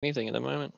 Anything at the moment.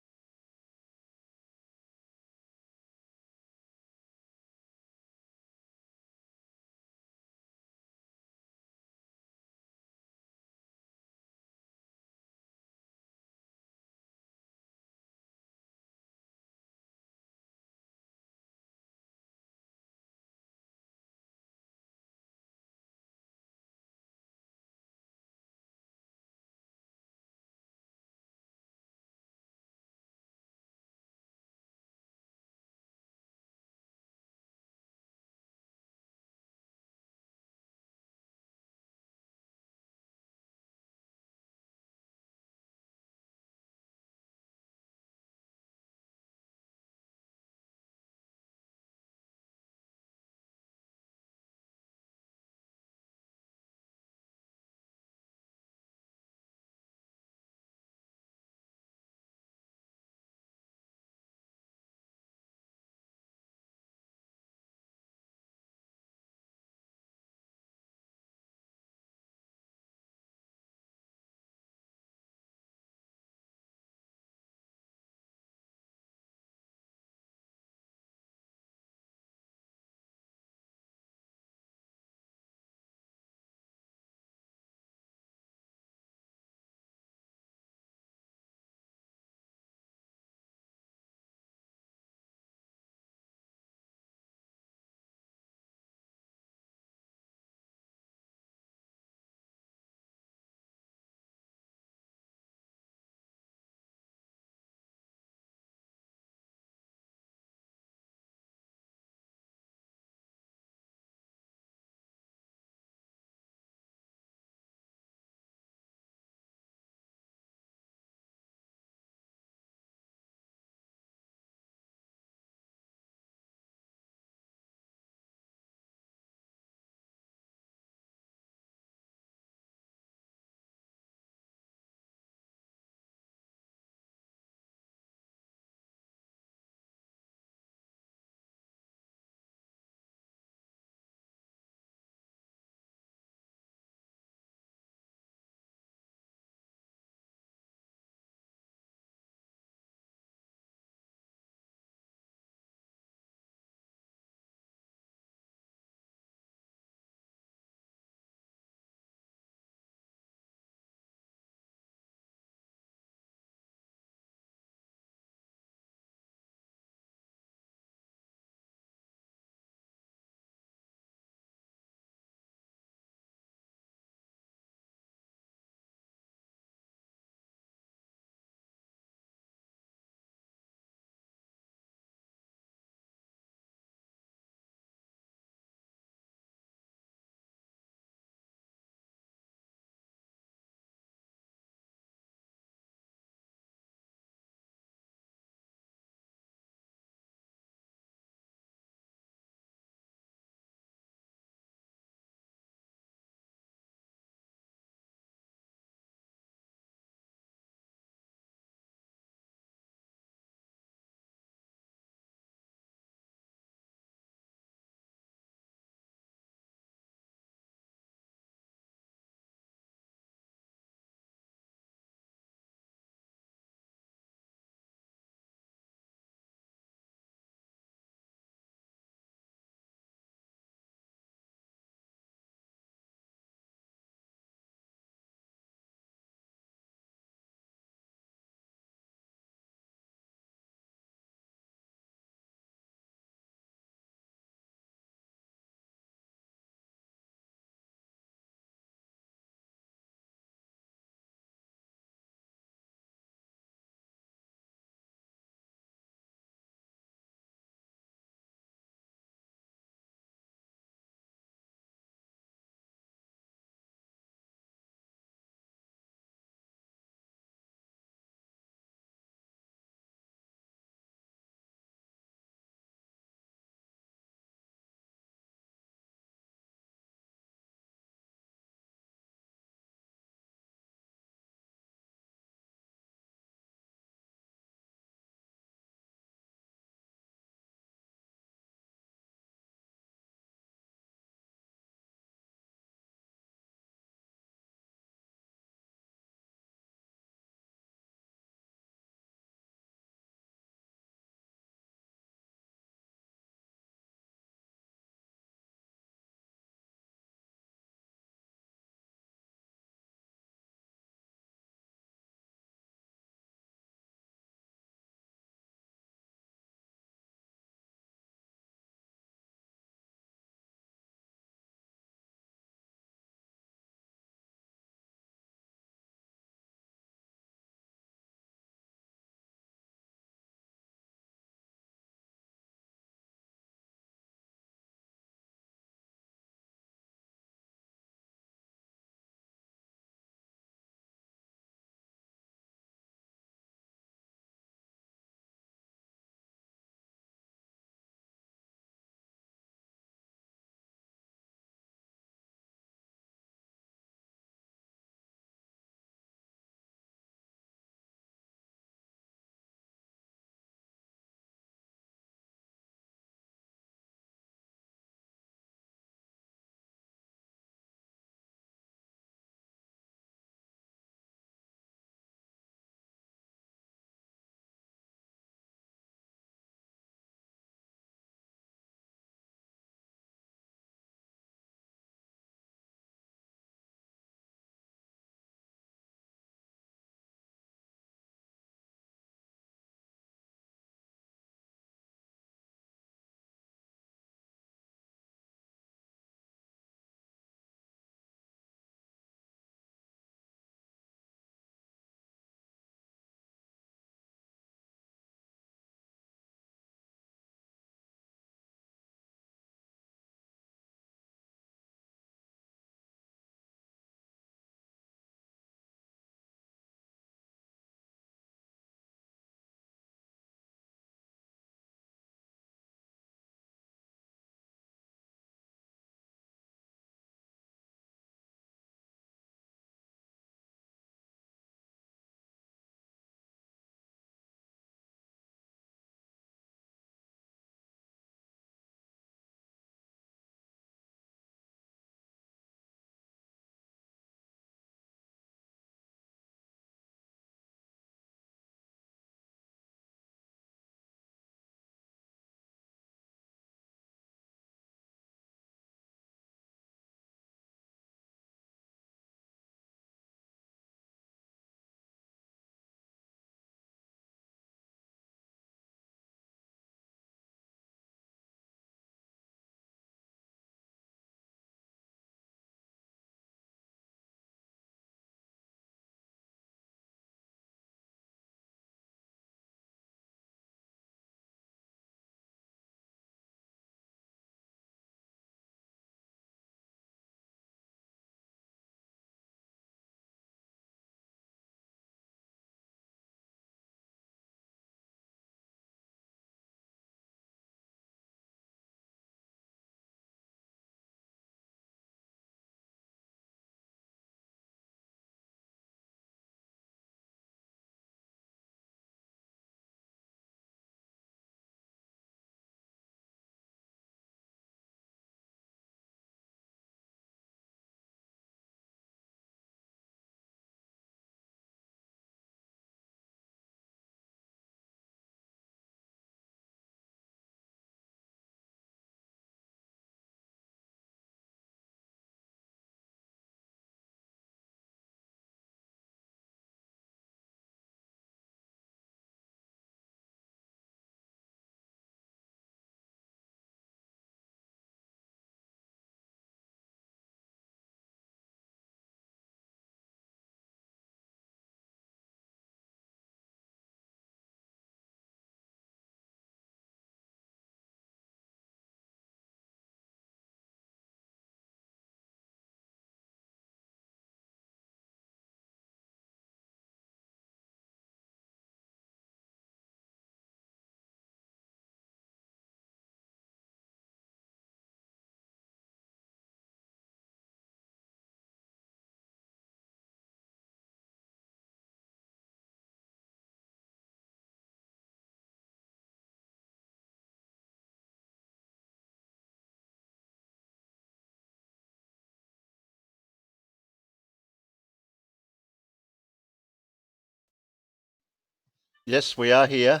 Yes, we are here.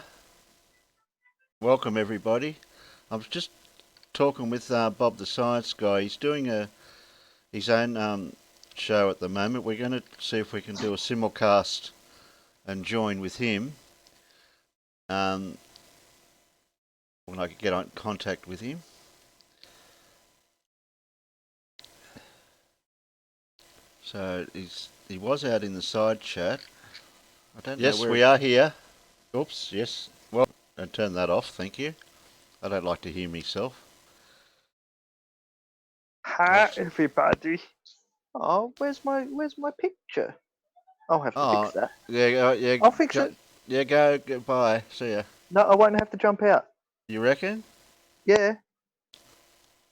Welcome, everybody. I was just talking with Bob the Science Guy. He's doing his own show at the moment. We're going to see if we can do a simulcast and join with him. Um, when I could get in contact with him. So he was out in the side chat. I don't know. Yes, we are here. Oops. Yes. Well, and turn that off. Thank you. I don't like to hear myself. Hi everybody. Oh, where's my picture? I'll have to fix that. Yeah. I'll fix it. Yeah. Go. Goodbye. See ya. No, I won't have to jump out. You reckon? Yeah,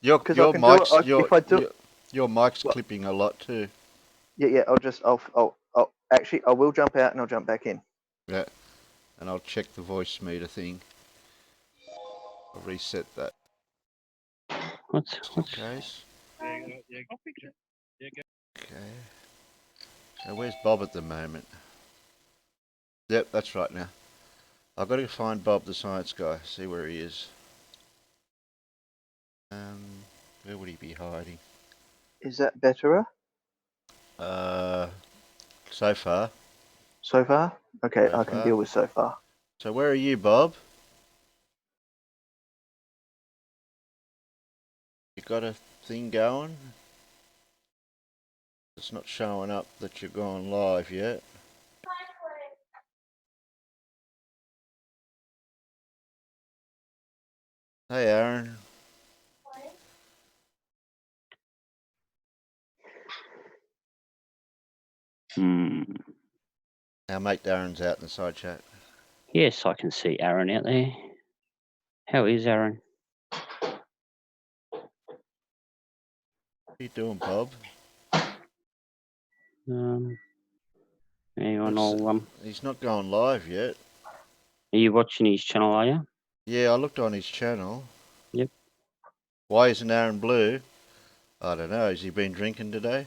Your because I your can do mic's it. If I do, your mic's well, clipping a lot too. yeah. I'll actually I will jump out and I'll jump back in. Yeah, and I'll check the voice meter thing. I'll reset that. What's Case. Okay. So where's Bob at the moment? Yep, that's right now. I've got to find Bob the science guy. See where he is. Where would he be hiding? Is that better? So far. So far? Okay, I can deal with so far. So where are you, Bob? You got a thing going? It's not showing up that you're gone live yet. Hey, Aaron. Our mate Aaron's out in the side chat. Yes, I can see Aaron out there. How is Aaron? What are you doing, Bob? Hang on, He's not going live yet. Are you watching his channel, are you? Yeah, I looked on his channel. Yep. Why isn't Aaron blue? I don't know. Has he been drinking today?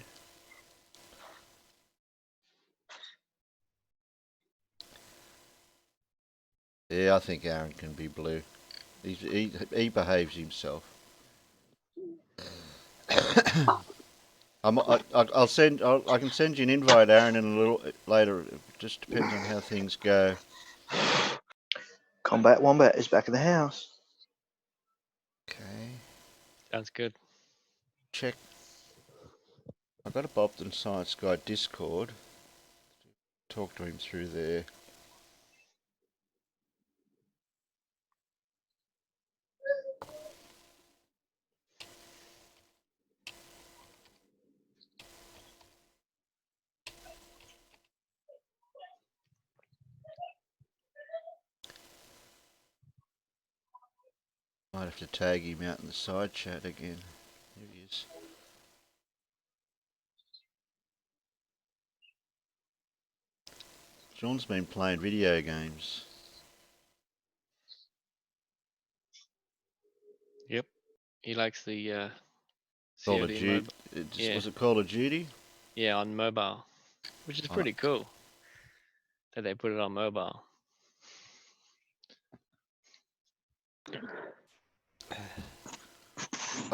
Yeah, I think Aaron can be blue. He behaves himself. I'll send. I can send you an invite, Aaron, in a little later. It just depends on how things go. Combat Wombat is back in the house. Okay. Sounds good. Check. I've got a Bob the Science Guy Discord. Talk to him through there. Might have to tag him out in the side chat again. Here he is. Sean's been playing video games. Yep. He likes the Call of COD Duty. mobile. Yeah. Was it Call of Duty? Yeah, on mobile, which is pretty cool that they put it on mobile.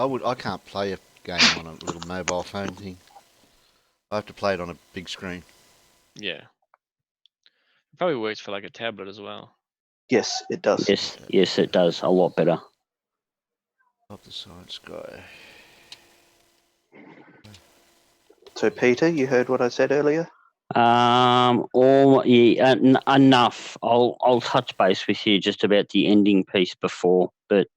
I can't play a game on a little mobile phone thing. I have to play it on a big screen. Yeah. It probably works for like a tablet as well. Yes, it does. Yes, it does. A lot better. Not the science guy. So Peter, you heard what I said earlier? Enough. I'll touch base with you just about the ending piece before, but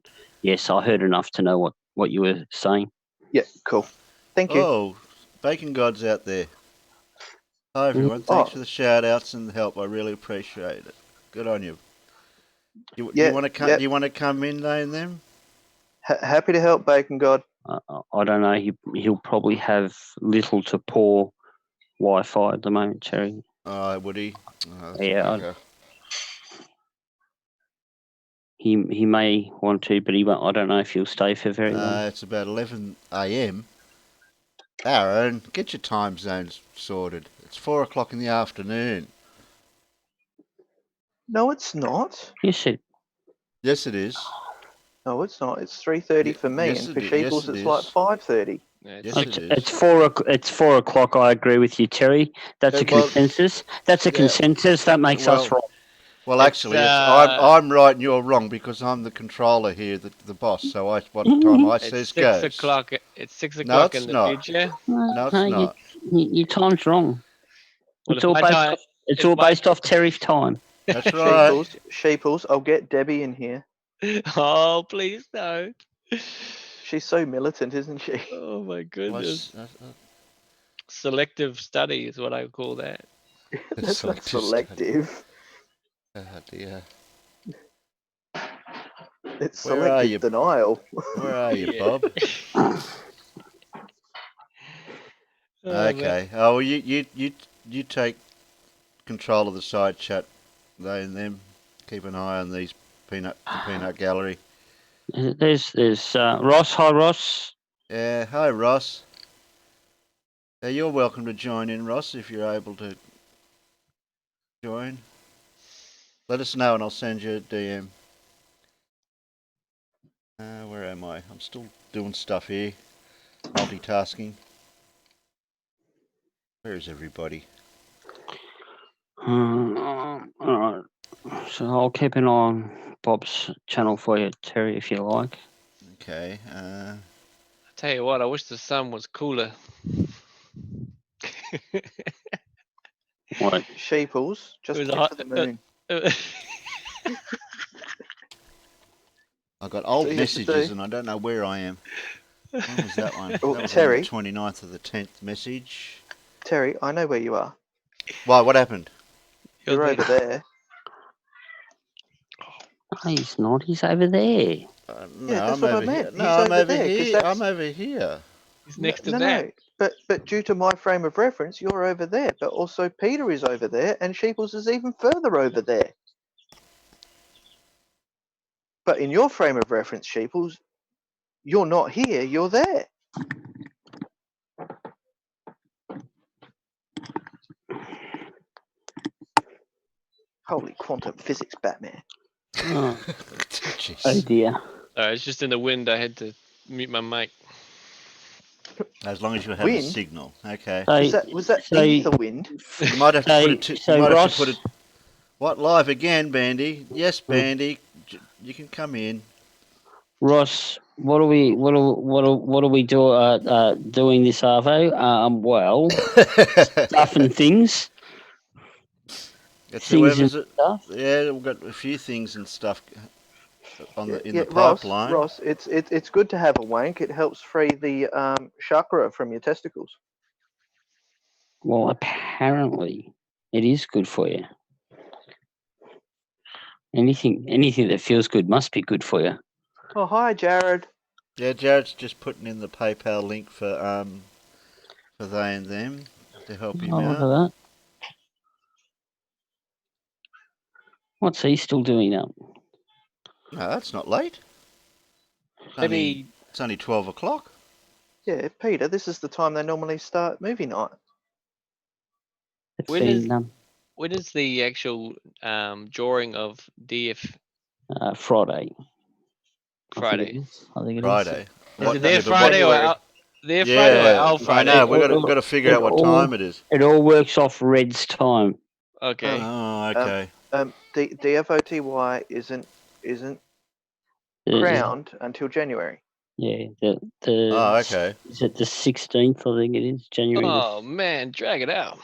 yes, I heard enough to know what you were saying. Yeah, cool. Thank you. Oh, Bacon God's out there. Hi everyone. Thanks for the shout outs and the help. I really appreciate it. Good on you. You want to come? Yep. Do you want to come in, them? Happy to help, Bacon God. I don't know. He'll probably have little to poor Wi-Fi at the moment, Cherry. Would he? Yeah. He may want to, but he won't. I don't know if he'll stay for very long. It's about 11 a.m. Aaron, get your time zones sorted. It's 4 o'clock in the afternoon. No, it's not. Yes, it. Yes, it is. No, it's not. It's 3:30 for me, yes, and for it is. Yes, Sheeples it it's like is. 5:30. Yeah, Yes, six- it It's is. 4 o'clock. I agree with you, Terry. That's a Well, consensus. That's a yeah. consensus. That makes us Well, right. well, It's, actually, I'm right and you're wrong because I'm the controller here, the boss. So what time I it's says 6 goes. o'clock. It's six No, o'clock in it's the not. future. No, it's No, not. your time's wrong. Well, It's if all my based time, off. It's if all my based off Terry's time. That's right. Sheeples, I'll get Debbie in here. oh please don't. She's so militant, isn't she? Oh my goodness. What's Selective study is what I call that. That's not selective study? selective. Oh dear. It's Where are you? selective denial. Where are you, Yeah. Bob? Oh, man. Okay. Oh, well, you take control of the side chat, they and them. Keep an eye on the peanut gallery. There's Ross. Hi, Ross. Yeah. Hi, Ross. You're welcome to join in, Ross, if you're able to join. Let us know, and I'll send you a DM. Where am I? I'm still doing stuff here. Multitasking. Where is everybody? All right. So I'll keep an eye on Bob's channel for you, Terry, if you like. Okay. I tell you what, I wish the sun was cooler. What? Sheeples, just was a wait hot- for the moon. I got That's old what you have to messages, do. and I don't know where I am. When was that one? Oh, That was Terry. on the 29th of the 10th message. Terry, I know where you are. Why? What happened? You're over there. No, he's not. He's over there. No, Yeah, that's I'm what I over here. meant. No, He's I'm over over there, 'cause here. that's- I'm over here. He's next to No, that. no. But due to my frame of reference, you're over there. But also Peter is over there, and Sheeples is even further over there. But in your frame of reference, Sheeples, you're not here. You're there. Holy quantum physics, Batman. Oh, Jeez. dear. It's just in the wind. I had to mute my mic. As long as you have a Wind? signal, okay. So, Was that so, ether wind? You might have to put it. so You might Ross, have to put it. What live again, Bandy? Yes, Bandy. You can come in. Ross, what are we doing this Arvo? Well, stuff and things. It's Things and whoever's it. stuff. Yeah, we've got a few things and stuff in the Ross, pipeline. Ross, it's good to have a wank. It helps free the chakra from your testicles. Well, apparently, it is good for you. Anything that feels good must be good for you. Oh, hi, Jared. Yeah, Jared's just putting in the PayPal link for they and them to help him Oh, look out. at that. What's he still doing up? No, that's not late. Maybe It's only 12 o'clock. Yeah, Peter, this is the time they normally start movie night. It's When is- been when is the actual drawing of DF Friday. Friday? I think it is. Friday. Is it their but Friday or January. their Friday or Yeah, our I Friday? know. We've got to figure out what time it is. It all works off Red's time. Okay. Oh, okay. DFOTY isn't crowned until January. Yeah, Oh, okay. Is it the 16th? I think it is January. Oh man, drag it out.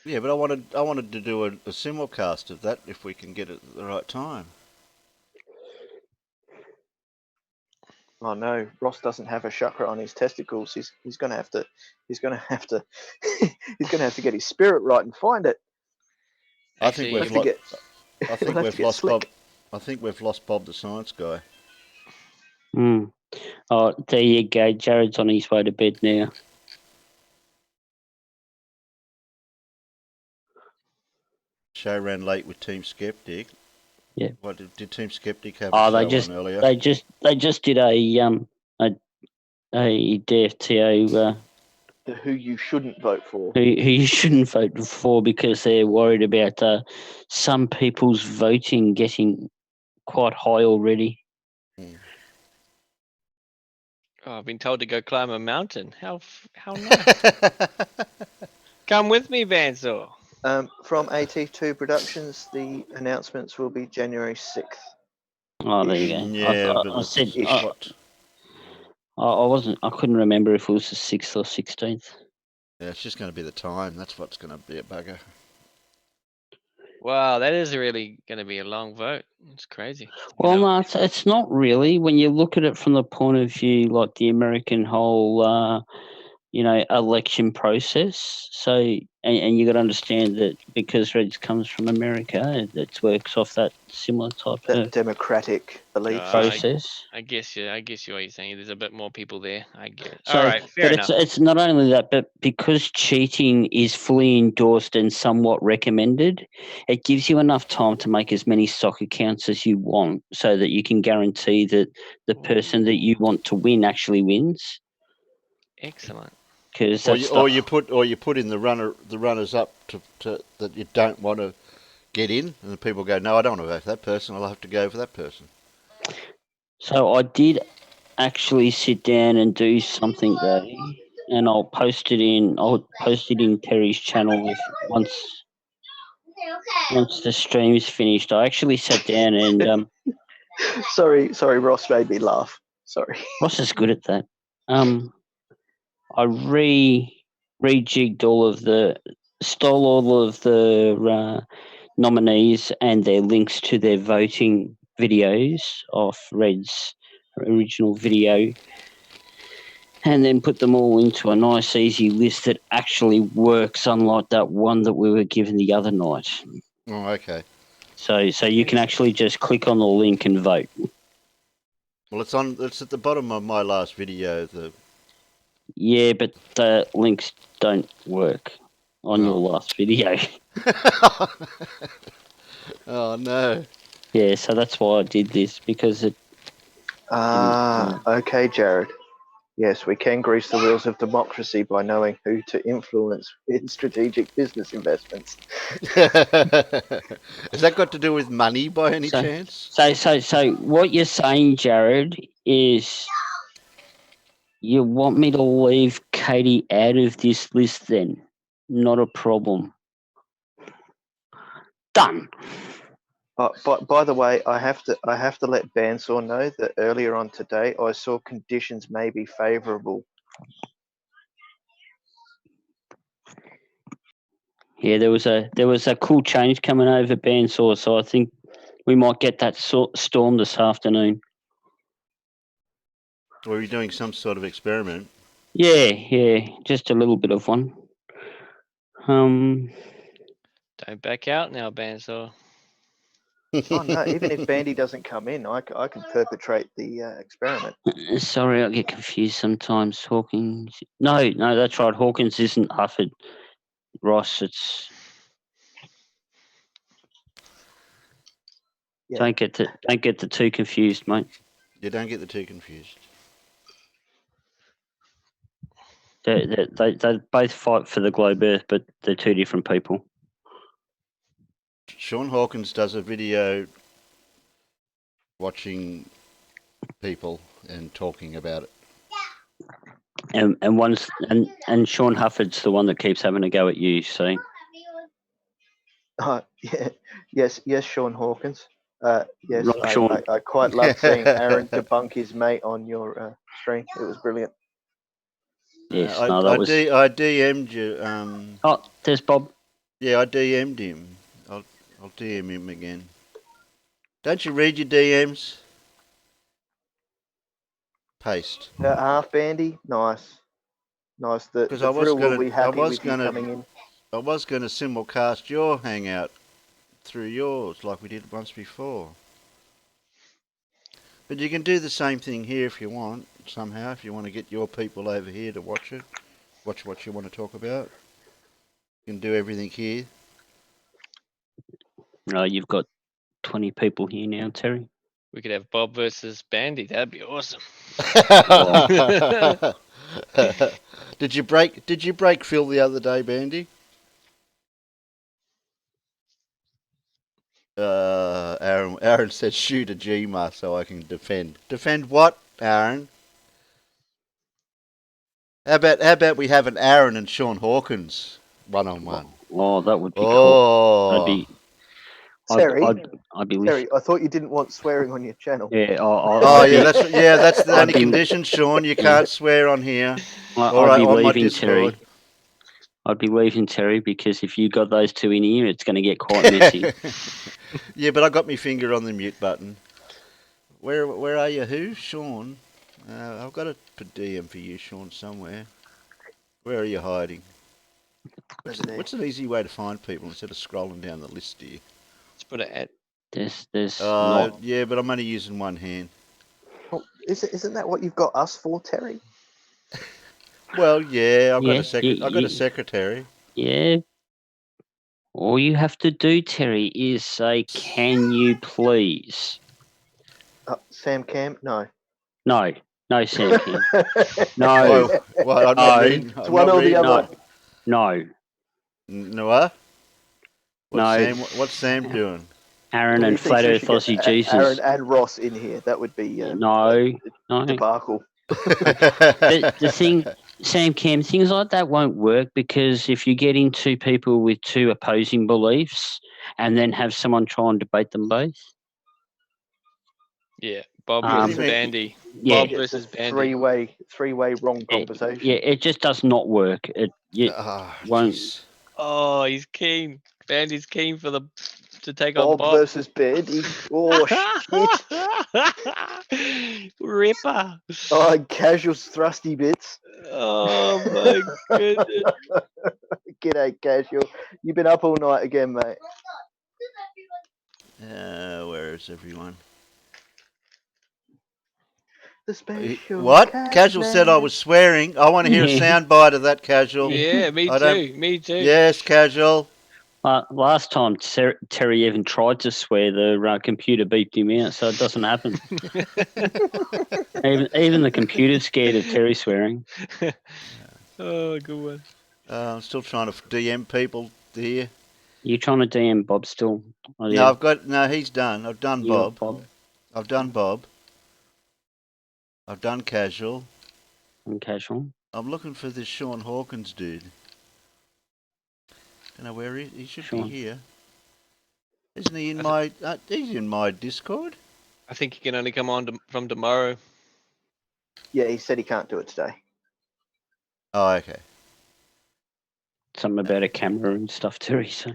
Yeah, but I wanted to do a simulcast of that if we can get it at the right time. Oh no, Ross doesn't have a chakra on his testicles. He's gonna have to he's gonna have to get his spirit right and find it. I think Actually, we've We'll have to lost. I think we'll have to we've get lost slick. Bob. I think we've lost Bob the science guy. Oh, there you go. Jared's on his way to bed now. Show ran late with Team Skeptic. Yeah. What did Team Skeptic have Oh, a they show just on earlier? they just did a DFTO who you shouldn't vote for. who you shouldn't vote for because they're worried about some people's voting getting quite high already. Oh, I've been told to go climb a mountain. How nice. Come with me, Bansaw. From AT2 Productions, the announcements will be January 6th. Oh, there you go. Yeah, but I said Ish. what? I couldn't remember if it was the 6th or 16th. Yeah, it's just going to be the time. That's what's going to be a bugger. Wow, that is really going to be a long vote. It's crazy. Well, no, it's not really. When you look at it from the point of view, like the American whole, election process. So, and you got to understand that because Reds comes from America, it works off that similar type That of democratic belief process. I guess what you're saying. There's a bit more people there. I get it. So, All right, fair but enough. it's not only that, but because cheating is fully endorsed and somewhat recommended, it gives you enough time to make as many stock accounts as you want, so that you can guarantee that the person that you want to win actually wins. Excellent. Because Or you put in the runners up to that you don't want to get in, and the people go, no, I don't want to vote for that person. I'll have to go for that person. So I did actually sit down and do something though, and I'll post it in Terry's channel once the stream's finished. I actually sat down and sorry, Ross made me laugh. Sorry. Ross is good at that. I rejigged stole all of the nominees and their links to their voting videos off Red's original video, and then put them all into a nice, easy list that actually works, unlike that one that we were given the other night. Oh, okay. So you can actually just click on the link and vote. Well, it's at the bottom of my last video. Yeah, but the links don't work on your last video. Oh no. Yeah, so that's why I did this, because it. Okay, Jared. Yes, we can grease the wheels of democracy by knowing who to influence in strategic business investments. Has that got to do with money by any chance? So what you're saying, Jared, is you want me to leave Katie out of this list then? Not a problem. Done. But by the way, I have to let Bansaw know that earlier on today I saw conditions may be favourable. Yeah, there was a cool change coming over Bandsaw, so I think we might get that storm this afternoon. Were you doing some sort of experiment? Yeah, just a little bit of one. Don't back out now, Bansaw. Oh no! Even if Bandy doesn't come in, I can perpetrate the experiment. Sorry, I get confused sometimes. Hawkins. No, that's right. Hawkins isn't Hufford. Ross, it's. Yeah. Don't get the two confused, mate. You don't get the two confused. They both fight for the globe Earth, but they're two different people. Sean Hawkins does a video watching people and talking about it. And Sean Hufford's the one that keeps having a go at you. So. Yeah. Yes, Sean Hawkins. Yes, Right, Sean. I quite loved seeing Aaron debunk his mate on your stream. It was brilliant. Yes, I DM'd you. Oh, there's Bob. Yeah, I DM'd him. I'll DM him again. Don't you read your DMs? Paste. Half Bandy, nice. The Vril will be happy with you coming in. I was going to simulcast your hangout through yours like we did once before. But you can do the same thing here if you want, somehow, if you want to get your people over here to watch it. Watch what you want to talk about. You can do everything here. You've got 20 people here now, Terry. We could have Bob versus Bandy. That'd be awesome. Did you break Phil the other day, Bandy? Aaron said shoot a Gma so I can defend. Defend what, Aaron? How about we have an Aaron and Sean Hawkins 1-on-1? Oh, that would be cool. Oh, Terry, I'd be Terry, I thought you didn't want swearing on your channel. Yeah, oh yeah, that's the I'd only be- condition, Sean. You can't swear on here. All I'd right, be on my leaving Discord. Terry. I'd be leaving Terry because if you got those two in here, it's going to get quite messy. Yeah, but I got my finger on the mute button. Where are you? Who? Sean? I've got a DM for you, Sean, somewhere. Where are you hiding? What's an easy way to find people instead of scrolling down the list here? Let's put it at. There's not. Yeah, but I'm only using one hand. Well, isn't that what you've got us for, Terry? Well, yeah, I've got Yeah, a secretary. Yeah. All you have to do, Terry, is say, "Can you please?" Sam Cam? No. No, Sam Cam. No. Well, I'm not reading. It's one or the other. No. Noah? No. What's Sam doing? Aaron Well, and he thinks Flat we Earth should get Aussie Jesus. Aaron and Ross in here. That would be No. debacle. The thing, Sam Cam, things like that won't work because if you get into people with two opposing beliefs and then have someone try and debate them both. Yeah, Bob What do versus you mean? Bandy. Yeah. Bob versus Bandy. Three-way wrong conversation. It just does not work. It won't. Jeez. Oh, he's keen. Bandy's keen to take on Bob Bob. versus Bandy. Oh shit! Ripper. Oh, casual thrusty bits. Oh my goodness. G'day, casual. You've been up all night again, mate. Where is everyone? The special What? Casual said I was swearing. I want to hear a soundbite of that, Casual. Yeah, me I don't- too. Me too. Yes, Casual. Last time Terry even tried to swear, the computer beeped him out, so it doesn't happen. even the computer's scared of Terry swearing. Oh, good one. I'm still trying to DM people here. You trying to DM Bob still? Oh, No, he's done. I've done You got Bob. I've done Bob. I've done Casual. And casual. I'm looking for this Sean Hawkins dude. Don't know where he should Sean. be here. Isn't he in my? He's in my Discord. I think he can only come on from tomorrow. Yeah, he said he can't do it today. Oh, okay. Something about a camera and stuff, Terry. So.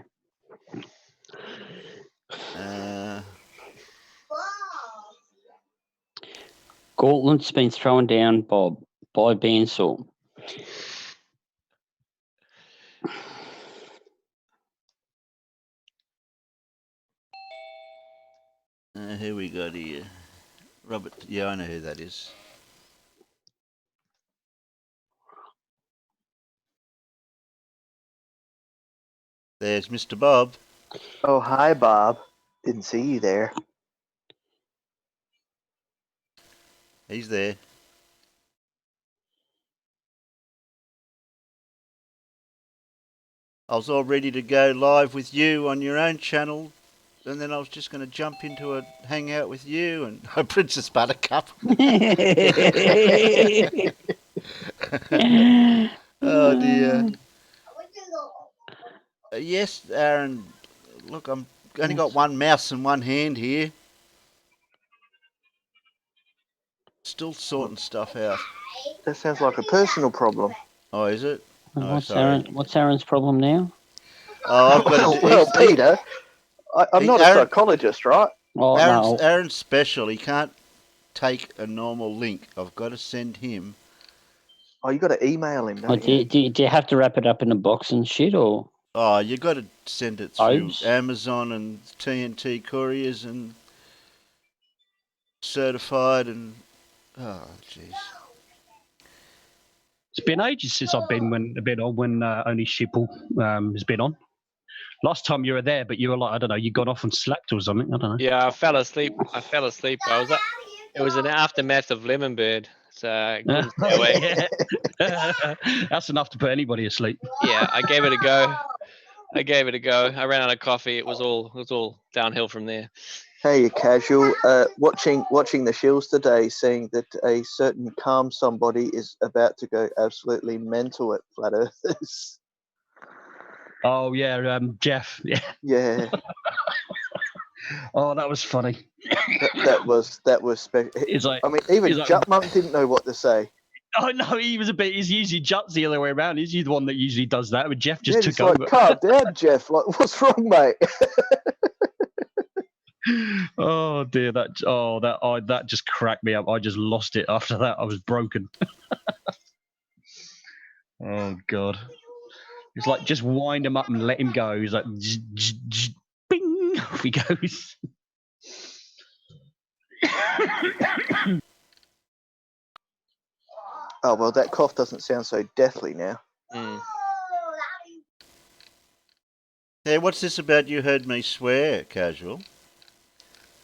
Gauntlet's been thrown down, Bob, by Bansal. Who we got here? Robert. Yeah, I know who that is. There's Mr. Bob. Oh, hi, Bob. Didn't see you there. He's there. I was all ready to go live with you on your own channel, and then I was just going to jump into a hangout with you and Princess Buttercup. Oh dear. Yes, Aaron. Look, I'm only got one mouse and one hand here. Still sorting stuff out. That sounds like a personal problem. Oh, is it? What's Aaron's problem now? Oh, I've got Well, Peter, I'm not a psychologist, right? Oh, no. Aaron's special. He can't take a normal link. I've got to send him. Oh, you got to email him, don't Do you have to wrap it up in a box and shit, or? Oh, you got to send it through O's? Amazon and TNT couriers and certified and oh, jeez. It's been ages since I've been on when only Shipple has been on. Last time you were there, but you were like, I don't know, you got off and slept or something. I don't know. Yeah, I fell asleep. It was an aftermath of Lemon Bird. couldn't stay awake. Yeah. That's enough to put anybody asleep. Yeah, I gave it a go. I ran out of coffee. It was all downhill from there. Hey, you casual. Watching the Shields today, seeing that a certain calm somebody is about to go absolutely mental at flat earthers. Oh yeah, Jeff. Yeah. Yeah, Oh, that was funny. that was special. It's like, I mean, even he's like- Jutmunk didn't know what to say. oh no, he's usually Jut's the other way around. He's the one that usually does that, but Jeff just Yeah, took it's like, over. calm down, Jeff. Like, what's wrong, mate? Oh dear, that just cracked me up. I just lost it after that. I was broken. Oh god, it's like just wind him up and let him go. He's like, bing, off he goes. Oh well, that cough doesn't sound so deathly now. Mm. Yeah, what's this about you heard me swear, Casual?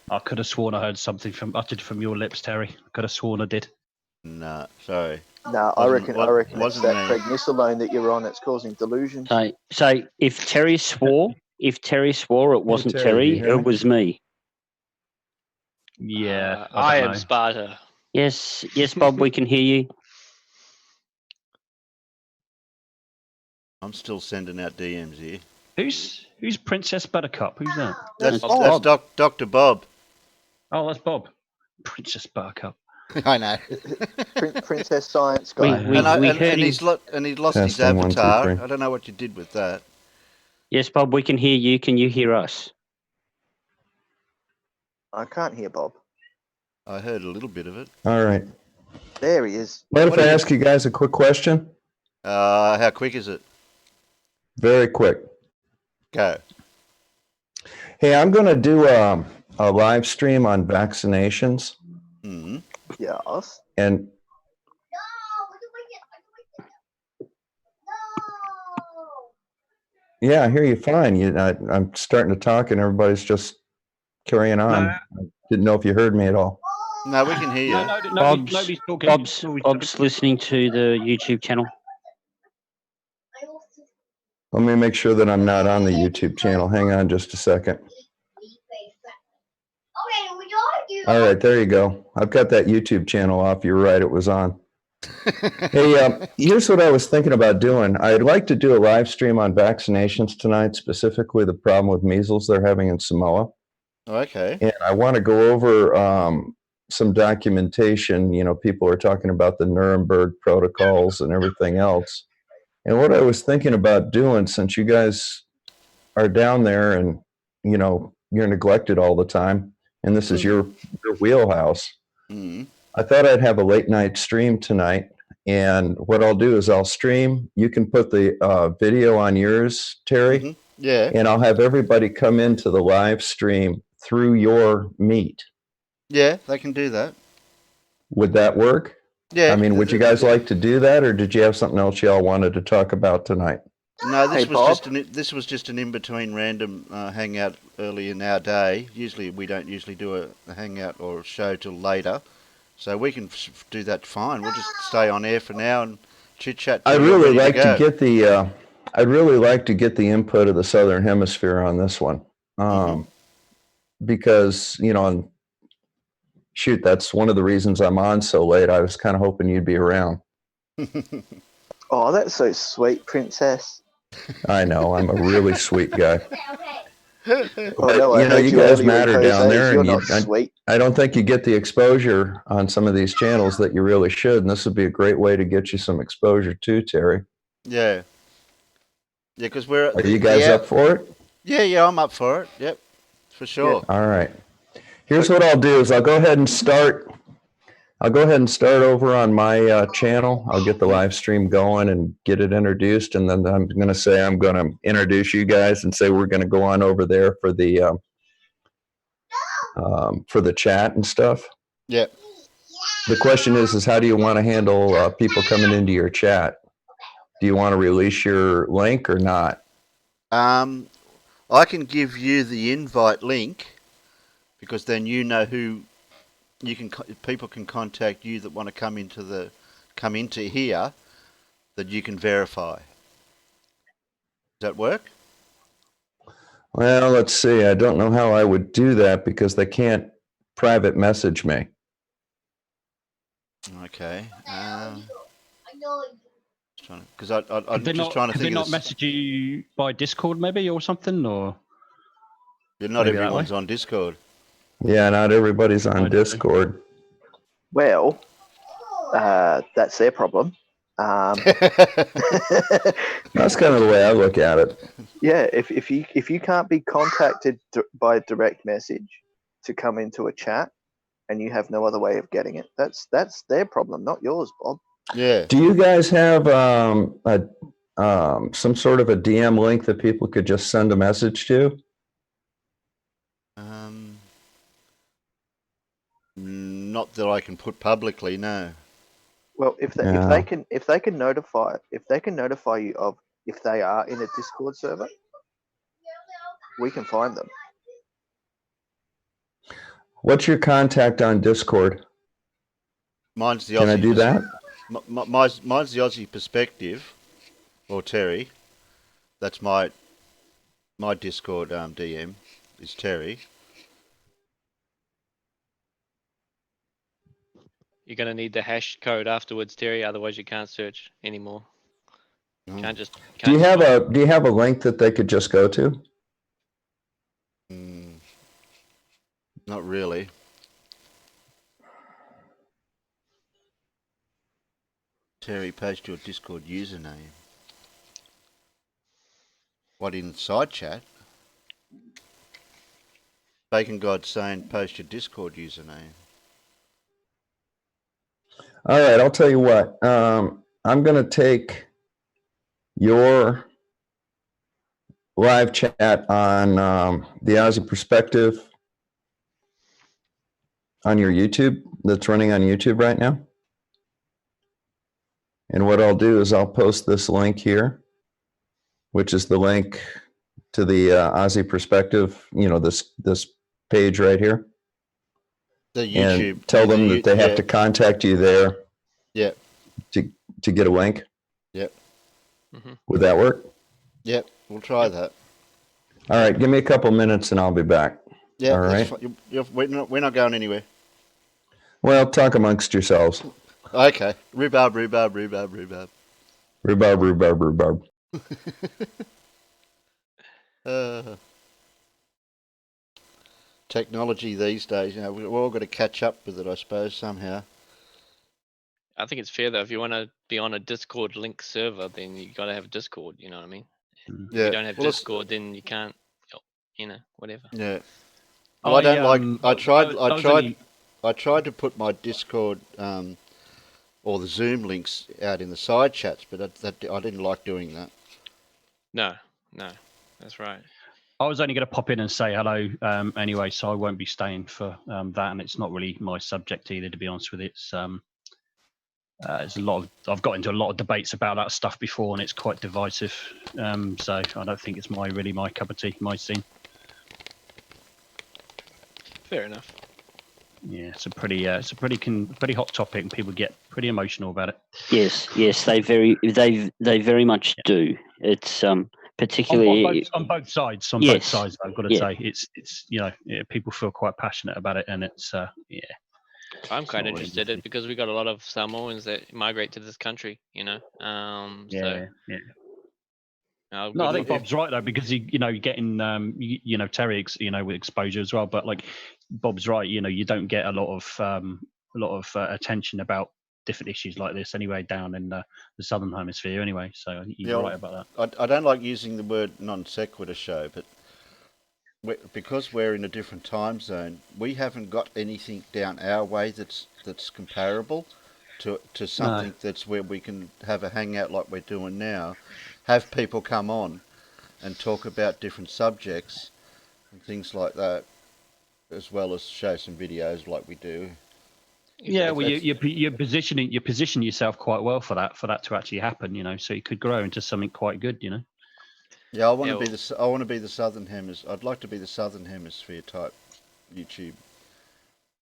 I could have sworn I heard something uttered from your lips, Terry. Could have sworn I did. Nah, sorry. No, I reckon it's wasn't that me. prednisolone that you're on that's causing delusions. So if Terry swore, it wasn't Terry, Terry, do you hear me? it was me. Yeah, I don't am know. Sparta. Yes, Bob, we can hear you. I'm still sending out DMs here. Who's Princess Buttercup? Who's that? That's Bob. Dr. Bob. Oh, that's Bob. Princess Buttercup. I know. Princess Science guy. We heard and him. he's lost his Testing, 1, 2, avatar. 3. I don't know what you did with that. Yes, Bob, we can hear you. Can you hear us? I can't hear Bob. I heard a little bit of it. All right. There he is. Mind if What I do you- ask you guys a quick question? How quick is it? Very quick. Go. Hey, I'm going to do a live stream on vaccinations. Hmm. Yes. And yeah, I hear you fine. I'm starting to talk and everybody's just carrying on. No. I didn't know if you heard me at all. No, we can hear you. Nobody's talking. Bob's listening to the YouTube channel. Let me make sure that I'm not on the YouTube channel. Hang on just a second. All right, there you go. I've got that YouTube channel off. You're right, it was on. Hey, here's what I was thinking about doing. I'd like to do a live stream on vaccinations tonight, specifically the problem with measles they're having in Samoa. Okay. And I want to go over some documentation. You know, people are talking about the Nuremberg protocols and everything else. And what I was thinking about doing, since you guys are down there and, you know, you're neglected all the time, and this is your wheelhouse, Mm. I thought I'd have a late night stream tonight. And what I'll do is I'll stream. You can put the video on yours, Terry, Mhm. Yeah. and I'll have everybody come into the live stream through your meet. Yeah, they can do that. Would that work? Yeah. I mean, would you guys like to do that, or did you have something else y'all wanted to talk about tonight? No, this Hey, was Bob. this was just an in-between random hangout early in our day. Usually, we don't usually do a hangout or a show till later, so we can do that fine. We'll just stay on air for now and chit chat. I'd really like to get the I'd really like to get the input of the Southern Hemisphere on this one, because you know, shoot, that's one of the reasons I'm on so late. I was kind of hoping you'd be around. Oh, that's so sweet, Princess. I know I'm a really sweet guy. Oh, no, I You know, heard you guys earlier, matter Jose, down there, You're and not sweet. I don't think you get the exposure on some of these channels that you really should, and this would be a great way to get you some exposure too, Terry. Yeah. Yeah, because we're. Are you guys up for it? Yeah, I'm up for it. Yep, for sure. All right. Here's what I'll do is I'll go ahead and start. I'll go ahead and start over on my channel. I'll get the live stream going and get it introduced, and then I'm going to say I'm going to introduce you guys and say we're going to go on over there for the chat and stuff. Yep. The question is how do you want to handle people coming into your chat? Do you want to release your link or not? I can give you the invite link because then you know who people can contact you that want to come into here that you can verify. Does that work? Well, let's see. I don't know how I would do that because they can't private message me. Okay. Because I'm just trying to Could they think not of this. message you by Discord maybe or something? Or Yeah, not maybe that everyone's way? on Discord. Yeah, not everybody's on I don't know. Discord. Well, that's their problem. That's kind of the way I look at it. Yeah, if you can't be contacted by direct message to come into a chat, and you have no other way of getting it, that's their problem, not yours, Bob. Yeah. Do you guys have some sort of a DM link that people could just send a message to? Not that I can put publicly, no. Well, if they can notify you of if they are in a Discord server, we can find them. What's your contact on Discord? Mine's the Aussie. Can I do that? Mine's the Aussie Perspective, or Terry. That's my Discord DM is Terry. You're going to need the hash code afterwards, Terry. Otherwise, you can't search anymore. Can't just. Do you have a link that they could just go to? Not really. Terry, post your Discord username. What, in side chat? Bacon God saying post your Discord username. All right, I'll tell you what. I'm going to take your live chat on the Ozzie Perspective on your YouTube that's running on YouTube right now. And what I'll do is I'll post this link here, which is the link to the Ozzie Perspective, this page right here. The YouTube. And tell them that they have to contact you there. Yeah. To get a link. Yep. Would that work? Yep. We'll try that. All right. Give me a couple minutes and I'll be back. Yeah. All right. We're not going anywhere. Well, talk amongst yourselves. Okay. Rhubarb. Rhubarb. Technology these days, we've all got to catch up with it, I suppose, somehow. I think it's fair though. If you want to be on a Discord link server, then you got to have Discord. You know what I mean? Yeah. If you don't have Discord, then you can't. Whatever. Yeah. Well, I tried to put my Discord or the Zoom links out in the side chats, but I didn't like doing that. No, that's right. I was only going to pop in and say hello anyway, so I won't be staying for that, and it's not really my subject either, to be honest with it. It's a lot of, I've got into a lot of debates about that stuff before, and it's quite divisive. So I don't think it's really my cup of tea, my scene. Fair enough. Yeah, it's a pretty hot topic, and people get pretty emotional about it. Yes, they very much do. It's particularly on both sides. Yes. Both sides, I've got to say, it's people feel quite passionate about it, and it's yeah. I'm quite interested in it because we got a lot of Samoans that migrate to this country. Yeah. No, I think Bob's right though, because you're getting Terry with exposure as well. But like Bob's right, you don't get a lot of attention about different issues like this anyway down in the southern hemisphere anyway. So I think you're right about that. I don't like using the word non sequitur show, but because we're in a different time zone, we haven't got anything down our way that's comparable to something that's where we can have a hangout like we're doing now, have people come on and talk about different subjects and things like that, as well as show some videos like we do. Yeah, well, you're positioning yourself quite well for that to actually happen, so you could grow into something quite good, Yeah, I want to be the southern hemisphere. I'd like to be the southern hemisphere type YouTube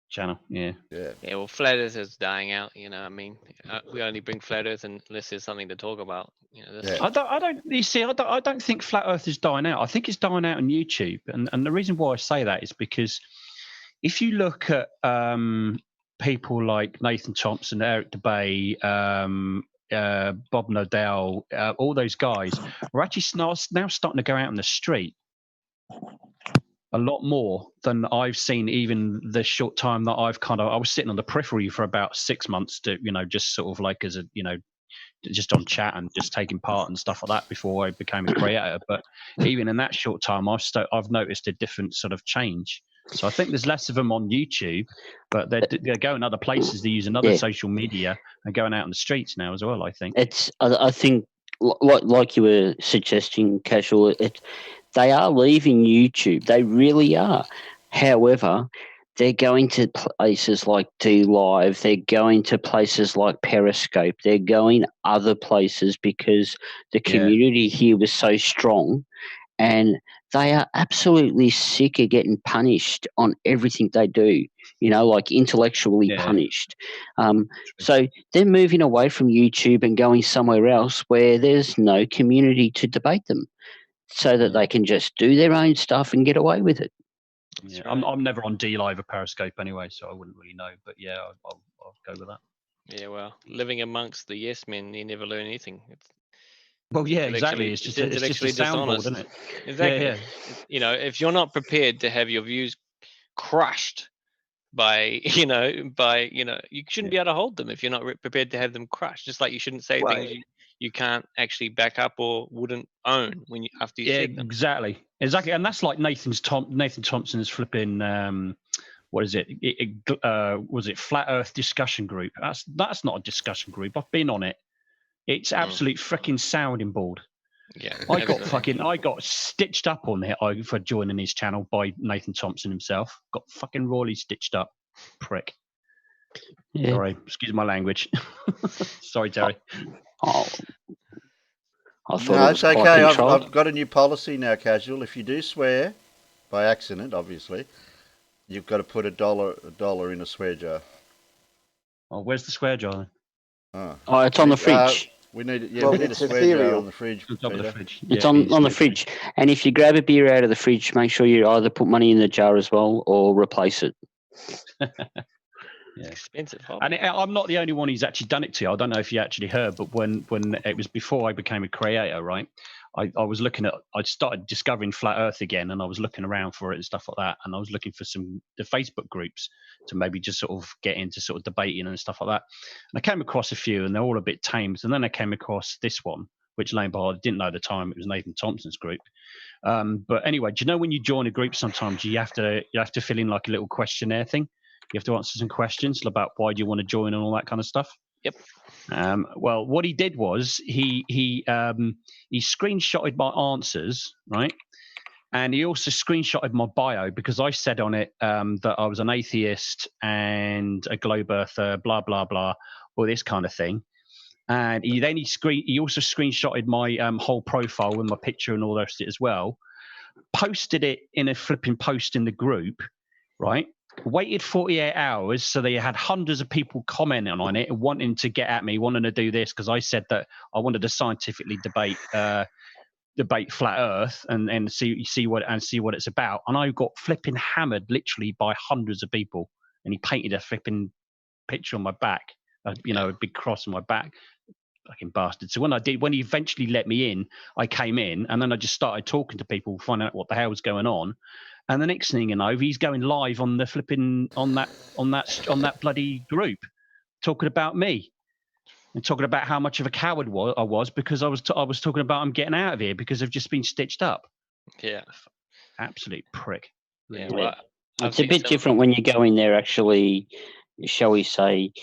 channel. Yeah. Yeah. Yeah, well, flat Earth is dying out. You know, I mean, we only bring flat Earth unless there's something to talk about. You know, this, Yeah. I don't. You see, I don't think flat Earth is dying out. I think it's dying out on YouTube, and the reason why I say that is because if you look at people like Nathan Thompson, Eric DeBay, Bob Nodell, all those guys are actually now starting to go out in the street a lot more than I've seen even the short time that I was sitting on the periphery for about 6 months to, just sort of like as a, just on chat and just taking part and stuff like that before I became a creator. But even in that short time, I've noticed a different sort of change. So I think there's less of them on YouTube, but they're going other places. They're using other social media and going out in the streets now as well, I think. I think, like you were suggesting, Casual, they are leaving YouTube. They really are. However, they're going to places like DLive. They're going to places like Periscope. They're going other places because the community here was so strong, and they are absolutely sick of getting punished on everything they do. Like intellectually punished. So they're moving away from YouTube and going somewhere else where there's no community to debate them, so that they can just do their own stuff and get away with it. Yeah, right. I'm never on DLive or Periscope anyway, so I wouldn't really know. But yeah, I'll go with that. Yeah, well, living amongst the yes men, you never learn anything. Exactly. It's just a soundboard, isn't it? Exactly. Yeah. If you're not prepared to have your views crushed by you shouldn't be able to hold them if you're not prepared to have them crushed. Just like you shouldn't say things you can't actually back up or wouldn't own after you said them. Exactly, and that's like Nathan Thompson's flipping what is it? Was it Flat Earth discussion group? That's not a discussion group. I've been on it. It's absolute freaking sounding board. Yeah, I got stitched up on it for joining his channel by Nathan Thompson himself. Got fucking royally stitched up, prick. Yeah. Sorry, excuse my language. Sorry, Terry. I thought no, it's okay. I've got a new policy now, Casual. If you do swear by accident, obviously, you've got to put a dollar in a swear jar. Oh, where's the swear jar then? Oh, it's on the fridge. We need it. Yeah, we need a swear jar on the fridge. On top of the fridge. It's on the fridge. And if you grab a beer out of the fridge, make sure you either put money in the jar as well or replace it. Yeah. Expensive. And I'm not the only one who's actually done it to. I don't know if you actually heard, but when it was before I became a creator, right? I was I started discovering Flat Earth again, and I was looking around for it and stuff like that. And I was looking for the Facebook groups to maybe just sort of get into sort of debating and stuff like that. And I came across a few, and they're all a bit tamed. And then I came across this one, which I didn't know at the time it was Nathan Thompson's group. But anyway, do you know when you join a group, sometimes you have to fill in like a little questionnaire thing. You have to answer some questions about why do you want to join and all that kind of stuff. Yep. Well, what he did was he screenshotted my answers, right? And he also screenshotted my bio because I said on it that I was an atheist and a globe earther, blah blah blah, all this kind of thing. And he also screenshotted my whole profile with my picture and all the rest of it as well. Posted it in a flipping post in the group, right? Waited 48 hours, so they had hundreds of people commenting on it, wanting to get at me, wanting to do this because I said that I wanted to scientifically debate Flat Earth and see what it's about. And I got flipping hammered literally by hundreds of people, and he painted a flipping picture on my back, a big cross on my back. Fucking bastard. So when he eventually let me in, I came in, and then I just started talking to people, finding out what the hell was going on. And the next thing you know, he's going live on the flipping on that bloody group, talking about me and talking about how much of a coward I was because I was talking about I'm getting out of here because I've just been stitched up. Yeah, absolute prick. Yeah, well, it's a bit different when you go in there actually, shall we say,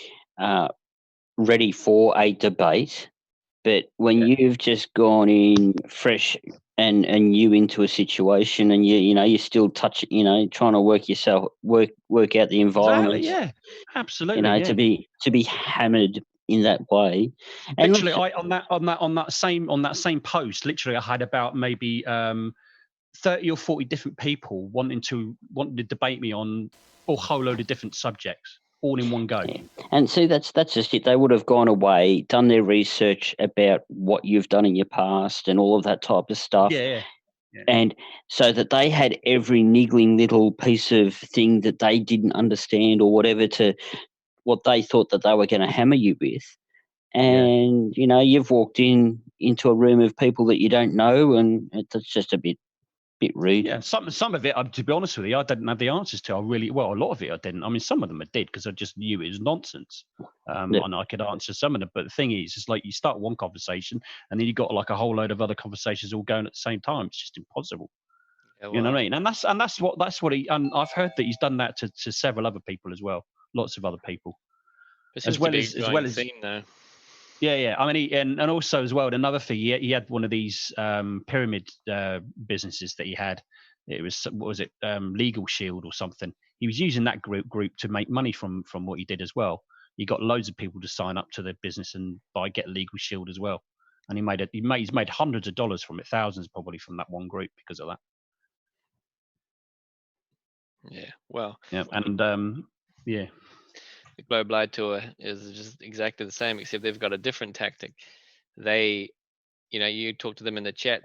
ready for a debate. But when you've just gone in fresh and you into a situation and you're still trying to work out the environment. Exactly, yeah, absolutely. To be hammered in that way. And literally, on that same post, literally, I had about maybe 30 or 40 different people wanting to debate me on or a whole load of different subjects all in one go. Yeah. And see, that's just it. They would have gone away, done their research about what you've done in your past and all of that type of stuff. Yeah. And so that they had every niggling little piece of thing that they didn't understand or whatever to what they thought that they were going to hammer you with. And, you've walked into a room of people that you don't know, and it's just a bit rude. Yeah, some of it, to be honest with you, I didn't have the answers to. A lot of it I didn't. I mean, some of them I did because I just knew it was nonsense, and I could answer some of them. But the thing is, it's like you start one conversation and then you got like a whole load of other conversations all going at the same time. It's just impossible. Yeah, You know what I mean? And that's what he. And I've heard that he's done that to several other people as well. Lots of other people. It seems to be a growing theme, though. Yeah. I mean, and also as well, another thing, he had one of these pyramid businesses that he had. It was, what was it, Legal Shield or something. He was using that group to make money from what he did as well. He got loads of people to sign up to the business and get Legal Shield as well. And he's made hundreds of dollars from it, thousands probably from that one group because of that. Yeah, well. Yeah, and yeah. The Global Eye Tour is just exactly the same, except they've got a different tactic. They, you talk to them in the chat.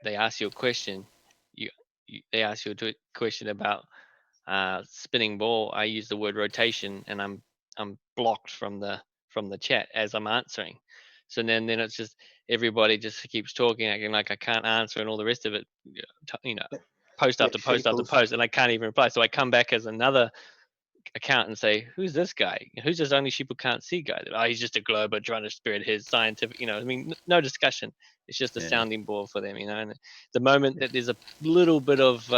They ask you a question. They ask you a question about spinning ball. I use the word rotation, and I'm blocked from the chat as I'm answering. So then it's just everybody just keeps talking, acting like I can't answer, and all the rest of it, post after post after post, and I can't even reply. So I come back as another account and say, who's this guy? Who's this only sheep who can't see guy? He's just a glober trying to spirit his scientific, I mean, no discussion. It's just a sounding board for them, and the moment that there's a little bit of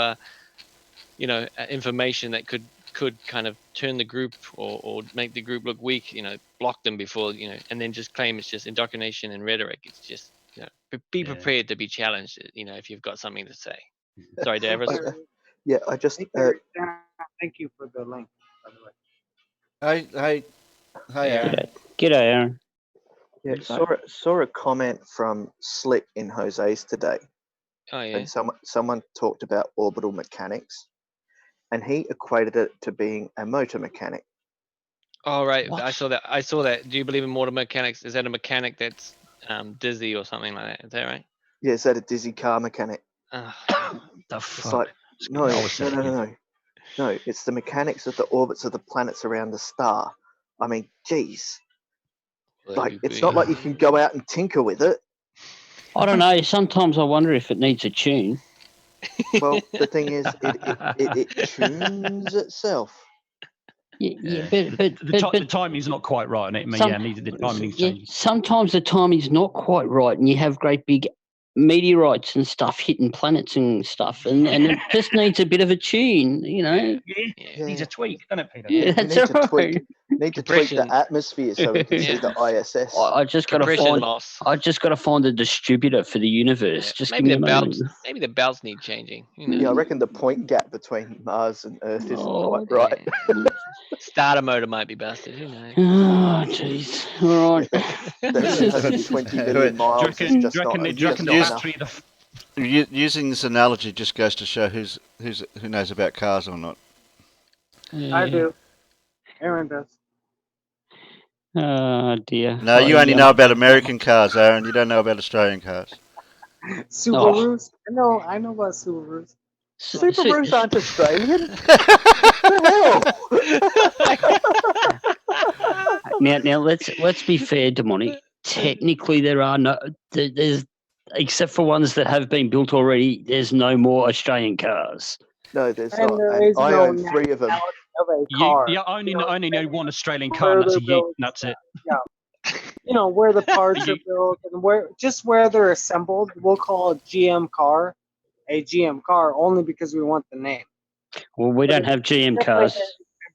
information that could kind of turn the group or make the group look weak, block them before, and then just claim it's just indoctrination and rhetoric. It's just, be prepared to be challenged, if you've got something to say. Sorry, Davros. I just thank you for the link, by the way. Hey, Aaron. G'day, Aaron. Yeah, saw a comment from Slick in Jose's today. Oh yeah. And someone talked about orbital mechanics, and he equated it to being a motor mechanic. Oh right, What? I saw that. Do you believe in motor mechanics? Is that a mechanic that's dizzy or something like that? Is that right? Yeah, is that a dizzy car mechanic? The It's fuck? like no. It's the mechanics of the orbits of the planets around the star. I mean, geez. Like, it's not like you can go out and tinker with it. I don't know. Sometimes I wonder if it needs a tune. Well, the thing is, it tunes itself. Yeah. But the But timing's not quite right on it. The timing needs changing. sometimes the timing's not quite right, and you have great big meteorites and stuff hitting planets and stuff, and it just needs a bit of a tune, Yeah. Needs a tweak, doesn't it, Peter? Yeah, that's right. Need to tweak the atmosphere so we can see the ISS. I just got to Compression find. loss. I just got to find a distributor for the universe. Yeah. Just Maybe give me the a belts. moment. Maybe the belts need changing. Yeah, I reckon the point gap between Mars and Earth isn't Oh, quite right. Yeah. Starter motor might be busted. Who knows? Oh, jeez. All right. The 220 million miles is just not enough. Using this analogy just goes to show who knows about cars or not. I do. Aaron does. Oh dear. No, you only know about American cars, Aaron. You don't know about Australian cars. Subarus? I know about Subarus. Subarus aren't Australian. Now let's be fair, Demonic. Technically, there's except for ones that have been built already. There's no more Australian cars. No, there's And not. there And is I no own 3 of them. Of a car. You only know one Australian car, and that's a Ute, and that's it. Yeah. Where the parts are built and where they're assembled. We'll call a GM car a GM car only because we want the name. Well, we don't have GM cars.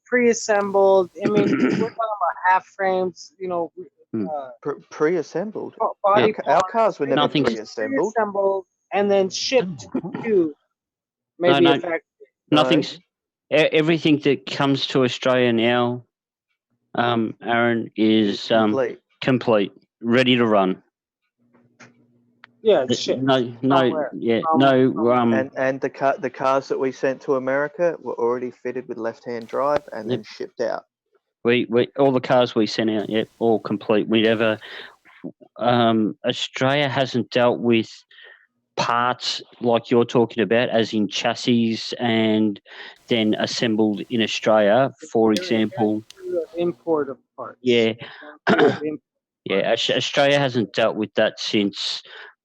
Pre-assembled. I mean, we're talking about half frames. Pre-assembled. Body Our cars were never Nothing. pre-assembled. Pre-assembled and then shipped to maybe a factory. Nothing's. Everything that comes to Australia now, Aaron, is complete, ready to run. Yeah, it's shit. No, Somewhere. yeah, Um, no. And the cars that we sent to America were already fitted with left-hand drive and then shipped out. We all the cars we sent out, yep, all complete. We never. Australia hasn't dealt with parts like you're talking about, as in chassis and then assembled in Australia. For example, import of parts. yeah, Import yeah. Australia hasn't dealt with that since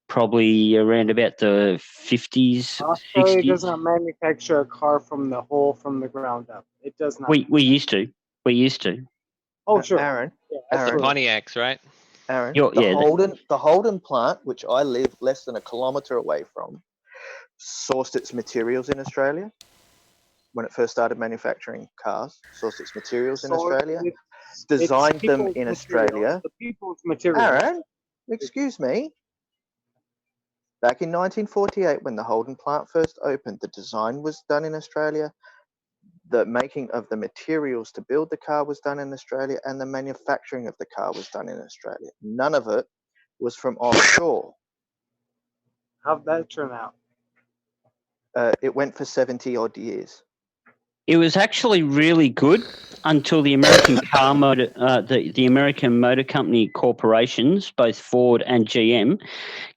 probably around about the 50s, Australia 60s. does not manufacture a car from the ground up. It does not. We used to. We used to. Oh, sure. Aaron, Yeah, That's the Aaron. absolutely. Pontiacs, right? Aaron, You're- yeah, the Holden plant, which I live less than a kilometre away from, sourced its materials in Australia when it first started manufacturing cars. Sourced its materials in So Australia, it's designed them people's in material. Australia. The people's material. Aaron, excuse me. Back in 1948, when the Holden plant first opened, the design was done in Australia. The making of the materials to build the car was done in Australia, and the manufacturing of the car was done in Australia. None of it was from offshore. How'd that turn out? It went for 70 odd years. it was actually really good until the American car motor, the American motor company corporations, both Ford and GM,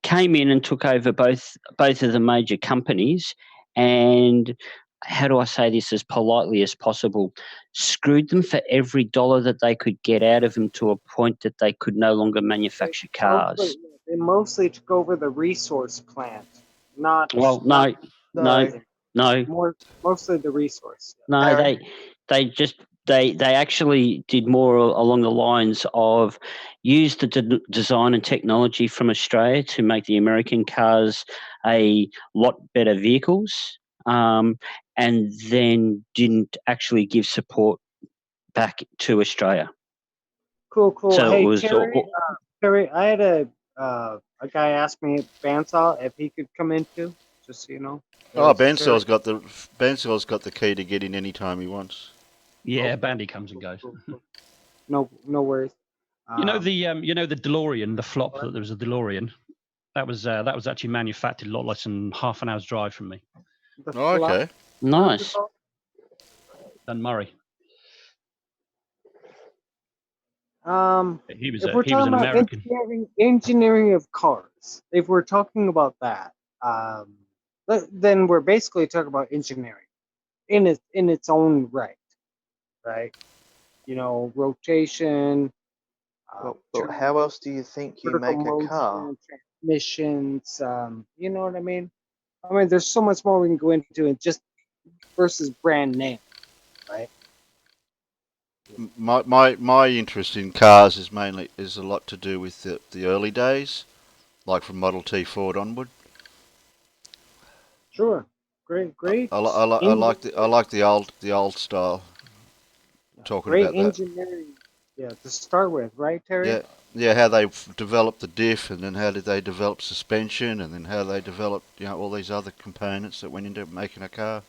came in and took over both of the major companies, and how do I say this as politely as possible? Screwed them for every dollar that they could get out of them to a point that they could no longer manufacture cars. They mostly took over the resource plant, not. Well, no, Mostly the resource. no, Aaron? they actually did more along the lines of use the design and technology from Australia to make the American cars a lot better vehicles, and then didn't actually give support back to Australia. Cool. So Hey, it was Terry, I had a guy ask me at Bandsaw if he could come in too, just so you know. Oh, Bensel's got the key to get in any time he wants. Yeah, Okay. Bandy comes and goes. Cool. No worries. You know the DeLorean, the flop that there was a DeLorean. That was actually manufactured a lot less than half an hour's drive from me. Oh, okay. nice. And Murray. He was If we're talking an about American. engineering of cars, if we're talking about that, then we're basically talking about engineering in its own right? You know, rotation. Well, how else do you think you make a car? Transmissions. You know what I mean? I mean, there's so much more we can go into it just versus brand name, right? My interest in cars is a lot to do with the early days, like from Model T Ford onward. Sure, great. I like the old style. Talking Great about that. engineering. Yeah, to start with, right, Terry? Yeah, how they developed the diff, and then how did they develop suspension, and then how they developed all these other components that went into making a car.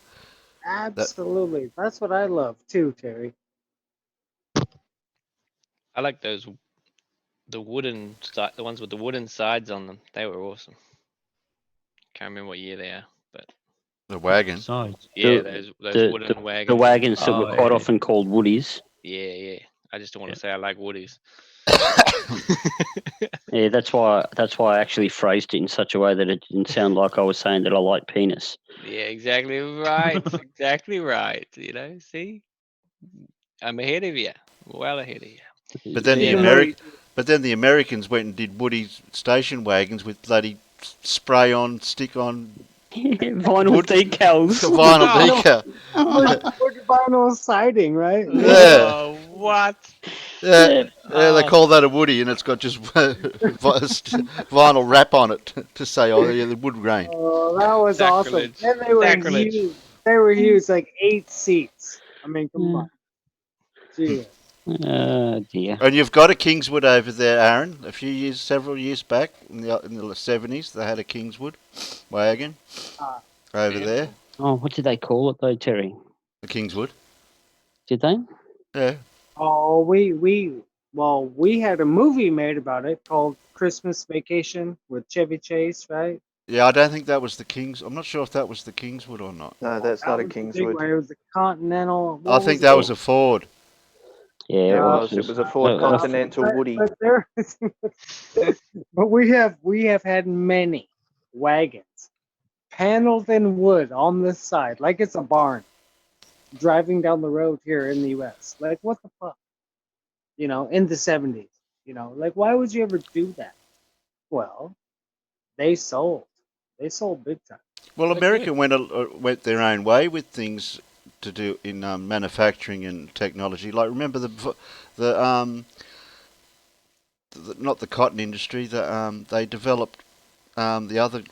Absolutely. That's what I love too, Terry. I like the ones with the wooden sides on them. They were awesome. Can't remember what year they are, but The wagon. Sides. yeah, those wooden wagons. The wagons that were quite yeah. often called woodies. Yeah. I just don't want to say I like woodies. Yeah, that's why I actually phrased it in such a way that it didn't sound like I was saying that I like penis. Yeah, exactly right. Exactly right. You know, see, I'm ahead of you. Well ahead of you. But then Yeah. the Americans went and did Woody station wagons with bloody spray-on, stick-on Vinyl wood decals. vinyl decal. Wood vinyl siding, right? Yeah. Oh, what? Yeah, they call that a Woody, and it's got just vinyl wrap on it to say, "Oh, yeah, the wood grain." Oh, that was awesome. Sacrilege. And they were Sacrilege. huge. They were huge, like 8 seats. I mean, come on. Gee. Oh dear. And you've got a Kingswood over there, Aaron. Several years back in the 70s, they had a Kingswood wagon over there. Oh, what did they call it though, Terry? The Kingswood. Did they? Yeah. Oh, we Well, we had a movie made about it called Christmas Vacation with Chevy Chase, right? Yeah, I don't think that was the Kings. I'm not sure if that was the Kingswood or not. No, that's That not a was the big Kingswood. one. It was a Continental. I think that was a Ford. Yeah, It it was. was. It was a Ford Uh, Continental Woody. But there, but we have had many wagons paneled in wood on this side, like it's a barn, driving down the road here in the U.S. Like what the fuck, in the 70s, like why would you ever do that? Well, they sold big time. Well, They America did. went their own way with things to do in manufacturing and technology. Like remember the not the cotton industry. They developed the other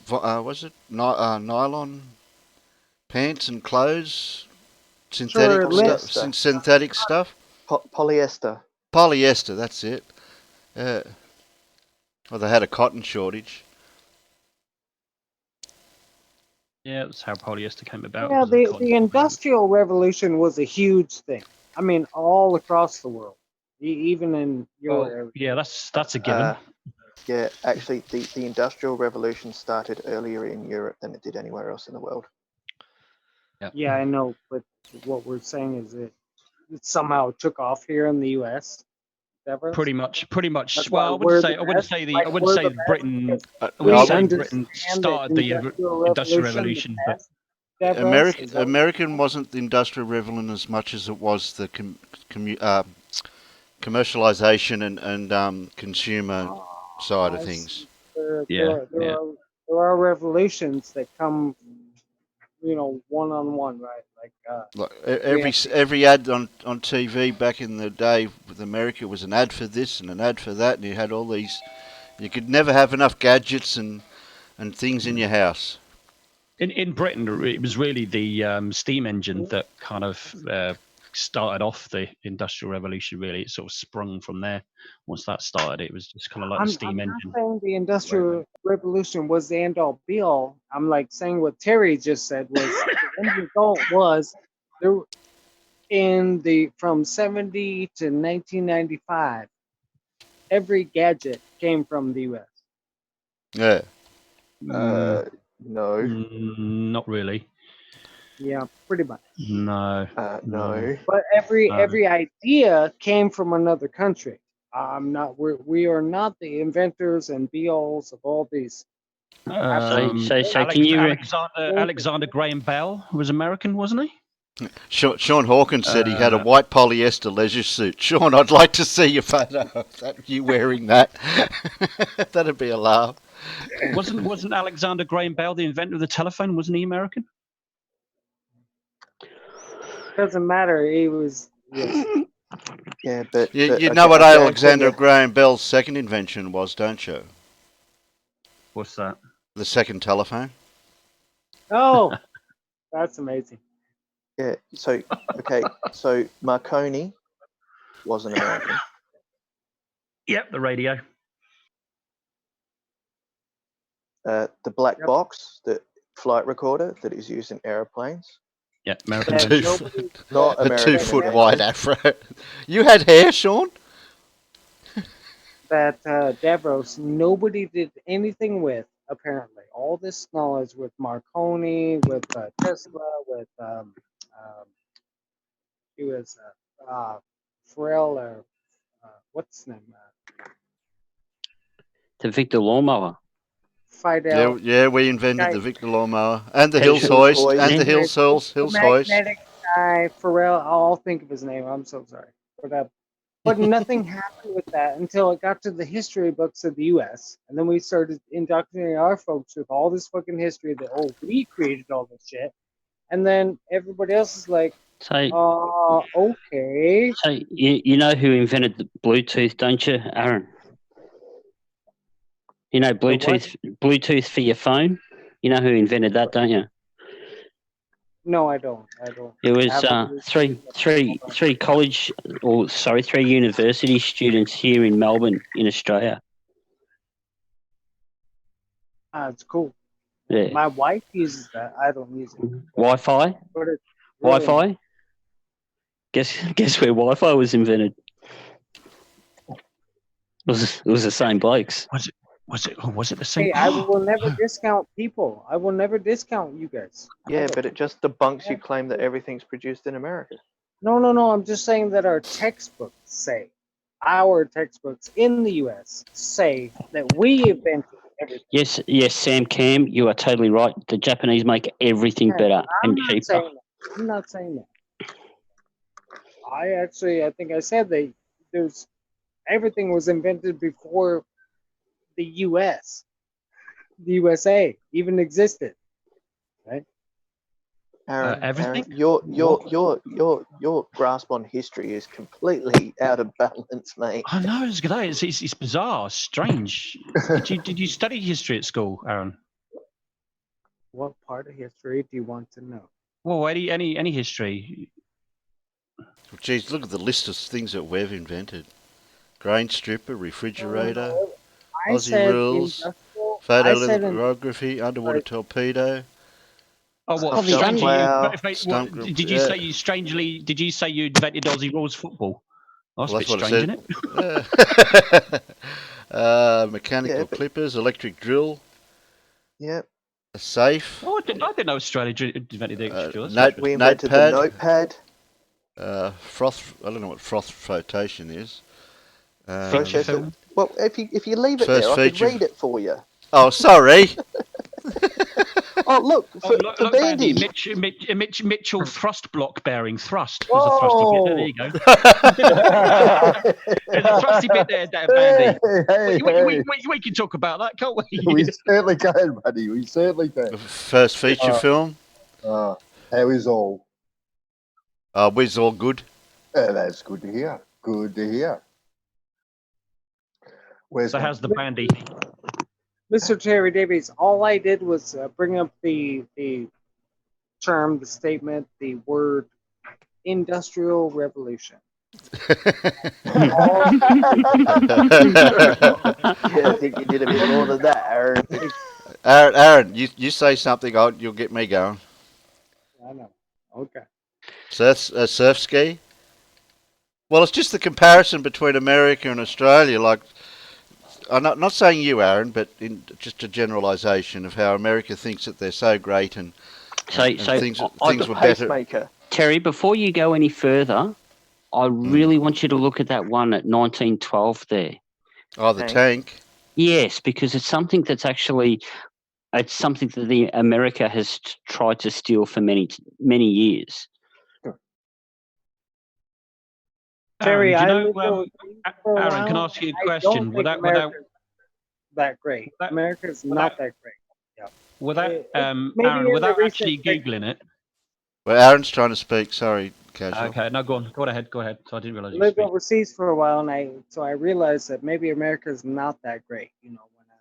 was it nylon pants and clothes, Sure, Polyester. synthetic stuff. Polyester. Polyester, that's it. Yeah. Well, they had a cotton shortage. Yeah, that's how polyester came about. yeah, Because of the the cotton shortage. industrial revolution was a huge thing. I mean, all across the world, even in your area. Yeah, that's a given. Yeah, actually, the Industrial Revolution started earlier in Europe than it did anywhere else in the world. Yeah, I know, but what we're saying is it somehow took off here in the U.S. Ever? Pretty much. That's Well, why I we're wouldn't the say. I wouldn't best. say Like, I wouldn't we're say the best Britain. because I we wouldn't say understand Britain the started the Industrial Revolution, but American wasn't the Industrial Revolution as much as it was the commercialization and consumer side of things. There are revolutions that come, one on one, right? Like we have every ad on TV back in the day with America was an ad for this and an ad for that, and you had all these. You could never have enough gadgets and things in your house. in Britain, it was really the steam engine that kind of started off the Industrial Revolution. Really, it sort of sprung from there. Once that started, it was just kind of like the steam I'm engine. not saying the Industrial Revolution was the end all be all. I'm like saying what Terry just said was the end result was there from 70 to 1995, every gadget came from the U.S. Yeah. No. Not really. Yeah, pretty much. No. No. But every idea came from another country. We are not the inventors and be-alls of all these. So can you? Alexander Graham Bell was American, wasn't he? Sean Hawkins said he had a white polyester leisure suit. Sean, I'd like to see your photo of that, you wearing that. That'd be a laugh. Wasn't Alexander Graham Bell the inventor of the telephone? Wasn't he American? Doesn't matter. He was. Yeah, but You know what Alexander Graham Bell's second invention was, don't you? What's that? The second telephone. Oh, that's amazing. Yeah. So so Marconi was an American. Yep, the radio. The black box, the flight recorder that is used in aeroplanes. Yeah, American. Not a American. 2-foot wide afro. You had hair, Sean? That Davros, nobody did anything with, apparently. All this knowledge with Marconi, with Tesla, with he was Pharrell, or what's his name? The Victor lawnmower. Fidel. Yeah, we invented the Victor lawnmower and the Hills hoist and the Hills hoist. Magnetic guy, Pharrell. I'll think of his name. I'm so sorry. But nothing happened with that until it got to the history books of the U.S. And then we started indoctrinating our folks with all this fucking history that, we created all this shit. And then everybody else is like, okay. So you know who invented the Bluetooth, don't you, Aaron? You know Bluetooth for your phone? You know who invented that, don't you? No, I don't. It was three university students here in Melbourne, in Australia. It's cool. Yeah. My wife uses that. I don't use it. Wi-Fi? Really Wi-Fi? Guess where Wi-Fi was invented? It was the same blokes. Was it the same? Hey, I will never discount people. I will never discount you guys. Yeah, but it just debunks your claim that everything's produced in America. No. I'm just saying that our textbooks say, our textbooks in the U.S. say that we invented everything. Yes, Sam Cam, you are totally right. The Japanese make everything better and cheaper. I'm not saying that. I think I said that everything was invented before the U.S. The USA even existed, right? Aaron, Everything? your grasp on history is completely out of balance, mate. I know it's bizarre, strange. Did you study history at school, Aaron? What part of history do you want to know? Well, any history. Geez, look at the list of things that we've invented: grain stripper, refrigerator, I Aussie said rules, industrial. photolithography, underwater torpedo. Oh, what? Stump Strangely, plough. did you say you strangely? Did you say you invented Aussie rules football? Oh, that's a bit strange, isn't it? Mechanical Yeah, but- clippers, electric drill, Yep. a safe, Oh, I didn't know Australia invented the electric drill. We invented the notepad. froth. I don't know what froth flotation is. Process it. film. Well, if you leave it First there, I could feature. read it for you. Oh, sorry. Oh, look, for Bandy. Mitchell thrust block bearing. Thrust. There's a thrusty bit there. There you go. There's a thrusty bit there, Bandy. We can talk about that, can't we? We certainly can, buddy. We certainly can. First feature film. How is all? We's all good. That's good to hear. Good to hear. So how's the Bandy? Mr. Terry Davies, all I did was bring up the term, the statement, the word industrial revolution. Yeah, I think you did a bit more than that, Aaron. Aaron, you say something, you'll get me going. I know. Okay. Surf ski. Well, it's just the comparison between America and Australia. Like, I'm not saying you, Aaron, but just a generalisation of how America thinks that they're so great and things were better. Pacemaker. Terry, before you go any further, I really want you to look at that one at 1912 there. Oh, the tank. Yes, because it's something that's actually, it's something that the America has tried to steal for many years. Terry, Aaron, Aaron, can I ask you a question? That great. America's not that great. Yeah. Aaron, without actually googling it. Well, Aaron's trying to speak. Sorry, Casual. Okay, no, go on. Go ahead. So I didn't realise I you were lived speaking. overseas for a while, and I realized that maybe America's not that great. You know, when I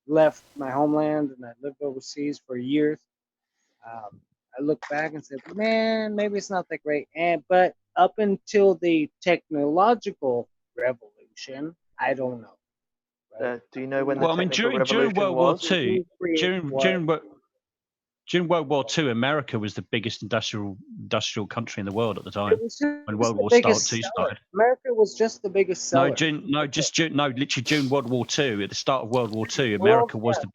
left my homeland and I lived overseas for years, I look back and said, man, maybe it's not that great. But up until the technological revolution, I don't know. Right? Do you know when the technical during revolution World War was? II, during World War II, America was the biggest industrial country in the world at the time. When World War II started. America was just the biggest seller. Literally during World War II, at the start of World War II, America was the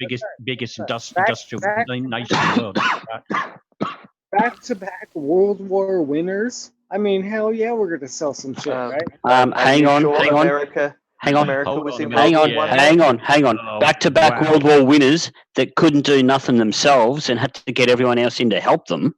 biggest industrial nation in the world. Back-to-back World War winners. I mean, hell yeah, we're gonna sell some shit, right? Hang on. Back-to-back World War winners that couldn't do nothing themselves and had to get everyone else in to help them.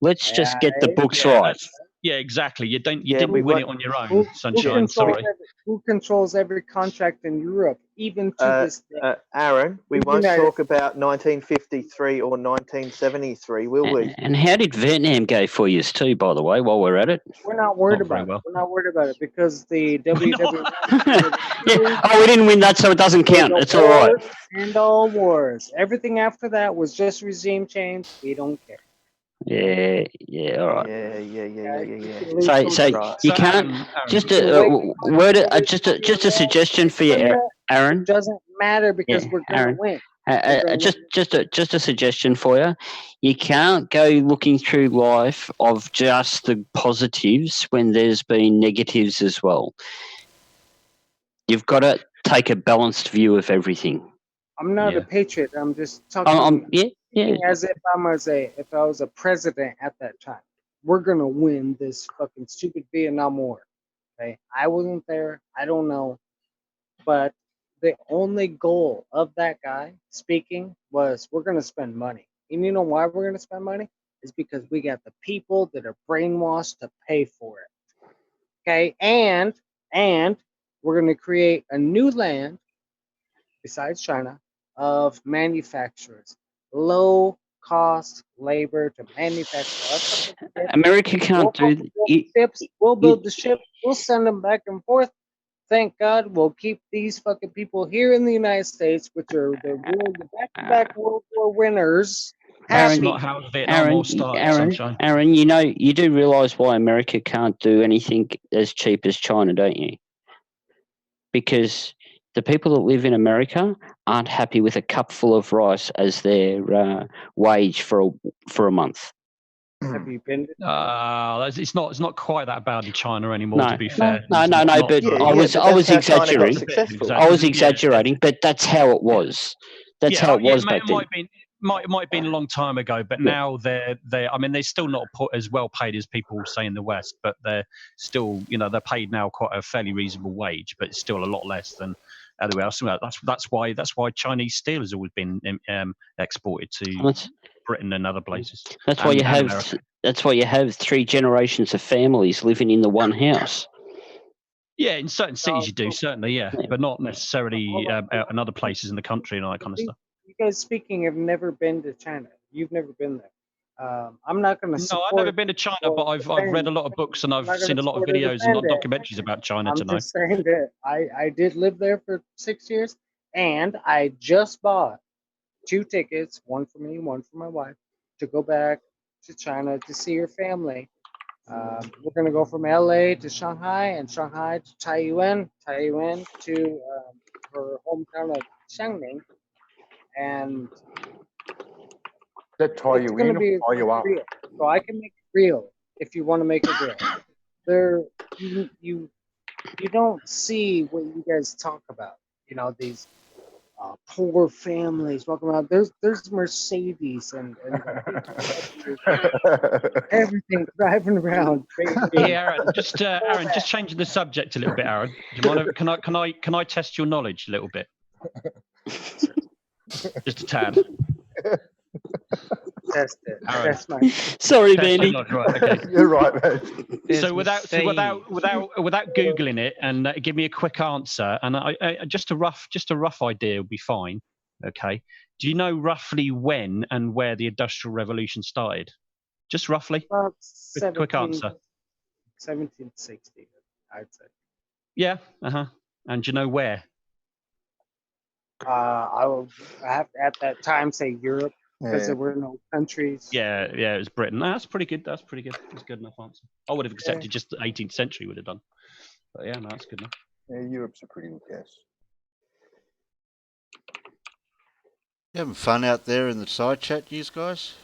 Let's just get the books right. Yeah, exactly. You didn't win it on your own, sunshine. Sorry. Who controls every contract in Europe, even to this day? Aaron, we won't talk about 1953 or 1973, will we? And how did Vietnam go for you too, by the way, while we're at it? We're not worried about it. We're not worried about it because the WWE... we didn't win that, so it doesn't count. It's all right. And all wars. Everything after that was just regime change. We don't care. Yeah, all right. Yeah. So you can't just a suggestion for you, Aaron. It doesn't matter because we're going to win. Just a suggestion for you. You can't go looking through life of just the positives when there's been negatives as well. You've got to take a balanced view of everything. I'm not Yeah. a patriot. I'm just talking Yeah. as if if I was a president at that time. We're gonna win this fucking stupid Vietnam War. Okay, I wasn't there. I don't know, but the only goal of that guy speaking was we're gonna spend money. And you know why we're gonna spend money? Is because we got the people that are brainwashed to pay for it. Okay, and we're gonna create a new land besides China of manufacturers, low cost labor to manufacture us. America can't do ships. We'll build the ship. We'll send them back and forth. Thank God we'll keep these fucking people here in the United States, which are the back-to-back World War winners. That's Happy. not how the Vietnam War started, Sunshine. Aaron, you do realise why America can't do anything as cheap as China, don't you? Because the people that live in America aren't happy with a cupful of rice as their wage for a month. Have you been? It's not quite that bad in China anymore. To be fair, No. But I was exaggerating. I was exaggerating, but that's how it was. That's how it was back then. Might have been a long time ago, but now they're. I mean, they're still not as well paid as people say in the West, but they're still, they're paid now quite a fairly reasonable wage, but it's still a lot less than everywhere else. That's why Chinese steel has always been exported to Britain and other places. That's why you have 3 generations of families living in the one house. Yeah, in certain cities you do, certainly, yeah, but not necessarily in other places in the country and all that kind of stuff. You guys speaking have never been to China. You've never been there. I'm not going to support. No, I've never been to China, but I've read a lot of books and I've seen a lot of videos and documentaries about China to know. I'm just saying that I did live there for 6 years, and I just bought 2 tickets, one for me, one for my wife, to go back to China to see her family. We're going to go from LA to Shanghai, and Shanghai to Taiyuan to her hometown of Xiangning. And that tie you in or tie you up? Real. So I can make it real if you want to make it real. There, you don't see what you guys talk about. These poor families walking around. There's Mercedes and everything driving around. Yeah, Aaron, just changing the subject a little bit, Aaron. Do you mind? Can I test your knowledge a little bit? Just a tad. Test it. Aaron. That's my. Sorry, Benny. Right, okay. You're right, man. So without googling it, and give me a quick answer, and just a rough idea would be fine. Okay. Do you know roughly when and where the Industrial Revolution started? Just roughly. About quick answer. 1760, I'd say. Yeah. And do you know where? I have to, at that time, say Europe, because there were no countries. Yeah, it was Britain. No, that's pretty good. That's a good enough answer. I would have accepted just the 18th century would have done. But yeah, no, that's good enough. Yeah, Europe's a pretty good guess. You having fun out there in the side chat, you guys?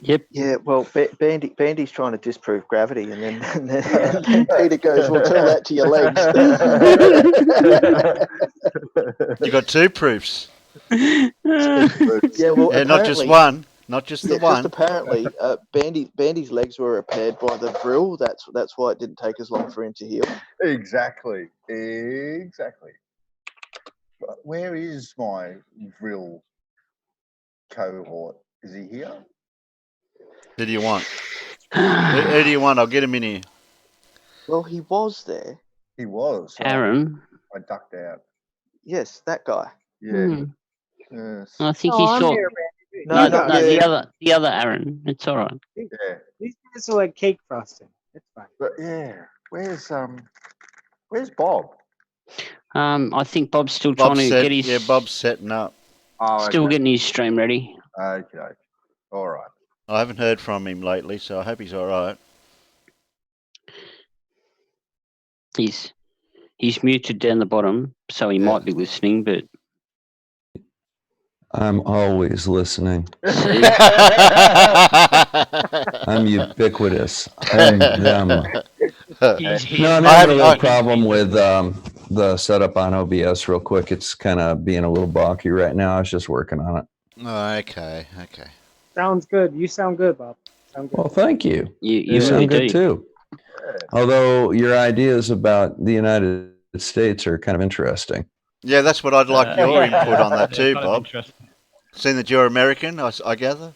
Yep. Yeah, well, Bandy's trying to disprove gravity, and then Peter goes, "Well, tell that to your legs." You got 2 proofs. Yeah, well, Yeah, not just one, not just the one. Just apparently, Bandy's legs were repaired by the drill. That's why it didn't take as long for him to heal. Exactly. But where is my drill cohort? Is he here? Who do you want? Who do you want? I'll get him in here. Well, he was there. He was. Aaron. I ducked out. Yes, that guy. Yeah. Yes. I think I'm he saw. here, No, the other Aaron. It's all right. Yeah. These guys are like cake frosting. It's fine. But yeah, where's Bob? I think Bob's still trying to get his. Yeah, Bob's setting up. Oh, Still getting his stream ready. Okay. All right. I haven't heard from him lately, so I hope he's all right. He's muted down the bottom, so he might be listening, but I'm always listening. I'm ubiquitous. I'm them. No, I'm having a little problem with the setup on OBS real quick. It's kind of being a little balky right now. I was just working on it. Oh, okay. Sounds good. You sound good, Bob. Sound good. Well, thank you. You You really sound good do. too. Although your ideas about the United States are kind of interesting. Yeah, that's what I'd like your yeah, input on that they're too, kind of Bob. interesting. Seeing that you're American, I gather.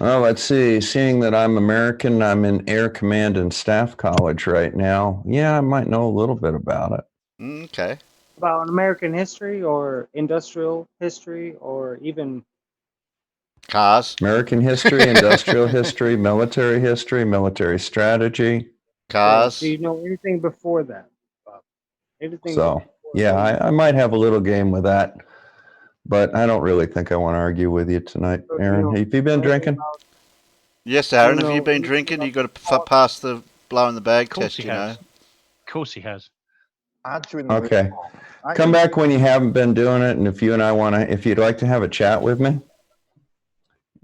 Well, let's see. Seeing that I'm American, I'm in Air Command and Staff College right now. Yeah, I might know a little bit about it. Okay. About American history or industrial history or even Cars. American history, industrial history, military strategy. Cars. So you know anything before that, Bob? Anything So, before yeah, I might have a little game with that, but I don't really think I want to argue with you tonight, So, Aaron. Have you been drinking? Yes, Aaron. Have you know been anything drinking? about You got to pass the blow in the bag Of course test. he You know. has. Of course he has. Aren't you in the Okay. aren't Come you- back when you haven't been doing it, and if you and I want to, if you'd like to have a chat with me,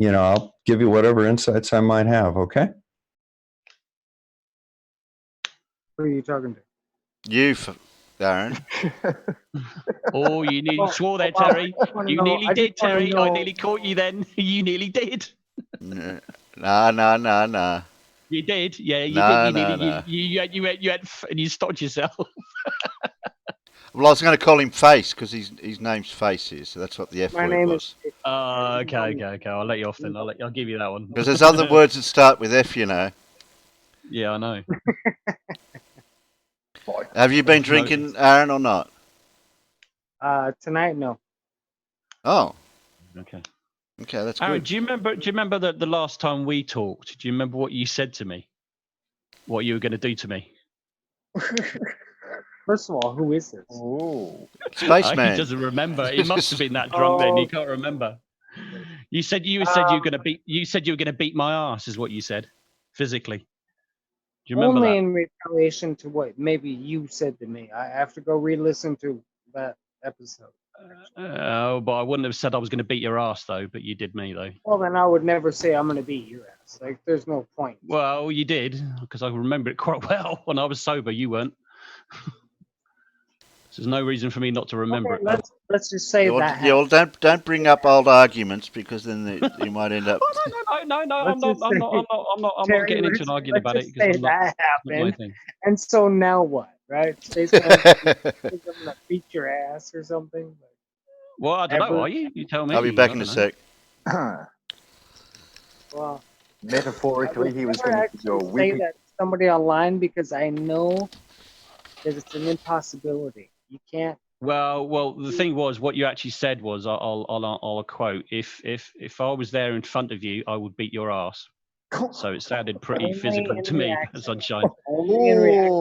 I'll give you whatever insights I might have, okay? who are you talking to? You, Aaron. Oh, you nearly swore there, Bob, I Terry. just wanna You know- nearly I did, just wanna Terry. I know- nearly caught you then. You nearly did. Nah. You did. Yeah, you No, did. You no, nearly. no. You had, and you stopped yourself. Well, I was going to call him Face because his name's Face is, so that's what the F My word name was. is. Okay. I'll let you off then. I'll give you that one. Because there's other words that start with F, you know. Yeah, I know. Have you been drinking, Aaron, or not? Tonight, no. Oh, Okay. that's Aaron, good. do you remember that the last time we talked? Do you remember what you said to me? What you were going to do to me? First of all, who is this? Ooh. He Spaceman. doesn't remember. He must have been that drunk then. He can't remember. You said you were going to beat. You said you were going to beat my ass. Is what you said, physically. Do you remember Only that? in retaliation to what maybe you said to me. I have to go re-listen to that episode. Oh, but I wouldn't have said I was going to beat your ass though. But you did me though. Well, then I would never say I'm going to beat your ass. Like, there's no point. Well, you did because I remember it quite well when I was sober. You weren't. So there's no reason for me not to remember Okay, it. let's just say that. Well, don't bring up old arguments because then you might end up. No. Let's I'm just say- not Terry, getting into let's- an argument about let's it just say because that not my happened. thing. And so now what, right? Spaceman, I'm gonna beat your ass or something. Well, I don't know. Ever- Are you? You tell me. I'll be back I in a don't know. sec. Well, I Metaphorically, would he was never going to do a actually say whipping. that to somebody online because I know that it's an impossibility. You can't. Well, the thing was, what you actually said was, I'll quote: if I was there in front of you, I would beat your ass. So it sounded pretty Only physical in to me, reaction. Sunshine. Only in reaction.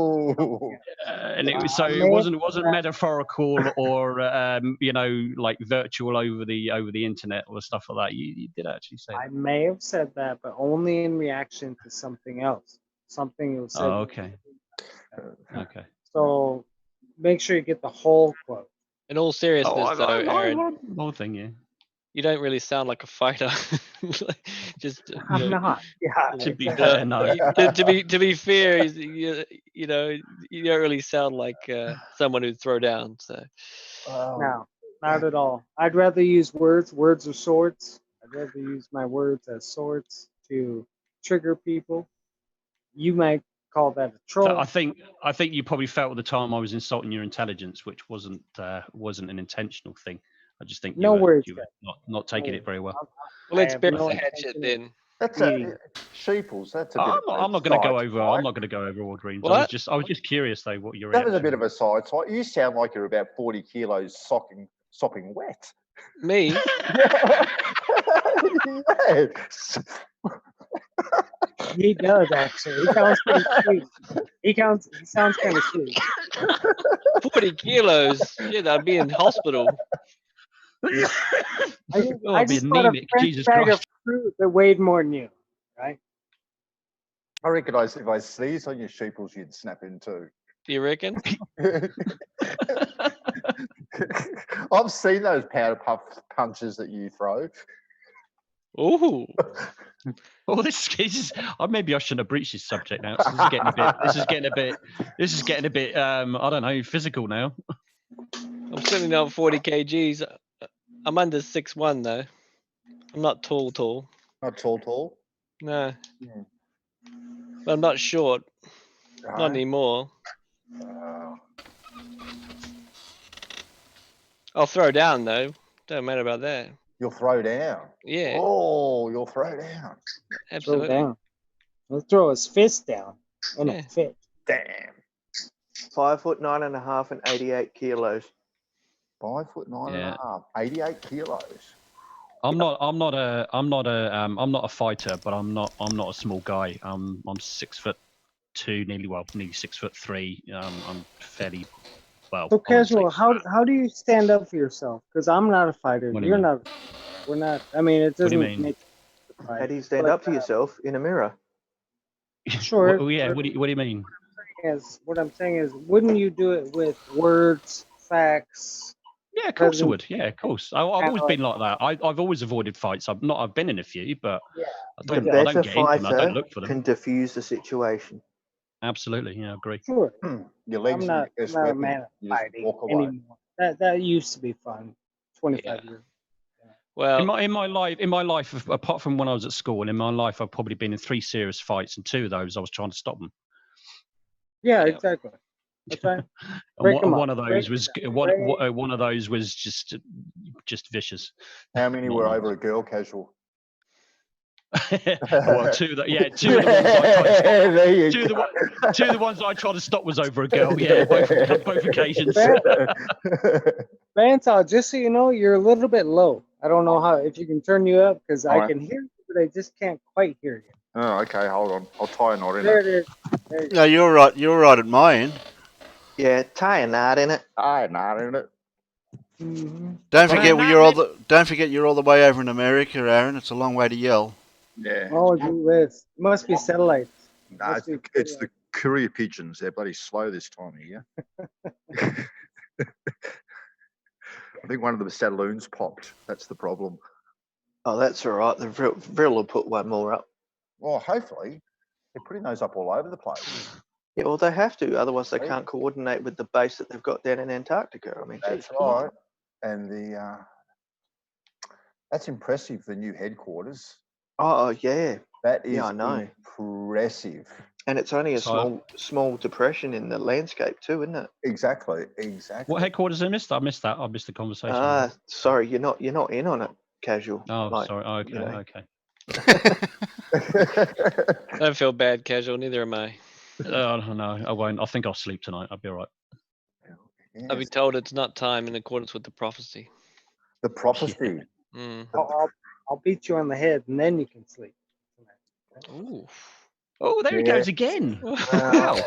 Ooh. And it was so I it may- wasn't metaphorical or like virtual over the internet or stuff like that. You did actually say I that. may have said that, but only in reaction to something else. Something you said. Oh, okay. Okay. So make sure you get the whole quote. In all seriousness, though, Aaron, Whole thing, yeah. you don't really sound like a fighter. Just you I'm know, not. Yeah. To be exactly. fair, no. to be fair, you know, you don't really sound like someone who'd throw down. So No, not at all. I'd rather use words. Words are swords. I'd rather use my words as swords to trigger people. You might call that a troll. I think you probably felt at the time I was insulting your intelligence, which wasn't an intentional thing. I just think No words, you were guys. not taking it very well. well, let's I have bury no that shit intention then. That's Eating. sheeples. That's a bit. I'm not going to go over. I'm not going to go over all dreams. Well, I was just curious though what your That was a reaction bit of a side. So you sound like you're about 40 kilos sopping wet. Me? Yes. He does actually. He sounds pretty sweet. He sounds kind of sweet. 40 kilos. Shit, I'd be in hospital. I be just bought a anemic. French Jesus bag Christ. of fruit that weighed more than you, right? I reckon if I sneeze on your sheeples, you'd snap in too. Do you reckon? I've seen those powder puff punches that you throw. Ooh. Well, this is. Maybe I shouldn't have breached this subject now. This is getting a bit. This is getting a bit. I don't know, physical now. I'm certainly not 40 kgs. I'm under 6'1" though. I'm not tall. Not tall. No. Hmm. But I'm not short. No. Not anymore. I'll throw down though. Don't matter about that. You'll throw down. Yeah. Oh, you'll throw down. Absolutely. Throw down. He'll throw his fist down in Yeah. a fit. Damn. 5'9.5" and 88 kilos. 5'9.5", 88 kilos. I'm not a fighter, but I'm not a small guy. I'm 6'2", nearly 6'3". I'm fairly well. So I wouldn't say Casual, fat. how do you stand up for yourself? Because I'm not a fighter. What do you You're mean? not. We're not. I mean, it What do doesn't you mean? make. How do you stand up to yourself in a mirror? Sure. Yeah. What do you mean? What I'm saying is, wouldn't you do it with words, facts? Yeah, of course I Present- would. Yeah, of course. I've always been like that. I've always avoided fights. I've been in a few, but Yeah. I The don't better get into them. I don't fighter look for them. can diffuse the situation. Absolutely, yeah, I agree. Sure. Your legs I'm are not your best a weapon. man of You just fighting walk away. anymore. That used to be fun. 25 years. Well, In my life, apart from when I was at school, in my life, I've probably been in 3 serious fights, and 2 of those I was trying to stop them. Yeah, Yeah. exactly. That's right. And Break 'em one up. of Break those was 'em one, down. one of those was just vicious. How many Not were nice. over a girl, Casual? Well, 2 of the ones I tried to stop. There you Two of go. the ones I tried to stop was over a girl. Yeah, both occasions. Bantal, just so you know, you're a little bit low. I don't know if you can turn you up because I Alright. can hear you, but I just can't quite hear you. Oh, okay, hold on. I'll tie a knot in There it. it is. There you go. No, you're right. You're right at my end. Yeah, tie a knot in it. Tie a knot in it. Mhm. Don't forget you're all the way over in America, Aaron. It's a long way to yell. Yeah. Oh, gee whiz. Must be satellites. No, it's the courier pigeons. They're bloody slow this time of year. I think one of the saloons popped. That's the problem. Oh, that's all right. The Vril will put one more up. Well, hopefully. They're putting those up all over the place. Yeah, well, they have to. Otherwise, they Right. can't coordinate with the base that they've got down in Antarctica. I mean, That's geez, come on. right. And that's impressive, the new headquarters. Oh, yeah. That is Yeah, I know. impressive. And it's only a So- small depression in the landscape too, isn't it? Exactly. What headquarters I missed? I missed that. I missed the conversation. Sorry, you're not in on it, Casual. Oh, like, sorry. Oh, okay, you know. okay. I don't feel bad, Casual. Neither am I. No, I won't. I think I'll sleep tonight. I'll be all right. I've been told it's not time in accordance with the prophecy. The prophecy. Mm. I'll beat you on the head and then you can sleep. Ooh. Oh, there he Yeah. goes again. Wow.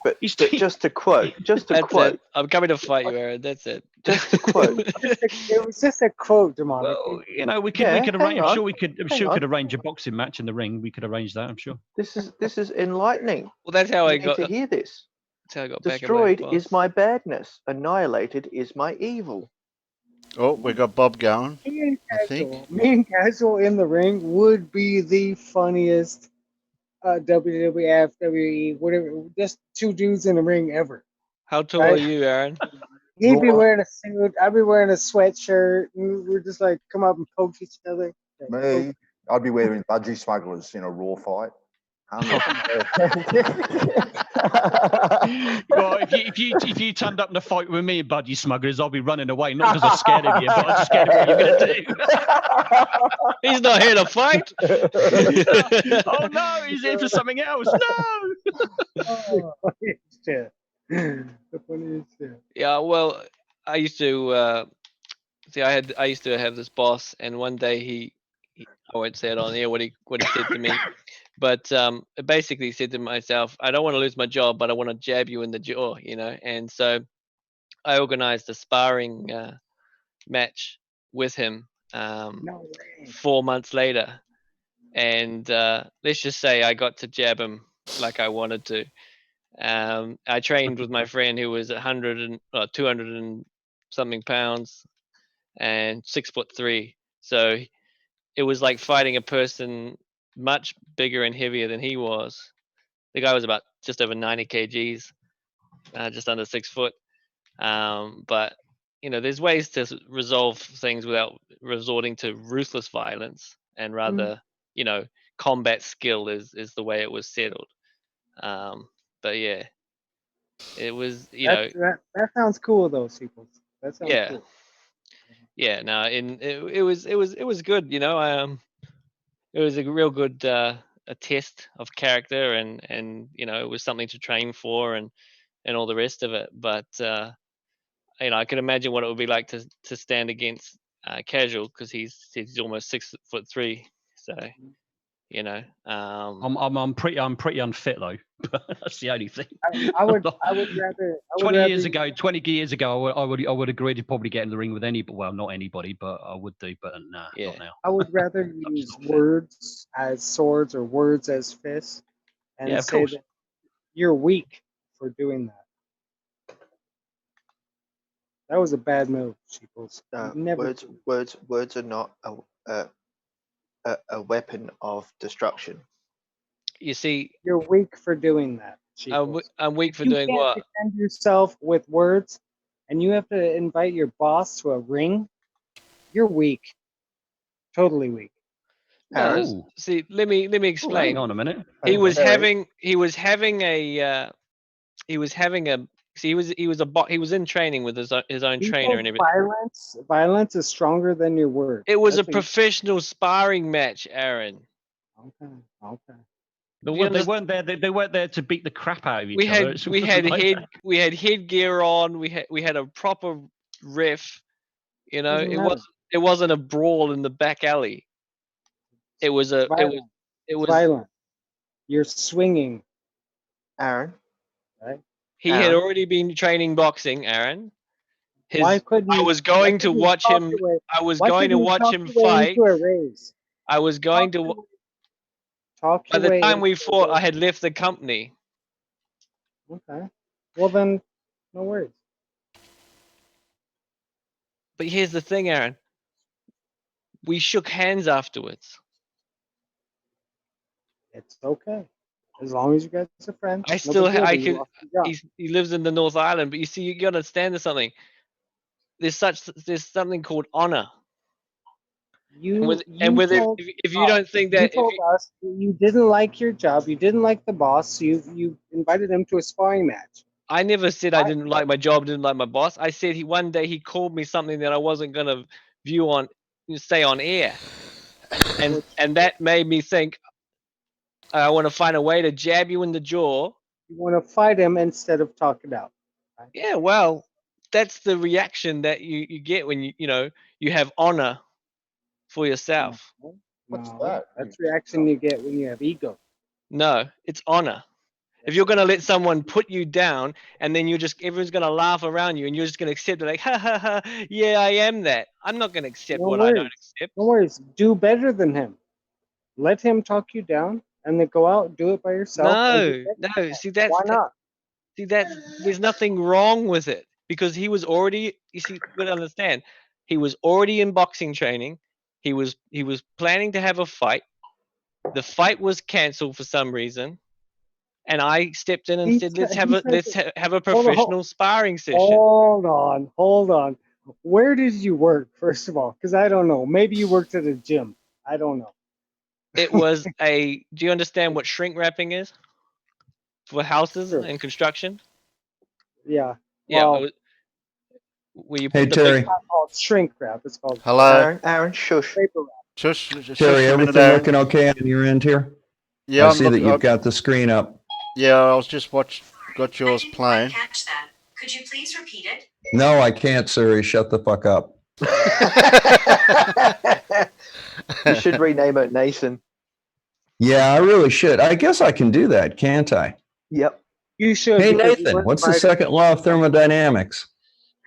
But He's just to quote, That's it. I'm coming to fight you, Aaron. That's it. Just to quote. It was just a quote, Demonic. Well, we could hang arrange. I'm on, sure we could. I'm hang sure we on. could arrange a boxing match in the ring. We could arrange that. I'm sure. This is enlightening. Well, that's how I You need got. to hear this. That's how I got back at my Destroyed boss. is my badness. Annihilated is my evil. Oh, we got Bob going. Me I think. and Casual in the ring would be the funniest WWF, WWE, whatever, just 2 dudes in the ring ever. How tall Right. are you, Aaron? He'd be Raw. wearing a suit, I'd be wearing a sweatshirt, and we're just like come up and poke each other. Me, I'd be wearing budgie smugglers in a raw fight. Well, if you turned up in a fight with me and Budgie Smugglers, I'll be running away. Not because I'm scared of you, but I'm just scared of what you're going to do. He's not here to fight. Oh no, he's here for something else. No. Oh, shit. The funniest shit. Yeah, well, I used to see. I used to have this boss, and one day he I won't say it on air what he said to me, but it basically said to myself, I don't want to lose my job, but I want to jab you in the jaw, you know. And so I organized a sparring match with him No way. 4 months later, and let's just say I got to jab him like I wanted to. I trained with my friend who was 200 and something pounds and 6'3". So it was like fighting a person much bigger and heavier than he was. The guy was about just over 90 kgs, just under 6 foot. But there's ways to resolve things without resorting to ruthless violence, and rather, combat skill is the way it was settled. But yeah, it was, That sounds cool though, Sequels. That sounds yeah, cool. yeah. No, it was good. It was a real good a test of character, and it was something to train for, and all the rest of it. But I can imagine what it would be like to stand against Casual, because he's almost 6'3", so I'm pretty unfit though. That's the only thing. I would rather 20 years ago, I would agree to probably get in the ring with anybody. Well, not anybody, but I would do. But nah, Yeah. not now. I would rather use words as swords or words as fists, and Yeah, of say course. that you're weak for doing that. That was a bad move, Sheeples. Never. Words are not a weapon of destruction. You see, You're weak for doing that, Sheeples. I'm weak for You doing can't what? defend yourself with words, and you have to invite your boss to a ring. You're weak. Totally weak. No, Ooh. see, let me Oh, explain. hang on a minute. He was Terry. having a see, he was in training with his own trainer and everything. Violence is stronger than your word. It was That's a professional sparring match, Aaron. Okay. But they weren't there. They weren't there to beat the crap out of each We other. had we had headgear on. We had a proper ref. Doesn't matter. It wasn't a brawl in the back alley. It was violent. You're swinging. Aaron. Right. He had already been training boxing, Aaron. Why couldn't I was going to watch him. I was going to watch him fight. I was going to. By the time we fought, I had left the company. Okay. Well then, no worries. But here's the thing, Aaron. We shook hands afterwards. It's okay, as long as you guys are friends. I still, I could. He lives in the North Island, but you see, you gotta understand there's something. There's something called honor. If you don't think that, you told us you didn't like your job, you didn't like the boss, you invited him to a sparring match. I never said I didn't like my job, didn't like my boss. I said one day he called me something that I wasn't gonna say on air, and that made me think I want to find a way to jab you in the jaw. You want to fight him instead of talk it out. Right? Yeah, well, that's the reaction that you get when you have honor for yourself. What's that? That's the reaction you get when you have ego. No, it's honor. If you're gonna let someone put you down, and then everyone's gonna laugh around you, and you're just gonna accept it, like, ha ha ha, yeah, I am that. I'm not gonna accept what I don't accept. No worries. Do better than him. Let him talk you down, and then go out and do it by yourself. No. See, why not? There's nothing wrong with it, because he was already. You see, you gotta understand. He was already in boxing training. He was planning to have a fight. The fight was cancelled for some reason. And I stepped in and said, let's have a professional sparring session. Hold on. Where did you work, first of all? Because I don't know. Maybe you worked at a gym. I don't know. It was do you understand what shrink wrapping is? For houses and construction? Yeah. Yeah. Where you put Hey, Terry. It's not called shrink wrap. It's called Hello. Aaron, shush. Paper wrap. Shush. Terry, everything looking okay on your end here? Yeah, I see that you've got the screen up. Yeah, I was just got yours playing. Catch that. Could you please repeat it? No, I can't, Siri. Shut the fuck up. You should rename it Nathan. Yeah, I really should. I guess I can do that, can't I? Yep. You should. Hey, Nathan, what's the second law of thermodynamics?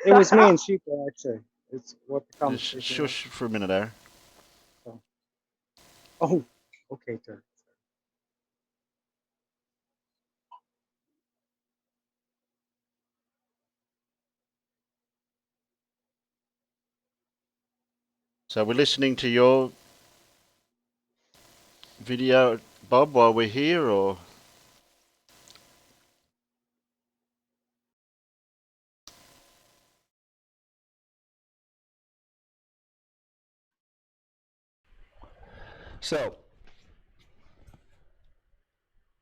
It was me and Sheepa, actually. It's what the conversation Shush for a minute, Aaron. Oh, okay, Terry. So we're listening to your video, Bob, while we're here, or? So,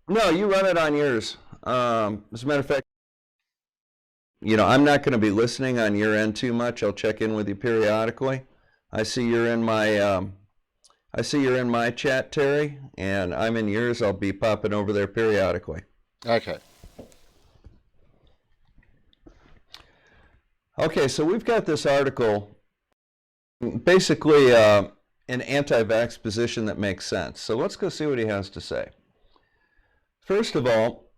no, you run it on yours. As a matter of fact, I'm not going to be listening on your end too much. I'll check in with you periodically. I see you're in my chat, Terry, and I'm in yours. I'll be popping over there periodically. Okay. Okay, so we've got this article, basically an anti-vax position that makes sense. So let's go see what he has to say. First of all,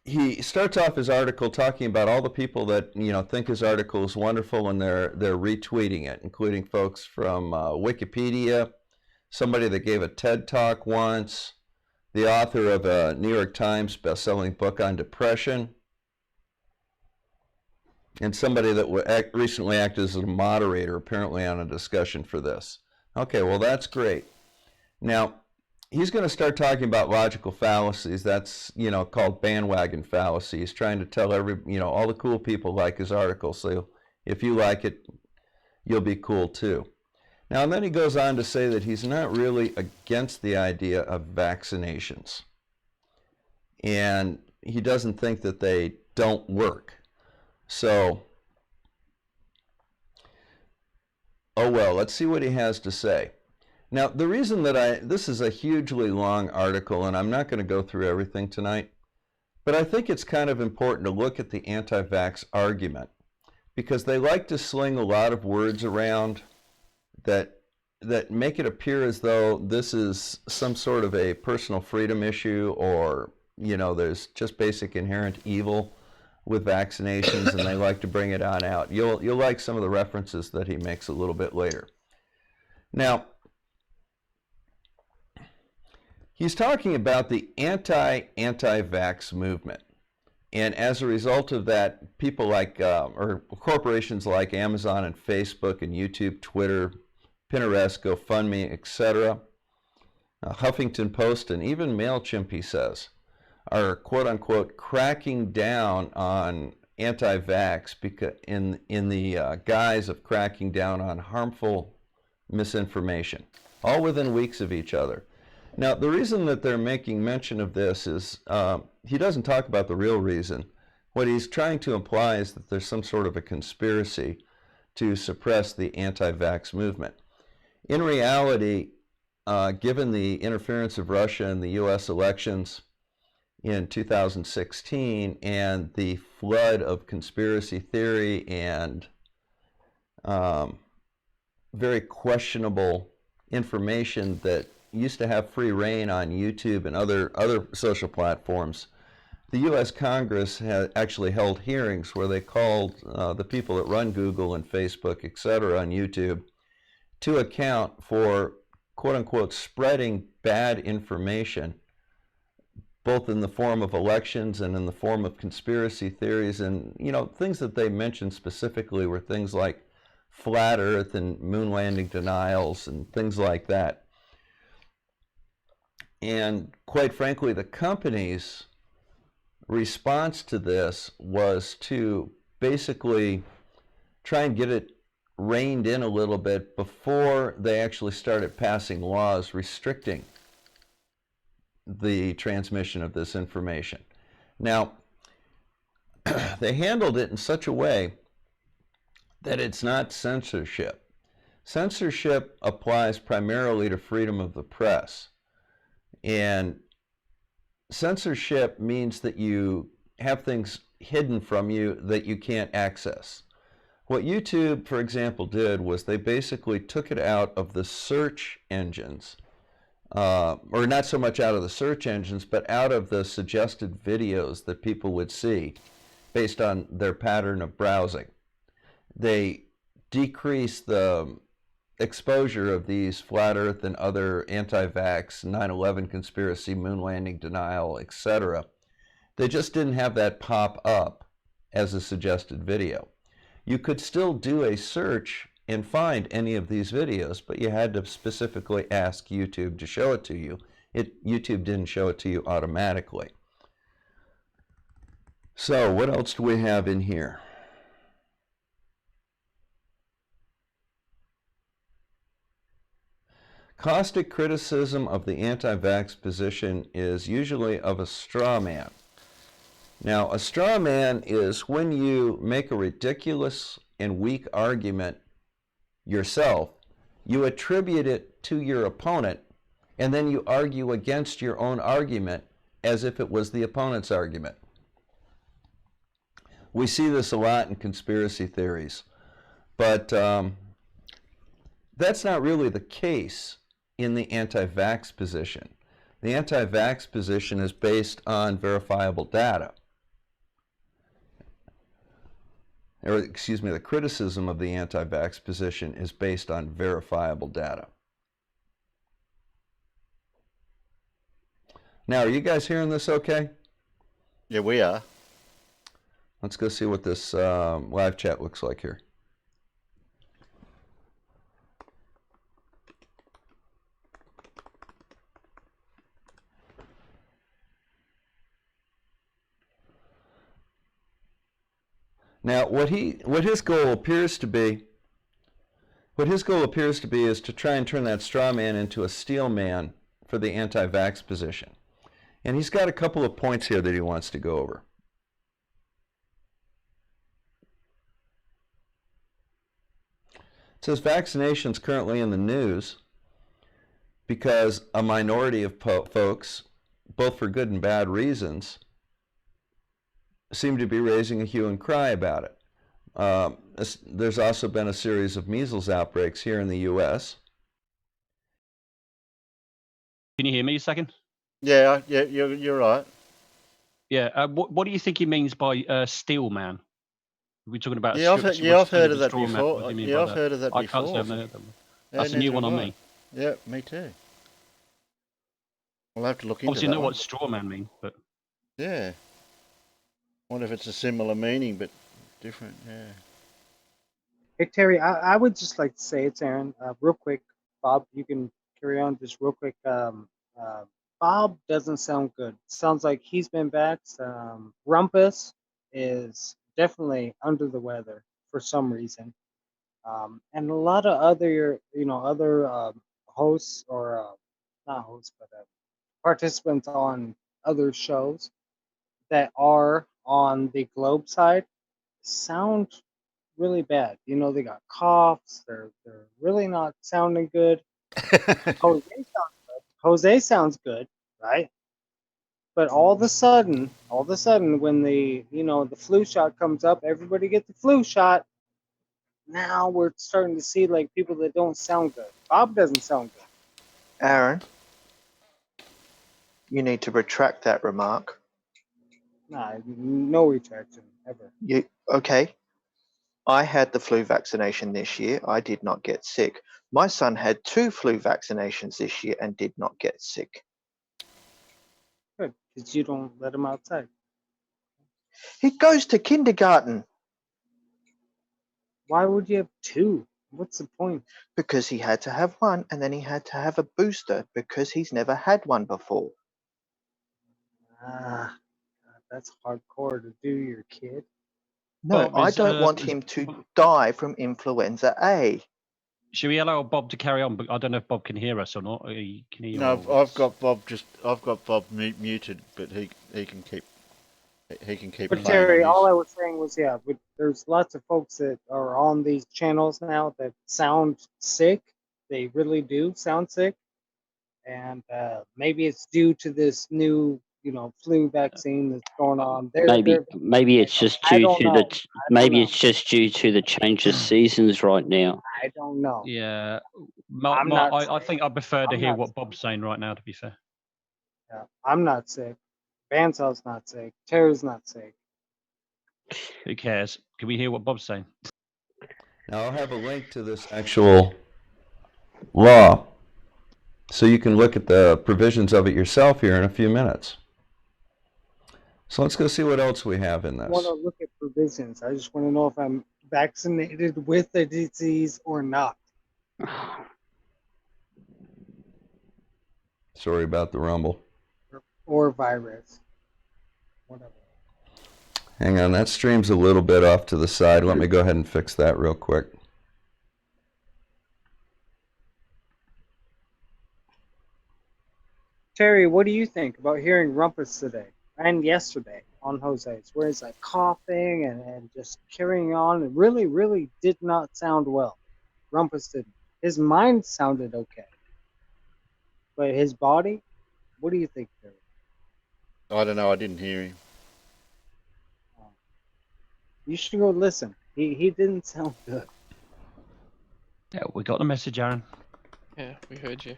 he starts off his article talking about all the people that think his article is wonderful, and they're retweeting it, including folks from Wikipedia, somebody that gave a TED talk once, the author of a New York Times best-selling book on depression, and somebody that recently acted as a moderator, apparently, on a discussion for this. Okay, well, that's great. Now, he's going to start talking about logical fallacies. That's, called bandwagon fallacy. He's trying to tell all the cool people like his article. So if you like it, you'll be cool too. Now, and then he goes on to say that he's not really against the idea of vaccinations. And he doesn't think that they don't work. So, oh well, let's see what he has to say. Now, the reason that this is a hugely long article, and I'm not going to go through everything tonight, but I think it's kind of important to look at the anti-vax argument, because they like to sling a lot of words around that make it appear as though this is some sort of a personal freedom issue, or, there's just basic inherent evil with vaccinations, and they like to bring it on out. You'll like some of the references that he makes a little bit later. Now, he's talking about the anti-vax movement. And as a result of that, people like, or corporations like Amazon and Facebook and YouTube, Twitter, Pinterest, GoFundMe, etc., Huffington Post, and even MailChimp, he says, are quote-unquote cracking down on anti-vax because in the guise of cracking down on harmful misinformation, all within weeks of each other. Now, the reason that they're making mention of this is he doesn't talk about the real reason. What he's trying to imply is that there's some sort of a conspiracy to suppress the anti-vax movement. In reality, given the interference of Russia in the U.S. elections in 2016 and the flood of conspiracy theory and very questionable information that used to have free reign on YouTube and other social platforms, the U.S. Congress had actually held hearings where they called the people that run Google and Facebook, etc., on YouTube to account for quote-unquote spreading bad information, both in the form of elections and in the form of conspiracy theories. And, things that they mentioned specifically were things like flat Earth and moon landing denials and things like that. And quite frankly, the company's response to this was to basically try and get it reined in a little bit before they actually started passing laws restricting the transmission of this information. Now, they handled it in such a way that it's not censorship. Censorship applies primarily to freedom of the press. And censorship means that you have things hidden from you that you can't access. What YouTube, for example, did was they basically took it out of the search engines, or not so much out of the search engines, but out of the suggested videos that people would see based on their pattern of browsing. They decreased the exposure of these flat Earth and other anti-vax, 9/11 conspiracy, moon landing denial, etc. They just didn't have that pop up as a suggested video. You could still do a search and find any of these videos, but you had to specifically ask YouTube to show it to you. YouTube didn't show it to you automatically. So what else do we have in here? Caustic criticism of the anti-vax position is usually of a straw man. Now, a straw man is when you make a ridiculous and weak argument yourself, you attribute it to your opponent, and then you argue against your own argument as if it was the opponent's argument. We see this a lot in conspiracy theories, but that's not really the case in the anti-vax position. The anti-vax position is based on verifiable data. Or, excuse me, the criticism of the anti-vax position is based on verifiable data. Now, are you guys hearing this okay? Yeah, we are. Let's go see what this live chat looks like here. Now, what his goal appears to be is to try and turn that straw man into a steel man for the anti-vax position. And he's got a couple of points here that he wants to go over. It says vaccination's currently in the news because a minority of folks, both for good and bad reasons, seem to be raising a hue and cry about it. There's also been a series of measles outbreaks here in the U.S. Can you hear me a second? Yeah, you're right. Yeah. What do you think he means by steel man? We're talking about I've heard of that before. I've heard of that I before. can't say I've heard of that. That's a new one on me. Yeah, me too. We'll have to look into Obviously, that know one. what straw man means, but Yeah. Wonder if it's a similar meaning but different. Yeah. Hey Terry, I would just like to say, it's Aaron, real quick. Bob, you can carry on just real quick. Bob doesn't sound good. Sounds like he's been vaxxed. Rumpus is definitely under the weather for some reason. And a lot of other, other hosts or not hosts, but participants on other shows that are on the Globe side sound really bad. They got coughs. They're really not sounding good. Jose sounds good, right? But all of a sudden, when the the flu shot comes up, everybody gets the flu shot. Now we're starting to see like people that don't sound good. Bob doesn't sound good. Aaron, you need to retract that remark. Nah, no retraction ever. Okay? I had the flu vaccination this year. I did not get sick. My son had 2 flu vaccinations this year and did not get sick. Good, because you don't let him outside. He goes to kindergarten. Why would you have 2? What's the point? Because he had to have one, and then he had to have a booster because he's never had one before. God, that's hardcore to do, your kid. No, I don't want him to die from influenza A. Should we allow Bob to carry on? But I don't know if Bob can hear us or not. Can he? No, I've got Bob muted, but he can keep. He can keep. But Terry, all I was saying was, but there's lots of folks that are on these channels now that sound sick. They really do sound sick, and maybe it's due to this new, flu vaccine that's going on. Maybe it's just due to the change of seasons right now. I don't know. Yeah, I think I prefer to hear what Bob's saying right now. To be fair. Yeah, I'm not sick. Bansell's not sick. Terry's not sick. Who cares? Can we hear what Bob's saying? Now I'll have a link to this actual law so you can look at the provisions of it yourself here in a few minutes. So let's go see what else we have in this. I want to look at provisions. I just want to know if I'm vaccinated with the disease or not. Sorry about the rumble. Or virus. Whatever. Hang on, that stream's a little bit off to the side. Let me go ahead and fix that real quick. Terry, what do you think about hearing Rumpus today and yesterday on Jose's, where he's like coughing and just carrying on? It really, really did not sound well. Rumpus didn't. His mind sounded okay. But his body, what do you think, Terry? I don't know. I didn't hear him. You should go listen. He didn't sound good. Yeah, we got the message, Aaron. Yeah, we heard you.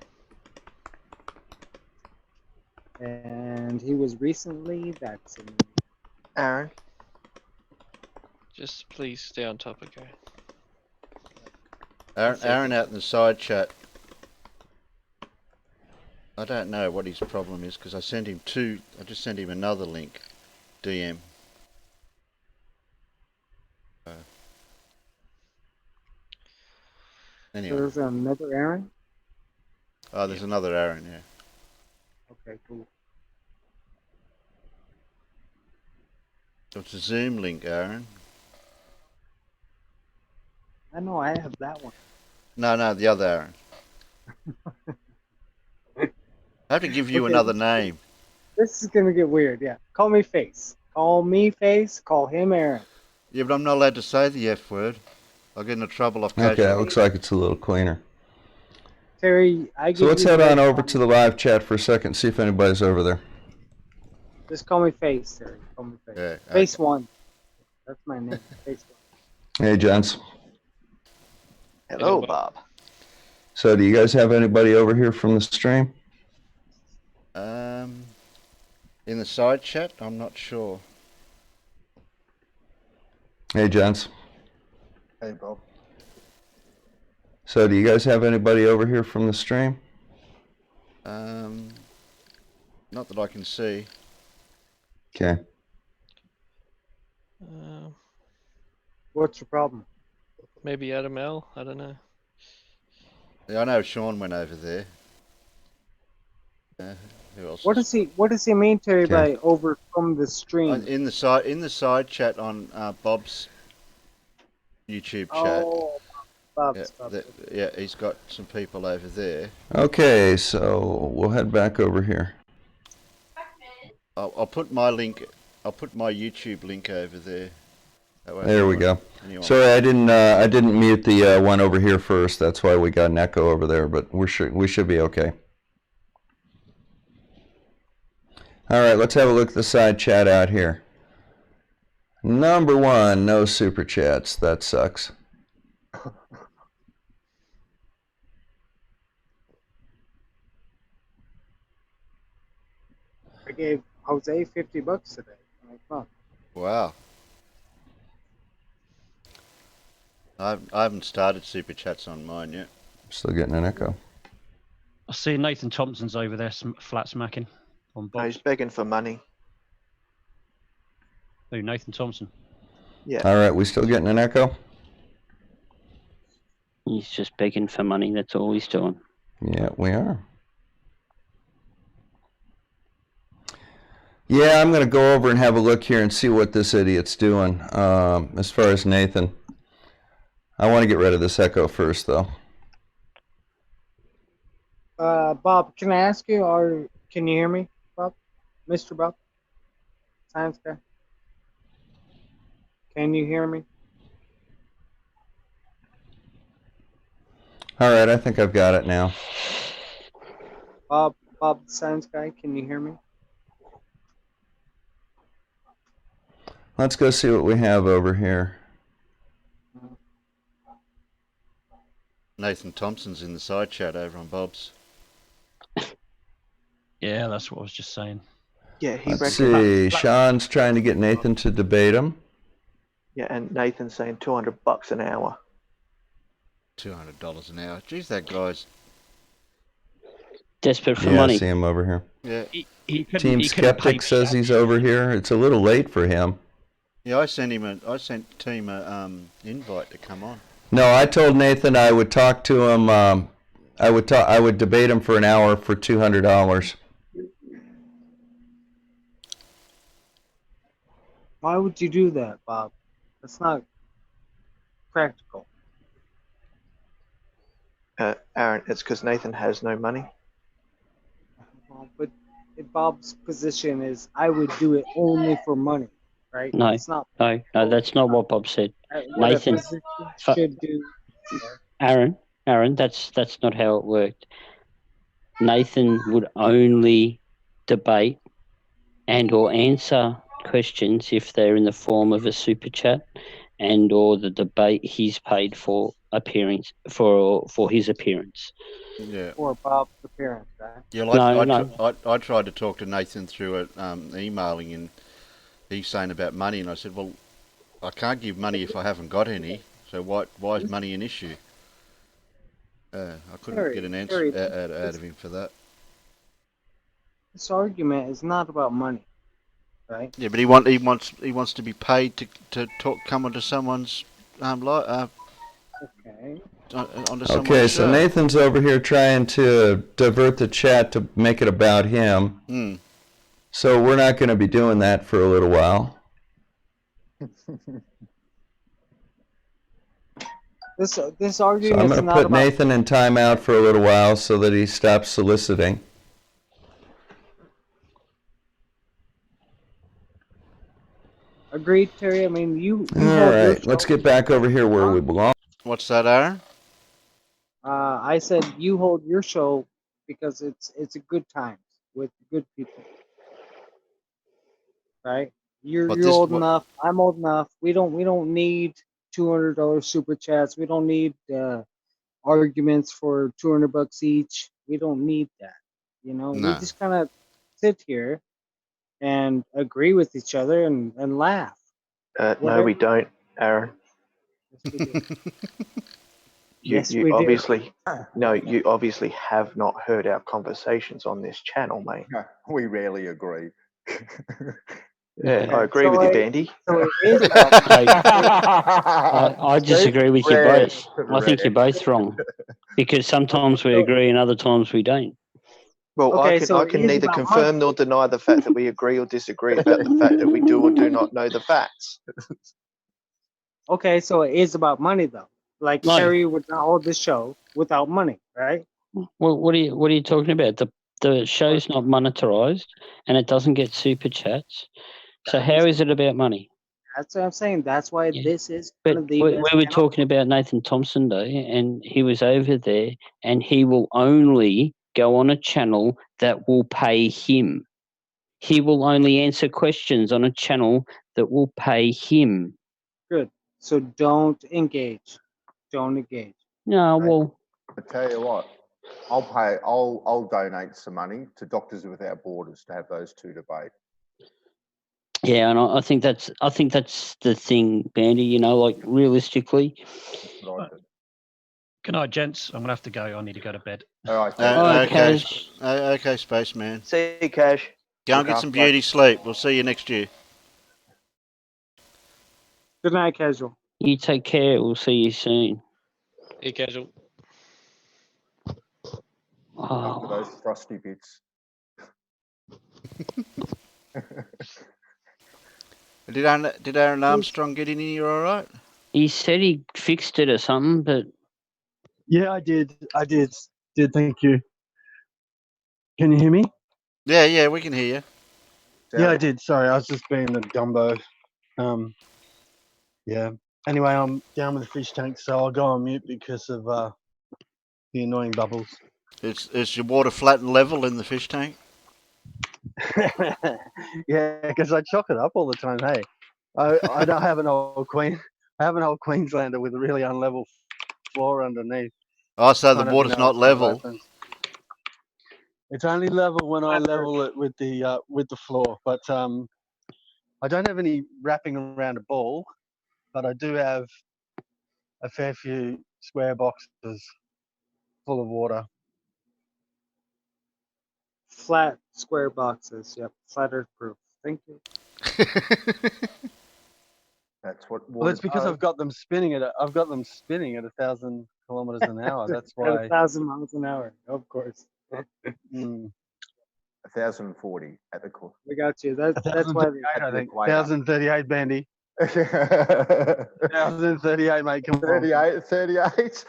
And he was recently vaccinated. Aaron, Just please stay on topic, okay? Aaron out in the side chat. I don't know what his problem is because I sent him two. I just sent him another link, DM. Anyway, There's another Aaron? oh, there's another Aaron. Yeah. Okay, cool. It's a Zoom link, Aaron. I know I have that one. No, the other Aaron. I have to give you Okay. another name. This is gonna get weird, yeah. Call me Face. Call me Face, call him Aaron. Yeah, but I'm not allowed to say the F word. I'll get into trouble off Okay, casual. it looks like it's a little cleaner. Terry, I give So let's you head the on red over line. to the live chat for a second, see if anybody's over there. Just call me Face, Terry. Call me Face. Yeah, Face okay. one. That's my name. Face one. Hey, gents. hello, Bob. Bob. So do you guys have anybody over here from the stream? In the side chat, I'm not sure. Hey, gents. Hey, Bob. So do you guys have anybody over here from the stream? Not that I can see. Okay. What's your problem? Maybe Adam L. I don't know. Yeah, I know Sean went over there. Who else? What does he mean, Terry, Okay. by over from the stream? In the side chat on Bob's YouTube chat. Oh, Bob, Yeah, stop that, it. yeah, he's got some people over there. Okay, so we'll head back over here. I'll put my link. I'll put my YouTube link over there. That way There we go. anyone- Sorry, I didn't mute the one over here first. That's why we got an echo over there, but we should be okay. All right, let's have a look at the side chat out here. Number one, no super chats. That sucks. I gave Jose $50 today. Like, fun. Wow. I haven't started super chats on mine yet. Still getting an echo. I see Nathan Thompson's over there, flat smacking on No, he's Bob's. begging for money. Who, Nathan Thompson? Yeah. All right, we still getting an echo? He's just begging for money. That's all he's doing. Yeah, we are. Yeah, I'm going to go over and have a look here and see what this idiot's doing. As far as Nathan, I want to get rid of this echo first, though. Bob, can I ask you, or can you hear me, Bob? Mr. Bob? Science guy? Can you hear me? All right, I think I've got it now. Bob, the science guy, can you hear me? Let's go see what we have over here. Nathan Thompson's in the side chat over on Bob's. Yeah, that's what I was just saying. Yeah, he Let's reckons. see. Sean's trying to get Nathan to debate him. Yeah, and Nathan's saying $200 an hour. $200 an hour. Geez, that guy's. Desperate for Yeah, I money. see him over here. Yeah. He couldn't, Team he couldn't pay Skeptic says me he's over here. It's a little late for him. Yeah, I sent Team a invite to come on. No, I told Nathan I would talk to him. I would debate him for an hour for $200. Why would you do that, Bob? That's not practical. Aaron, it's because Nathan has no money. Well, but Bob's position is, I would do it only for money, right? No, It's not no, that's not what Bob said. what Nathan, a physician should do. Aaron, that's not how it worked. Nathan would only debate and or answer questions if they're in the form of a super chat and or the debate he's paid for appearance for his appearance. Yeah. For Bob's appearance, right? Yeah, I tried to talk to Nathan through it, emailing, and he's saying about money, and I said, well, I can't give money if I haven't got any, so why is money an issue? I couldn't get an answer out of him for that. This argument is not about money, right? Yeah, but he wants to be paid to come onto someone's Okay. onto someone's Okay, so show. Nathan's over here trying to divert the chat to make it about him. So we're not going to be doing that for a little while. This So argument I'm is going to not put about. Nathan in timeout for a little while so that he stops soliciting. Agreed, Terry. I mean, you All hold your right, show. let's get back over here where we belong. What's that, Aaron? I said you hold your show because it's a good time with good people, right? You're old enough. I'm old enough. We don't need $200 super chats. We don't need arguments for $200 each. We don't need that. You know, we No. just kind of sit here and agree with each other and laugh. No, we don't, Aaron. Yes, we do. You obviously you obviously have not heard our conversations on this channel, mate. We rarely agree. Yeah, I agree with you, Dandy. So it is I disagree with you both. I think you're both wrong because sometimes we agree and other times we don't. Well, Okay, I can neither confirm nor deny the fact that we agree or disagree about the fact that we do or do not know the facts. Okay, so it is about money though. Like No. Terry would not hold this show without money, right? Well, what are you talking about? The show's not monetized and it doesn't get super chats. So how is it about money? That's what I'm saying. That's why this is But one of the we best were channels. talking about Nathan Thompson though, and he was over there, and he will only go on a channel that will pay him. He will only answer questions on a channel that will pay him. Good. So don't engage. Don't engage. No, well, I tell you what, I'll donate some money to Doctors Without Borders to have those two debate. yeah, and I think that's the thing, Bandy. You know, like realistically. Good night, gents. I'm gonna have to go. I need to go to bed. All right. Okay, Spaceman. See you, Cash. Go and get some beauty sleep. We'll see you next year. Good night, Casual. You take care. We'll see you soon. Hey, Casual. After those frosty bits. Did Aaron Armstrong get in here all right? He said he fixed it or something, but yeah, I did. Thank you. Can you hear me? Yeah, we can hear you. Yeah, I did. Sorry, I was just being a gumbo. Yeah. Anyway, I'm down with the fish tank, so I'll go on mute because of the annoying bubbles. Is your water flat and level in the fish tank? Yeah, because I chock it up all the time. Hey, I don't have an old Queenslander with a really unlevel floor underneath. Oh, so the water's not level. It's only level when I level it with the floor, but I don't have any wrapping around a ball, but I do have a fair few square boxes full of water. Flat square boxes. Yep. Flat Earth proof. Thank you. That's what Well, that's water because does. I've got them spinning at 1,000 kilometers an hour. That's At why. 1,000 miles an hour, of course. Mm, 1,040 at the core. We got you. That's why they 1,038, I think. equator. 1,038, Bandy. 38, 1,038, mate. Come on. 38.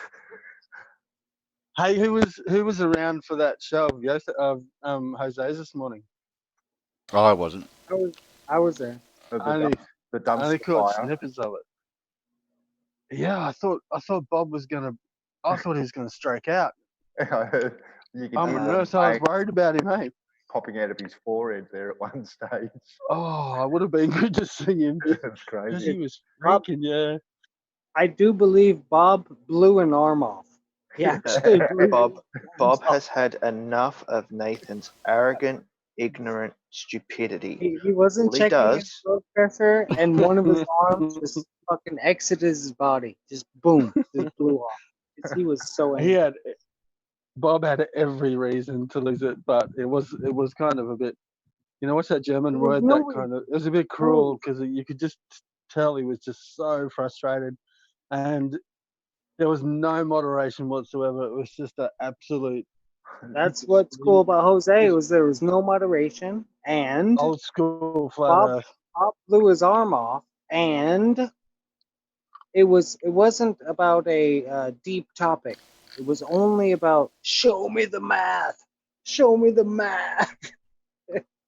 Hey, who was around for that show of Jose's this morning? I wasn't. I was there. Only The only dumpster caught fire. snippets of it. Yeah, I thought Bob was gonna. I thought he was gonna strike out. You can I'm hear a the nurse. I was flame worried about him, hey. popping out of his forehead there at one stage. Oh, it would have been good to see him It's because crazy. he was Bob- freaking. Yeah. I do believe Bob blew an arm off. He actually blew. Bob has had enough of Nathan's arrogant, ignorant stupidity. He wasn't All he checking his does- blood pressure, and one of his arms just fucking exited his body. Just boom, just blew off. 'Cause he was so He angry. Bob had every reason to lose it, but it was kind of a bit. You know, what's that German There was word? no That way- kind of. It was a bit cruel because you could just tell he was just so frustrated, and there was no moderation whatsoever. It was just an absolute That's what's cool about Jose was there was no moderation, and old school flat Bob- earth. Bob blew his arm off, and it wasn't about a deep topic. It was only about show me the math, show me the math,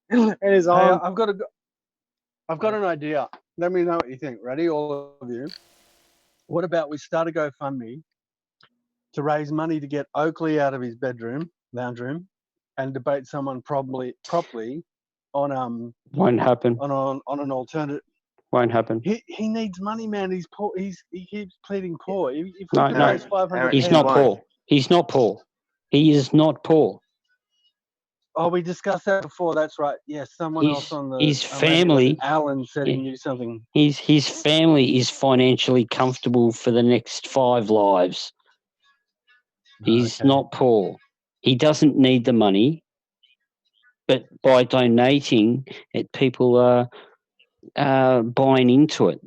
and his Hey, arm. I've got an idea. Let me know what you think. Ready, all of you? What about we start a GoFundMe to raise money to get Oakley out of his lounge room, and debate someone properly on Won't happen. on an alternative. Won't happen. He needs money, man. He's poor. He keeps pleading poor. If we No, can no. raise 500, He's He not won't. poor. He's not poor. He is not poor. Oh, we discussed that before. That's right. Yes, someone His- else on the his maybe it was family- Alan said he yeah. knew something. His family is financially comfortable for the next 5 lives. He's Okay. not poor. He doesn't need the money, but by donating it, people are buying into it.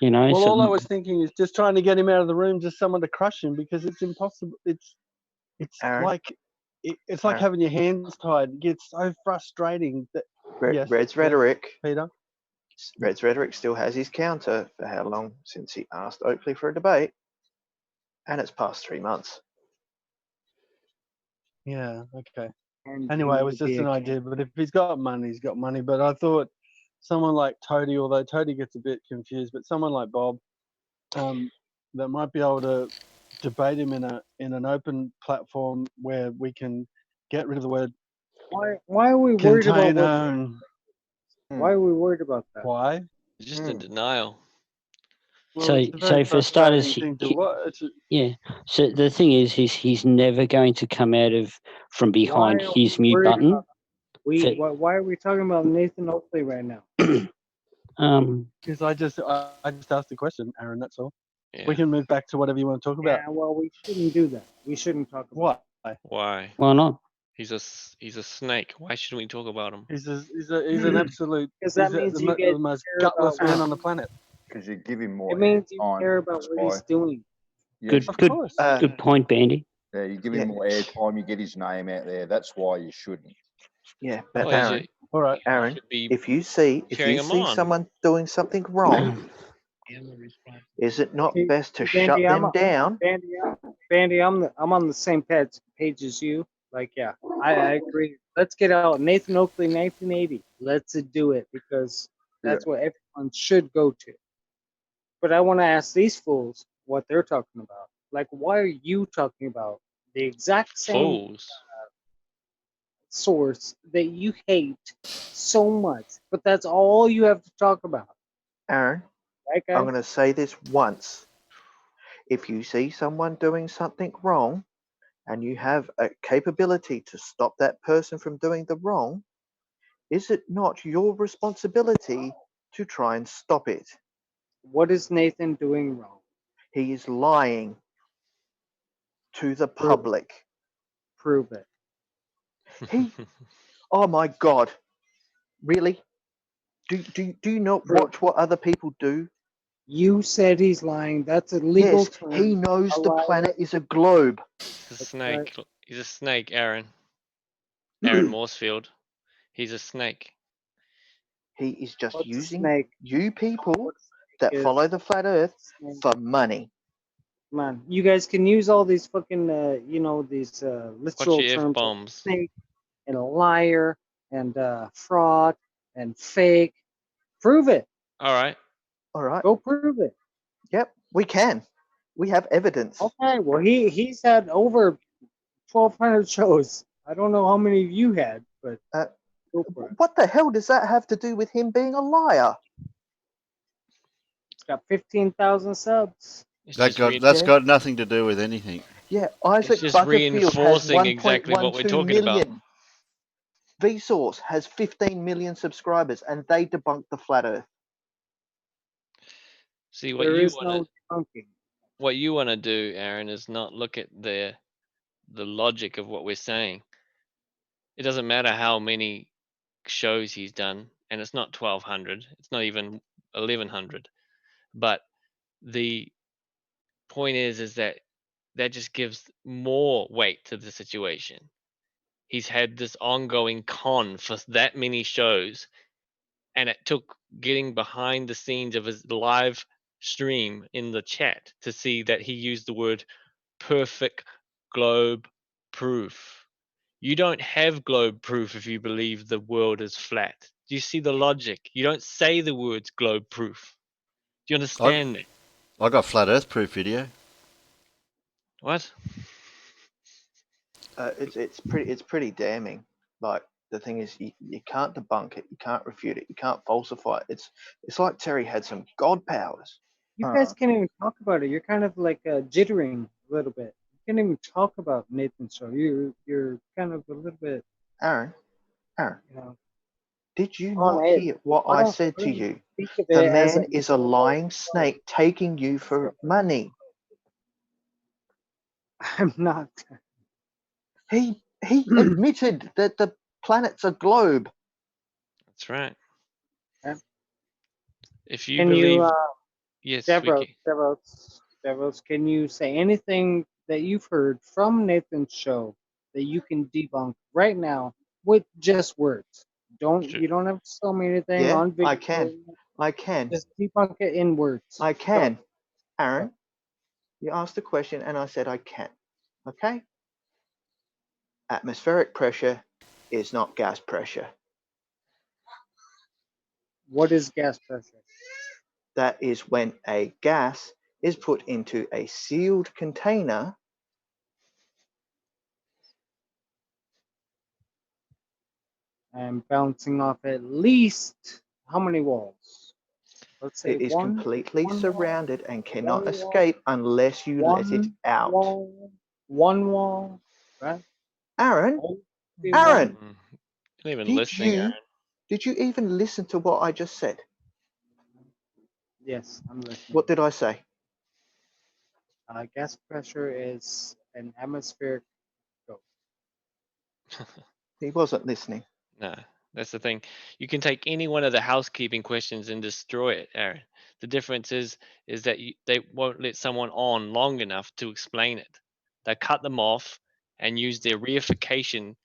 You know, Well, so all I was thinking is just trying to get him out of the room, just someone to crush him, because it's impossible. It's Aaron? like it's like Aaron? having your hands tied. It gets so frustrating. That yes, Red's yes, rhetoric. Peter. Red's rhetoric still has his counter for how long since he asked Oakley for a debate, and it's past 3 months. Yeah. Okay. And Anyway, he it was would be just a an idea. But if he's got money, he's got money. But I thought someone like Toady, although Toady gets a bit confused, but someone like Bob, that might be able to debate him in an open platform where we can get rid of the word Why are we worried about container. what, And why are we worried about that? why? Just in denial. Well, So- it's a very so for starters, frustrating thing to he- watch. yeah. So the thing is he's never going to come out from behind Why are his we mute worried button. about why are we talking about Nathan Oakley right now? Because I just asked the question, Aaron. That's all. Yeah. We can move back to whatever you want to talk about. Yeah, well, we shouldn't do that. We shouldn't talk about What? Why? Why not? He's a snake. Why shouldn't we talk about him? He's an absolute. Because that he's means the, you get the most care gutless about man what- on the planet. Because you give him more. It means you airtime, care about that's what he's why. doing. Yes, Of Good. course. Good point, Bandy. yeah, you give Yeah. him more airtime, you get his name out there. That's why you shouldn't. Yeah, but Well, you Aaron, should- All right. you Aaron, should be if you see cheering him on. someone doing something wrong, is it not Okay, best to Bandy, shut them down? Bandy, I'm on the same page as you. Like, yeah, I agree. Let's get out Nathan Oakley 1980. Let's do it because that's what everyone should go to. But I want to ask these fools what they're talking about. Like, why are you talking about the exact same Fools. source that you hate so much, but that's all you have to talk about? Aaron, Right, guys? I'm going to say this once. If you see someone doing something wrong and you have a capability to stop that person from doing the wrong, is it not your responsibility to try and stop it? What is Nathan doing wrong? He is lying to the public. Prove it. He, oh my God, really? Do you not Prove watch what other people do? You said he's lying. That's a legal Yes, term. he knows A the liar. planet is a globe. He's a That's snake. right. He's a snake, Aaron. Aaron Morsefield. He's a snake. He is just What's a using snake? you people What's a that snake follow is? the flat Earth Snake. for money. Come on, you guys can use all these fucking, these Watch literal your terms like F-bombs. snake and a liar and fraud and fake. Prove it. All right. All right. Go prove it. Yep, we can. We have evidence. Okay. Well, he's had over 1,200 shows. I don't know how many of you had, but go for it. What the hell does that have to do with him being a liar? It's got 15,000 subs. It's That's just got nothing to do with anything. Yeah, Isaac just Butterfield has reinforcing exactly what we're 1.12 talking about. million. Vsauce has 15 million subscribers, and they debunked the flat Earth. See There is no debunking. what you want to do, Aaron, is not look at the logic of what we're saying. It doesn't matter how many shows he's done, and it's not 1,200. It's not even 1,100. But the point is that just gives more weight to the situation. He's had this ongoing con for that many shows, and it took getting behind the scenes of his live stream in the chat to see that he used the word perfect globe proof. You don't have globe proof if you believe the world is flat. Do you see the logic? You don't say the words globe proof. Do you understand that? I got flat Earth proof video. What? It's pretty damning. Like, the thing is, you can't debunk it, you can't refute it, you can't falsify it. It's like Terry had some god powers. You guys can't even talk about it. You're kind of like jittering a little bit. You can't even talk about Nathan's show. You're kind of a little bit. Aaron, You know, did you on not edge. hear what I I don't- said I to don't you? Think of The it as man is a lying snake taking you for money. I'm not. He admitted that the planet's a globe. That's right. Yeah. If you Can believe, you, yes, Devos, can you say anything that you've heard from Nathan's show that you can debunk right now with just words? You don't have to tell me anything Yeah, on video. I can. Just debunk it in words. I can. Aaron, you asked a question and I said I can. Okay? Atmospheric pressure is not gas pressure. What is gas pressure? That is when a gas is put into a sealed container and bouncing off at least how many walls? Let's say it is one. completely one surrounded wall, and cannot one escape unless you let it out. One wall, right? Aaron, Only Aaron, one. Not even listening, Aaron. did you even listen to what I just said? Yes, I'm listening. What did I say? Gas pressure is an atmospheric flow. He wasn't listening. No, that's the thing. You can take any one of the housekeeping questions and destroy it, Aaron. The difference is that they won't let someone on long enough to explain it. They cut them off and use their reification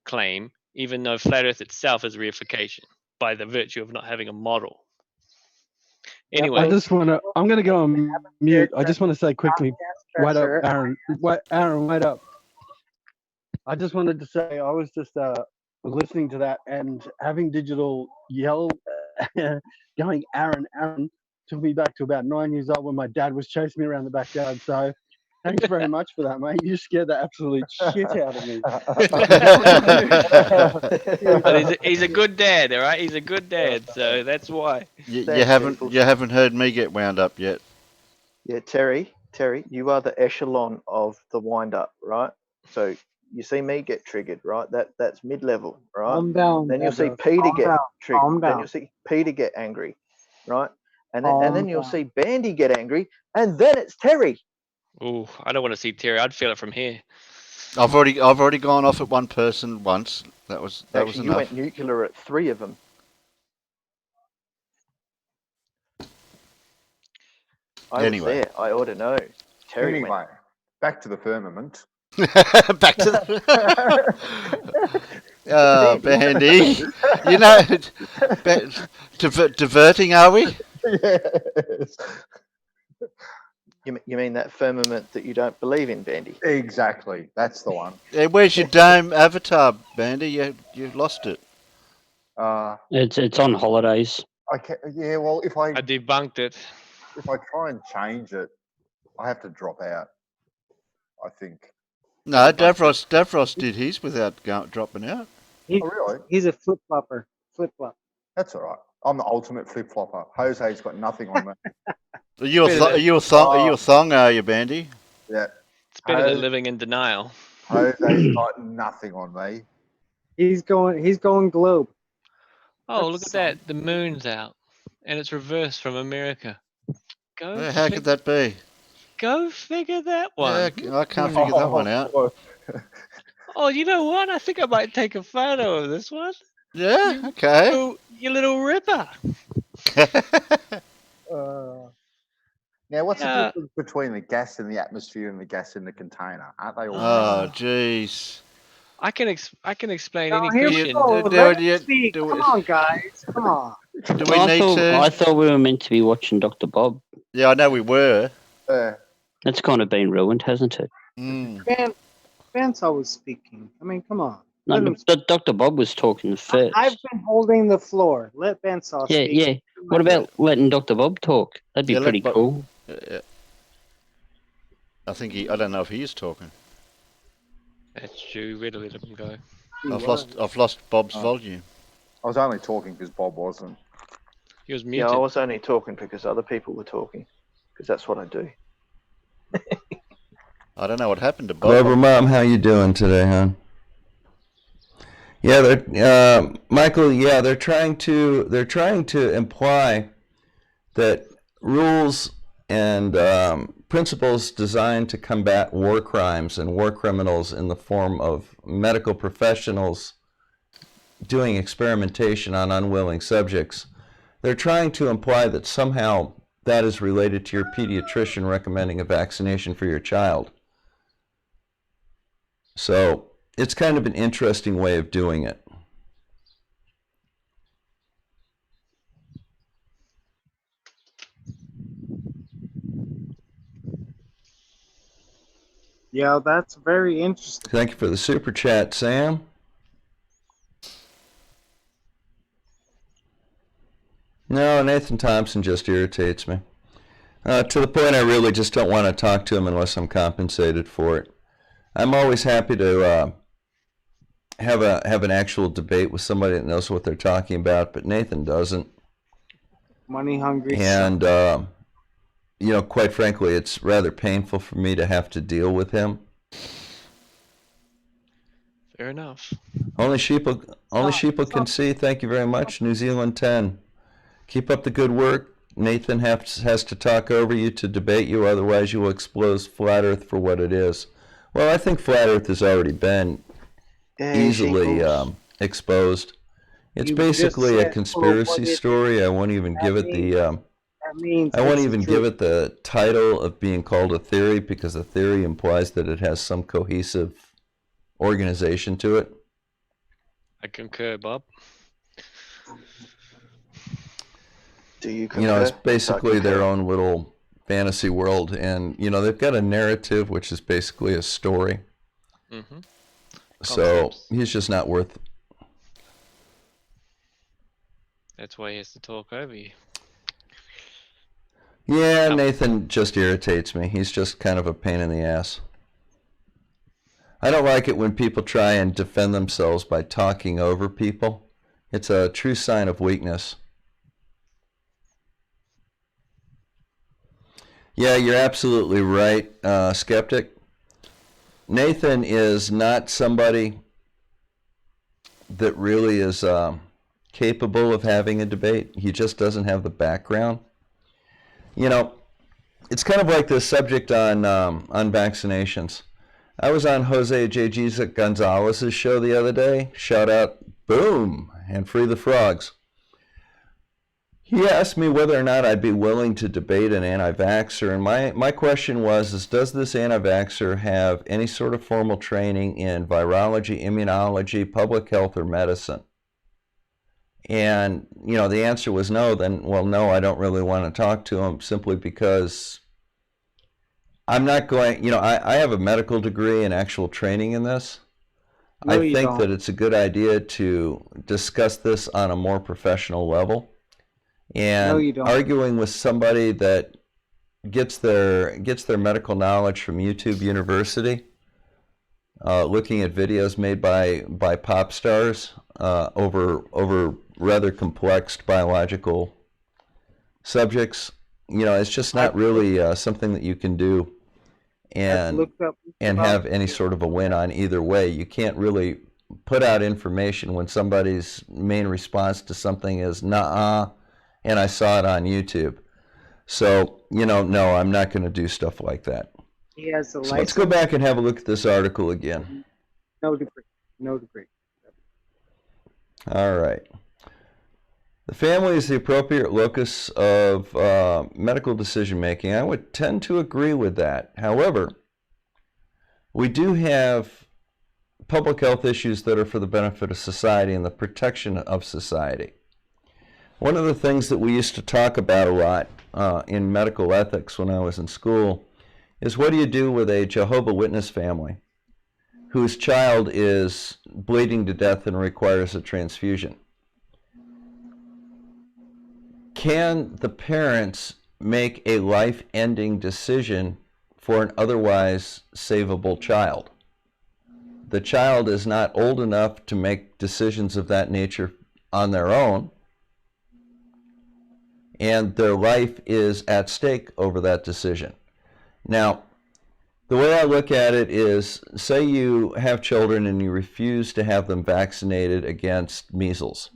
claim, even though flat Earth itself is reification by the virtue of not having a model. Anyway, I just want to. I'm going to go on mute. I just want to say quickly. Wait up, Aaron. Aaron, wait up. I just wanted to say I was just listening to that and having digital yell, going Aaron, Aaron, took me back to about 9 years old when my dad was chasing me around the backyard. So thanks very much for that, mate. You scared the absolute shit out of me. but he's a good dad, all right? He's a good dad, so that's why. You haven't heard me get wound up yet. Yeah, Terry, you are the echelon of the wind up, right? So you see me get triggered, right? That's mid level, right? Calm down. Then you'll see Peter get triggered. Then you'll see Peter get angry, right? And then you'll see Bandy get angry, and then it's Terry. Ooh, I don't want to see Terry. I'd feel it from here. I've already gone off at one person once. That was Actually, you enough. went nuclear at 3 of them. I was Anyway. there. I ought to know. Terry went. Anyway, back to the firmament. Back to the. Oh, Bandy. You know, diverting, are we? Yes. You mean that firmament that you don't believe in, Bandy? Exactly. That's the one. Yeah, where's your dome avatar, Bandy? You lost it. It's on holidays. Yeah, well, if I I debunked it. try and change it, I have to drop out. I think. No, Davros did his without dropping out. He, Oh, really? he's a flip flopper. Flip flop. That's all right. I'm the ultimate flip flopper. Jose's got nothing on me. Are you Bit of are you a thong? Are you, Bandy? Yeah. It's better than Jose- living in denial. Jose's got nothing on me. He's going globe. Oh, That's look at something. that. The moon's out. And it's reversed from America. Go How could that be? Go figure that Yeah, one. I can't figure that one out. Oh, you know what? I think I might take a photo of this one. Yeah, okay. You little ripper. Now, what's the Yeah. difference between the gas in the atmosphere and the gas in the container? Aren't they all? Oh, jeez. I can explain Oh, any here we question. go. Let him speak. Come on, guys. Come on. Do we need to? I thought we were meant to be watching Dr. Bob. Yeah, I know we were. That's kind of been ruined, hasn't it? Vance was speaking. I mean, come on. No, Let him but Dr. Bob was talking first. I've been holding the floor. Let Vance speak. Yeah. What about letting Dr. Bob talk? That'd be Yeah, pretty cool. I think I don't know if he is talking. That's true. Better let him go. I've lost Bob's volume. I was only talking because Bob wasn't. He was Yeah, muted. I was only talking because other people were talking. Because that's what I do. I don't know what happened to Bob. Clever Mom, how you doing today, hon? Yeah, Michael. Yeah, they're trying to imply that rules and principles designed to combat war crimes and war criminals in the form of medical professionals doing experimentation on unwilling subjects. They're trying to imply that somehow that is related to your pediatrician recommending a vaccination for your child. So it's kind of an interesting way of doing it. Yeah, that's very interesting. Thank you for the super chat, Sam. No, Nathan Thompson just irritates me. To the point I really just don't want to talk to him unless I'm compensated for it. I'm always happy to have an actual debate with somebody that knows what they're talking about, but Nathan doesn't. Money hungry. And quite frankly, it's rather painful for me to have to deal with him. Fair enough. Only sheeple can see. Thank you very much. New Zealand 10. Keep up the good work. Nathan has to talk over you to debate you, otherwise you will expose Flat Earth for what it is. Well, I think Flat Earth has already been easily exposed. It's basically a conspiracy story. I won't even give it the title of being called a theory, because a theory implies that it has some cohesive organization to it. I concur, Bob. Do you concur? It's basically their own little fantasy world, and they've got a narrative which is basically a story. Mm-hmm. So he's just not worth. That's why he has to talk over you. Yeah, Nathan just irritates me. He's just kind of a pain in the ass. I don't like it when people try and defend themselves by talking over people. It's a true sign of weakness. Yeah, you're absolutely right, Skeptic. Nathan is not somebody that really is capable of having a debate. He just doesn't have the background. It's kind of like the subject on vaccinations. I was on Jose J. Gonzalez's show the other day. Shout out, boom, and free the frogs. He asked me whether or not I'd be willing to debate an anti-vaxxer, and my question was, does this anti-vaxxer have any sort of formal training in virology, immunology, public health, or medicine? And, the answer was no. Then, well, no, I don't really want to talk to him, simply because I'm not going, I have a medical degree and actual training in this. No, I you think don't. that it's a good idea to discuss this on a more professional level. And No, you don't. arguing with somebody that gets their medical knowledge from YouTube University, looking at videos made by pop stars over rather complex biological subjects, it's just not really something that you can do and have any sort of a win on either way. You can't really put out information when somebody's main response to something is "nah," and I saw it on YouTube. So, no, I'm not going to do stuff like that. He has a So license. let's go back and have a look at this article again. No degree. No degree. All right. The family is the appropriate locus of medical decision making. I would tend to agree with that. However, we do have public health issues that are for the benefit of society and the protection of society. One of the things that we used to talk about a lot in medical ethics when I was in school is, what do you do with a Jehovah's Witness family whose child is bleeding to death and requires a transfusion? Can the parents make a life-ending decision for an otherwise savable child? The child is not old enough to make decisions of that nature on their own, and their life is at stake over that decision. Now, the way I look at it is, say you have children and you refuse to have them vaccinated against measles,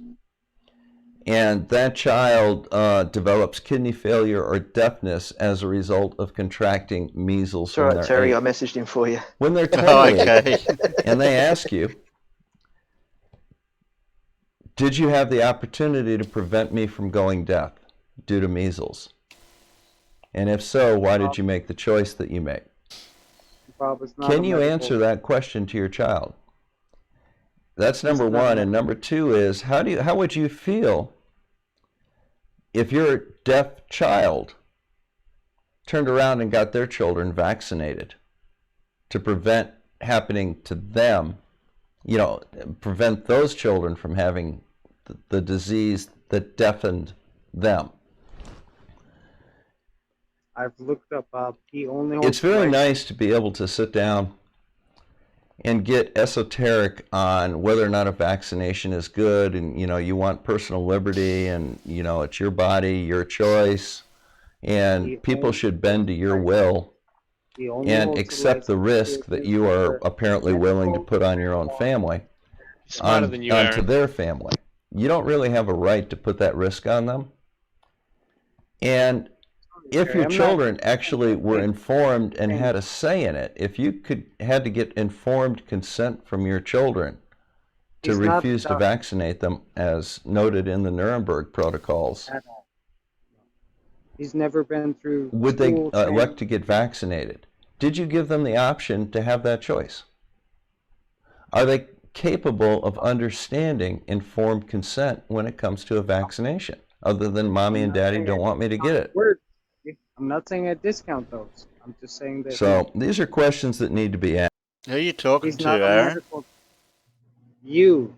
and that child develops kidney failure or deafness as a result of contracting measles. Sorry, when they're Terry, 8. I messaged him for you. When they're 10 Oh, okay. and they ask you, did you have the opportunity to prevent me from going deaf due to measles? And if so, why did you make the choice that you made? Can you answer that question to your child? That's number one. And number two is, how would you feel if your deaf child turned around and got their children vaccinated to prevent happening to them, prevent those children from having the disease that deafened them? I've looked up. He only holds. It's very nice to be able to sit down and get esoteric on whether or not a vaccination is good, and you want personal liberty, and it's your body, your choice, and people should bend to your will and accept the risk that you are apparently willing to put on your own family, Smarter than you, onto Aaron. their family. You don't really have a right to put that risk on them. And if your children actually were informed and had a say in it, if you had to get informed consent from your children to refuse to vaccinate them, as noted in the Nuremberg protocols, He's never been through. would they elect to get vaccinated? Did you give them the option to have that choice? Are they capable of understanding informed consent when it comes to a vaccination, other than mommy and daddy don't want me to get it? I'm not saying I discount those. I'm just saying that. So these are questions that need to be asked. Who are you talking He's to, not a Aaron? medical. You.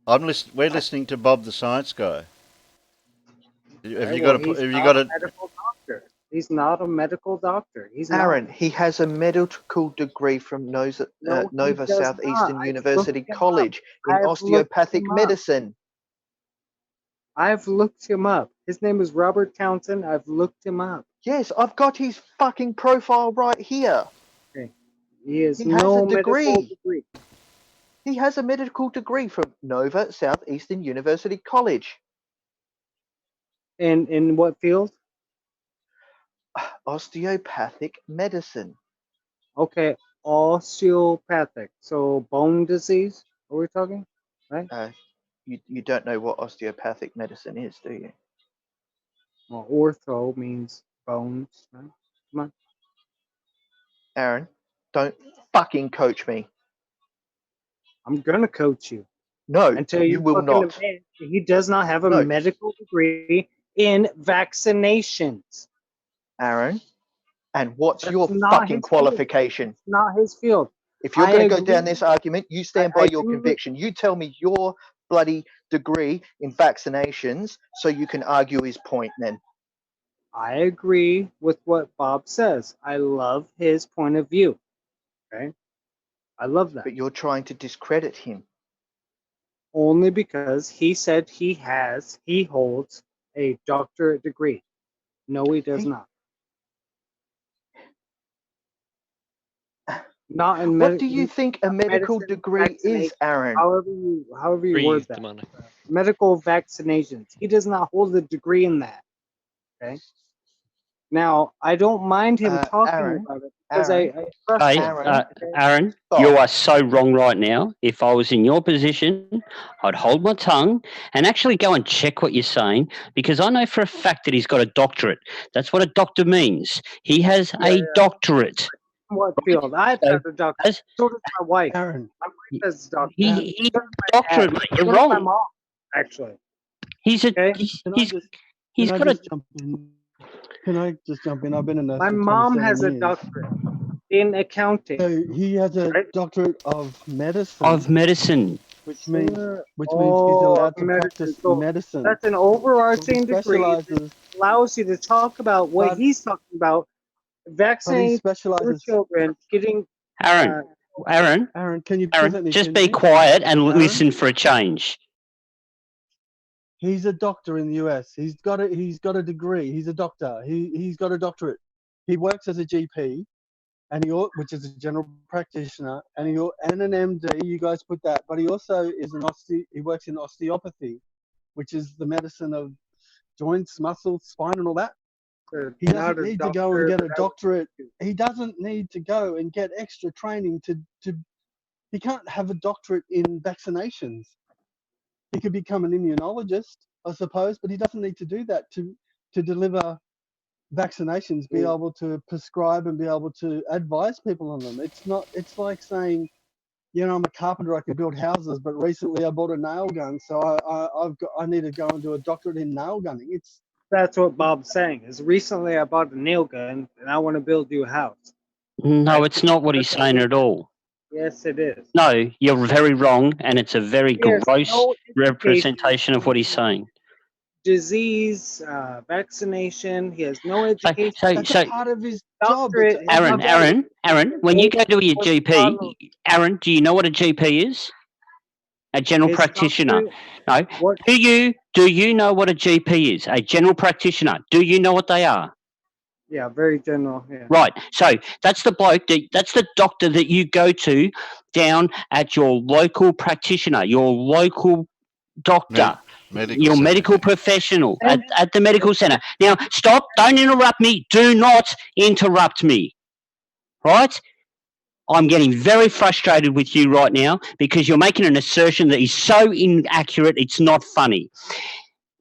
We're listening to Bob the Science Guy. Have you Well, got he's a? Have you not got a a? medical doctor. He's not a medical doctor. He's Aaron, not. he has a medical degree from Nova does Southeastern not. University I've looked him College in I've osteopathic looked him up. medicine. I've looked him up. His name is Robert Townsend. I've looked him up. Yes, I've got his fucking profile right here. Okay. He has He no has a medical degree. degree. He has a medical degree from Nova Southeastern University College. In what field? Osteopathic medicine. Okay, osteopathic. So bone disease. Are we talking? Right? You don't know what osteopathic medicine is, do you? Well, ortho means bones. Right? Come on. Aaron, don't fucking coach me. I'm gonna coach you No, until you will fucking not. admit that he does not have a No. medical degree in vaccinations. Aaron, and what's That's your not fucking his field. qualification? It's not his field. If you're I going to go down agree. this argument, you stand by I your do- conviction. You tell me your bloody degree in vaccinations so you can argue his point then. I agree with what Bob says. I love his point of view. Okay, I love that. But you're trying to discredit him. Only because he said he holds a doctorate degree. No, he does He- not. Not in What do you think a medical medicine degree is, vaccination. Aaron? However you word Breathe, that. demonic. Medical vaccinations. He does not hold a degree in that. Okay. Now I don't mind him talking Aaron, about it because Aaron, I trust Hey, him. Aaron, Aaron, stop. you are so wrong right now. If I was in your position, I'd hold my tongue and actually go and check what you're saying because I know for a fact that he's got a doctorate. That's what a doctor means. He has a doctorate. What field? I've So, got a doctor. as- So does my wife. Aaron, My wife has a doctor. He's So a does my doctorate, dad. mate. You're So does my wrong. mom, actually. He's a Okay. can I just he's can I got a just jump in? Can I just jump in? I've been a nurse My for mom 27 has a years. doctorate in accounting. So he has a Right? doctorate of medicine, of medicine. which means Uh, he's allowed to medicine. practice So medicine. that's an So he overarching degree that specializes, allows you to talk about what but he's talking about, but he vaccinating your specializes. children, getting Aaron, Aaron, Aaron, can you please Aaron, let me just be finish? quiet and Aaron, listen for a change. he's a doctor in the US. He's got a degree. He's a doctor. He's got a doctorate. He works as a GP, and which is a general practitioner, and and an MD. You guys put that, but he also is he works in osteopathy, which is the medicine of joints, muscles, spine, and all that. He not doesn't a need to go and doctor, get a but I would- doctorate. He doesn't need to go and get extra training to. He can't have a doctorate in vaccinations. He could become an immunologist, I suppose, but he doesn't need to do that to deliver vaccinations, be able to prescribe and be able to advise people on them. It's like saying, I'm a carpenter, I can build houses, but recently I bought a nail gun, so I need to go and do a doctorate in nail gunning. That's what Bob's saying. Is recently I bought a nail gun and I want to build you a house. No, it's not what he's saying at all. Yes, it is. No, you're very wrong, and it's a very Yes, gross no education, representation of what he's saying. disease, vaccination. He has no So, education. That's a part of his job. Doctorate. Aaron, when you go to your GP, Aaron, do you know what a GP is? A general His practitioner. doctorate- No. What? Do you know what a GP is? A general practitioner. Do you know what they are? Yeah, very general. Yeah. Right. So that's the bloke that's the doctor that you go to down at your local practitioner, your local doctor, Medical your centre. medical professional at the medical center. Now, stop. Don't interrupt me. Do not interrupt me. Right? I'm getting very frustrated with you right now because you're making an assertion that is so inaccurate, it's not funny.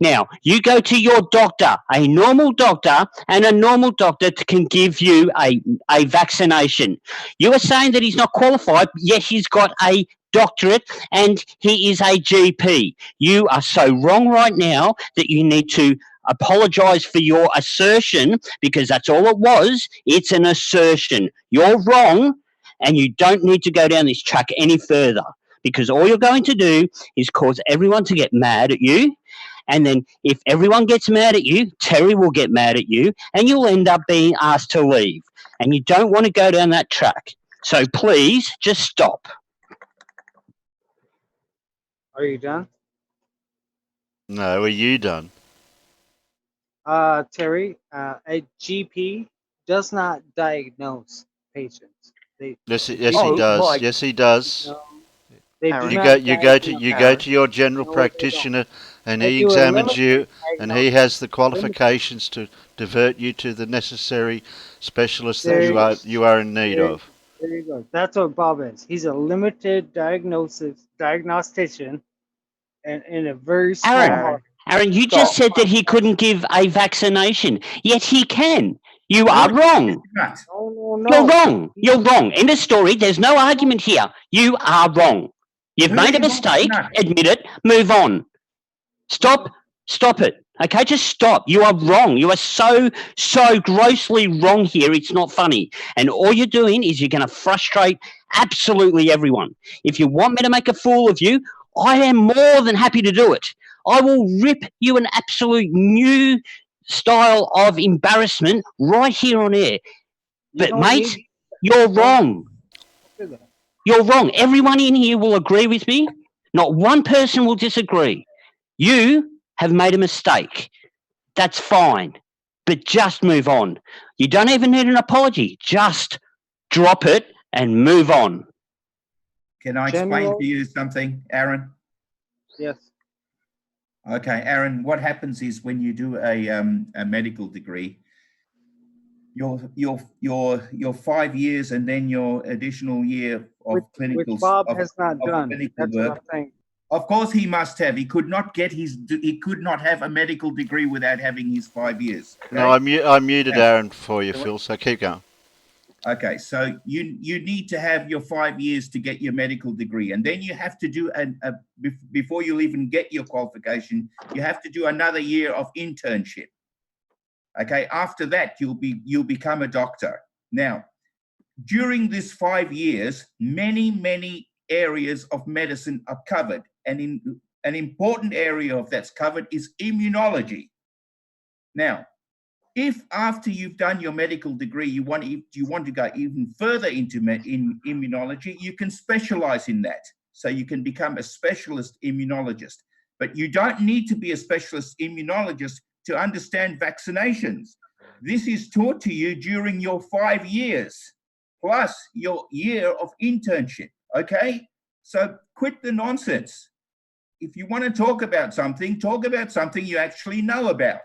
Now, you go to your doctor, a normal doctor, and a normal doctor can give you a vaccination. You are saying that he's not qualified, yet he's got a doctorate and he is a GP. You are so wrong right now that you need to apologize for your assertion because that's all it was. It's an assertion. You're wrong and you don't need to go down this track any further because all you're going to do is cause everyone to get mad at you. And then if everyone gets mad at you, Terry will get mad at you and you'll end up being asked to leave. And you don't want to go down that track. So please just stop. Are you done? No, are you done? Terry, a GP does not diagnose patients. Yes, he Oh, does. my- Yes, he does. No, they Aaron, do You not go, you go to, diagnose. you go to your general No, they don't. practitioner, and They he do a examines limited you, and he diagnosis. has the qualifications to divert you to the necessary specialist that There you are in need of. There you go. That's what Bob is. He's a limited diagnostician, and in a very small Aaron, market. Aaron, you just said that he couldn't give a vaccination, yet he can. You are wrong. Right. No. You're wrong. You're wrong. End of story. There's no argument here. You are wrong. You've Who made a is wrong mistake. tonight? Admit it. Move on. Stop it. Okay, just stop. You are wrong. You are so grossly wrong here. It's not funny. And all you're doing is you're going to frustrate absolutely everyone. If you want me to make a fool of you, I am more than happy to do it. I will rip you an absolute new style of embarrassment right here on air. But mate, you're wrong. You're wrong. Everyone in here will agree with me. Not one person will disagree. You have made a mistake. That's fine. But just move on. You don't even need an apology. Just drop it and move on. Can I explain to you something, Aaron? Yes. Okay, Aaron, what happens is when you do a medical degree, your 5 years and then your additional year of clinical which Bob of, has not of done. clinical That's work. what I'm saying. Of course, he must have. He could not get he could not have a medical degree without having his 5 years. Okay? No, I muted Aaron for you, Phil. So keep going. Okay, so you need to have your 5 years to get your medical degree, and then you have to do before you'll even get your qualification, you have to do another year of internship. Okay, after that you'll become a doctor. Now, during this 5 years, many areas of medicine are covered, and in an important area of that's covered is immunology. Now, if after you've done your medical degree, you want to go even further into in immunology, you can specialize in that. So you can become a specialist immunologist. But you don't need to be a specialist immunologist to understand vaccinations. This is taught to you during your 5 years, plus your year of internship, okay? So quit the nonsense. If you want to talk about something you actually know about.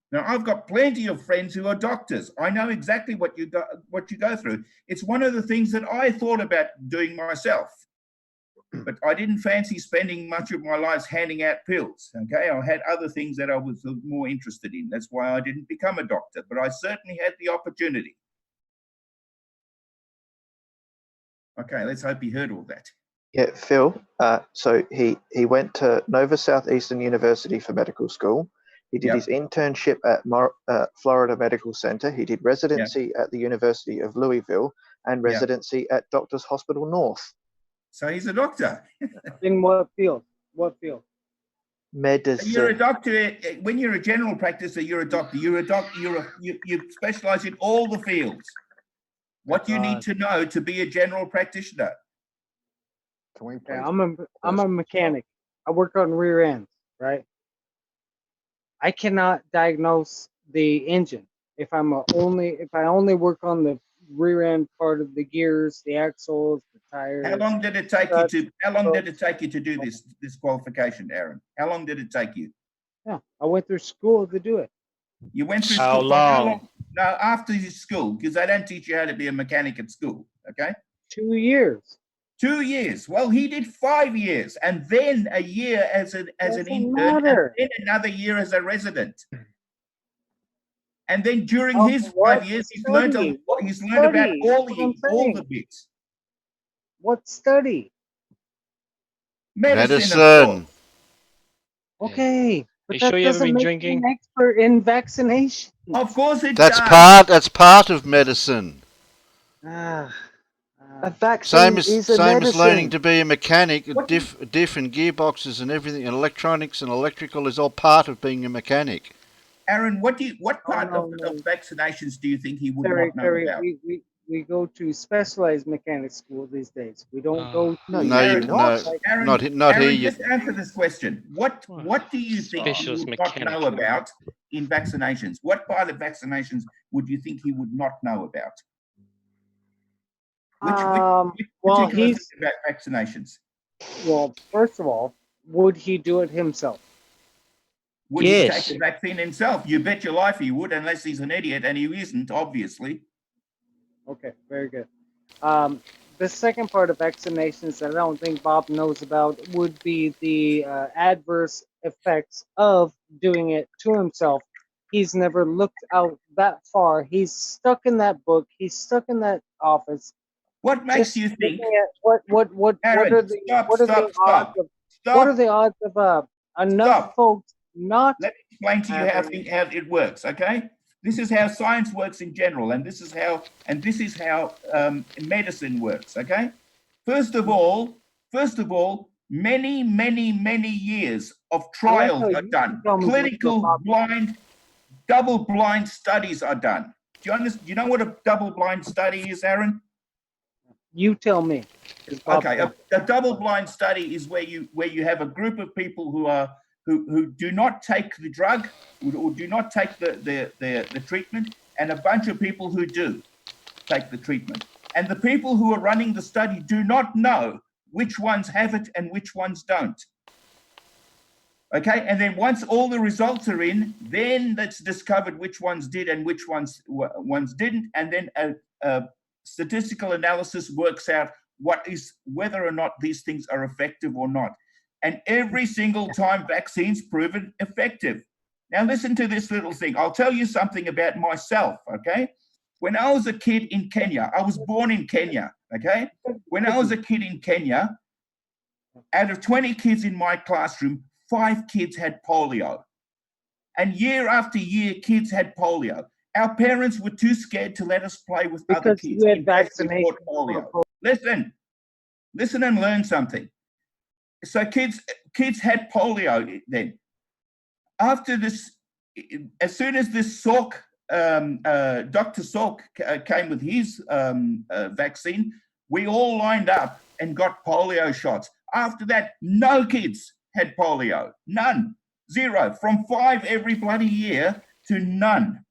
Now, I've got plenty of friends who are doctors. I know exactly what you go through. It's one of the things that I thought about doing myself, but I didn't fancy spending much of my life handing out pills. Okay, I had other things that I was more interested in. That's why I didn't become a doctor, but I certainly had the opportunity. Okay, let's hope he heard all that. Yeah, Phil. So he went to Nova Southeastern University for medical school. He did his internship at Florida Medical Center. He did residency at the University of Louisville and residency at Doctors Hospital North. So he's a doctor. In what field? What field? Medicine. You're a doctor. When you're a general practicer, you're a doctor. You're a doctor. You specialize in all the fields. What you need to know to be a general practitioner. Can we please? I'm a mechanic. I work on rear ends, right? I cannot diagnose the engine if I only work on the rear end part of the gears, the axles, the tires. How long did it take you to do this qualification, Aaron? How long did it take you? Yeah, I went through school to do it. You went through How school. long? No, after your school, because they don't teach you how to be a mechanic at school. Okay. 2 years. 2 years. Well, he did 5 years, and then a year as an intern, and then another year as a resident. And then during his 5 years, he's learned about all the bits. What study? Medicine. Okay, but You that sure you haven't doesn't been make drinking? you an expert in vaccination. Of course it That's does. that's part of medicine. A vaccine is a same medicine. as learning to be a mechanic. Diff and gearboxes and everything, and electronics and electrical is all part of being a mechanic. Aaron, what part of vaccinations do you think he would not know about? We go to specialized mechanic school these days. We don't go to Aaron, not here. Just answer this question. What do you think he would not know about in vaccinations? What part of vaccinations would you think he would not know about? Which well, he's about vaccinations. Well, first of all, would he do it himself? Would he take the vaccine himself? You bet your life he would, unless he's an idiot, and he isn't, obviously. Okay, very good. the second part of vaccinations that I don't think Bob knows about would be the adverse effects of doing it to himself. He's never looked out that far. He's stuck in that book. He's stuck in that office. What makes you think? Looking at what Aaron, are the stop, what are stop, the odds stop. of Stop. what are the odds of enough Stop. folks not Let me explain to you having- how it works, okay? This is how science works in general, and this is how medicine works, okay? First of all, many years of trials how are you done. tell me what Clinical Bob- blind, double-blind studies are done. Do you know what a double-blind study is, Aaron? You tell me. 'Cause Bob Okay, knows. a double-blind study is where you have a group of people who do not take the drug or do not take the treatment, and a bunch of people who do take the treatment. And the people who are running the study do not know which ones have it and which ones don't. Okay, and then once all the results are in, then that's discovered which ones did and which ones didn't, and then a statistical analysis works out whether or not these things are effective or not. And every single time vaccines proven effective. Now listen to this little thing. I'll tell you something about myself, okay? When I was a kid in Kenya, I was born in Kenya, okay? When I was a kid in Kenya, out of 20 kids in my classroom, 5 kids had polio. And year after year, kids had polio. Our parents were too scared to let us play with other Because kids. you had In case we vaccination caught polio. Listen and learn something. So kids had polio then. After this, as soon as this Salk, Dr. Salk came with his vaccine, we all lined up and got polio shots. After that, no kids had polio. None. Zero. From 5 every bloody year to none.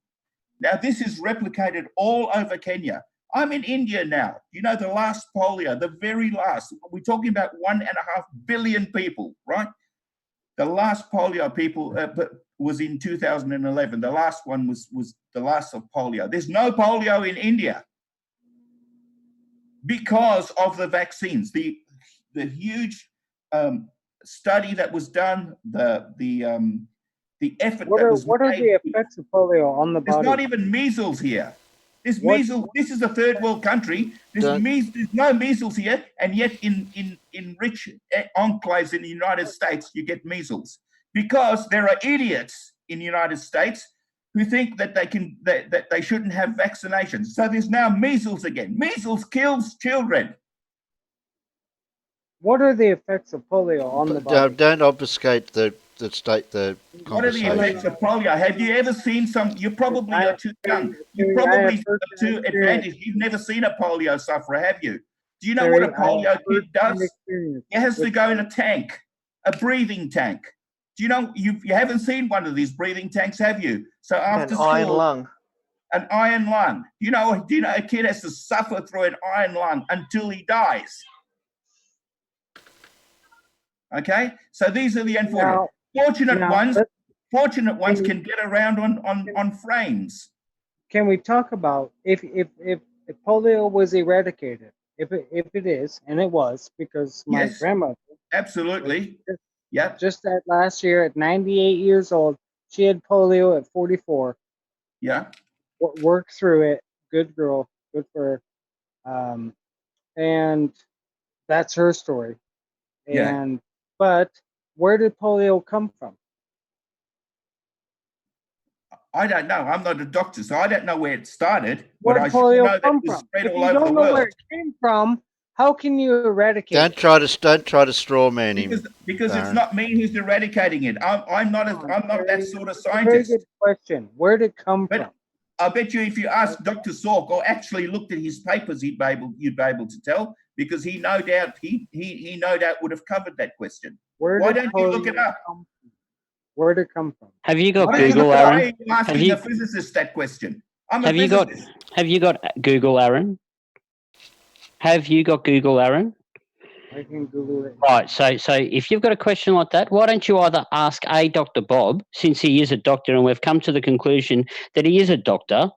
Now, this is replicated all over Kenya. I'm in India now. You know, the last polio, the very last, we're talking about 1.5 billion people, right? The last polio people was in 2011. The last one was the last of polio. There's no polio in India because of the vaccines. The huge study that was done, the effort that was what are made. the effects of polio on the There's body? not even measles here. There's What- measles. This is a third world country. There's no measles here, and yet in rich enclaves in the United States, you get measles because there are idiots in the United States who think that they shouldn't have vaccinations. So there's now measles again. Measles kills children. What are the effects of polio on the body? Don't obfuscate the What are the conversation. effects of polio? Have you ever seen some? You probably are too young. You I probably have are too personal advantaged. You've never seen a polio sufferer, have you? Do you know Terry, what a I have polio kid first-hand does? experience It has to with- go in a tank, a breathing tank. Do you know you haven't seen one of these breathing tanks, have you? So after An iron school, lung. an iron lung. Do you know a kid has to suffer through an iron lung until he dies? Okay, so these are the unfortunate. Fortunate ones can get around on frames. Can we talk about if polio was eradicated? If it is, and it was, because my Yes. grandmother, Absolutely. Yep. just that last year at 98 years old, she had polio at 44. Yeah. Worked through it. Good girl. Good for her. And that's her story. Yeah. But where did polio come from? I don't know. I'm not a doctor, so I don't know where it started. Where but did I sure polio know that come it was from? spread If all you over the don't know where world. it came from, how can you eradicate Don't it? try to straw man him. Because it's Darren. not me who's eradicating it. I'm not that sort of It's a very scientist. good question. Where did it come But from? I bet you if you asked Dr. Salk or actually looked at his papers, you'd be able to tell, because he no doubt would have covered that question. Why don't you look it up? Where did it come from? Have you got Why don't you Google, look it up? Why are Aaron? you asking a physicist that question? I'm a Have you got physicist. Google, Aaron? Have you got Google, Aaron? I can Google it. Right. So if you've got a question like that, why don't you either ask Dr. Bob, since he is a doctor, and we've come to the conclusion that he is a doctor,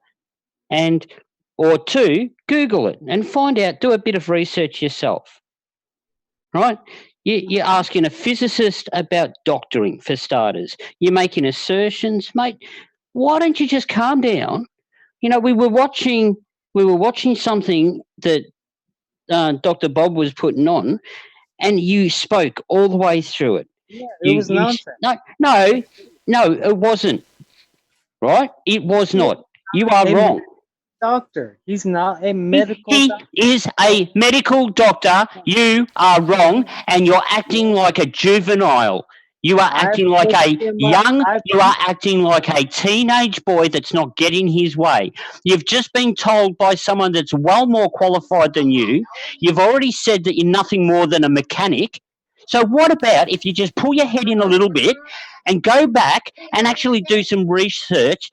Or two, Google it and find out, do a bit of research yourself, right? You're asking a physicist about doctoring, for starters. You're making assertions, mate. Why don't you just calm down? You know, we were watching something that Dr. Bob was putting on, and you spoke all the way through it. Yeah, it was nonsense. No, it wasn't. Right? It was He is not. You are a wrong. doctor. He's not a medical He doctor. is a medical doctor. You are wrong, and you're acting like a juvenile. You are acting like a young, you are acting like a teenage boy that's not getting his way. You've just been told by someone that's well more qualified than you. You've already said that you're nothing more than a mechanic. So what about if you just pull your head in a little bit and go back and actually do some research?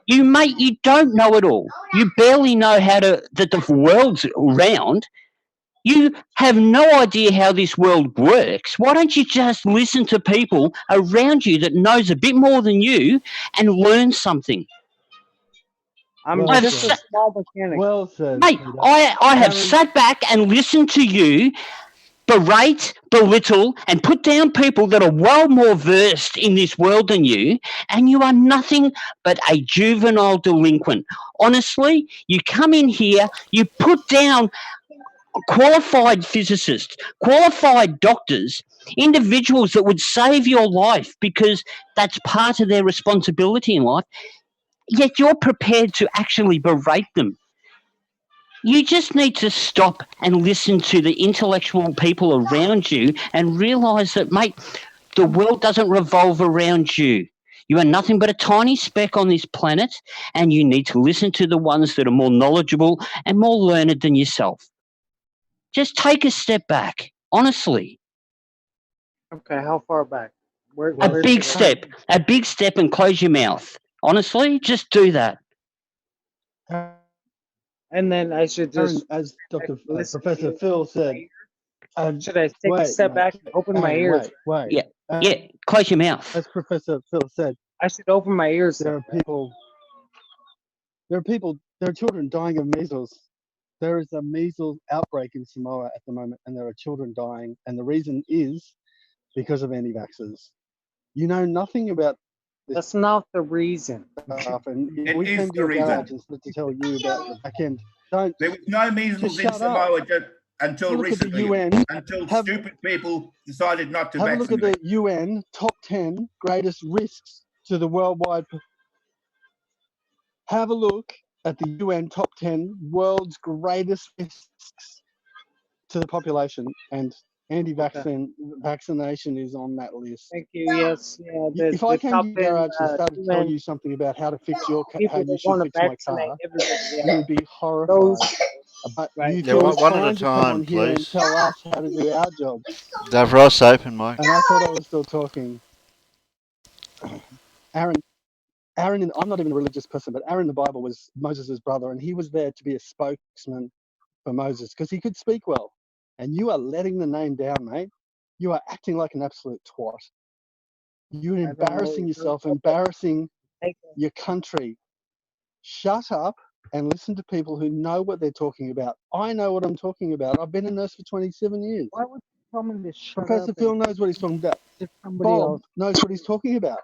You don't know it all. You barely know that the world's round. You have no idea how this world works. Why don't you just listen to people around you that knows a bit more than you and learn something? I'm Well just a said. small mechanic. Well said, Mate, Peter. I have Aaron- sat back and listened to you berate, belittle, and put down people that are well more versed in this world than you, and you are nothing but a juvenile delinquent. Honestly, you come in here, you put down qualified physicists, qualified doctors, individuals that would save your life because that's part of their responsibility in life, yet you're prepared to actually berate them. You just need to stop and listen to the intellectual people around you and realize that, mate, the world doesn't revolve around you. You are nothing but a tiny speck on this planet, and you need to listen to the ones that are more knowledgeable and more learned than yourself. Just take a step back, honestly. Okay, how far back? A big step, and close your mouth. Honestly, just do that. And then I should Aaron, just, as Dr. listen to Professor you. Phil said, should I take a wait, step mate. back and open my Aaron, ears? Wait. Yeah, close your mouth. As Professor Phil said, I should open my ears. there are children dying of measles. There is a measles outbreak in Samoa at the moment, and there are children dying, and the reason is because of anti-vaxxers. You know nothing about this That's not the reason. stuff, and if It we is came to the your reason. garage and started to tell you about the back end, don't There was no measles just in shut up. Samoa until Have a look at the recently, UN. until Have- stupid people decided not to Have a look at vaccinate. the UN top 10 greatest risks to the worldwide. Have a look at the UN top 10 world's greatest risks to the population, and vaccination is on that list. Thank you. Yes. Yeah. If I came to your garage and started to tell UN you something about how to fix your car, people how you that should want to fix my vaccinate car, everybody. you would be horrified. Those, But right. you Yeah, feel one at a fine to come time, on here and please. tell us how to do our job. Davros, open mic. And I thought I was still talking. Aaron, I'm not even a religious person, but Aaron the Bible was Moses' brother, and he was there to be a spokesman for Moses because he could speak well. And you are letting the name down, mate. You are acting like an absolute twat. You're embarrassing yourself, embarrassing your country. Shut up and listen to people who know what they're talking about. I know what I'm talking about. I've been a nurse for 27 years. Why would you tell me to shut Professor up Phil knows what he's talking about. if somebody Bob else knows what he's talking about.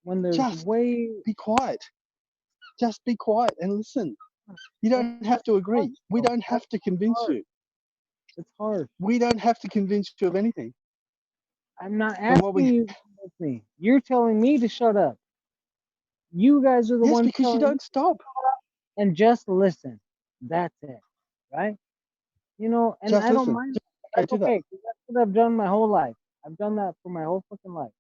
when there's Just way be quiet. Just be quiet and listen. You don't have to agree. We don't have to convince you. it's hard. We don't have to convince you of anything. I'm not And what asking you to convince me. You're telling me to shut up. You guys are the Yes, ones because you telling me don't stop. and just listen. That's it, right? You know, and Just I don't listen. mind. Okay, That's do that. okay. 'Cause that's what I've done my whole life. I've done that for my whole fucking life.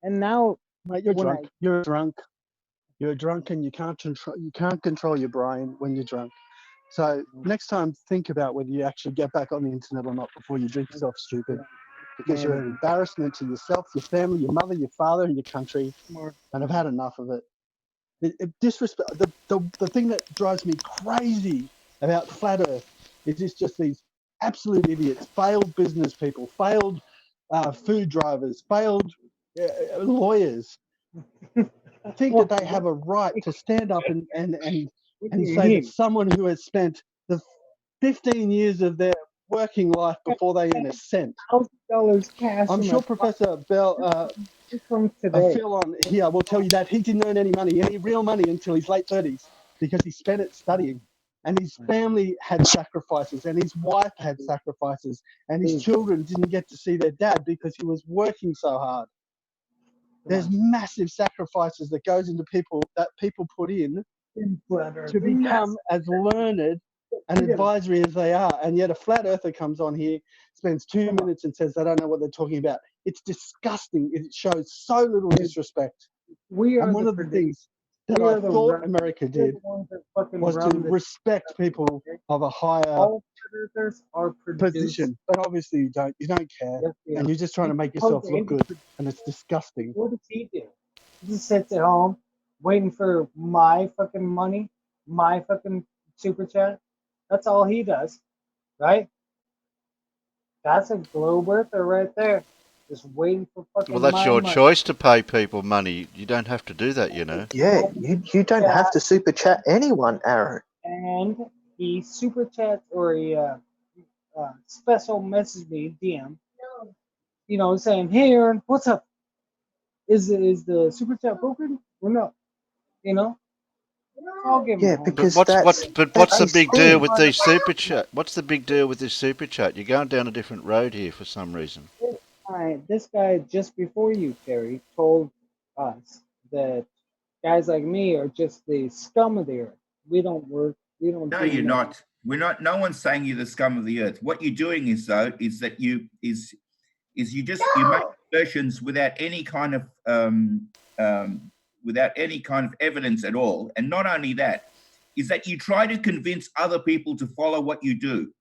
And now, Mate, you're when drunk. You're drunk. You're drunk, and you can't control your brain when you're drunk. So next time, think about whether you actually get back on the internet or not before you drink yourself stupid, because you're an embarrassment to yourself, your family, your mother, your father, and your country. And I've had enough of it. Disrespect. The thing that drives me crazy about flat Earth is just these absolute idiots, failed business people, failed food drivers, failed lawyers. Think that they have a right to stand up and and say that someone who has spent the 15 years of their working life before they earn a cent. $1,000 cash. I'm sure Professor Bell, from today. Phil on here will tell you that he didn't earn any money, any real money, until his late 30s because he spent it studying. And his family had sacrifices, and his wife had sacrifices, and his children didn't get to see their dad because he was working so hard. There's massive sacrifices that goes into people put in to become as learned and advisory as they are. And yet a flat earther comes on here, spends 2 minutes and says they don't know what they're talking about. It's disgusting. It shows so little disrespect. And one of the things that I thought America did was to respect people of a higher position. But obviously you don't. You don't care. And you're just trying to make yourself look good. And it's disgusting. What does he do? He just sits at home waiting for my fucking money, my fucking super chat. That's all he does, right? That's a globe earther right there. Just waiting for fucking Well, that's my your money. choice to pay people money. You don't have to do that, you know. Yeah, you don't have to super chat anyone, Aaron. And he super chats or he special message me DM, you know, saying, "Hey Aaron, what's up? Is the super chat broken or no? You know, I'll give him. Because what's that's the his big thing. deal with these super chat? What's the big deal with this super chat? You're going down a different road here for some reason. This guy just before you, Terry, told us that guys like me are just the scum of the earth. We don't work. We don't. No, do you're nothing. not. We're not. No one's saying you're the scum of the earth. What you're doing is though is that you make assertions without any kind of evidence at all. And not only that, is that you try to convince other people to follow what you do.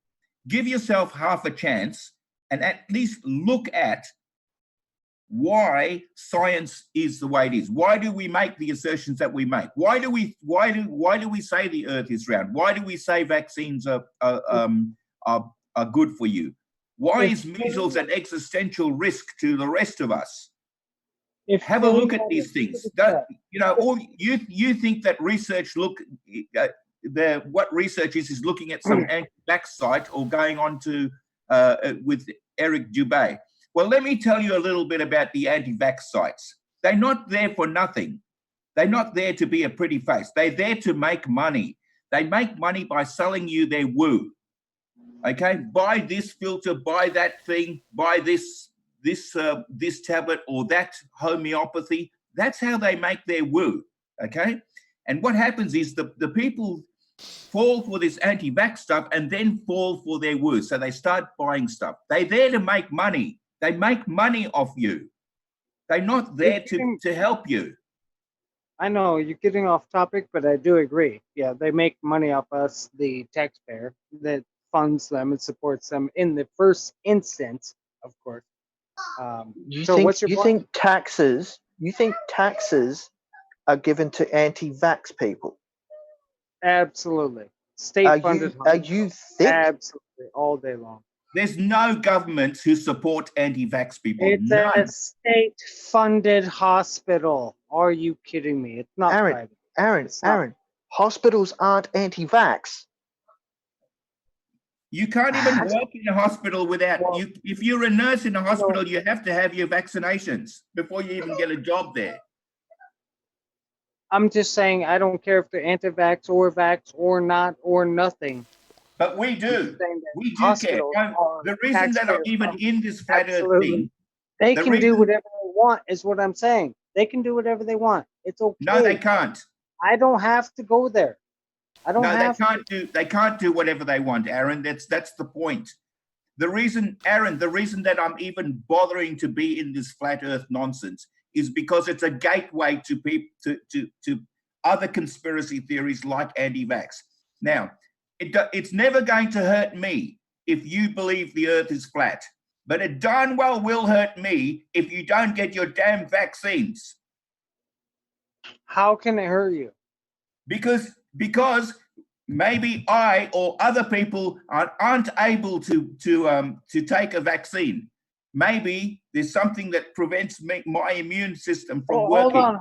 Give yourself half a chance and at least look at why science is the way it is. Why do we make the assertions that we make? Why do we say the earth is round? Why do we say vaccines are good for you? Why is measles an existential risk to the rest of us? Have a look at these things. You think that research what research is looking at some anti-vax site or going on to with Eric Dubay. Well, let me tell you a little bit about the anti-vax sites. They're not there for nothing. They're not there to be a pretty face. They're there to make money. They make money by selling you their woo. Okay, buy this filter, buy that thing, buy this tablet or that homeopathy. That's how they make their woo. Okay, and what happens is the people fall for this anti-vax stuff and then fall for their woo. So they start buying stuff. They're there to make money. They make money off you. They're not there to help you. I know you're getting off topic, but I do agree. Yeah, they make money off us, the taxpayer, that funds them and supports them in the first instance, of course. You what's your point? You think taxes are given to anti-vax people? Absolutely. State-funded. You think? Absolutely, all day long. There's no government who support anti-vax people. It's None. a state-funded hospital. Are you kidding me? It's not private. Aaron, hospitals aren't anti-vax. You can't even work in a hospital without you. If you're a nurse in a hospital, you have to have your vaccinations before you even get a job there. I'm just saying, I don't care if they're anti-vax or not or nothing. But we do. We do care. The reason that I'm even in this flat earth thing. They can do whatever they want, is what I'm saying. They can do whatever they want. It's okay. No, they can't. I don't have to go there. They can't do whatever they want, Aaron. That's the point. The reason that I'm even bothering to be in this flat earth nonsense is because it's a gateway to people to other conspiracy theories like anti-vax. Now, it's never going to hurt me if you believe the earth is flat, but it darn well will hurt me if you don't get your damn vaccines. How can it hurt you? Because maybe I or other people aren't able to take a vaccine. Maybe there's something that prevents my immune system from working.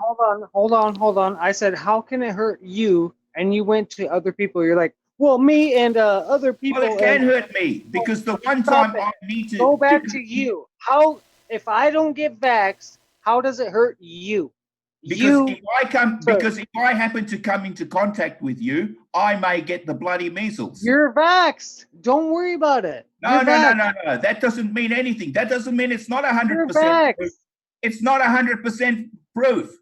Hold on. I said, how can it hurt you and you went to other people, you're like, well, me and other people. Well, it can and hurt me because the one Stop time it. I need to go back to you. How if I don't get vaxxed, how does it hurt you? because You, if I come sir. because if I happen to come into contact with you, I may get the bloody measles. You're vaxxed. Don't worry about it. No, You're no, vaxxed. no, no, no. That doesn't mean anything. That doesn't mean it's not You're 100% vaxxed. proof. It's not 100% proof.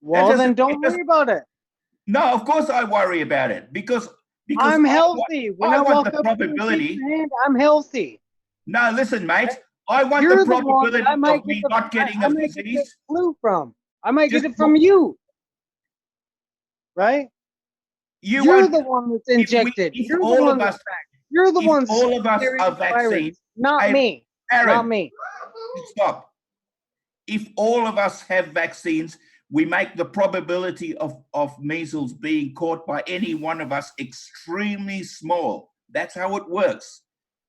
Well, then doesn't- don't it doesn't- worry about it. No, of course I worry about it because I'm I healthy. When I want walk the up to you and shake probability. your hand, I'm healthy. No, listen, mate. I want You're the the one probability that I might of me get not getting I a might get the disease. flu from. I might Just get it from you. Right? You You're won't. the one that's injected. If You're the all one of that's us, vaxxed. You're the if ones all of us carrying are the virus, vaccinated, not Hey, me. Aaron, Not me. stop. If all of us have vaccines, we make the probability of measles being caught by any one of us extremely small. That's how it works.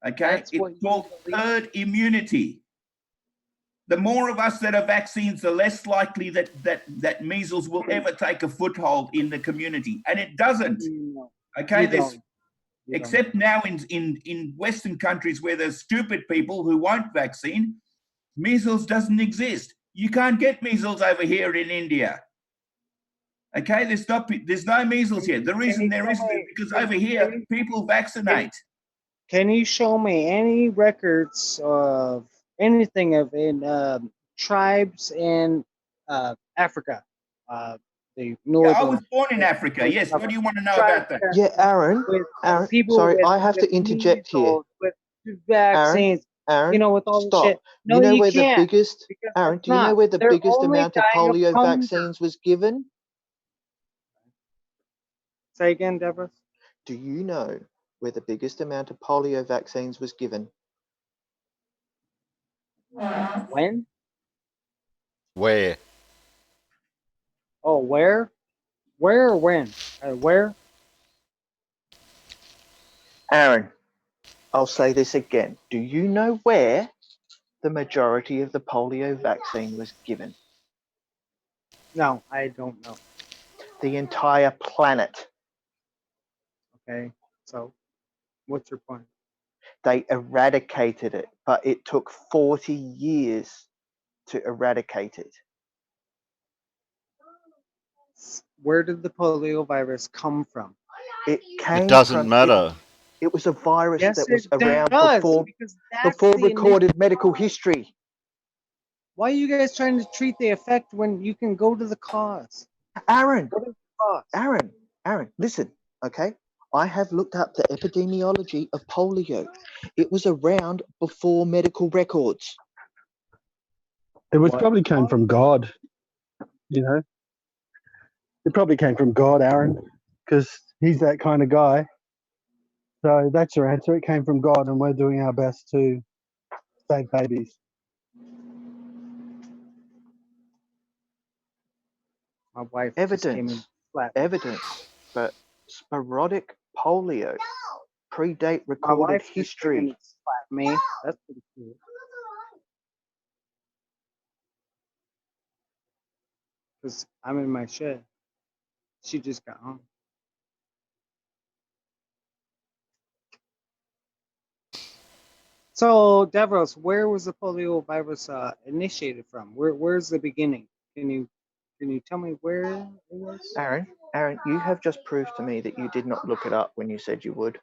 Okay? That's what It's you called believe. herd immunity. The more of us that have vaccines, the less likely that measles will ever take a foothold in the community. And it doesn't. No, Okay, you there's don't. You except now in Western countries where there's stupid people who won't vaccine, measles doesn't exist. You can't get measles over here in India. Okay, there's no measles here. The reason there isn't is because over here people vaccinate. Can you show me any records of anything of in tribes in Africa? The Yeah, northern. I was born in Africa. Yes. What do you want to know about that? Yeah, Aaron. With Aaron, people sorry, with, I have to with interject here. measles, with vaccines, Aaron, you know, with all stop. the shit. No, you know you where can't. the biggest because Aaron? it's Do you know not. where the They're biggest only amount of dying polio hunger. vaccines was given? Say again, Deborah. Do you know where the biggest amount of polio vaccines was given? When? Where? Oh, where? Where or when? Where? Aaron, I'll say this again. Do you know where the majority of the polio vaccine was given? No, I don't know. The entire planet. Okay, so what's your point? They eradicated it, but it took 40 years to eradicate it. Where did the polio virus come from? It came It doesn't from, matter. It was a virus Yes, that was it around does, before because that's before the recorded medical history. Why are you guys trying to treat the effect when you can go to the cause? Aaron, What is the cause? Aaron, listen, okay? I have looked up the epidemiology of polio. It was around before medical records. It was What? probably came from God, you know. It probably came from God, Aaron, because he's that kind of guy. So that's your answer. It came from God, and we're doing our best to save babies. My wife just came in flat. Evidence, but sporadic polio predate My recorded wife just came history. in slapped me. That's pretty cool. Because I'm in my shed. She just got home. So, Davros, where was the polio virus initiated from? Where's the beginning? Can you tell me where it was? Aaron, you have just proved to me that you did not look it up when you said you would.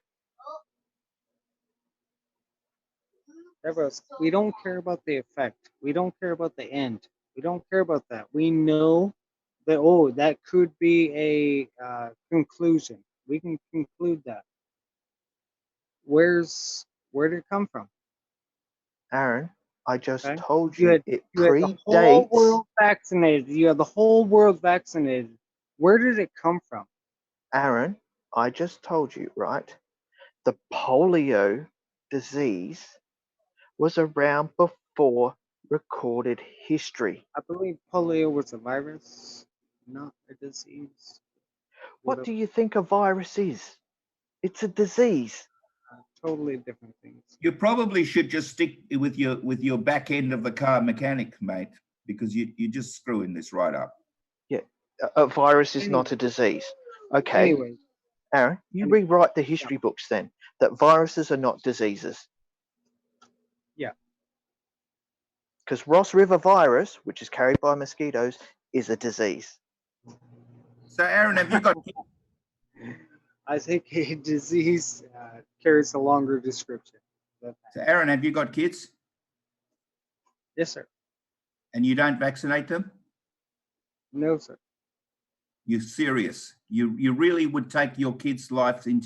Davros, we don't care about the effect. We don't care about the end. We don't care about that. We know that, oh, that could be a conclusion. We can conclude that. Where did it come from? Aaron, I just Okay. told You you had it the whole predates. world vaccinated. You had the whole world vaccinated. Where did it come from? Aaron, I just told you, right? The polio disease was around before recorded history. I believe polio was a virus, not a disease. What do you think a virus is? It's a disease. Totally different things. You probably should just stick with your back end of the car mechanic, mate, because you're just screwing this right up. Yeah, a virus is not a disease. Okay, Anyway, Aaron, you rewrite the history books then that viruses are not diseases. Yeah. Because Ross River virus, which is carried by mosquitoes, is a disease. So, Aaron, have you got I think a disease carries a longer description. so Aaron, have you got kids Yes, sir. and you don't vaccinate them? No, sir. You're serious. You really would take your kids' lives in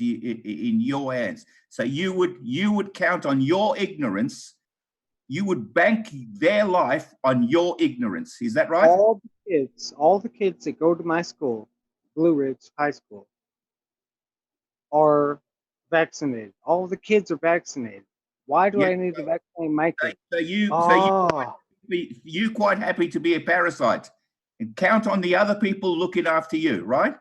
your hands. So you would count on your ignorance. You would bank their life on your ignorance. Is that right? All the kids that go to my school, Blue Ridge High School, are vaccinated. All the kids are vaccinated. Why do Yeah, I need to vaccinate my kids? So Oh, you quite happy to be a parasite and count on the other people looking after you, right?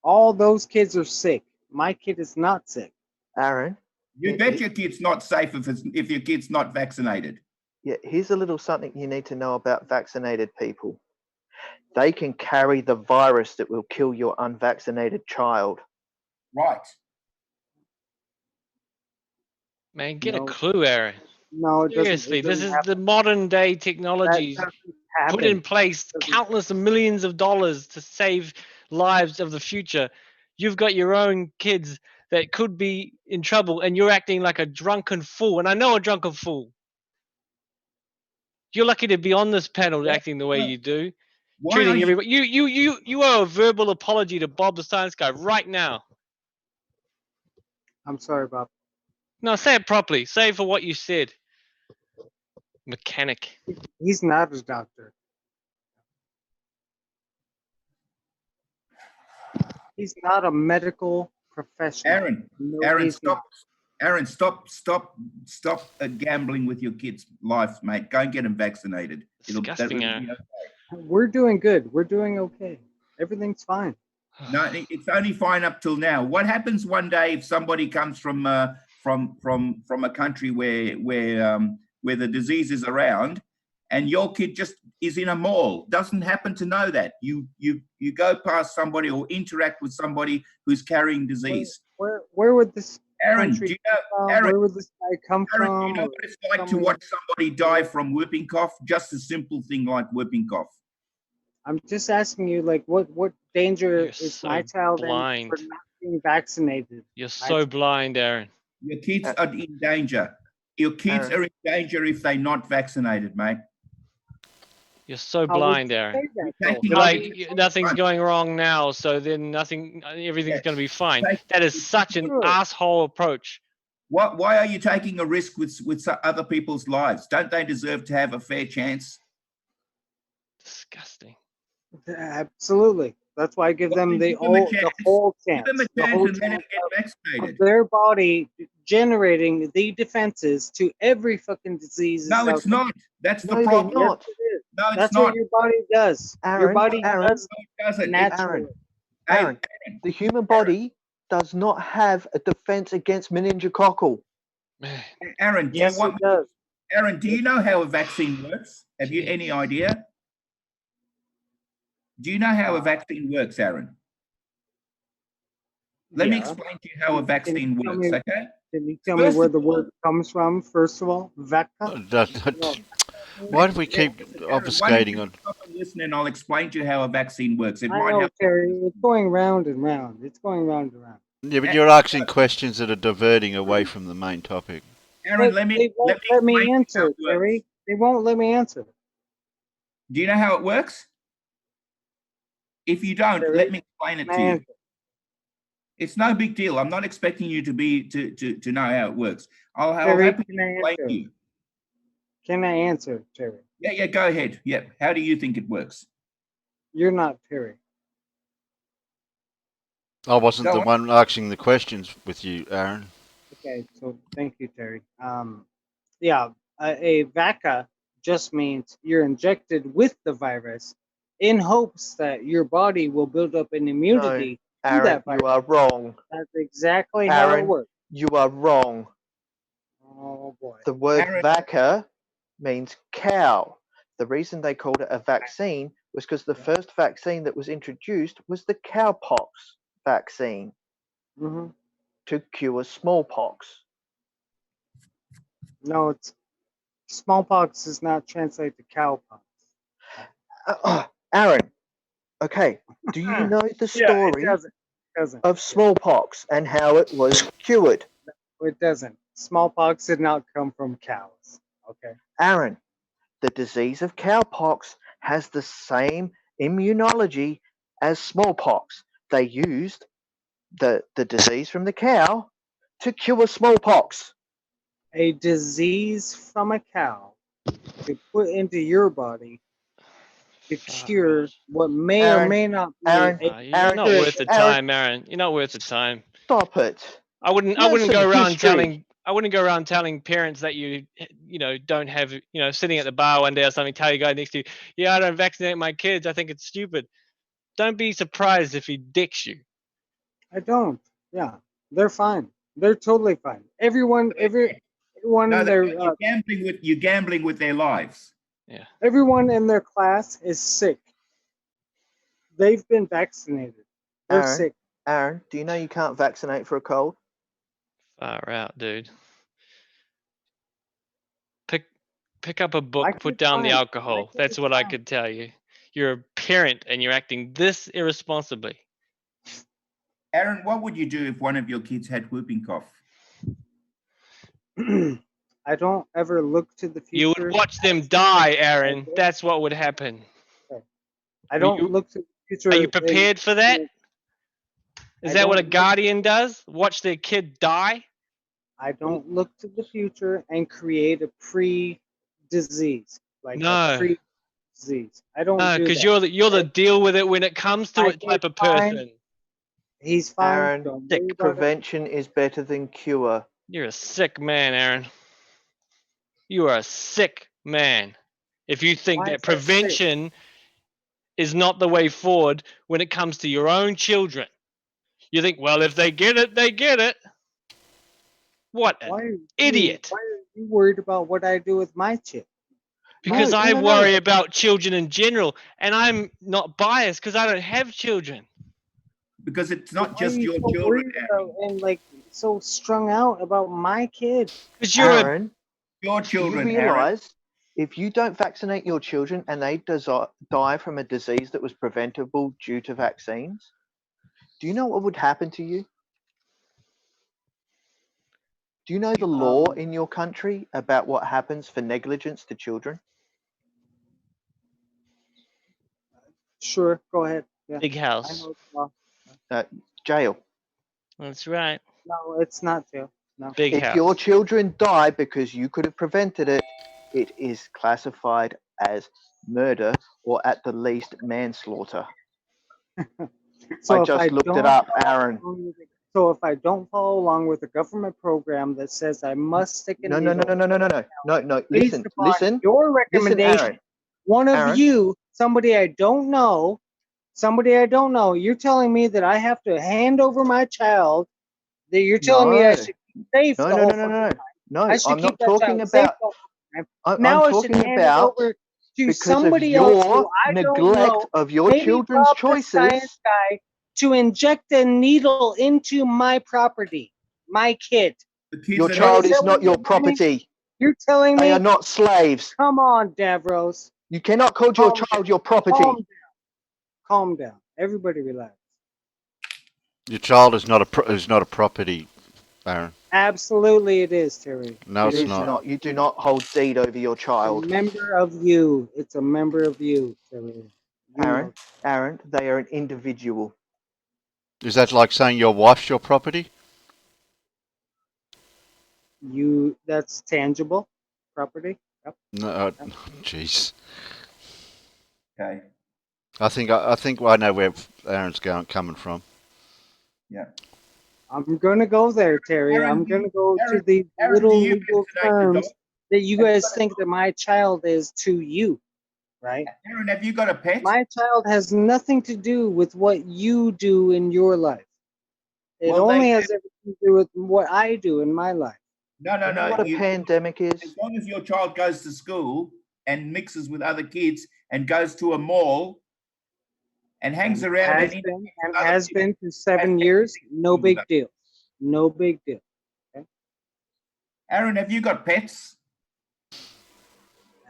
All those kids are sick. My kid is not sick. Aaron. You bet your kid's not safe if your kid's not vaccinated. Yeah, here's a little something you need to know about vaccinated people. They can carry the virus that will kill your unvaccinated child. Right. Man, get a No. clue, Aaron. No, it doesn't. Seriously, It this doesn't is happen. the modern day That technologies doesn't put in happen. place countless of millions of dollars to save lives of the future. You've got your own kids that could be in trouble, and you're acting like a drunken fool. And I know a drunken fool. You're lucky to be on this panel acting the way you do, Why are treating you? everybody. You owe a verbal apology to Bob the Science Guy right now. I'm sorry, Bob. No, say it properly. Say it for what you said. Mechanic. He's not a doctor. He's not a medical professional. Aaron, No, Aaron, he's stop. not. Aaron, stop gambling with your kids' lives, mate. Go and get them vaccinated. Disgusting, Be Aaron. okay. We're doing good. We're doing okay. Everything's fine. No, it's only fine up till now. What happens one day if somebody comes from a country where the disease is around, and your kid just is in a mall, doesn't happen to know that you go past somebody or interact with somebody who's carrying disease. Where would this Aaron, country do you know? come from? Aaron, Where would this guy come Aaron, do from? you know Or what it's like to somebody- watch somebody die from whooping cough? Just a simple thing like whooping cough. I'm just asking you, like, what danger You're is so my child blind. in for not being vaccinated? You're so blind, Aaron. Your kids are in danger. Your kids Aaron. are in danger if they're not vaccinated, mate. You're so How would blind, you Aaron. say that, You're though? taking You're How like do you say nothing's Right. going wrong now, so then everything's Yeah. going to be fine. Take- That is such an Sure. asshole approach. Why are you taking a risk with other people's lives? Don't they deserve to have a fair chance? Disgusting. Absolutely. That's why I give them the Give them a whole chance. chance. Give them a The chance whole and let them chance get of vaccinated. their body generating the defenses to every fucking disease. No, it's not. That's the No, they're problem. not. Yes, it is. No, it's That's not. what your body does. Your Aaron, body Aaron, does No, it doesn't. naturally. Aaron, Hey, the human body does not have a defense against meningococcal. Man, Aaron, do Yes, you want it does. Aaron, do you know how a vaccine works? Have you any idea? Do you know how a vaccine works, Aaron? Let me Yeah. explain to you how a Can vaccine you tell works, me- okay? Can you tell me First where of the all- word comes from, first of all? Vecca? Why do we keep Aaron, why don't obfuscating you on? stop and listen and I'll explain to you how a vaccine works. It I might know, help. Terry. It's going round and round. It's going round and round. Yeah, but you're asking questions that are diverting away from the main topic. Aaron, But let me they won't let explain to me you how answer, it works. Terry. They won't let me answer. Do you know how it works? If you don't, Terry, let me explain it can I to you. answer? It's no big deal. I'm not expecting you to know how it works. I'll Terry, happily can I explain answer? to you. Can I answer, Terry? Yeah, go ahead. Yeah. How do you think it works? You're not Terry. I wasn't Go the on. one asking the questions with you, Aaron. Okay, so thank you, Terry. Yeah, a VACA just means you're injected with the virus in hopes that your body will build up an immunity to Aaron, that virus. you are wrong. That's exactly how it Aaron, works. you are wrong. Oh boy. The word Aaron- vaca means cow. The reason they called it a vaccine was because the first vaccine that was introduced was the cowpox. vaccine Hmm. to cure smallpox. No, it's smallpox does not translate to cowpox. Aaron, okay, do you know the Yeah, it story doesn't. It doesn't. of smallpox and how it was cured? It doesn't. Smallpox did not come from cows. Okay. Aaron, the disease of cowpox has the same immunology as smallpox. They used the disease from the cow to cure smallpox. A disease from a cow to put into your body to cure what may or Aaron, may not be Aaron, You're Aaron, not worth the Aaron, time, Aaron. You're not worth the time. stop it. I wouldn't Learn go some around history. telling parents that you don't have, sitting at the bar one day or something, tell your guy next to you, yeah, I don't vaccinate my kids, I think it's stupid. Don't be surprised if he dicks you. I don't. Yeah, they're fine. They're totally fine. Everyone No, in their you're gambling with their lives. Yeah. everyone in their class is sick. They've been vaccinated. They're Aaron, sick. Aaron, do you know you can't vaccinate for a cold? Far out, dude. Pick up a My book, put kid's down the fine. My alcohol. kid That's is what I fine. could tell you. You're a parent and you're acting this irresponsibly. Aaron, what would you do if one of your kids had whooping cough? I don't ever look to the You future. would watch them die, Aaron. That's what would happen. I don't look to the future. Are you prepared for that? Is I that what a don't look- guardian does? Watch their kid die? I don't look to the future and create a pre-disease, like a No. pre-disease. I don't No, do because that. you're the deal with it when it comes to My it type of kid's fine. person. He's fine. Aaron, Don't worry about it. prevention is better than cure. You're a sick man, Aaron. You are a sick man. If you think Why that is that sick? prevention is not the way forward when it comes to your own children. You think, well, if they get it, they get it. What an Why are idiot. Why are you worried about what I do with my chip? Because No, I no, no. worry about children in general, and I'm not biased because I don't have children. Because it's Why not are just you your so children, worried Aaron. about and like so strung out about my kid? Because you're Aaron, Your do you children, Aaron. realize if you don't vaccinate your children and they die from a disease that was preventable due to vaccines, do you know what would happen to you? Do you know the law in your country about what happens for negligence to children? Sure, go ahead. Yeah, big I house. know. Well, Jail. That's right. no, it's not too. No. Big If house. your children die because you could have prevented it, it is classified as murder or at the least manslaughter. So I if just looked it don't up, follow Aaron. along with so if I don't follow along with a government program that says I must stick a No, no, needle, no, no, no, no, no, no, no. based Listen, upon listen, your listen, recommendation, Aaron. one of Aaron. you, somebody I don't know, you're telling me that I have to hand over my child, that you're telling me I No, should keep safe no, the no, whole no, no, fucking no. time. No, I should I'm keep not that talking child safe about. the whole time. I'm Now I should talking hand it about over to because of somebody else who your I don't neglect know, of your maybe children's Bob the science choices. guy, to inject a needle into my property, my kid. The kids Your are child Is is that not what your you're telling me? property. You're telling They me? are not slaves. Come on, Davros. You cannot call your Calm child your property. Calm down. Calm down. Everybody relax. Your child is not a property, Aaron. Absolutely it is, Terry. No, It it's is not. not. You do not hold deed over your A child. member of you. It's a member of you, Terry. You Aaron, know. Aaron, they are an individual. Is that like saying your wife's your property? That's tangible property. Yep. No, jeez. okay. I think I know where Aaron's coming from. Yeah. I'm gonna go there, Terry. Aaron, I'm gonna go to Aaron, the Aaron, do little you legal vaccinate your terms dog? that you Have you guys got a think that my child is to you, right? Aaron, have you got a pet? My child has nothing to do with what you do in your life. It Well, only has everything to do with what I do in my life. No, no, You know no. what a pandemic is? As long as your child goes to school and mixes with other kids and goes to a mall and hangs around Has and been and other has people been for 7 have years. everything No filled big up. deal. No big deal. Aaron, have you got pets?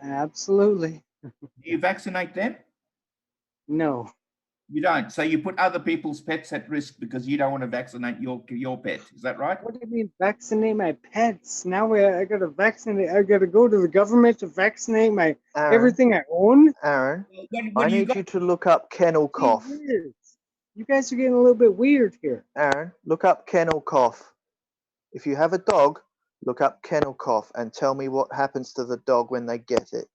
Absolutely. Do you vaccinate them? No. You don't. So you put other people's pets at risk because you don't want to vaccinate your pet. Is that right? What do you mean vaccinate my pets? Now I gotta vaccinate. I gotta go to the government to vaccinate my Aaron, everything I own. Aaron, What I do you need got? you to look up kennel Being cough. weird. You guys are getting a little bit weird here. Aaron, look up kennel cough. If you have a dog, look up kennel cough and tell me what happens to the dog when they get it.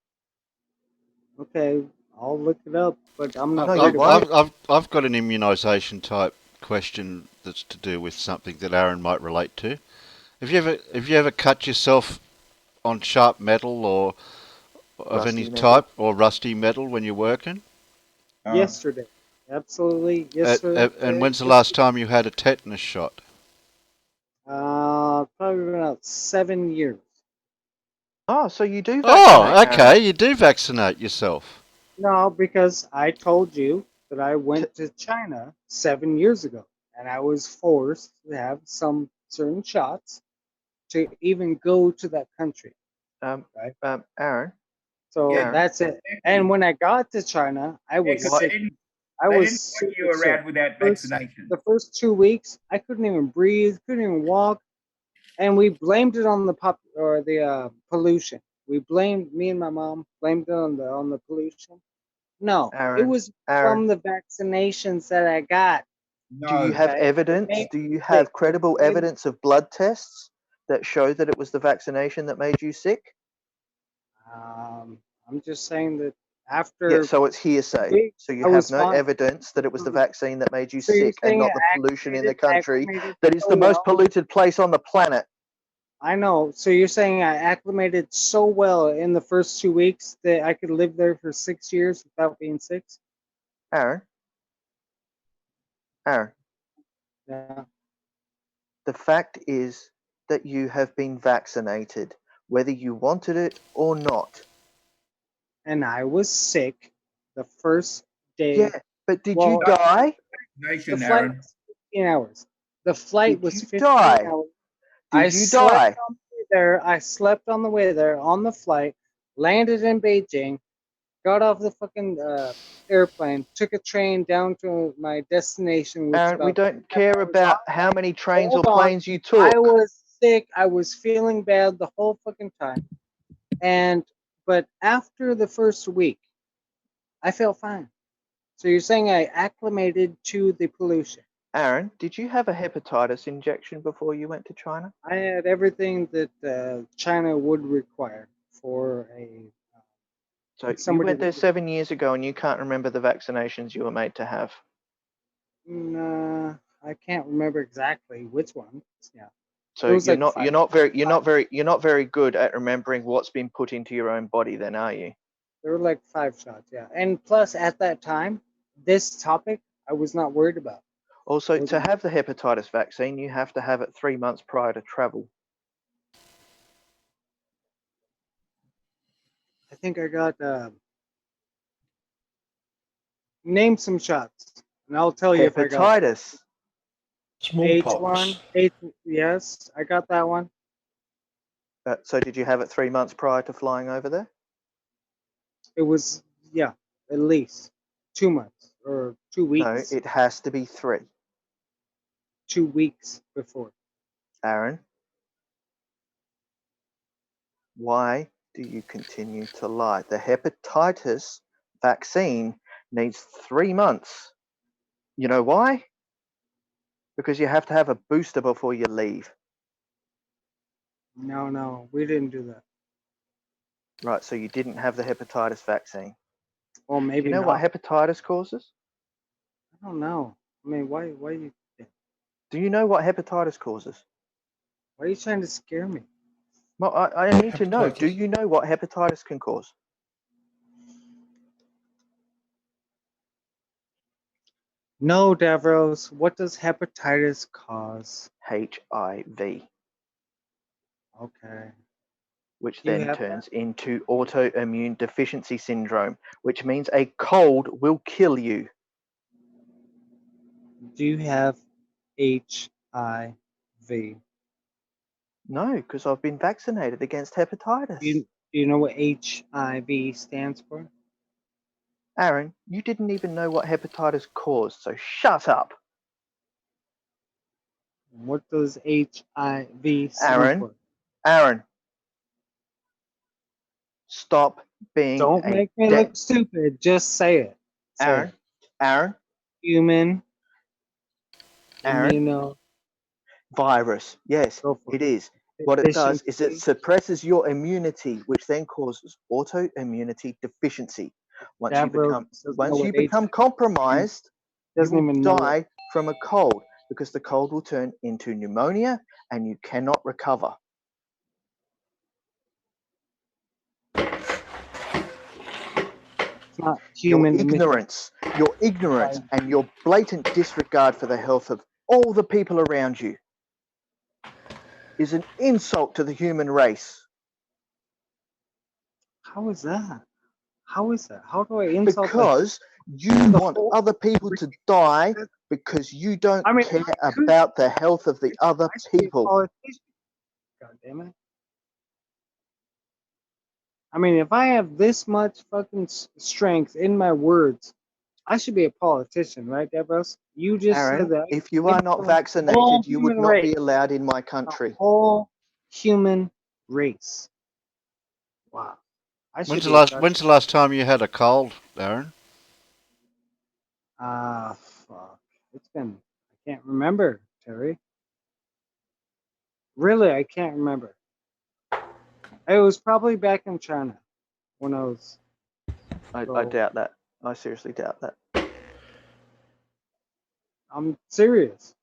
Okay, I'll look it up, but I'm not No, worried you about won't. it. I've got an immunisation type question that's to do with something that Aaron might relate to. Have you ever cut yourself on sharp metal or of Rusty any metal. type or rusty metal when you're working? Yesterday. Absolutely. Yesterday. And when's the last time you had a tetanus shot? Probably about 7 years. Oh, so you do vaccinate, Oh, Aaron. okay. You do vaccinate yourself. No, because I told you that I went to China 7 years ago, and I was forced to have some certain shots to even go to that country. Right? Aaron. So Yeah, that's it. And when I got to China, I was because sick. I they was didn't want you super sick. around without vaccination. The first 2 weeks, I couldn't even breathe, couldn't even walk, and we blamed it on the pollution. We blamed me and my mom blamed it on the pollution. No, it Aaron, was Aaron. from the vaccinations that I got. Do you have Okay? It evidence? made Do me you have sick. credible It made me- evidence of blood tests that show that it was the vaccination that made you sick? I'm just saying that Yeah, after so it's hearsay. weeks, So you I have was no fine. evidence that it was the vaccine that made you So you're sick and saying not I the pollution in the acclimated country that is so the most well? polluted place on the planet. I know. So you're saying I acclimated so well in the first 2 weeks that I could live there for 6 years without being sick? Aaron, Yeah. the fact is that you have been vaccinated, whether you wanted it or not. And I was sick the first day. Yeah, but did you Well, die? the Vaccination, flight Aaron. was 15 hours. The flight Did was you 15 die? hours. Did I you slept die? on the way there. I slept on the way there on the flight, landed in Beijing, got off the fucking airplane, took a train down to my destination, which is Aaron, we about don't 10 care hours about on. how many trains or Hold on. planes you took. I was sick. I was feeling bad the whole fucking time. But after the first week, I felt fine. So you're saying I acclimated to the pollution? Aaron, did you have a hepatitis injection before you went to China? I had everything that China would require for a. So you somebody went there that- 7 years ago and you can't remember the vaccinations you were made to have. Nah, I can't remember exactly which one. Yeah. So It was you're like not five. you're not very good at remembering what's been put into your own body then, are you? There were like 5 shots, yeah. And plus, at that time, this topic I was not worried about. Also, to have the hepatitis vaccine, you have to have it 3 months prior to travel. I think I got name some shots, and I'll tell you if I got Hepatitis. H1. Yes, I got that one. So did you have it 3 months prior to flying over there? It was, yeah, at least 2 months or 2 weeks. No, it has to be 3. 2 weeks before. Aaron, why do you continue to lie? The hepatitis vaccine needs 3 months. You know why? Because you have to have a booster before you leave. No, we didn't do that. Right, so you didn't have the hepatitis vaccine. Well, Do maybe you know not. what hepatitis causes? I don't know. I mean, why you? Do you know what hepatitis causes? Why are you trying to scare me? Well, I need to know. Do you know what hepatitis can cause? No, Davros. What does hepatitis cause? HIV, Okay. which Do you then have turns into autoimmune deficiency syndrome, which means a cold will kill you. Do you have HIV? No, because I've been vaccinated against hepatitis. Do you know what HIV stands for? Aaron, you didn't even know what hepatitis caused, so shut up. What does HIV stand Aaron, for? Aaron, stop being Don't a make me look stupid. Just say it. Say Aaron, it. Aaron, Human Aaron, immuno. virus. Yes, Go for it is. What it does is it Deficiency. suppresses your immunity, which then causes autoimmunity deficiency. Once you Davros become doesn't know what compromised, you doesn't will even know. die from a cold because the cold will turn into pneumonia and you cannot recover. It's not human. Your ignorance and your blatant disregard for the health of all the people around you is an insult to the human race. How is that? How is that? How do I insult? Because you want other people to die because you don't care about the health of the other people. God damn it. I mean, if I have this much fucking strength in my words, I should be a politician, right, Davros? You just Aaron, said that. if you are not vaccinated, you would not be allowed in my country. The whole human race. Wow. When's the last time you had a cold, Aaron? Fuck. It's been, I can't remember, Terry. Really, I can't remember. It was probably back in China when I was. I doubt that. I seriously doubt that. I'm serious.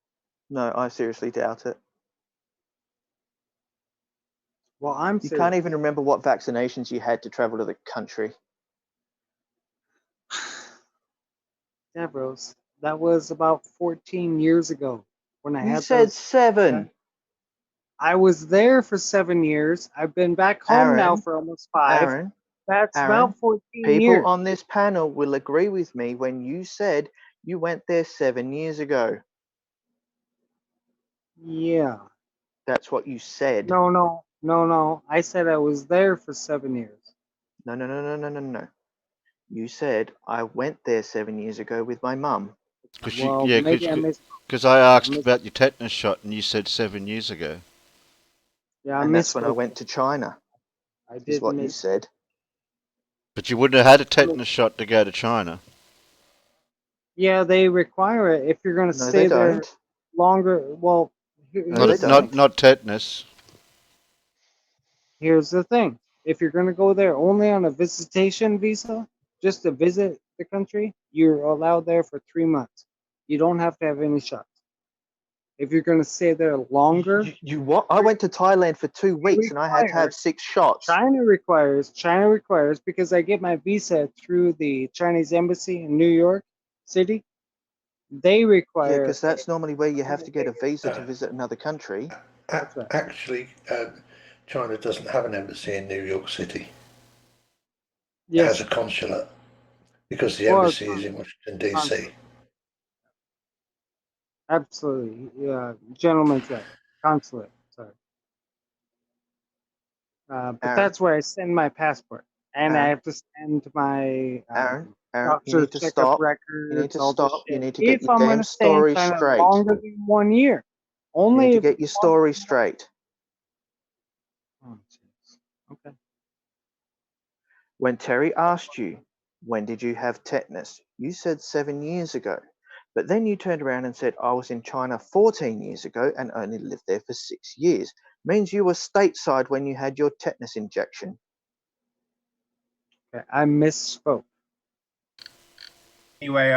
No, I seriously doubt it. Well, I'm You serious. can't even remember what vaccinations you had to travel to the country. Davros, that was about 14 years ago when I had. You said 7. I was there for 7 years. I've been back home now for almost 5. Aaron, that's about 14 people years. on this panel will agree with me when you said you went there 7 years ago. Yeah. That's what you said. No. I said I was there for 7 years. No. You said I went there 7 years ago with my mum. Because I asked about your tetanus shot and you said 7 years ago. Yeah, and that's when I went to China. I did is what you said. But you wouldn't have had a tetanus shot to go to China. Yeah, they require it if you're going to stay there longer. Well, not tetanus. Here's the thing. If you're going to go there only on a visitation visa, just to visit the country, you're allowed there for 3 months. You don't have to have any shots. If you're going to stay there longer, you what? I went to Thailand for 2 weeks and I had to have 6 shots. China requires because I get my visa through the Chinese embassy in New York City. They require. Yeah, because that's normally where you have to get a visa to visit another country. Actually, China doesn't have an embassy in New York City. Yes. It has a consulate because the embassy is in Washington, D.C. Absolutely. Yeah, gentleman's right. Consulate. Sorry. But that's where I send my passport. And I have to send my Aaron, doctor you need to checkup stop. records. You need to stop. You need to get if your I'm damn going to stay in story China straight. longer than 1 year. Only you need to get your story straight. Oh, okay. When Terry asked you, when did you have tetanus? You said 7 years ago. But then you turned around and said, I was in China 14 years ago and only lived there for 6 years. Means you were stateside when you had your tetanus injection. Okay, I misspoke. Anyway,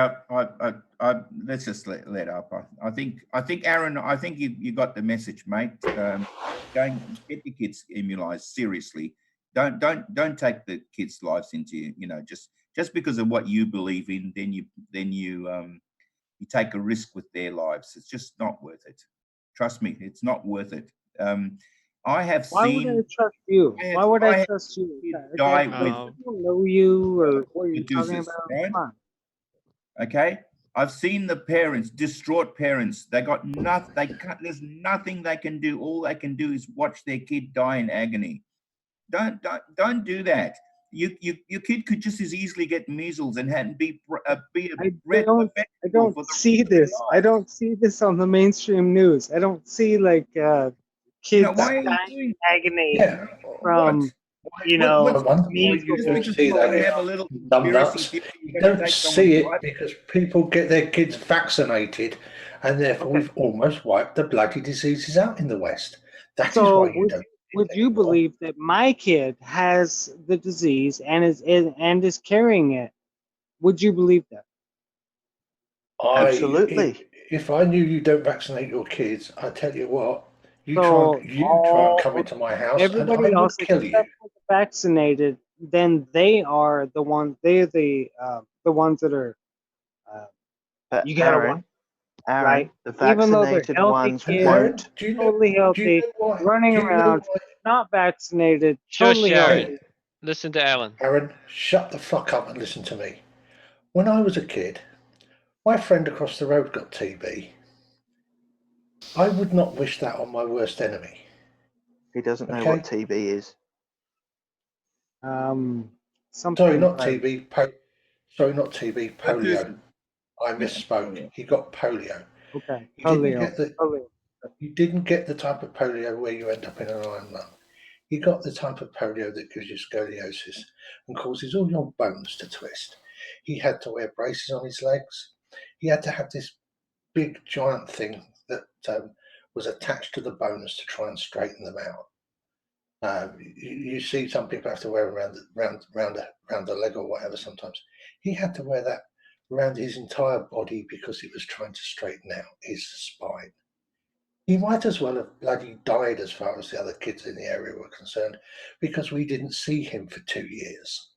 let's just let up. I think Aaron, I think you got the message, mate. Go and get your kids immunized seriously. Don't take the kids' lives into just because of what you believe in. Then you take a risk with their lives. It's just not worth it. Trust me, it's not worth it. I have Why seen. Why would I trust you? Why would I trust you? Die I don't know you or what you're talking about. right? Come on. Okay, I've seen the parents, distraught parents. They got nothing. They can't. There's nothing they can do. All they can do is watch their kid die in agony. Don't do that. Your kid could just as easily get measles and be a I vegetable don't for the see rest of their this. I lives. don't see this on the mainstream news. I don't see like You know, kids why are you dying doing in agony Yeah. from what's I measles. just don't because see you that want to with have a little conspiracy numbnuts. theory, You you're going to don't take someone's see it life? because people get their kids vaccinated, and therefore Okay. we've almost wiped the bloody diseases out in the West. That is So why you don't see would it you anymore. believe that my kid has the disease and is carrying it? Would you believe that? Absolutely. If I knew you don't vaccinate your kids, I tell you what, you So try and come into my house, and I everybody else would kill you. except for the vaccinated, then they are the ones. They're the ones that are. But You gotta watch, Aaron, right? the Even though they're vaccinated healthy ones kids, Aaron, won't. totally healthy, running around, not vaccinated, totally Shush, Aaron. healthy. Listen to Alan. Aaron, shut the fuck up and listen to me. When I was a kid, my friend across the road got TB. I would not wish that on my worst enemy. He doesn't know Okay? what TB is. Something Sorry, not like TB. Sorry, not TB. Polio. I misspoke. He got polio. okay, He didn't polio. get the. He didn't get the type of polio where you end up in an iron lung. He got the type of polio that gives you scoliosis and causes all your bones to twist. He had to wear braces on his legs. He had to have this big giant thing that was attached to the bones to try and straighten them out. You see some people have to wear around the leg or whatever sometimes. He had to wear that around his entire body because it was trying to straighten out his spine. He might as well have bloody died as far as the other kids in the area were concerned, because we didn't see him for 2 years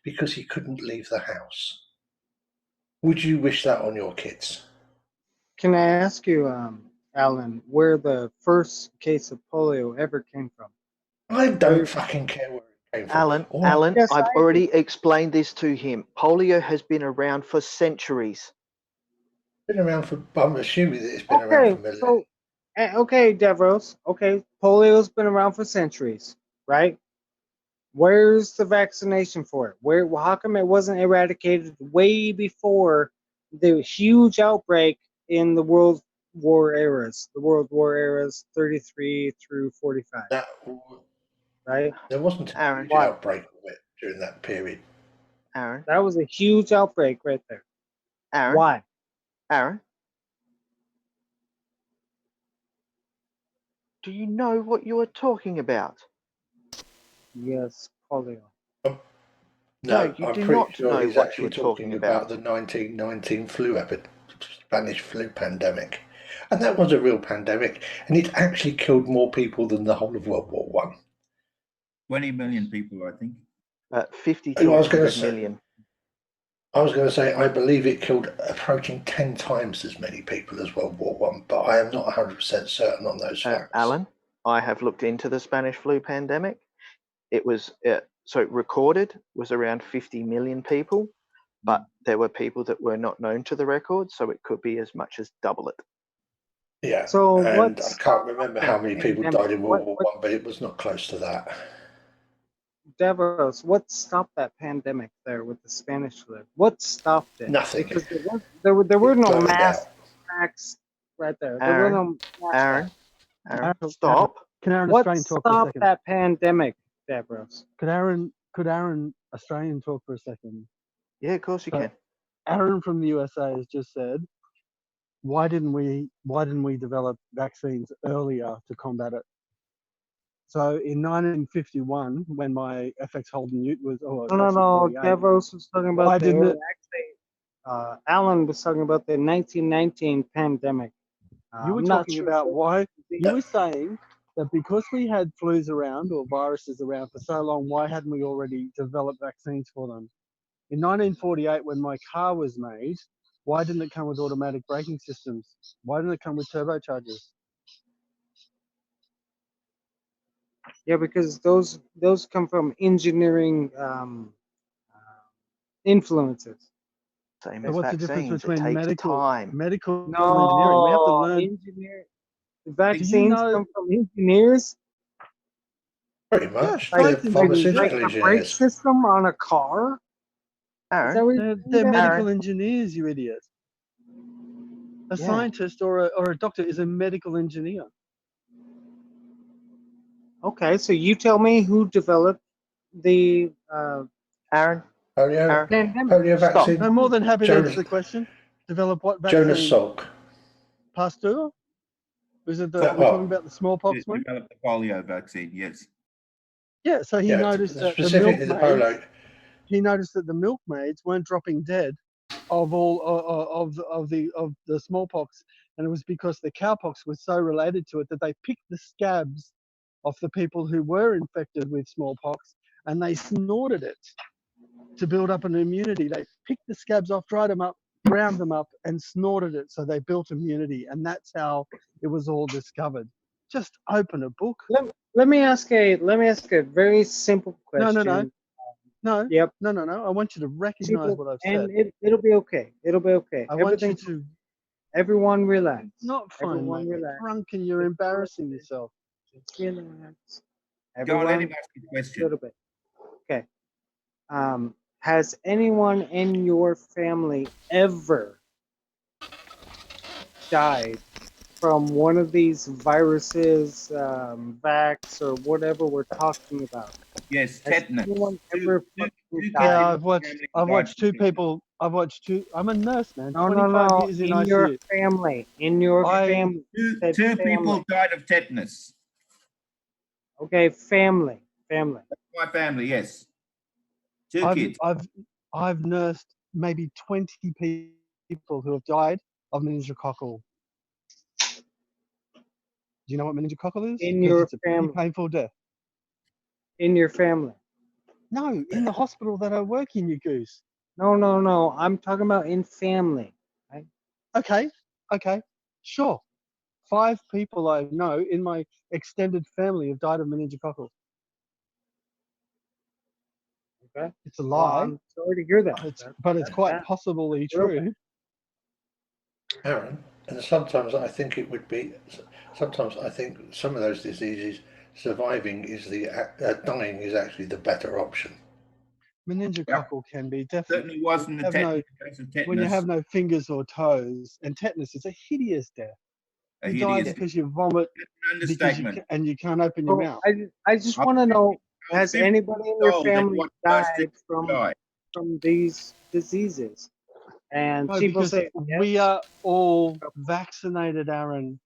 because he couldn't leave the house. Would you wish that on your kids? Can I ask you, Alan, where the first case of polio ever came from? I don't fucking care where it came from. Alan, Yes, I've I already explained this to him. Polio has been around for centuries. Been around for. I'm assuming that it's been around for millennia. So, okay, Devros. Okay, polio's been around for centuries, right? Where's the vaccination for it? How come it wasn't eradicated way before the huge outbreak in the World War 33 through 45, right? There wasn't a Aaron, huge outbreak of it during that period. Aaron, That was a huge outbreak right there. Aaron, Why? Aaron, do you know what you are talking about? Yes, polio. No, you I'm do pretty not sure know he's what actually you are talking about the 1919 Spanish flu pandemic. And that was a real pandemic, and it actually killed more people than the whole of World War One. 20 million people, I think. 50 I to was going to 100 say, million. I believe it killed approaching 10 times as many people as World War One, but I am not 100% certain on those facts. Alan, I have looked into the Spanish flu pandemic. It was recorded was around 50 million people, but there were people that were not known to the record, so it could be as much as double it. Yeah, So and I can't remember how many people pandemic? died in World War One, but it was not close to that. Devos, what stopped that pandemic there with the Spanish flu? What stopped it? Nothing. Because there were no Flattened mass out. facts right there. There were no mass Aaron, facts. stop. Can Aaron What Australian talk for a stopped second? that pandemic, Devos? Could Aaron Australian talk for a second? Yeah, of course you So, can. Aaron from the USA has just said, why didn't we develop vaccines earlier to combat it? So in 1951, when my FX Holden Ute was, No, actually 48, Devos was talking why about didn't Alan was talking about the 1919 pandemic. you were I'm not talking sure about what why the- you were saying that because we had flus around or viruses around for so long, why hadn't we already developed vaccines for them? In 1948, when my car was made, why didn't it come with automatic braking systems? Why didn't it come with turbochargers? Yeah, because those come from engineering influences. Same So as what's the difference vaccines. It between takes medical time. engineering? We have to No, learn. engineer. Vaccines Do you know? come from engineers. Pretty Yeah, much. Like, They're science engineers. like pharmaceutical the brake engineers. system on a car. Is that Aaron, what you're They're saying, medical Dad? engineers, you idiot. A yeah. scientist or a doctor is a medical engineer. Okay, so you tell me who developed the Aaron, Polio, pandemic. polio Stop. vaccine. I'm more than happy to answer Jonas, the question. Develop what Jonas vaccine? Salk. Pasteur? Was it That we're talking what? about the smallpox one? Developed the polio vaccine, yes. Yeah, so he Yeah, noticed that the specifically the milkmaids. polio. He noticed that the milkmaids weren't dropping dead of all of the smallpox, and it was because the cowpox was so related to it that they picked the scabs of the people who were infected with smallpox and they snorted it to build up an immunity. They picked the scabs off, dried them up, ground them up, and snorted it, so they built immunity, and that's how it was all discovered. Just open a book. Let me ask a very simple question. No. Yep. No. I want you to recognize Simple, what I've said. and it'll be okay. It'll be okay. I want you to Everyone relax. not fine, Everyone mate. You're relax. drunk and you're embarrassing yourself. Just relax. Go on, let Everyone, him ask a a question. little bit. Okay. Has anyone in your family ever died from one of these viruses, vax, or whatever we're talking about? Yes, Has tetanus. anyone Two ever kids fucking in died? Yeah, my I've watched family died from two tetanus. people. I'm a nurse, man. No, 25 years in in ICU. your family. In your I- family. Said Two family. people died of tetanus. Okay, family. That's my family, yes. Two kids. I've nursed maybe 20 people who have died of meningococcal. Do you know what meningococcal is? In 'Cause your it's a pretty family. painful death. In your family. No, in the hospital that I work in, you goose. No. I'm talking about in family. Right? Okay, sure. 5 people I know in my extended family have died of meningococcal. Okay. It's a Well, lie, I'm sorry to hear that. but it's quite that- possibly real true. Aaron, and sometimes I think it would be. Sometimes I think some of those diseases, surviving is dying is actually the better option. Meningococcal can be definitely. Certainly wasn't the have no- case of tetanus. When you have no fingers or toes, and tetanus is a hideous death. A You die hideous- because you vomit An because understatement. and you can't open your Well, mouth. I just want to know, has anybody in your family died from these diseases? And No, people because say, we are all vaccinated, Aaron.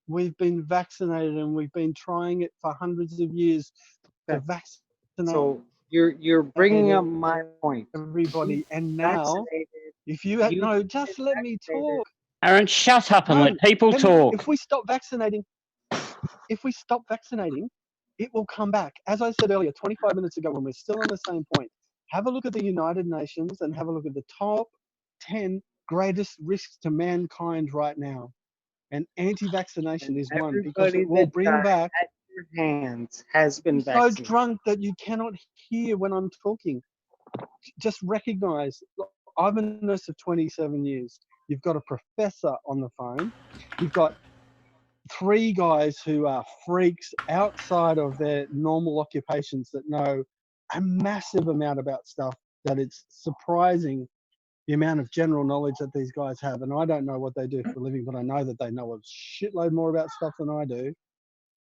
We've been vaccinated and we've been trying it for hundreds of years to vaccinate so you're bringing up my point. everybody. And now, if you have, no, just let me talk. Aaron, shut up and No, let people talk. If we stop vaccinating, it will come back. As I said earlier, 25 minutes ago, when we're still on the same point, have a look at the United Nations and have a look at the top 10 greatest risks to mankind right now. And anti-vaccination is one, because it will bring back. At your hands has been so vaccinated. drunk that you cannot hear when I'm talking. Just recognize, look, I've been a nurse of 27 years. You've got a professor on the phone. You've got 3 guys who are freaks outside of their normal occupations that know a massive amount about stuff, that it's surprising the amount of general knowledge that these guys have. And I don't know what they do for a living, but I know that they know a shitload more about stuff than I do.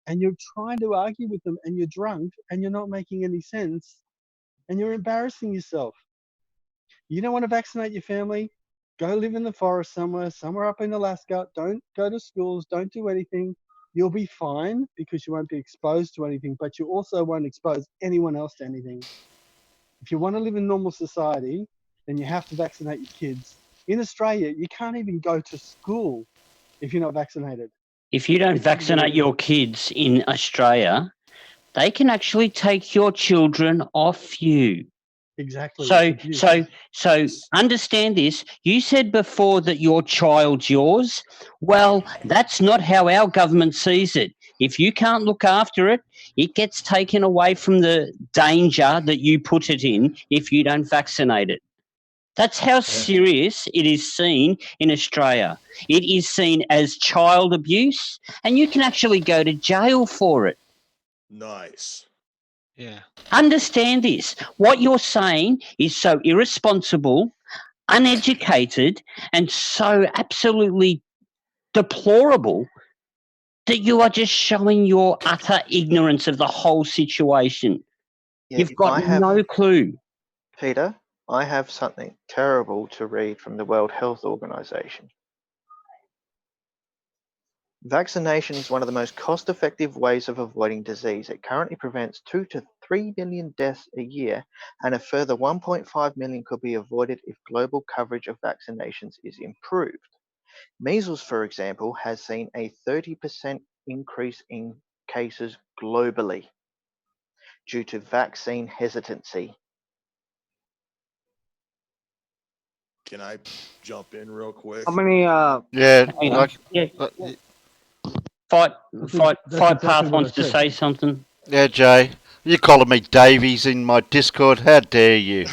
And you're trying to argue with them and you're drunk and you're not making any sense and you're embarrassing yourself. You don't want to vaccinate your family? Go live in the forest somewhere up in Alaska. Don't go to schools. Don't do anything. You'll be fine because you won't be exposed to anything, but you also won't expose anyone else to anything. If you want to live in normal society, then you have to vaccinate your kids. In Australia, you can't even go to school if you're not vaccinated. If you don't vaccinate your kids in Australia, they can actually take your children off you. Exactly. So understand this. You said before that your child's yours. Well, that's not how our government sees it. If you can't look after it, it gets taken away from the danger that you put it in if you don't vaccinate it. That's how serious it is seen in Australia. It is seen as child abuse, and you can actually go to jail for it. Nice. Yeah. Understand this. What you're saying is so irresponsible, uneducated, and so absolutely deplorable that you are just showing your utter ignorance of the whole situation. Yeah, You've got I have, no clue. Peter, I have something terrible to read from the World Health Organization. Vaccination is one of the most cost-effective ways of avoiding disease. It currently prevents 2 to 3 million deaths a year, and a further 1.5 million could be avoided if global coverage of vaccinations is improved. Measles, for example, has seen a 30% increase in cases globally due to vaccine hesitancy. Can I jump in real quick? How many? Yeah, Hang on. like, Yeah. uh, Fight exactly Path what wants I to said. say something. yeah, Jay. You calling me Davies in my Discord? How dare you?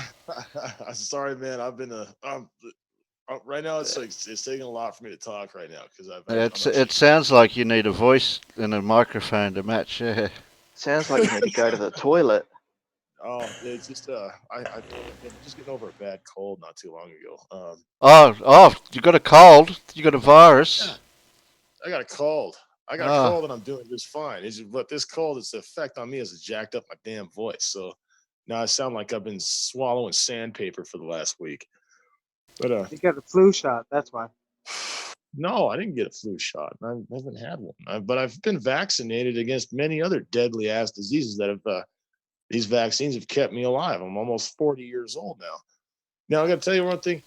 Sorry, man. I've been right now. It's like it's taking a lot for me to talk right now because It sounds like you need a voice and a microphone to match. Yeah. Sounds like you need to go to the toilet. Oh, it's just I've been just getting over a bad cold not too long ago. Oh, you got a cold? You got a virus? Yeah, I got a cold. I got a Ah. cold and I'm doing just fine. But this cold, its effect on me has jacked up my damn voice. So now I sound like I've been swallowing sandpaper for the last week. But You got a flu shot. That's why. no, I didn't get a flu shot. I haven't had one. But I've been vaccinated against many other deadly ass diseases that have these vaccines have kept me alive. I'm almost 40 years old now. Now I got to tell you one thing.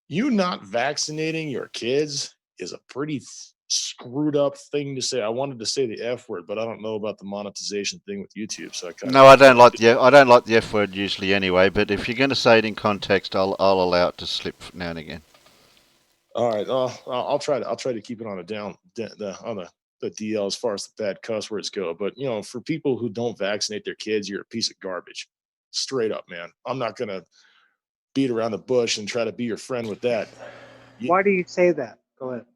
You not vaccinating your kids is a pretty screwed up thing to say. I wanted to say the F word, but I don't know about the monetization thing with YouTube. So I kind No, I don't like the F word usually anyway. But if you're going to say it in context, I'll allow it to slip now and again. All right, I'll try to keep it on the DL as far as the bad cuss words go. But for people who don't vaccinate their kids, you're a piece of garbage. Straight up, man. I'm not gonna beat around the bush and try to be your friend with that. Why do you say that? Go ahead.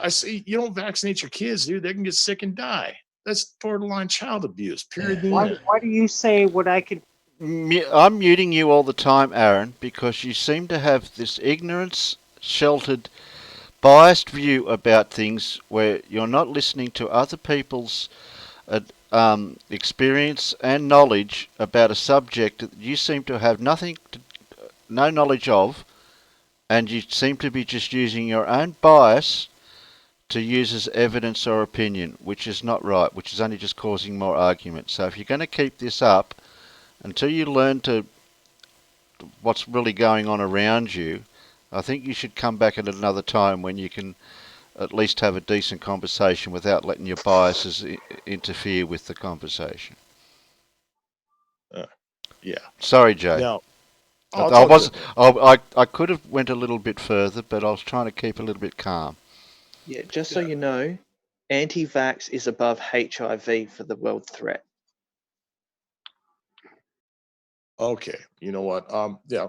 I say you don't vaccinate your kids, dude. They can get sick and die. That's borderline child abuse. Period. Why do you say what I could? I'm muting you all the time, Aaron, because you seem to have this ignorance, sheltered, biased view about things where you're not listening to other people's experience and knowledge about a subject that you seem to have no knowledge of, and you seem to be just using your own bias to use as evidence or opinion, which is not right, which is only just causing more argument. So if you're going to keep this up until you learn to what's really going on around you, I think you should come back at another time when you can at least have a decent conversation without letting your biases interfere with the conversation. Yeah. Sorry, Jay. Now, I could have went a little bit further, but I was trying to keep a little bit calm. Yeah, just so you know, anti-vax is above HIV for the world threat. Okay, you know what? Yeah,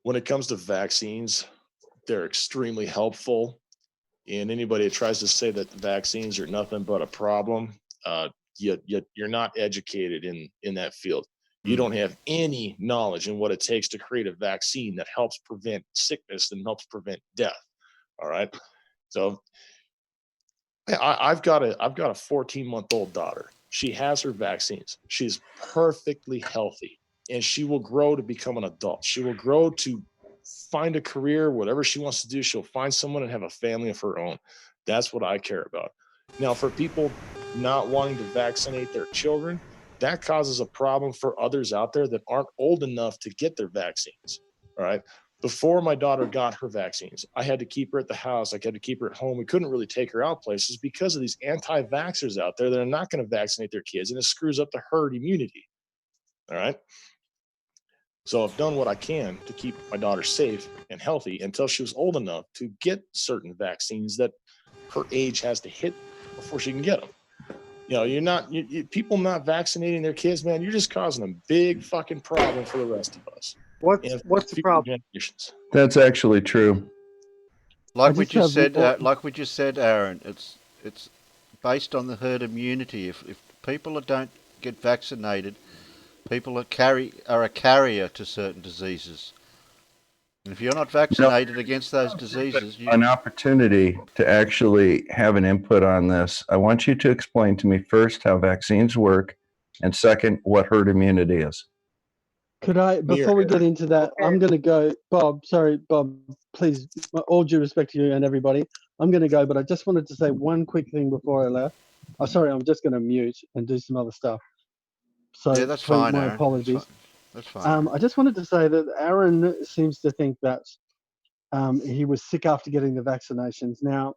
when it comes to vaccines, they're extremely helpful. And anybody that tries to say that vaccines are nothing but a problem, you're not educated in that field. You don't have any knowledge in what it takes to create a vaccine that helps prevent sickness and helps prevent death. All right, so I've got a 14-month-old daughter. She has her vaccines. She's perfectly healthy, and she will grow to become an adult. She will grow to find a career, whatever she wants to do. She'll find someone and have a family of her own. That's what I care about. Now, for people not wanting to vaccinate their children, that causes a problem for others out there that aren't old enough to get their vaccines. All right. Before my daughter got her vaccines, I had to keep her at the house. I had to keep her at home. We couldn't really take her out places because of these anti-vaxxers out there that are not going to vaccinate their kids, and it screws up the herd immunity. All right. So I've done what I can to keep my daughter safe and healthy until she was old enough to get certain vaccines that her age has to hit before she can get them. People not vaccinating their kids, man, you're just causing a big fucking problem for the rest of us. and What's the future problem? generations. That's actually true. Like we just just have said, more- like we just said, Aaron, it's based on the herd immunity. If people don't get vaccinated, people are a carrier to certain diseases. And if you're not vaccinated against those diseases, An opportunity to actually have an input on this. I want you to explain to me first how vaccines work, and second, what herd immunity is. Could I, before we get into that, I'm going to go, Bob, sorry, Bob, please, all due respect to you and everybody, I'm going to go, but I just wanted to say one quick thing before I left. Oh, sorry, I'm just going to mute and do some other stuff. So yeah, that's please, fine, my Aaron. apologies. That's fine. I just wanted to say that Aaron seems to think that he was sick after getting the vaccinations. Now,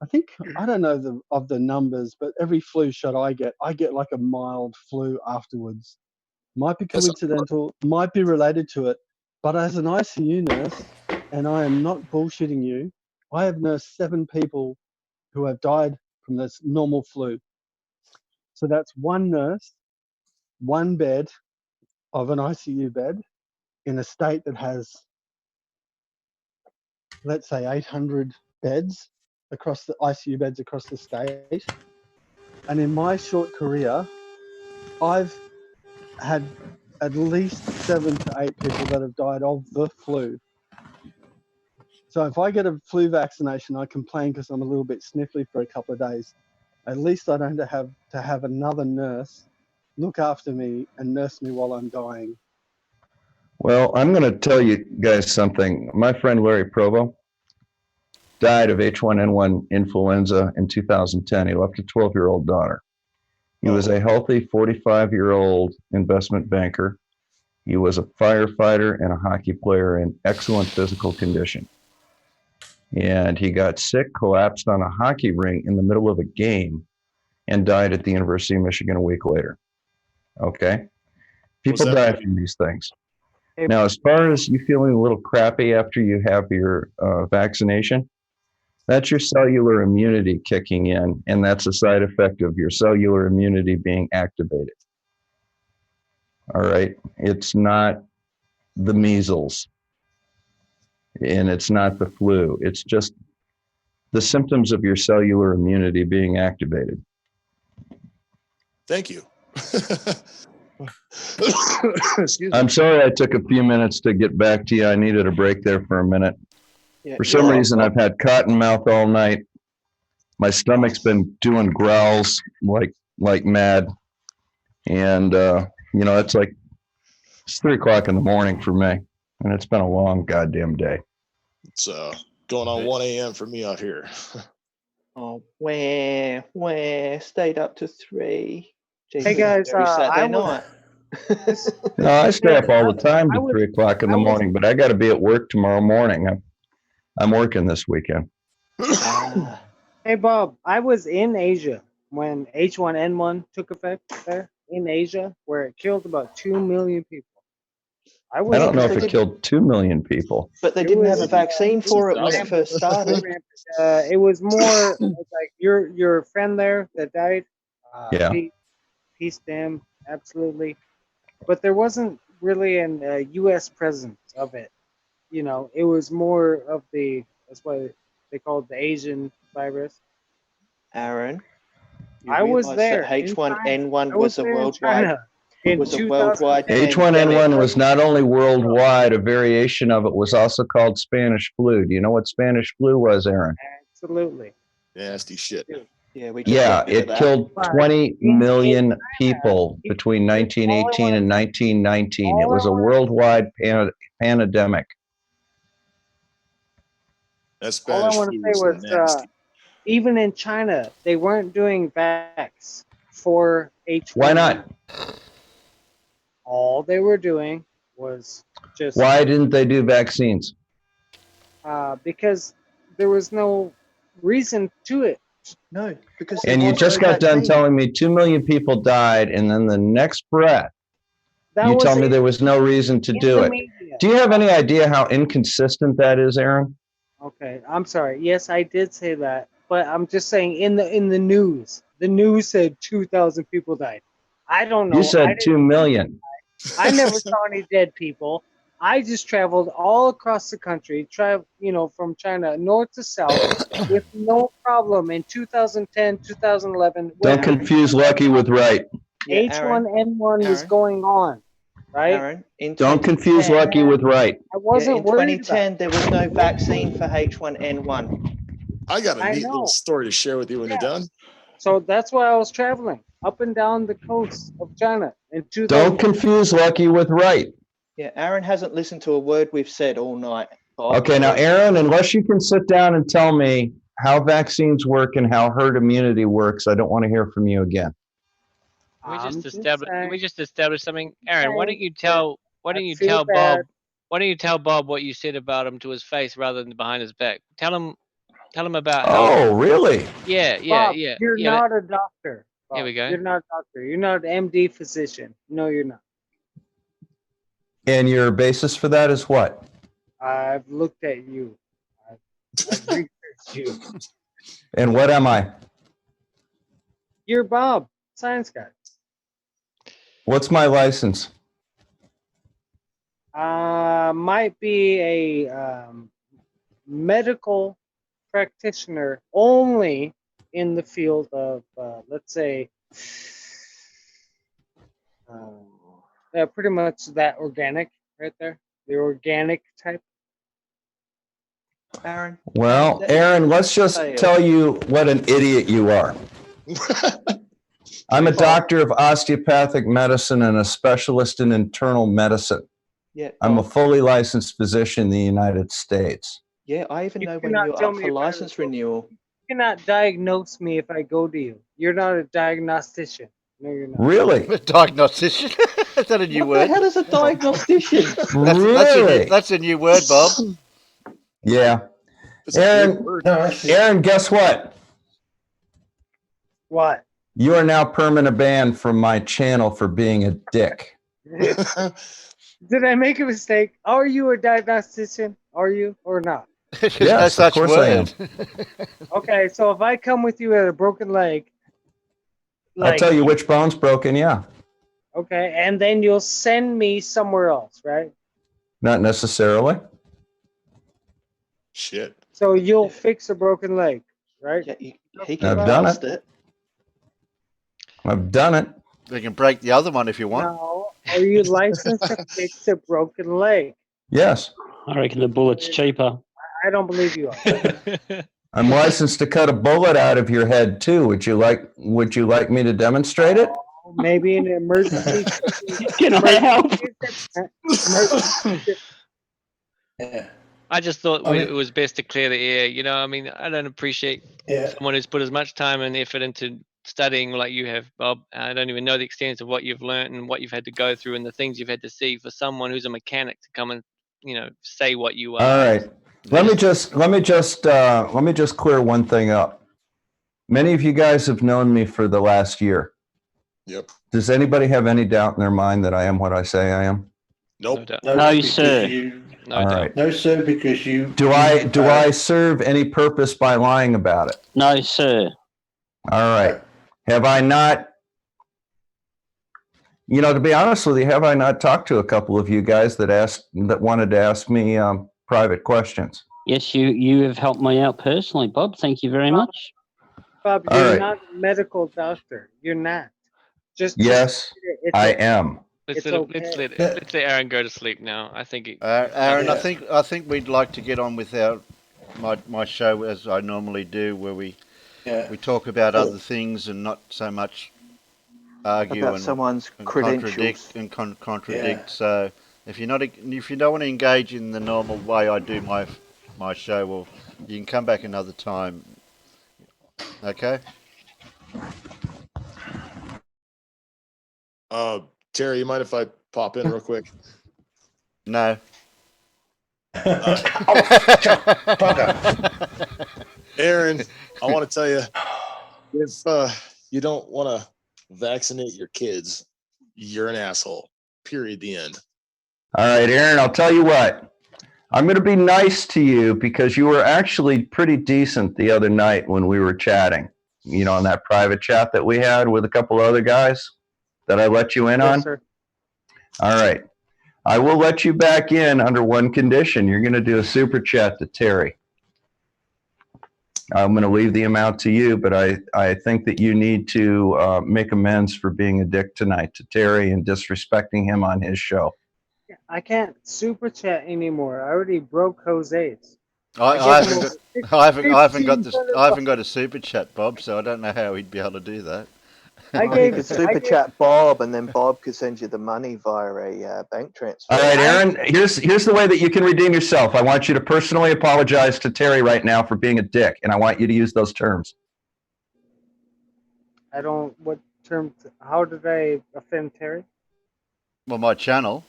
I think, I don't know of the numbers, but every flu shot I get like a mild flu afterwards. Might be coincidental, might be related to it, but as an ICU nurse, and I am not bullshitting you, I have nursed 7 people who have died from this normal flu. So that's one nurse, one bed of an ICU bed in a state that has, let's say, 800 beds across the ICU beds across the state. And in my short career, I've had at least 7 to 8 people that have died of the flu. So if I get a flu vaccination, I complain because I'm a little bit sniffly for a couple of days. At least I don't have to have another nurse look after me and nurse me while I'm dying. Well, I'm going to tell you guys something. My friend Larry Provo died of H1N1 influenza in 2010. He left a 12-year-old daughter. He was a healthy 45-year-old investment banker. He was a firefighter and a hockey player in excellent physical condition. And he got sick, collapsed on a hockey rink in the middle of a game, and died at the University of Michigan a week later. Okay? People die from these things. Now, as far as you feeling a little crappy after you have your vaccination, that's your cellular immunity kicking in, and that's a side effect of your cellular immunity being activated. All right? It's not the measles, and it's not the flu. It's just the symptoms of your cellular immunity being activated. Thank you. I'm sorry I took a few minutes to get back to you. I needed a break there for a minute. Yeah, For some reason, I've had cotton mouth all night. My stomach's been doing growls like mad. And, it's 3 o'clock in the morning for me. And it's been a long goddamn day. It's going on 1 a.m. for me out here. Oh, where stayed up to 3. Jeez, Hey guys, every Saturday night. No, I stay up all the time to 3 o'clock in the morning, but I got to be at work tomorrow morning. I'm working this weekend. Hey Bob, I was in Asia when H1N1 took effect there in Asia, where it killed about 2 million people. I don't know if it killed 2 million people. But they didn't have a vaccine for it when it first started. It was more like your friend there that died. Yeah. Peace to him, absolutely. But there wasn't really an U.S. presence of it. You know, it was more of that's why they called it the Asian virus. Aaron, I was realise there. that H1N1 was a worldwide. H1N1 was not only worldwide, a variation of it was also called Spanish flu. Do you know what Spanish flu was, Aaron? Absolutely. Nasty shit. Yeah, it killed 20 million people between 1918 and 1919. It was a worldwide pandemic. That All I Spanish want to flu say was was, nasty. even in China, they weren't doing vax for H1. Why not? All they were doing was just. Why didn't they do vaccines? Because there was no reason to it. No, because. And you just got done telling me 2 million people died, and then the next breath, you tell me there was no reason to do it. Media. Do you have any idea how inconsistent that is, Aaron? Okay, I'm sorry. Yes, I did say that, but I'm just saying in the news, the news said 2,000 people died. I don't know. You said 2 million. I never saw any dead people. I just traveled all across the country, from China north to south with no problem in 2010, 2011. When Don't confuse lucky with right. Yeah, Aaron. H1N1 was Aaron. going on, right? Aaron, in Don't confuse 2010 lucky with right. I wasn't in worried 2010, there was no vaccine for H1N1. I got a I neat little know. story to share with you when you're done. So that's why I was traveling up and down the coast of China in 2000. Don't confuse lucky with right. Yeah, Aaron hasn't listened to a word we've said all night. Bob. Okay, now, Aaron, unless you can sit down and tell me how vaccines work and how herd immunity works, I don't want to hear from you again. Can I'm we just just establish something? Aaron, why don't you saying, tell bad. Bob why don't you tell Bob what you said about him to his face rather than behind his back? Tell him about how Oh, really? yeah, Bob, you're yeah, not a doctor. Bob. Here we go. You're not a doctor. You're not an MD physician. No, you're not. And your basis for that is what? I've looked at you. I've researched you. And what am I? You're Bob, science guy. What's my license? Might be a medical practitioner only in the field of, let's say, yeah, pretty much that organic right there, the organic type. Aaron. Well, Aaron, let's just tell you what an idiot you are. I'm a doctor of osteopathic medicine and a specialist in internal medicine. Yeah, I'm a fully licensed physician in the United States. Yeah, I even know when cannot you're tell up me for if I license renewal. You cannot diagnose me if I go to you. You're not a diagnostician. No, you're not. Really? Diagnostician? Is that a new What word? the hell is a diagnostician? Really? That's a new word, Bob. Yeah. It's a big Aaron, word. Aaron, guess what? What? You are now permanent banned from my channel for being a dick. Did I make a mistake? Are you a diagnostician? Are you or not? There's Yes, no of such course I am. word. Okay, so if I come with you at a broken leg, I'll tell you which bone's broken, yeah. Okay, and then you'll send me somewhere else, right? Not necessarily. Shit. So you'll fix a broken leg, right? Yeah, he I've can done cast it. it. I've done it. You can break the other one if you want. No, are you licensed to fix a broken leg? Yes. I reckon the bullet's cheaper. I don't believe you are. I'm licensed to cut a bullet out of your head too. Would you like me to demonstrate it? Maybe an emergency. Can I help? Yeah. I just thought I mean- it was best to clear the air. You know, I mean, I don't appreciate someone who's put as much time and effort into studying like you have, Bob. I don't even know the extent of what you've learned and what you've had to go through and the things you've had to see for someone who's a mechanic to come and, say what you are. All right. Let me just clear one thing up. Many of you guys have known me for the last year. Yep. Does anybody have any doubt in their mind that I am what I say I am? Nope. No, because sir. All right. No, sir, because you. Do I serve any purpose by lying about it? No, sir. All right. Have I not? To be honest with you, have I not talked to a couple of you guys that wanted to ask me private questions? Yes, you have helped me out personally, Bob. Thank you very much. Bob, All you're right. not a medical doctor. You're not. Yes, I am. Let's It's let Aaron go to sleep now. I think. Aaron, I think we'd like to get on with my show as I normally do, where we talk about other things and not so much argue About and someone's contradict credentials. and contradict. So if you don't want to engage in the normal way I do my show, well, you can come back another time. Okay. Terry, you mind if I pop in real quick? No. Aaron, I want to tell you, if you don't want to vaccinate your kids, you're an asshole. Period. The end. All right, Aaron, I'll tell you what. I'm going to be nice to you because you were actually pretty decent the other night when we were chatting, in that private chat that we had with a couple other guys that I let you in on. Sir. All right. I will let you back in under one condition. You're going to do a super chat to Terry. I'm going to leave the amount to you, but I think that you need to make amends for being a dick tonight to Terry and disrespecting him on his show. I can't super chat anymore. I already broke Jose's. I gave him haven't over got, I haven't got this. $1,500. I haven't got a super chat, Bob. So I don't know how he'd be able to do that. I Well, you gave could super chat Bob, and then Bob could send you the money via a bank transfer. All right, Aaron, here's the way that you can redeem yourself. I want you to personally apologize to Terry right now for being a dick, and I want you to use those terms. I don't. What term? How did I offend Terry? Well, my channel.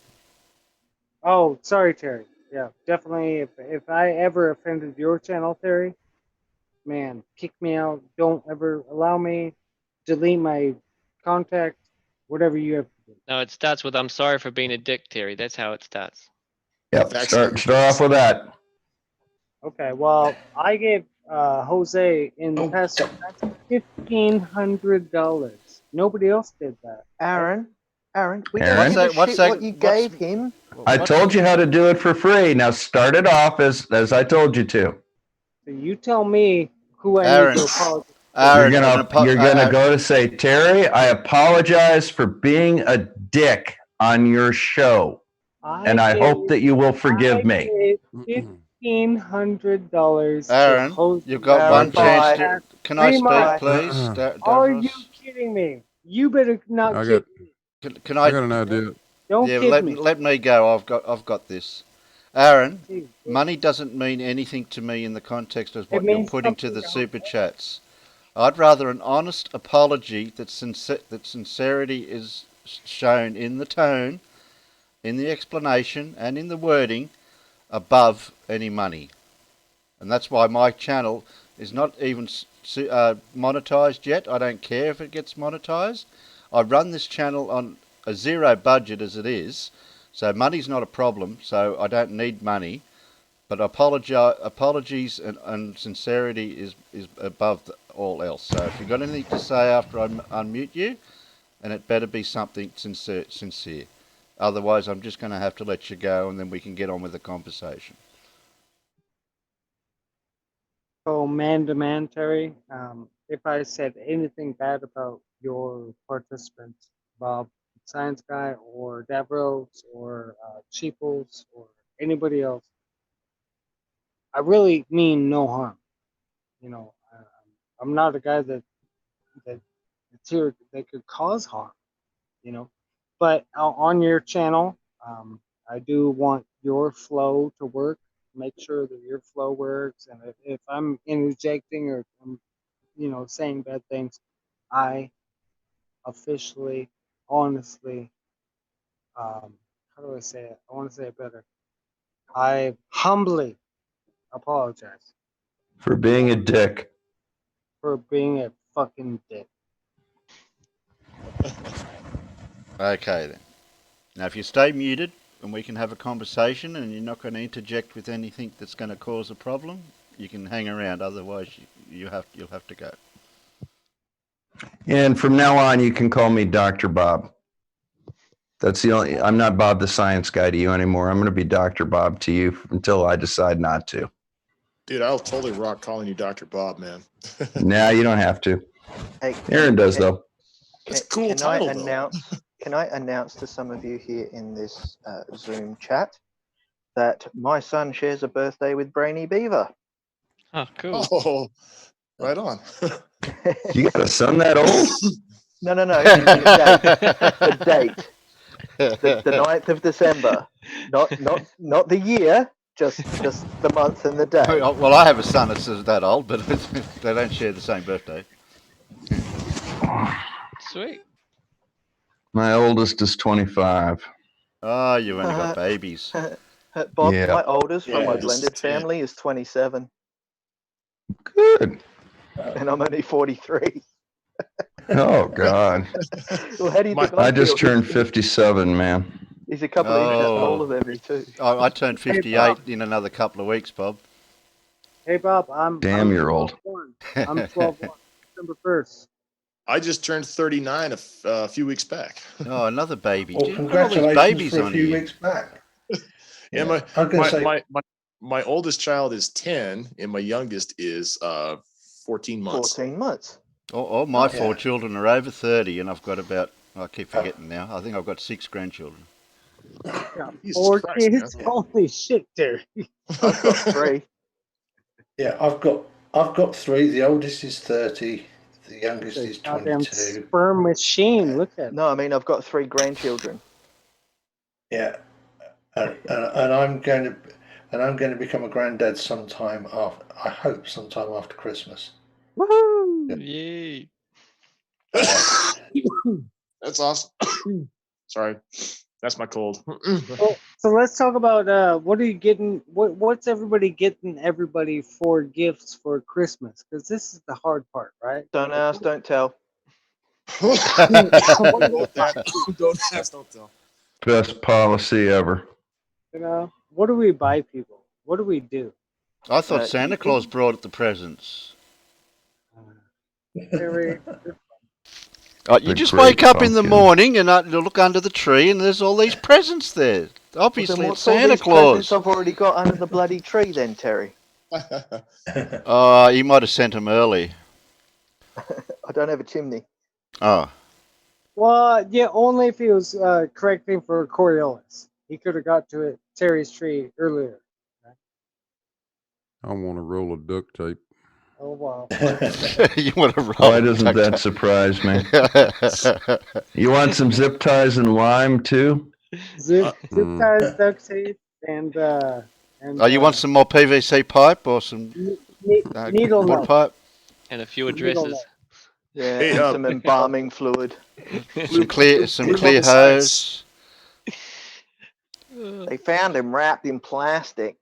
Oh, sorry, Terry. Yeah, definitely. If I ever offended your channel, Terry, man, kick me out. Don't ever allow me. Delete my contact. Whatever you have to do. No, it starts with "I'm sorry for being a dick, Terry." That's how it starts. Yep, start off with that. Okay. Well, I gave Jose in the past $1,500. Nobody else did that. Aaron, we Aaron? don't give a shit what you gave him. I told you how to do it for free. Now start it off as I told you to. So you tell me who I Aaron, need to apologize. You're gonna go to say, Terry, I apologize for being a dick on your show, and I hope that you will forgive me. $1,500. Aaron, you've got one chance to. Can I speak, please? Are you kidding me? You better not kid me. Can I got an idea. Don't yeah, kid me. let me go. I've got this. Aaron, money doesn't mean anything to me in the context of what you're putting to the super chats. I'd rather an honest apology that sincerity is shown in the tone, in the explanation, and in the wording above any money. And that's why my channel is not even monetized yet. I don't care if it gets monetized. I run this channel on a zero budget as it is, so money's not a problem, so I don't need money. But apologies and sincerity is above all else. So if you've got anything to say after I unmute you, and it better be something sincere. Otherwise, I'm just going to have to let you go, and then we can get on with the conversation. So man to man, Terry, if I said anything bad about your participants, Bob, Science Guy, or Davros, or Cheaples, or anybody else, I really mean no harm. You know, I'm not a guy that's here that could cause harm. You know, but on your channel, I do want your flow to work. Make sure that your flow works, and if I'm interjecting or I'm, saying bad things, I officially, honestly, how do I say it? I want to say it better. I humbly apologize For being a dick. for being a fucking dick. Okay then. Now if you stay muted and we can have a conversation and you're not going to interject with anything that's going to cause a problem, you can hang around. Otherwise you'll have to go. And from now on, you can call me Dr. Bob. That's the only. I'm not Bob the Science Guy to you anymore. I'm going to be Dr. Bob to you until I decide not to. Dude, I'll totally rock calling you Dr. Bob, man. Nah, you don't have to. Hey, Aaron does though. It's a cool title, Can I announce to some of you here in this Zoom chat that my son shares a birthday with Brainy Beaver? Oh, cool. Oh, right on. You got a son that old? No. The date. The 9th of December. Not the year, just the month and the day. Well, I have a son that's that old, but they don't share the same birthday. Sweet. My oldest is 25. Oh, you've only got babies. Bob, Yeah. my oldest from my this is blended 10. family is 27. Good. And I'm only 43. Oh God. Well, how do you think I just feel? turned 57, man. He's a couple of inches taller than me too. I turned 58 in another couple of weeks, Bob. Hey Bob, I'm Damn, you're old. 12-1. I'm 12-1. December 1st. I just turned 39 a few weeks back. Oh, another baby. Well, Gee, look at all these congratulations babies for a on few here. weeks back. And Yeah. I'm going to say my oldest child is 10, and my youngest is 14 months. 14 months. Oh, my Yeah. 4 children are over 30, and I've got about, I keep forgetting now, I think I've got 6 grandchildren. Got Jesus 4 Christ, kids. man. Holy shit, Terry. I've got 3. yeah, I've got 3. The oldest is 30. The youngest The is goddamn 22. sperm machine. Look at it. No, I mean, I've got 3 grandchildren. Yeah, and I'm going to become a granddad sometime after. I hope sometime after Christmas. Woohoo! Yay. That's awesome. Sorry, that's my cold. So let's talk about what are you getting? What's everybody getting everybody for gifts for Christmas? Because this is the hard part, right? Don't ask, don't tell. Don't ask, don't tell. Best policy ever. You know, what do we buy people? What do we do? I thought Santa Claus brought the presents. Terry, You The just great wake up in the pumpkin. morning and you look under the tree and there's all these presents there. Obviously, Then it's what's all Santa these Claus. presents I've already got under the bloody tree then, Terry? He might have sent them early. I don't have a chimney. Oh, well, yeah, only if he was correcting for Coriolis. He could have got to it Terry's tree earlier. I want a roll of duct tape. Oh wow! you want to roll? Why doesn't that surprise me? You want some zip ties and lime too? Zip ties, duct tape, and You want some more PVC pipe or some needle water nose. pipe? And a few Needle addresses. nose. Yeah, Hey, and some embalming fluid. Some clear hose. They found him wrapped in plastic.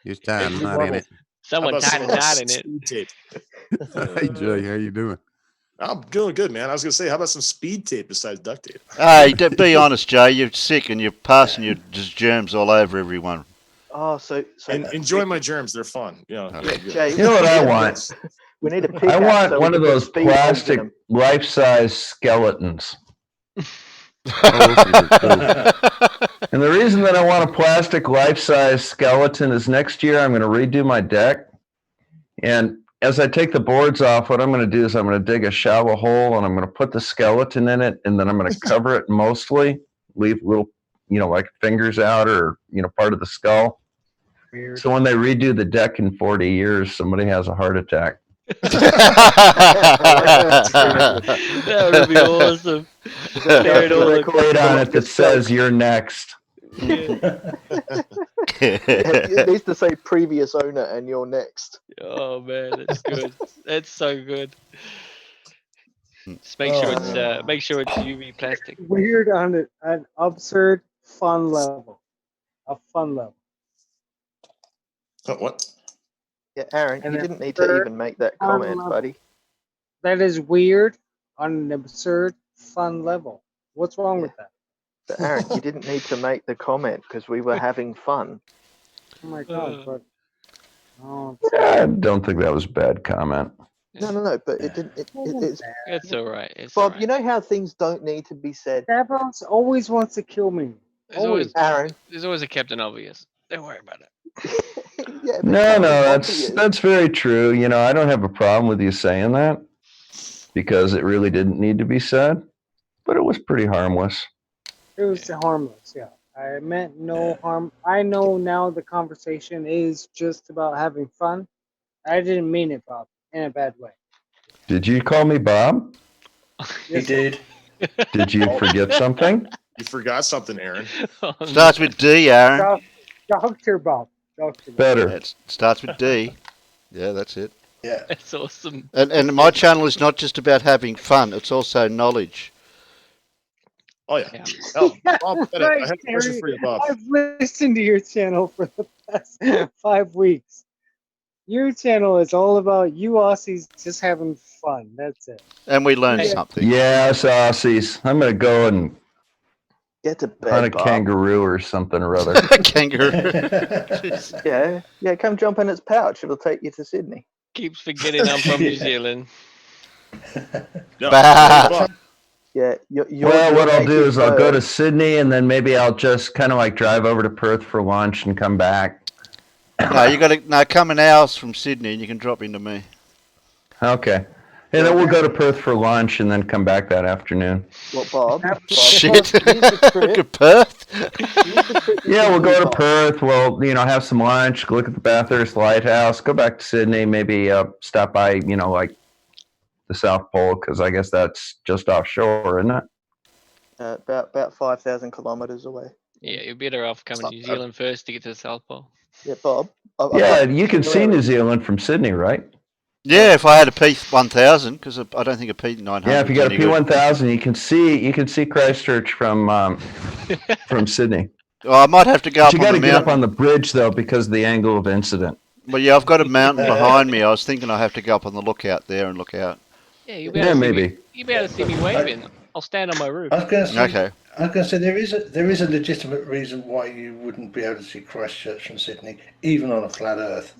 Just tie a Hey, knot in it. Someone How about tied a some knot in it. speed tape? Hey Jay, how you doing? I'm doing good, man. I was gonna say, how about some speed tape besides duct tape? Hey, be honest, Jay. You're sick and you're passing your just germs all over everyone. Oh, so And enjoy my germs; they're fun. You know, yeah, Jay, You know what I want? we need a I pickaxe. want so we one can of put those speed holes in plastic them. life-size skeletons. Oh, those are cool. And the reason that I want a plastic life-size skeleton is next year I'm going to redo my deck. And as I take the boards off, what I'm going to do is I'm going to dig a shallow hole and I'm going to put the skeleton in it, and then I'm going to cover it mostly, leave little, like fingers out or, part of the skull. Weird. So when they redo the deck in 40 years, somebody has a heart attack. That would be awesome. Tear it all apart. Plate on it that says "You're next." Yeah. It needs to say previous owner and you're next. Oh man, that's good. That's so good. Just make sure it's UV plastic. Weird on an absurd fun level. A fun level. What? Yeah, Aaron, And you then didn't need to third, even make that fun comment, level. buddy. That is weird on an absurd fun level. What's wrong with that? But Aaron, you didn't need to make the comment because we were having fun. Oh my god! But I don't think that was a bad comment. No, but it didn't. It's It's all right. It's Bob. all right. You know how things don't need to be said. Davros always wants to kill me. Aaron. There's always a Captain Obvious. Don't worry about it. Yeah, but No, Captain that's Obvious- very true. I don't have a problem with you saying that because it really didn't need to be said, but it was pretty harmless. It was harmless. Yeah, I meant no harm. I know now the conversation is just about having fun. I didn't mean it, Bob, in a bad way. Did you call me Bob? He did. Did you forget something? You forgot something, Aaron. Starts with D, Aaron. Dr. Bob. Dr. Bob. Better. It starts with D. Yeah, that's it. Yeah. That's awesome. And my channel is not just about having fun; it's also knowledge. Oh yeah. Oh, Bob, I Right, have a question Terry. for you, Bob. I've listened to your channel for the past 5 weeks. Your channel is all about you Aussies just having fun. That's it. And we learned something. Yes, Aussies. I'm going to go and Get to bed, hunt a Bob. kangaroo or something or other. Kangaroo. Yeah, come jump in its pouch. It'll take you to Sydney. Keeps forgetting I'm from New Zealand. No, Bah. very fun. Yeah. Well, what I'll do native is I'll go to bird- Sydney and then maybe I'll just kind of like drive over to Perth for lunch and come back. No, you got to come an hour from Sydney and you can drop into me. Okay. And then we'll go to Perth for lunch and then come back that afternoon. What, Bob? Shit. Here's the trip. Look at Perth. Here's the trip you Yeah, should we'll do, go to Bob. Perth. We'll, have some lunch, look at the Bathurst Lighthouse, go back to Sydney, maybe stop by, like the South Pole, because I guess that's just offshore, isn't it? About 5,000 kilometers away. Yeah, you're better off coming to New Zealand first to get to the South Pole. Yeah, Bob. Yeah, you can see New Zealand from Sydney, right? Yeah, if I had a P1000, because I don't think a P900. Yeah, if you got a P1000, you can see Christchurch from Sydney. Oh, I might have to go But up you on got the to get mountain. up on the bridge though because of the angle of incident. Well, yeah, I've got a mountain behind me. I was thinking I have to go up on the lookout there and look out. Yeah, you'll be able to see maybe. me. You'll be able to see me waving. I'll stand on my roof. I was going to say, Okay. I was going to say there is a legitimate reason why you wouldn't be able to see Christchurch from Sydney, even on a flat Earth.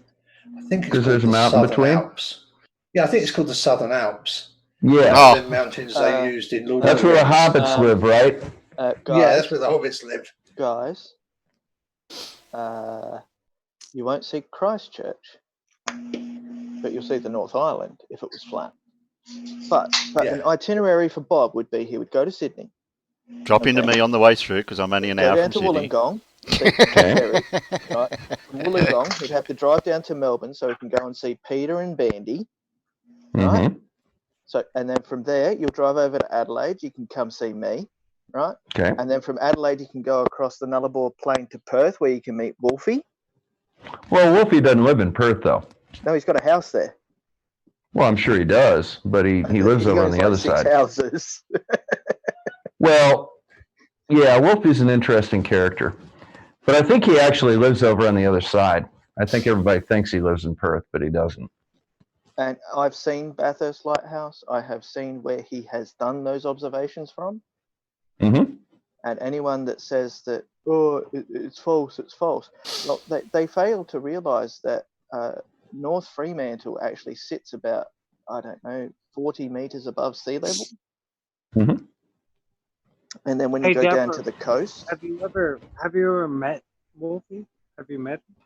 I think it's Because called there's a the mountain Southern between? Alps. Yeah, I think it's called the Southern Alps. Yeah. Oh. The mountains they used in Lord That's of the where the Rings. hobbits live, right? Guys, Yeah, that's where the hobbits lived. Guys, you won't see Christchurch, but you'll see the North Island if it was flat. But an itinerary for Bob would be he would go to Sydney. Drop into me on the way through, because I'm only an Go hour down from to Sydney. Wollongong. Right? From Wollongong, he'd have to drive down to Melbourne so he can go and see Peter and Bandy. Right? Mm-hmm. So, and then from there, you'll drive over to Adelaide. You can come see me, right? Okay. And then from Adelaide, you can go across the Nullarbor Plain to Perth, where you can meet Wolfie. Well, Wolfie doesn't live in Perth though. No, he's got a house there. Well, I'm sure he does, but he lives over on the other six side. houses. Well, yeah, Wolfie's an interesting character, but I think he actually lives over on the other side. I think everybody thinks he lives in Perth, but he doesn't. And I've seen Bathurst Lighthouse. I have seen where he has done those observations from. Mm-hmm. And anyone that says that, it's false, well, they fail to realise that North Fremantle actually sits about, 40 metres above sea level. Mm-hmm. And then when you go down to the coast. Have you ever met Wolfie? Have you met him?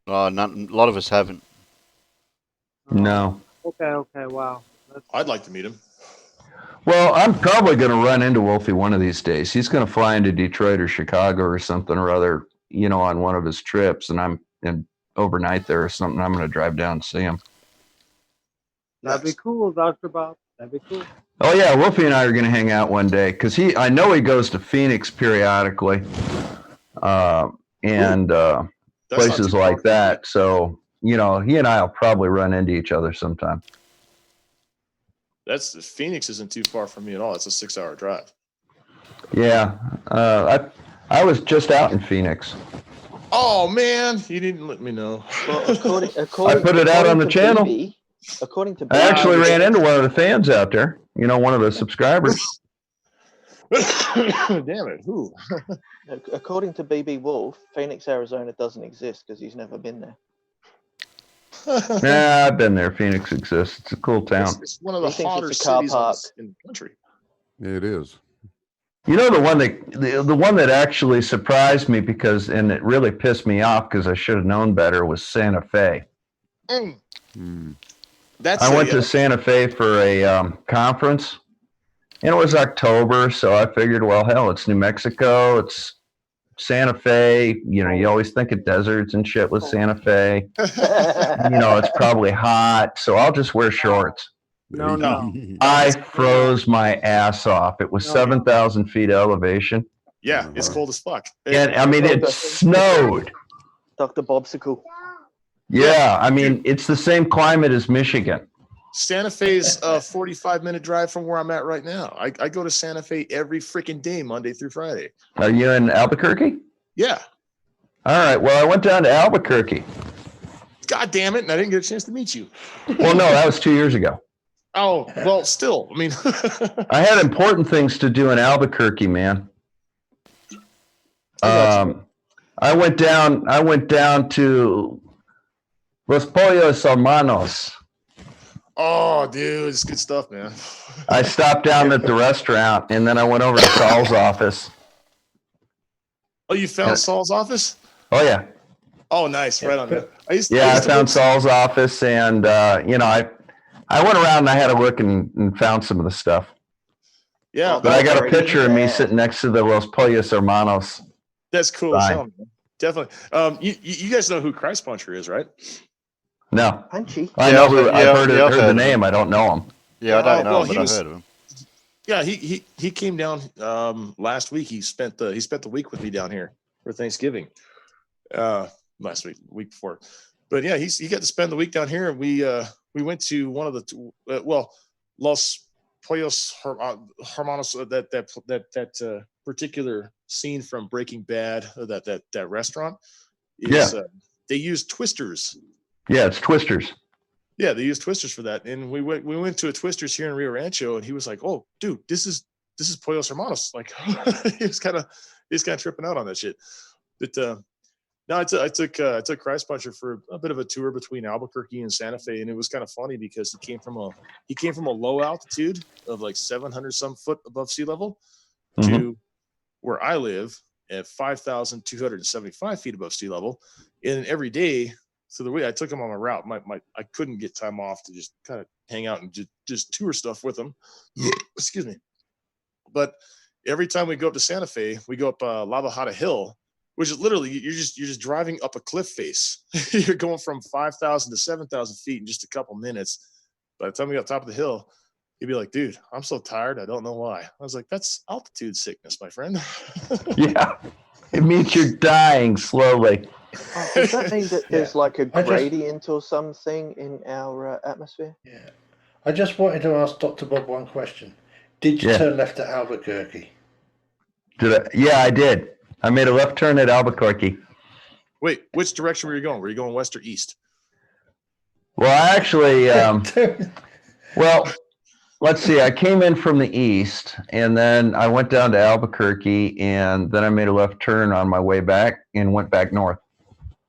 Oh, a lot of us haven't. No. Okay, wow. I'd like to meet him. Well, I'm probably going to run into Wolfie one of these days. He's going to fly into Detroit or Chicago or something or other, on one of his trips, and I'm overnight there or something. I'm going to drive down and see him. That'd be cool, Dr. Bob. That'd be cool. Oh yeah, Wolfie and I are going to hang out one day because I know he goes to Phoenix periodically, and places like that. So he and I'll probably run into each other sometime. Phoenix isn't too far from me at all. It's a 6-hour drive. Yeah, I was just out in Phoenix. Oh man, you didn't let me know. Well, according I put it out on the channel. BB, according to BB, I actually ran into one of the fans out there. One of the subscribers. Damn it! Who? According to BB Wolf, Phoenix, Arizona doesn't exist because he's never been there. Nah, I've been there. Phoenix exists. It's a cool town. It's one of the He thinks hotter it's a car cities park. in the country. It is. The one that actually surprised me and it really pissed me off because I should have known better was Santa Fe. I went to Santa Fe for a conference, and it was October, so I figured, well, hell, it's New Mexico, it's Santa Fe. You always think of deserts and shit with Santa Fe. It's probably hot, so I'll just wear shorts. No. I froze my ass off. It was 7,000 feet elevation. Yeah, it's cold as fuck. And it snowed. Dr. Bobsicle. Yeah, it's the same climate as Michigan. Santa Fe's a 45-minute drive from where I'm at right now. I go to Santa Fe every freaking day, Monday through Friday. Are you in Albuquerque? Yeah. All right. Well, I went down to Albuquerque. God damn it, and I didn't get a chance to meet you. Well, no, that was 2 years ago. Oh, well, still, I had important things to do in Albuquerque, man. I went down to Los Pollos Hermanos. Oh, dude, it's good stuff, man. I stopped down at the restaurant, and then I went over to Saul's office. Oh, you found Saul's office? Oh yeah. Oh, nice. Right on, man. I found Saul's office, and I went around and I had a look and found some of the stuff. Yeah, But I got a picture of me sitting next to the Los Pollos Hermanos. That's cool as sign. hell, man. Definitely. You guys know who Christ Puncher is, right? No. Punchy. I know who. I've heard the name. I don't know him. Yeah, I don't know him, he but was- I've heard of him. Yeah, he came down last week. He spent the week with me down here for Thanksgiving. Last week before. But yeah, he got to spend the week down here, and we went to one of the Los Pollos Hermanos, that particular scene from Breaking Bad, that restaurant. They use Twisters. Yeah, it's Twisters. Yeah, they use Twisters for that. And we went to a Twisters here in Rio Rancho, and he was like, "Oh, dude, this is Pollos Hermanos." Like he was kind of tripping out on that shit. But no, I took Christ Puncher for a bit of a tour between Albuquerque and Santa Fe, and it was kind of funny because he came from a low altitude of like 700 some foot above sea level to where I live at 5,275 feet above sea level, and every day. So the way I took him on my route, I couldn't get time off to just kind of hang out and just tour stuff with him. Excuse me. But every time we go up to Santa Fe, we go up La Bajada Hill, which is literally you're just driving up a cliff face. You're going from 5,000 to 7,000 feet in just a couple minutes. By the time we got top of the hill, he'd be like, "Dude, I'm so tired. I don't know why." I was like, "That's altitude sickness, my friend." Yeah, it means you're dying slowly. Oh, does that mean that there's like a gradient or something in our atmosphere? Yeah. I just wanted to ask Dr. Bob one question. Did you turn left at Albuquerque? Did I? Yeah, I did. I made a left turn at Albuquerque. Wait, which direction were you going? Were you going west or east? Well, I actually, let's see. I came in from the east, and then I went down to Albuquerque, and then I made a left turn on my way back and went back north.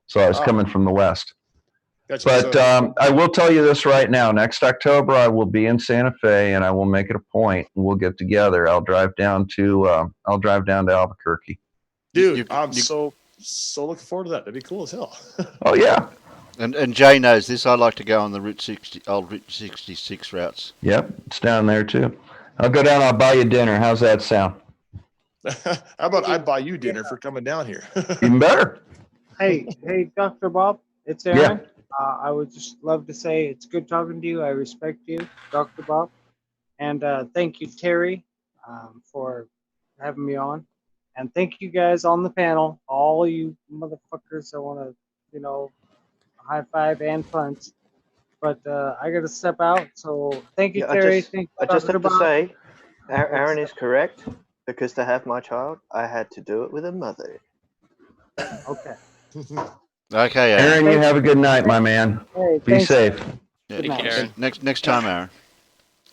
So I was coming from the west. Gotcha. But I will tell you this right now. Next October, I will be in Santa Fe, and I will make it a point. We'll get together. I'll drive down to Albuquerque. Dude, I'm so looking forward to that. That'd be cool as hell. Oh yeah. And Jay knows this. I like to go on the old Route 66 routes. Yep, it's down there too. I'll go down. I'll buy you dinner. How's that sound? How about I buy you dinner for coming down here? Even better. Hey, Dr. Bob, it's Aaron. I would just love to say it's good talking to you. I respect you, Dr. Bob. And thank you, Terry, for having me on. And thank you guys on the panel, all you motherfuckers. I want to, high five and punch. But I got to step out. So thank you, Terry. I just have to say, Aaron is correct, because to have my child, I had to do it with a mother. Okay. Okay, Aaron, you have a good night, my man. Hey, Be safe. Yeah, Take care, Aaron. Next time, Aaron.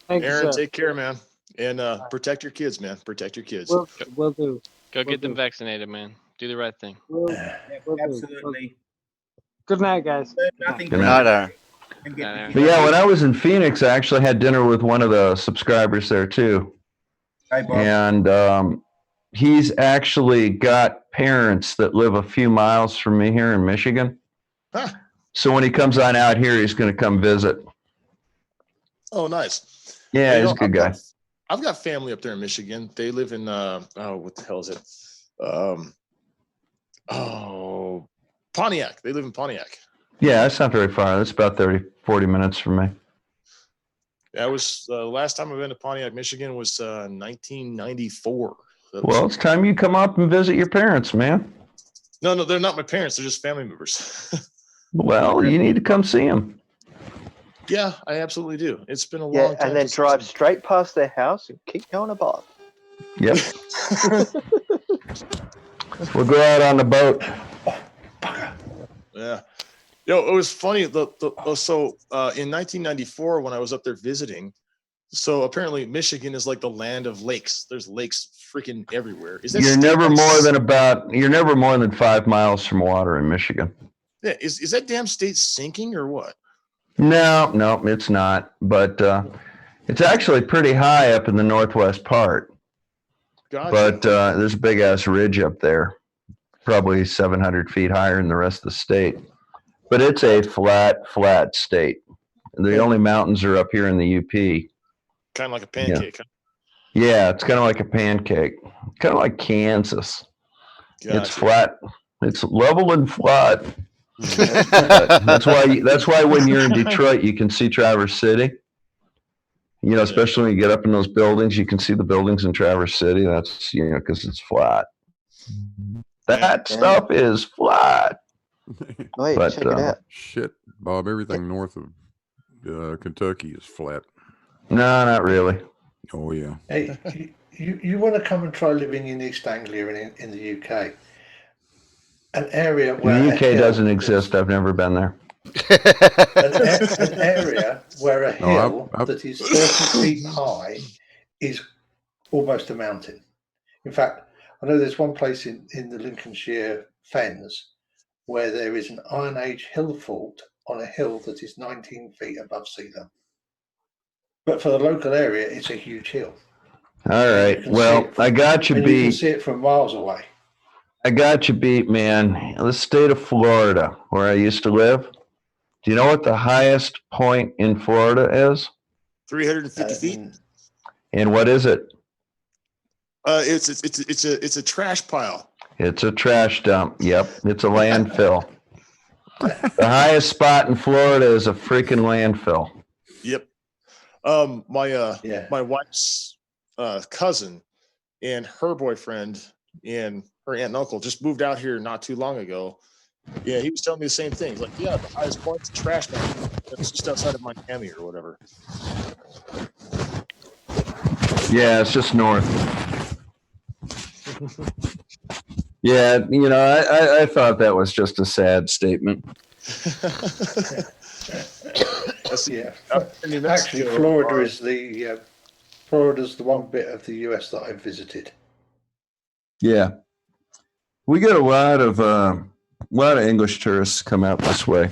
Thank you, Aaron, sir. take care, man. And protect your kids, man. Protect your kids. Will do. Go get them vaccinated, man. Do the right thing. Will do. Absolutely. Good night, guys. Nothing Good Good night, Aaron. But yeah, when I was in Phoenix, I actually had dinner with one of the subscribers there too. Hey, Bob. And he's actually got parents that live a few miles from me here in Michigan. Huh. So when he comes on out here, he's going to come visit. Oh, nice. Yeah, he's a good guy. I've got family up there in Michigan. They live in what the hell is it? Pontiac. They live in Pontiac. Yeah, that's not very far. That's about 40 minutes from me. That was the last time I've been to Pontiac, Michigan was 1994. Well, it's time you come up and visit your parents, man. No, they're not my parents. They're just family members. Well, you need to come see them. Yeah, I absolutely do. It's been a long time. And then drive straight past their house and keep going above. Yep. We'll go out on the boat. Yeah. It was funny. So in 1994, when I was up there visiting, so apparently Michigan is like the land of lakes. There's lakes freaking everywhere. You're never more than 5 miles from water in Michigan. Yeah. Is that damn state sinking or what? No, it's not. But it's actually pretty high up in the northwest part. Gotcha. But there's a big ass ridge up there, probably 700 feet higher than the rest of the state. But it's a flat state. The only mountains are up here in the UP. Kind of like a pancake. Huh? Yeah, it's kind of like a pancake, kind of like Kansas. Gotcha. It's flat. It's level and flat. That's why when you're in Detroit, you can see Traverse City. You know, especially when you get up in those buildings, you can see the buildings in Traverse City. That's, you know, because it's flat. That stuff is flat. Wait, But, check it out. Shit, Bob, everything north of Kentucky is flat. No, not really. Oh, yeah. Hey, you want to come and try living in East Anglia in the UK? An area where The UK doesn't exist. I've never been there. an area where a hill that is 30 feet high is almost a mountain. In fact, I know there's one place in the Lincolnshire Fens where there is an Iron Age hill fort on a hill that is 19 feet above sea level. But for the local area, it's a huge hill. All right. Well, I got you beat. beat. You can see it from miles away. I got you beat, man. The state of Florida, where I used to live. Do you know what the highest point in Florida is? 350 feet. And what is it? It's a trash pile. It's a trash dump. Yep. It's a landfill. The highest spot in Florida is a freaking landfill. Yep. My wife's cousin and her boyfriend and her aunt and uncle just moved out here not too long ago. Yeah, he was telling me the same thing. He's like, yeah, the highest point's a trash dump. It's just outside of Miami or whatever. Yeah, it's just north. Yeah, you know, I thought that was just a sad statement. Yeah. Actually, Florida's the one bit of the US that I've visited. Yeah, we get a lot of English tourists come out this way.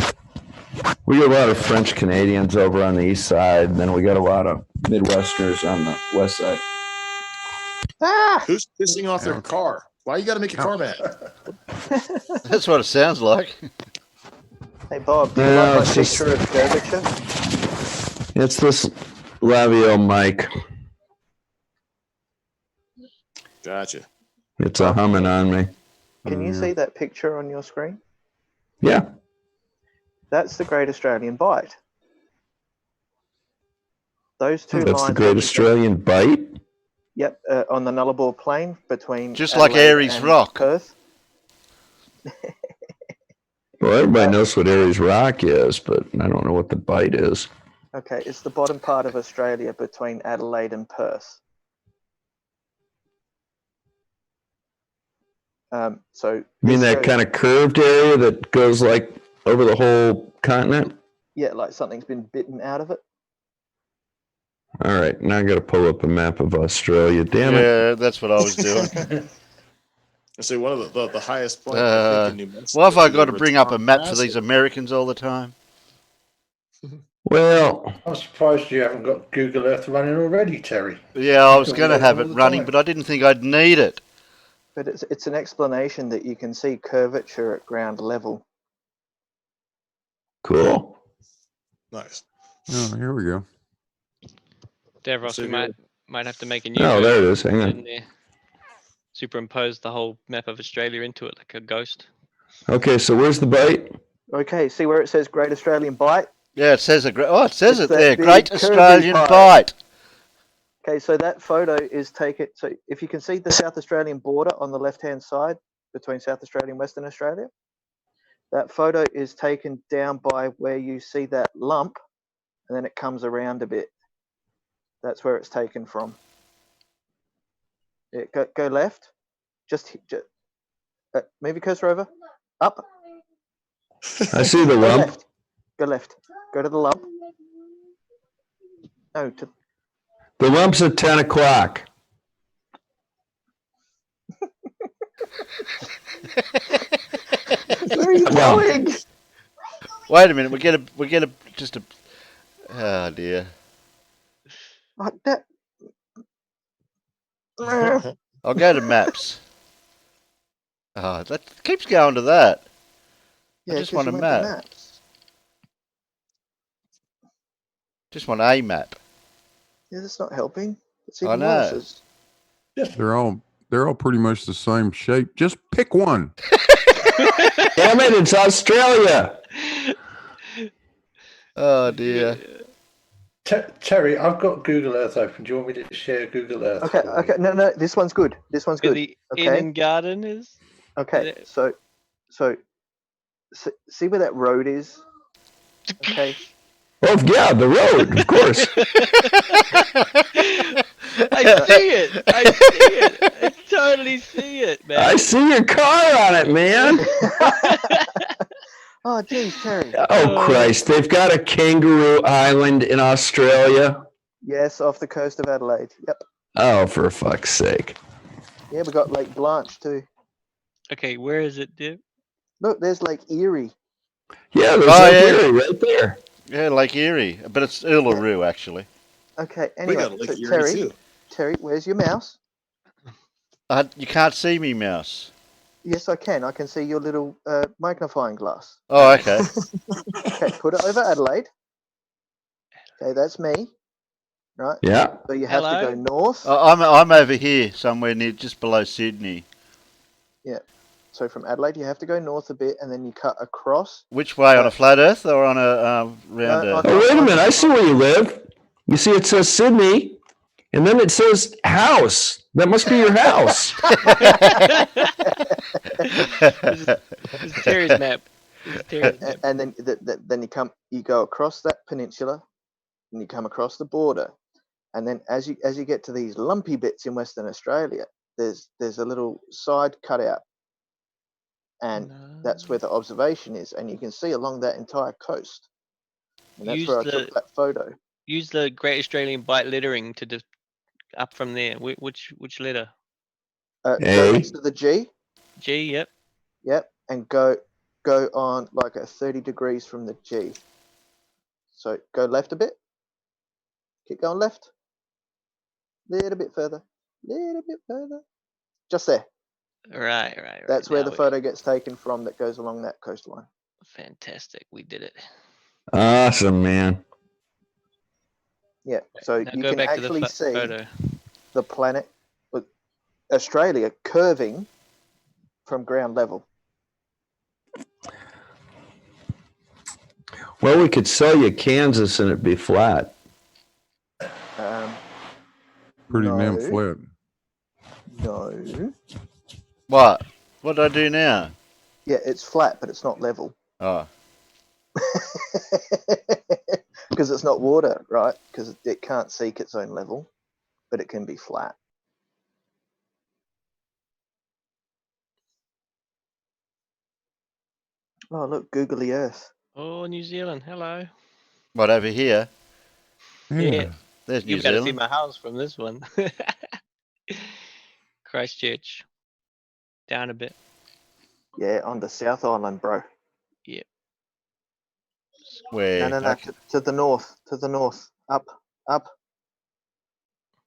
We get a lot of French Canadians over on the east side, and then we got a lot of Midwesterners on the west side. Who's pissing off their car? Why you got to make your car mad? That's what it sounds like. Hey Bob, do you like my picture of curvature? It's this Lavio mic. Gotcha. It's a humming on me. Can you see that picture on your screen? Yeah. That's the Great Australian Bight. Those two lines. That's the Great Australian Bight? Yep, on the Nullarbor Plain between just Adelaide like Aries and Rock. Perth. Well, everybody knows what Aries Rock is, but I don't know what the Bight is. Okay, it's the bottom part of Australia between Adelaide and Perth. So you mean that kind of curved area that goes like over the whole continent? Yeah, like something's been bitten out of it. All right, now I got to pull up a map of Australia. Damn it! Yeah, that's what I was doing. I say one of the highest points. I think in New Mexico. Well, have I got to bring up a map for these Americans all the time? Well, I'm surprised you haven't got Google Earth running already, Terry. Yeah, I was going to have it running, but I didn't think I'd need it. But it's an explanation that you can see curvature at ground level. Cool. Nice. Oh, here we go. Davros, we might have to make a new. Oh, there it is. Hang on. There. Superimpose the whole map of Australia into it like a ghost. Okay, so where's the Bight? Okay, see where it says Great Australian Bight? Yeah, it says it It's there. big Great curvy Australian bight. Bight. Okay, so that photo is taken. So if you can see the South Australian border on the left-hand side between South Australia and Western Australia, that photo is taken down by where you see that lump, and then it comes around a bit. That's where it's taken from. Yeah, go left. Just move your cursor over. Up. I see the lump. Left. Go left. Go to the lump. No, to. The lump's at 10 o'clock. Where are you going? Wait a minute, we get a just a. Oh dear. Like that. I'll go to maps. Oh, that keeps going to that. Yeah, I just 'cause want you a went to map. maps. Just want a map. Yeah, that's not helping. It's I even know. worse. They're all pretty much the same shape. Just pick one. Damn it, it's Australia. Oh dear. Terry, I've got Google Earth open. Do you want me to share Google Earth? Okay, for okay, you? no, this one's good. This one's Where good. the Okay, inn and garden is. okay. So, see where that road is? Okay. Oh yeah, the road, of course. I see it. I see it. I totally see it, man. I see your car on it, man. Oh, geez, Terry. Oh Christ, they've got a kangaroo island in Australia. Yes, off the coast of Adelaide. Yep. Oh, for fuck's sake. Yeah, we got Lake Blanche too. Okay, where is it, dude? Look, there's Lake Erie. Yeah, there's Oh, Lake yeah. Erie right there. Yeah, Lake Erie, but it's Uluru actually. Okay, We anyway, got Lake so Erie too. Terry, where's your mouse? You can't see me, mouse. Yes, I can. I can see your little magnifying glass. Oh, okay. Okay, put it over Adelaide. Okay, that's me. Right. Yeah. So you have to go north. I'm over here somewhere near just below Sydney. Yeah. So from Adelaide, you have to go north a bit, and then you cut across. Which way, on a flat Earth or on a round Earth? Oh, wait a minute. I see where you live. You see, it says Sydney, and then it says house. That must be your house. This is Terry's map. And then then you go across that peninsula, and you come across the border, and then as you get to these lumpy bits in Western Australia, there's a little side cutout, and that's where the observation is, and you can see along that entire coast, and that's where I took that photo. Use the Great Australian Bite lettering to just up from there. Which letter? Go next to the G. G. Yep. Yep, and go on like a 30 degrees from the G. So go left a bit. Keep going left. Little bit further. Little bit further. Just there. Right. That's where the photo gets taken from that goes along that coastline. Fantastic. We did it. Awesome, man. Yeah, so Now you go can back to the actually see photo. the planet, Australia, curving from ground level. Well, we could sell you Kansas and it'd be flat. Pretty No. damn flat. No. What? What do I do now? Yeah, it's flat, but it's not level. Oh. Because it's not water, right? Because it can't seek its own level, but it can be flat. Oh, look, googly Earth. Oh, New Zealand. Hello. What, over here? Yeah. There's New You better see Zealand. my house from this one. Christchurch. Down a bit. Yeah, on the South Island, bro. Yep. Where? No, to the north, up.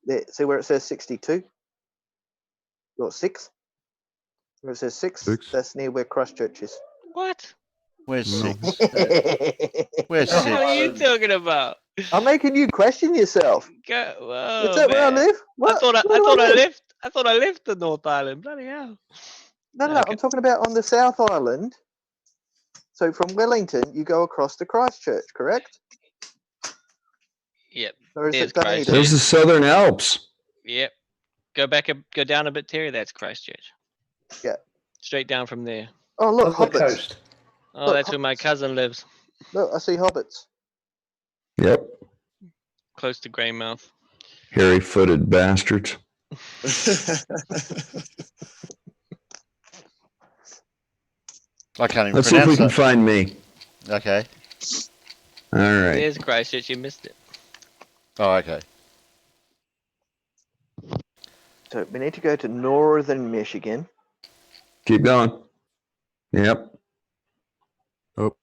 There, see where it says 62? Or 6? Where it says 6? That's near where Christchurch is. What? Where's No. 6? Where's What the hell are 6? you talking about? I'm making you question yourself. Whoa, Is that where I man. live? What? I thought Where do I live? I thought I left the North Island. Bloody hell. No, Okay. I'm talking about on the South Island. So from Wellington, you go across to Christchurch, correct? Yep. Or is There's it Dunedin? Christchurch. There's the Southern Alps. Yep. Go down a bit, Terry. That's Christchurch. Yeah. Straight down from there. Oh, look, On the hobbits. coast. Oh, Look, that's where my cousin lives. Look, I see hobbits. Yep. Close to Greymouth. Hairy-footed bastards. I can't even Let's see if we pronounce can that. find me. Okay. All right. There's Christchurch. You missed it. Oh, okay. So we need to go to northern Michigan. Keep going. Yep. Up.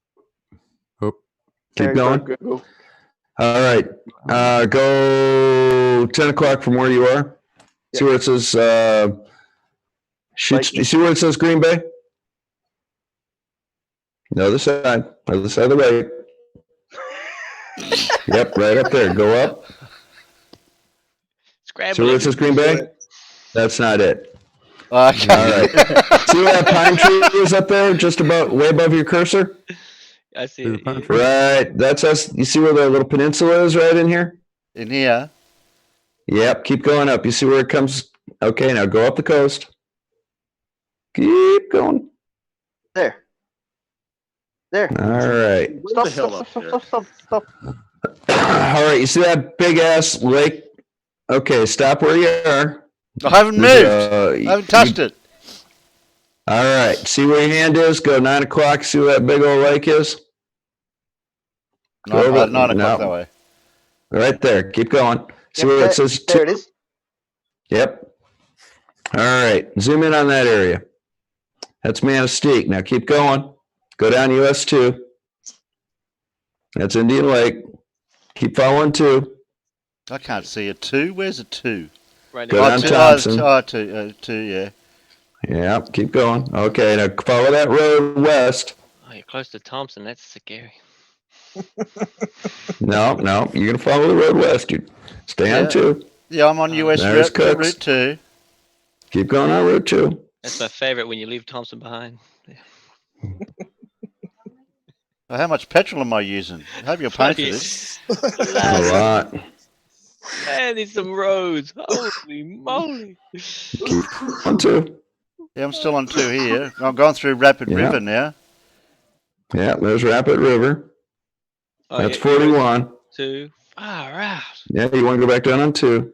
Keep Terry, go going. Google. All right. Go 10 o'clock from where you are. See where it says, you see where it says Green Bay? The other side of the way. Yep, right up there. Go up. See where it says Green Bay? That's not it. Okay. All right. See where that pine tree is up there, just about way above your cursor? I see it. Yeah. Right. That's us. You see where the little peninsula is right in here? In here? Yep. Keep going up. You see where it comes? Okay, now go up the coast. Keep going. There. All right. Stop. All right. You see that big ass lake? Okay, stop where you are. I haven't moved. I haven't touched it. All right. See where your hand is? Go 9 o'clock. See where that big old lake is? 9 o'clock that way. Right there. Keep going. See where it says? There it is. Yep. All right. Zoom in on that area. That's Manistee. Now keep going. Go down US 2. That's Indian Lake. Keep following 2. I can't see a 2. Where's a 2? Right. Go down Thompson. Two, yeah. Yeah, keep going. Okay, now follow that road west. Oh, you're close to Thompson. That's scary. No, you're gonna follow the road west. You stay on 2. Yeah, I'm on US route 2. Keep going on Route 2. That's my favorite when you leave Thompson behind. Yeah. Well, how much petrol am I using? I hope you're paying for this. A lot. Man, there's some roads. Holy moly. Keep on 2. Yeah, I'm still on 2 here. I'm going through Rapid River now. Yeah, there's Rapid River. Oh, that's 41. 2. Far out. Yeah, you want to go back down on 2.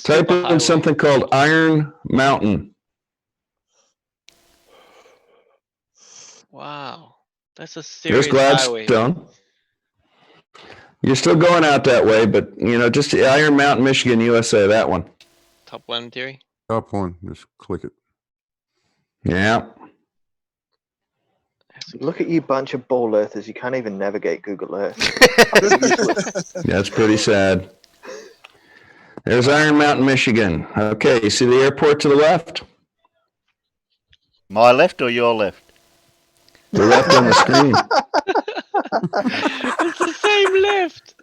Type in something called Iron Mountain. Wow. That's a serious There's highway. Gladstone. You're still going out that way, but just Iron Mountain, Michigan, USA, that one. Top one, Terry? Top one. Just click it. Yeah. Look at you bunch of ball earthers. You can't even navigate Google Earth. That's pretty sad. There's Iron Mountain, Michigan. Okay, you see the airport to the left? My left or your left? The left on the screen. It's the same left.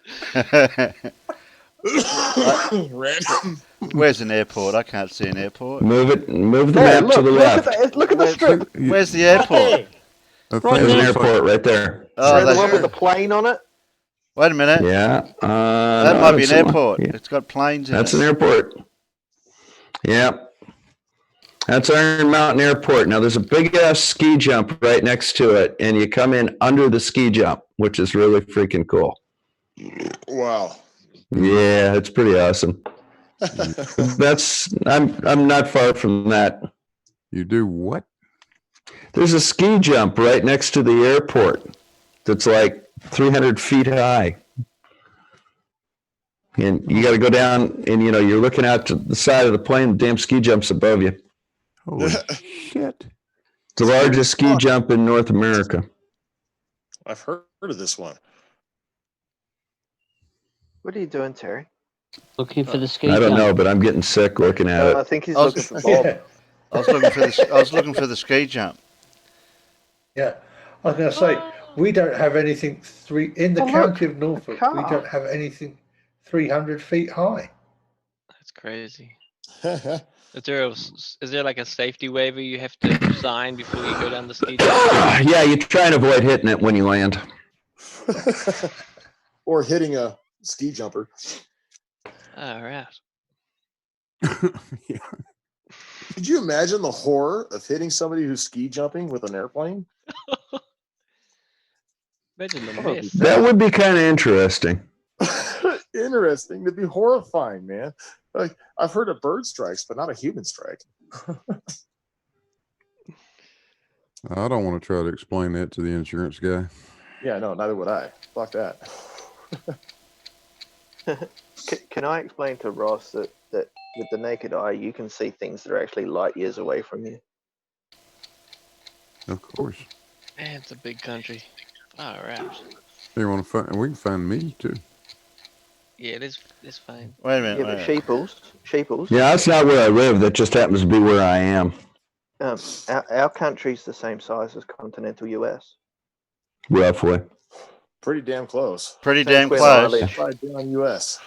Where's an airport? I can't see an airport. Move the map to the left. Look at the strip. Where's the airport? There's an airport right there. Oh, the one with the plane on it? Wait a minute. Yeah. That might be an airport. Yeah. It's got planes in it. That's an airport. Yeah. That's Iron Mountain Airport. Now, there's a big-ass ski jump right next to it, and you come in under the ski jump, which is really freaking cool. Wow. Yeah, it's pretty awesome. I'm not far from that. You do what? There's a ski jump right next to the airport that's like 300 feet high. And you got to go down and, you're looking out to the side of the plane, the damn ski jump's above you. Holy shit. It's the largest ski jump in North America. I've heard of this one. What are you doing, Terry? Looking for the ski I don't jump. know, but I'm getting sick looking at it. I think he's looking for Bob. I was looking for the ski jump. Yeah, I was going to say we don't have anything in the county of Norfolk. We car. don't have anything 300 feet high. That's crazy. Is there like a safety waiver you have to sign before you go down the ski jump? Yeah, you try and avoid hitting it when you land. Or hitting a ski jumper. All right. Yeah. Could you imagine the horror of hitting somebody who's ski jumping with an airplane? Imagine the mess. That would be kind of interesting. Interesting. It'd be horrifying, man. Like, I've heard of bird strikes, but not a human strike. I don't want to try to explain that to the insurance guy. Yeah, no, neither would I. Fuck that. Can I explain to Ross that with the naked eye, you can see things that are actually light years away from you? Of course. Man, it's a big country. All right. You want to find? We can find me too. Yeah, that's fine. Wait a minute. Yeah, but sheeples. Yeah, that's not where I live. That just happens to be where I am. Our country's the same size as continental US. Roughly. Pretty damn close. Pretty Same damn square close. mileage. Right down US.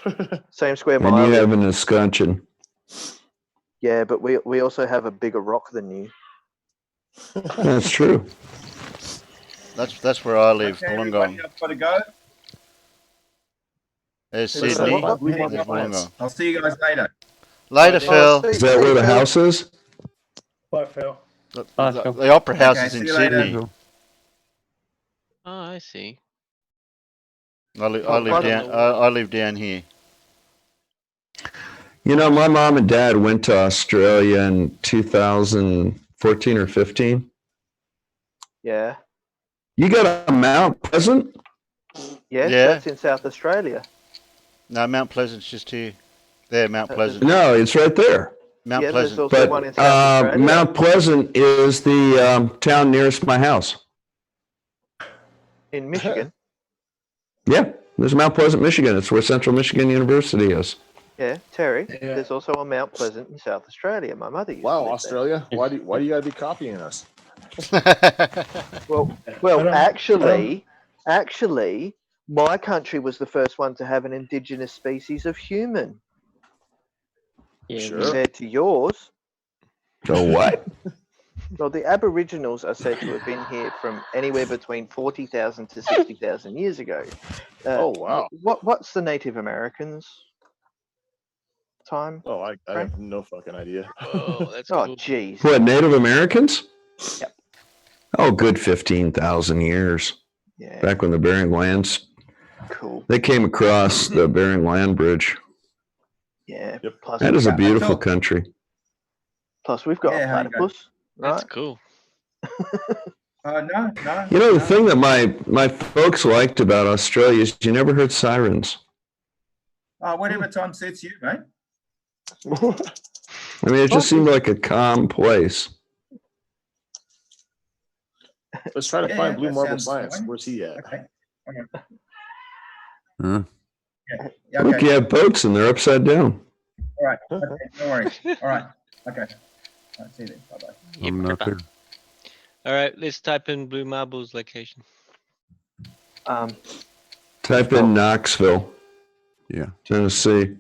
Same square And you mileage. have an escutcheon. Yeah, but we also have a bigger rock than you. That's true. That's where I live, Okay, everybody, Wollongong. I've got to go. There's Who's that? Sydney. What? There's Heading off. Wollongong. I'll see you guys later. Later, Bye, Phil. Is that where the house is? Bye, Phil. The Opera House Okay, is in see you later. Sydney. Oh, I see. I live down here. You know, my mom and dad went to Australia in 2014 or 15. Yeah. You got a Mount Pleasant? Yes, Yeah. that's in South Australia. No, Mount Pleasant's just here. There, Mount Pleasant. No, it's right there. Mount Yeah, there's Pleasant. also one in South Australia. Mount Pleasant is the town nearest my house. In Michigan. Yeah, there's Mount Pleasant, Michigan. It's where Central Michigan University is. Yeah, Terry. Yeah. There's also a Mount Pleasant in South Australia. My mother used to Wow, live Australia. Why do you gotta be copying us? there. Well, I actually, my country was the first one to have an indigenous species of human. Yeah, Sure. Compared to yours. So what? Well, the Aboriginals are said to have been here from anywhere between 40,000 to 60,000 years ago. Oh, wow. What's the Native Americans' time? Oh, I have no fucking idea. Oh, that's Oh, cool. jeez. What, Native Americans? Yep. Oh, good 15,000 years. Yeah, Back when the Bering Lands, cool. they came across the Bering Land Bridge. Yeah. Yep. Plus, That is a Yeah, beautiful so- country. plus we've got Yeah, a how you go? platypus, That's right? cool. No. You know, the no. thing that my folks liked about Australia is you never heard sirens. Whatever time suits you, mate. I mean, it just seemed like a calm place. Let's try to Yeah, find Blue that Marble sounds Science. fine. Where's he at? Okay. Huh? Yeah, Look, okay. you have boats and they're upside down. All right. Okay. No worries. All right. Okay. All right, see you then. Bye bye. I'm not there. All right, let's type in Blue Marble's location. Type in Knoxville, Yeah. Tennessee.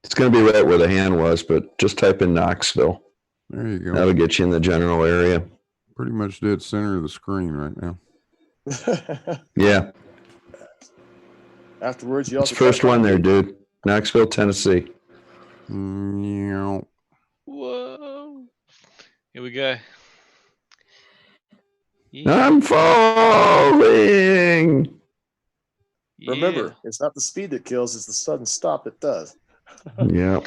It's going to be right where the hand was, but just type in Knoxville. There you go. That'll get you in the general area. Pretty much dead center of the screen right now. Yeah, Afterwards, you it's also the first try to one find there, me. dude. Knoxville, Tennessee. Yeah. Whoa. Here we go. I'm falling. Remember, it's not the speed that kills; it's the sudden stop that does. Yeah.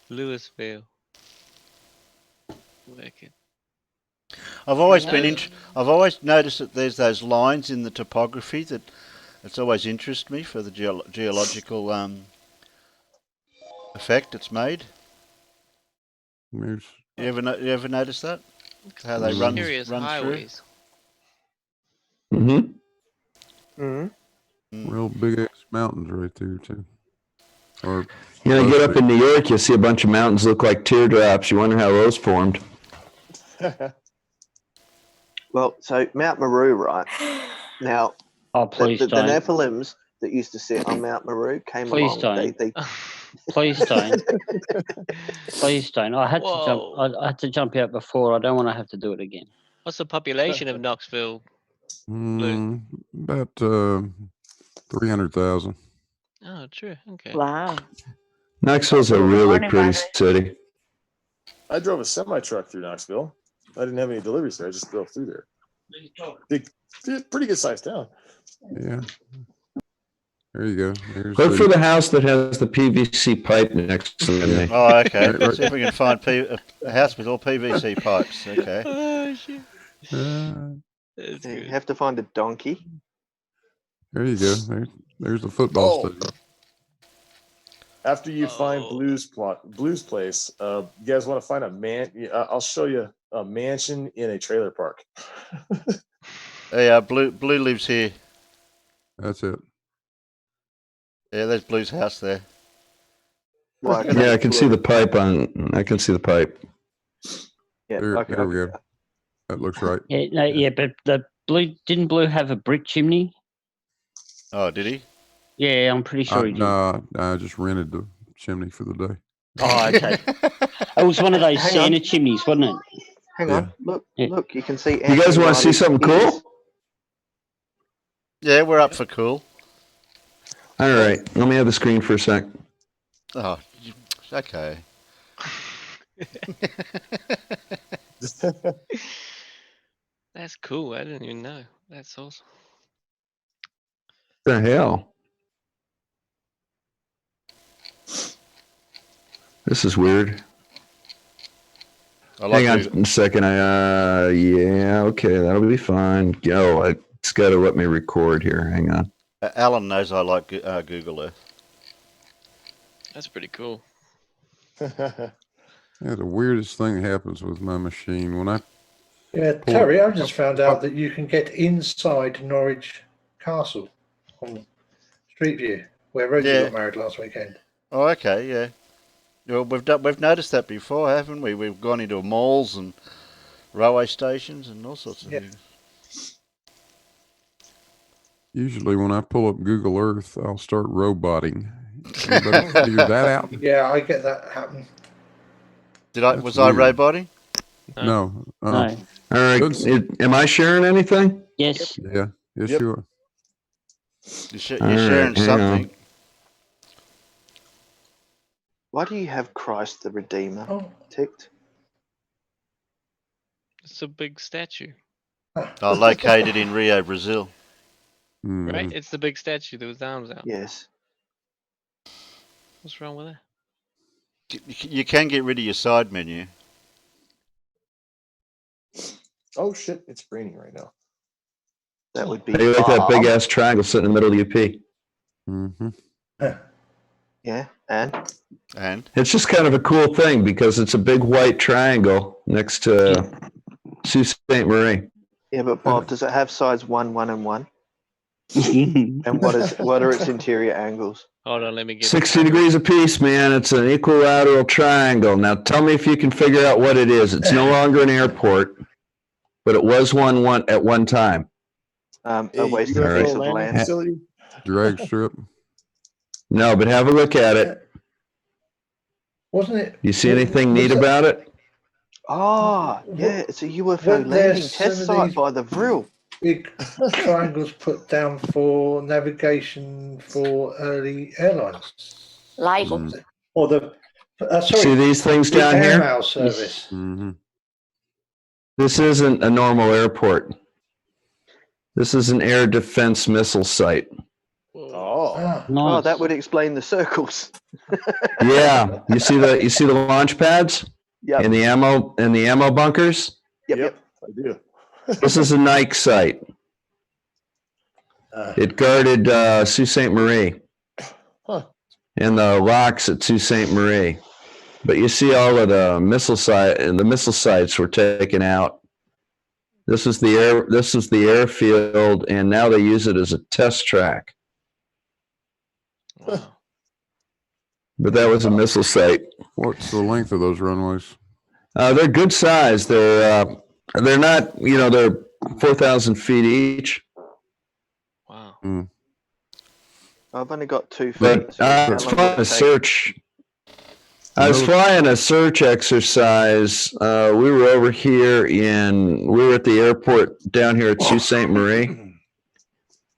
Louisville. Wicked. I've always I've always noticed that there's those lines in the topography that it's always interested me for the geological effect it's made. There's You ever notice that? How they run Mysterious through? highways. Mm-hmm. Mm-hmm. real big ass mountains right there too. Or You know, you get up in New York, you see a bunch of mountains look like teardrops. You wonder how those formed. Well, so Mount Meru, right? Now, Oh, please the don't. Nephilims that used to sit on Mount Meru came Please along. don't. They Please don't. Please don't. I had to jump. Whoa. I had to jump out before. I don't want to have to do it again. What's the population of Knoxville? Blue? about 300,000. Oh, true. Okay. Wow. Knoxville's a really Morning, pretty Margaret. city. I drove a semi truck through Knoxville. I didn't have any deliveries there. I just drove through there. Big, pretty good sized town. Yeah. There you go. There's Look for the house that has the PVC pipe next to it. Oh, okay. Right, right. See if we can find a house with all PVC pipes. Okay. Oh, shit. That's you good. have to find a donkey. There you go. There's the football Oh. stadium. After you find Blue's place, you guys want to find a man? I'll show you a mansion in a trailer park. Yeah, Blue lives here. That's it. Yeah, there's Blue's house there. Well, Yeah, I can see the pipe I can see the pipe. Yeah, There, okay, there we go. That looks right. Yeah, no, yeah, but the didn't Blue have a brick chimney? Oh, did he? Yeah, I'm pretty sure he did. No, I just rented the chimney for the day. Oh, okay. It was one of those Hang on. Santa chimneys, wasn't it? Hang on. Look, look, you can see. You guys Anthony want to see Riley's something ears. cool? Yeah, we're up for cool. All right, let me have the screen for a sec. Oh, okay. That's cool. I didn't even know. That's awesome. The hell? This is weird. Hang on a second. Yeah, okay, that'll be fine. Go. It's got to let me record here. Hang on. Alan knows I like Google Earth. That's pretty cool. Yeah, the weirdest thing happens with my machine when I. Yeah, Terry, I just found out that you can get inside Norwich Castle on Street View, where Rosie got married last weekend. Oh, okay, yeah. Well, we've noticed that before, haven't we? We've gone into malls and railway stations and all sorts of things. Usually, when I pull up Google Earth, I'll start roboting. Anybody figure that out? Yeah, I get that happen. Was I roboting? No. All right. Am I sharing anything? Yes. Yeah. Yes, you are. You're sharing something. Why do you have Christ the Redeemer ticked? It's a big statue. Oh, located in Rio, Brazil. Right? It's the big statue that was arms out. Yes. What's wrong with that? You can get rid of your side menu. Oh shit! It's raining right now. That would be. Hey, like that big ass triangle sitting in the middle of your P. Mm-hmm. Yeah, and It's just kind of a cool thing because it's a big white triangle next to Sault Ste. Marie. Yeah, but Bob, does it have sides 1, 1, and 1? And what are its interior angles? Hold on, let me get 60 degrees apiece, man. It's an equilateral triangle. Now tell me if you can figure out what it is. It's no longer an airport, but it was one at one time. A wasted piece of land. Drag strip. No, but have a look at it. Wasn't it? You see anything neat about it? Oh, yeah, it's a UFO landing test site by the Vril. Big triangles put down for navigation for early airlines. Label. Or the See these things the down air here? mail service. Mm-hmm. This isn't a normal airport. This is an air defense missile site. Oh, Oh, that would explain the circles. Yeah, you see the launch pads? Yep. And the ammo bunkers? Yep. I do. This is a Nike site. It guarded Sault Ste. Marie and the locks at Sault Ste. Marie. But you see all of the missile sites were taken out. This is the airfield, and now they use it as a test track. Wow. But that was a missile site. What's the length of those runways? They're good size. They're not, they're 4,000 feet each. Wow. Mm. I've only got 2 feet. But so I how was long flying would a it take? search. I was flying a search exercise. We were over here we were at the airport down here at Sault Ste. Marie,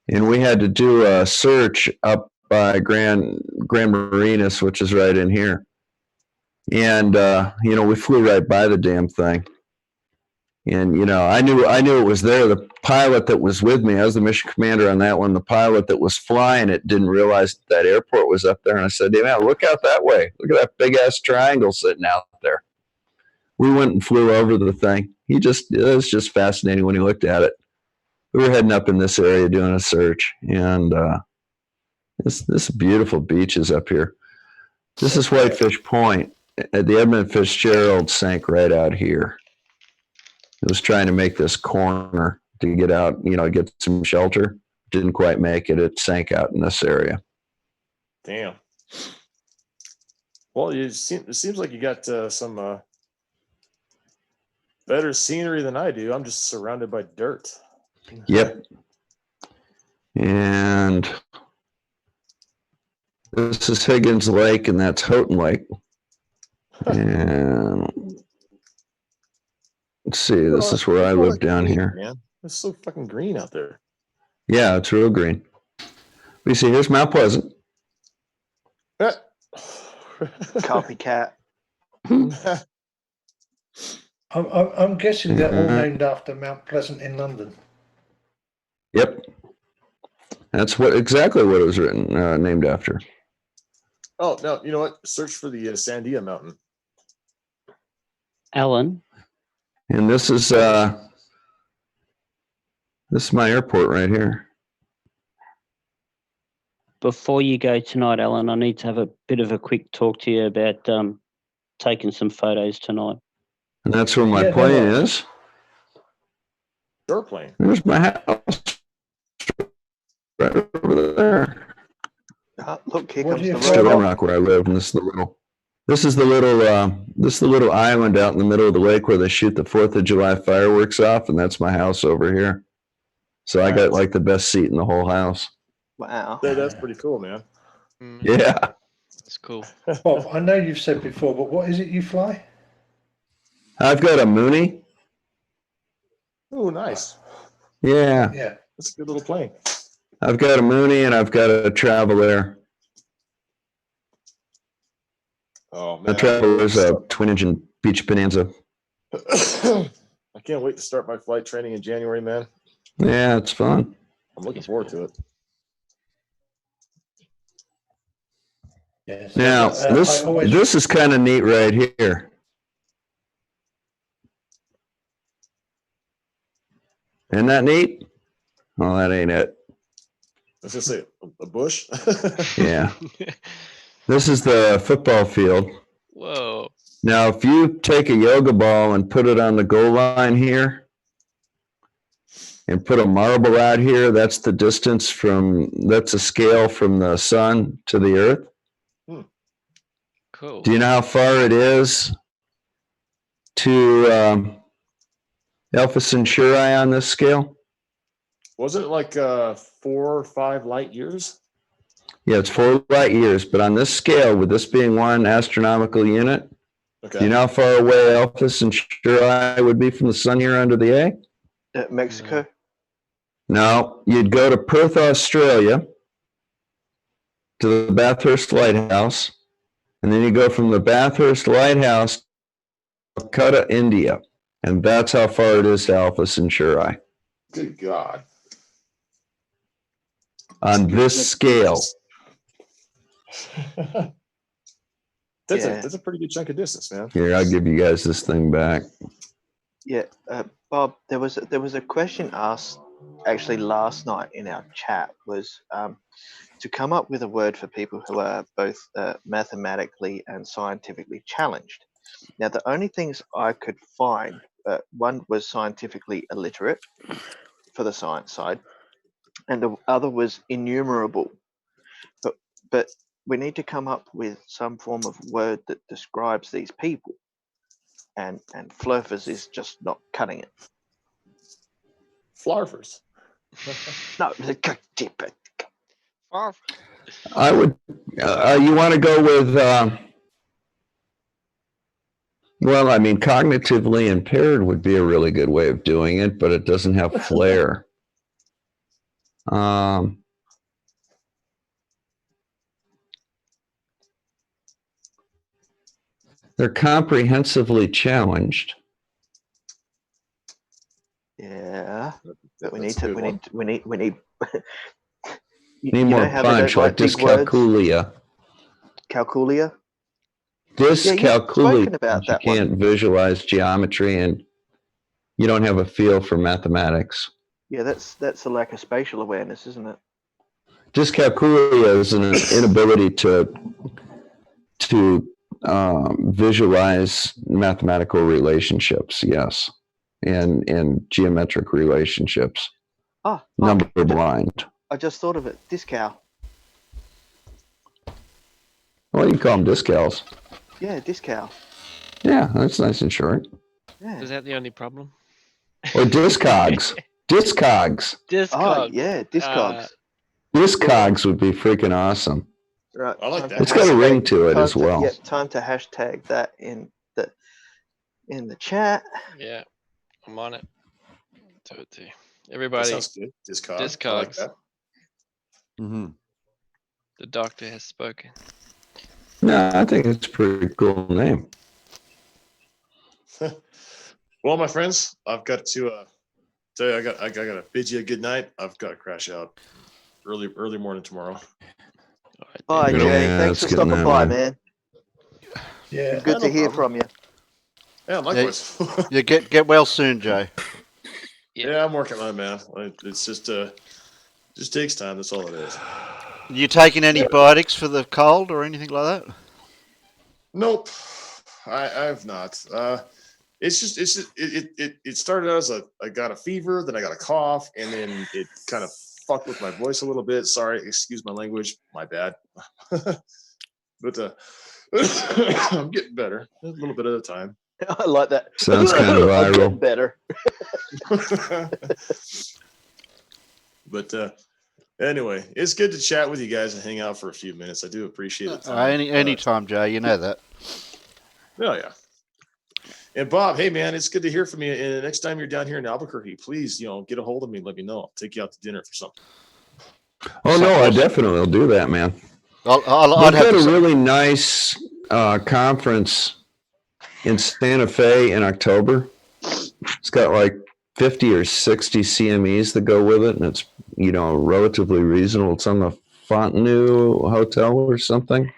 and we had to do a search up by Grand Marinas, which is right in here. And we flew right by the damn thing. And I knew it was there. The pilot that was with me, I was the mission commander on that one. The pilot that was flying it didn't realize that airport was up there. And I said, "Hey man, look out that way. Look at that big ass triangle sitting out there." We went and flew over the thing. It was just fascinating when he looked at it. We were heading up in this area doing a search, and this beautiful beaches up here. This is Whitefish Point. The Edmund Fitzgerald sank right out here. It was trying to make this corner to get out, get some shelter. Didn't quite make it. It sank out in this area. Damn. Well, it seems like you got some better scenery than I do. I'm just surrounded by dirt. Yep. And this is Higgins Lake, and that's Houghton Lake. And let's see, this is where I live down here. Man, it's so fucking green out there. Yeah, it's real green. We see, here's Mount Pleasant. Copycat. I'm guessing they're all named after Mount Pleasant in London. Yep. That's exactly what it was written, named after. Oh, no, you know what? Search for the Sandia Mountain. Alan. And this is my airport right here. Before you go tonight, Alan, I need to have a bit of a quick talk to you about taking some photos tonight. And that's where my plane is. Your plane. There's my house. Right over there. Look, here comes the Stone Rock where I live, and this is the little island out in the middle of the lake where they shoot the 4th of July fireworks off, and that's my house over here. So I got like the best seat in the whole house. Wow. That's pretty cool, man. Yeah. That's cool. Bob, I know you've said before, but what is it you fly? I've got a Mooney. Oh, nice. Yeah. Yeah. That's a good little plane. I've got a Mooney and I've got a Traveler. Oh, man. The Traveler's a twin-engine Beach Bonanza. I can't wait to start my flight training in January, man. Yeah, it's fun. I'm looking forward to it. Yes. Now, this is kind of neat right here. Isn't that neat? Well, that ain't it. Let's just say a bush. Yeah. This is the football field. Whoa. Now, if you take a yoga ball and put it on the goal line here and put a marble out here, that's the distance that's a scale from the sun to the earth. Cool. Do you know how far it is to Alpha Centauri on this scale? Wasn't it like 4 or 5 light years? Yeah, it's 4 light years, but on this scale, with this being 1 astronomical unit, okay. Do you know how far away Alpha Centauri would be from the sun here under the A? Mexico? No, you'd go to Perth, Australia, to the Bathurst Lighthouse, and then you go from the Bathurst Lighthouse to Calcutta, India, and that's how far it is to Alpha Centauri. Good God. On this scale. That's a pretty good chunk of distance, man. Here, I'll give you guys this thing back. Yeah, Bob, there was a question asked actually last night in our chat, was to come up with a word for people who are both mathematically and scientifically challenged. Now, the only things I could find, one was scientifically illiterate for the science side, and the other was innumerable. But we need to come up with some form of word that describes these people. And Flurfers is just not cutting it. Flarfers. No, I would, you want to go with, well, I mean, cognitively impaired would be a really good way of doing it, but it doesn't have flair. They're comprehensively challenged. Yeah, but we need Need more punch, like dyscalculia. Calculia? Dyscalculia, you can't visualize geometry and you don't have a feel for mathematics. Yeah, that's a lack of spatial awareness, isn't it? Dyscalculia is an inability to to visualize mathematical relationships, yes, and geometric relationships. Number blind. I just thought of it. Discal. Well, you can call them discals. Yeah, discal. Yeah, that's nice and short. Yeah. Is that the only problem? Or discogs. Discogs. Discogs. Oh, yeah, discogs. Discogs would be freaking awesome. Right. I like time that. to It's got a hashtag- ring to it time as well. Yep, time to hashtag that in the chat. Yeah, I'm on it. Do it too. That Everybody, sounds good. Discog. I like Discogs. that. Mm-hmm. The doctor has spoken. No, I think it's a pretty cool name. Well, my friends, I've got to tell you, I got to bid you a good night. I've got to crash out early morning tomorrow. Bye, Yeah, Jay. Thanks it's for getting stopping that by, way. man. Yeah. Good no to hear problem. from you. Yeah, likewise. You get well soon, Jay. Yeah, I'm working on it, man. It's just takes time. That's all it is. You taking antibiotics for the cold or anything like that? Nope, I've not. It started out as I got a fever, then I got a cough, and then it kind of fucked with my voice a little bit. Sorry, excuse my language, my bad. But I'm getting better, a little bit at a time. I like that. Sounds kind of I'm getting viral. better. But anyway, it's good to chat with you guys and hang out for a few minutes. I do appreciate the time. Any time, Jay. You know that. Oh yeah. And Bob, hey man, it's good to hear from you. And the next time you're down here in Albuquerque, please, get a hold of me and let me know. I'll take you out to dinner for something. Oh no, I definitely will do that, man. I'd They've have got a to really nice conference in Santa Fe in October. It's got like 50 or 60 CMEs that go with it, and it's relatively reasonable. It's on the Fontenay Hotel or something.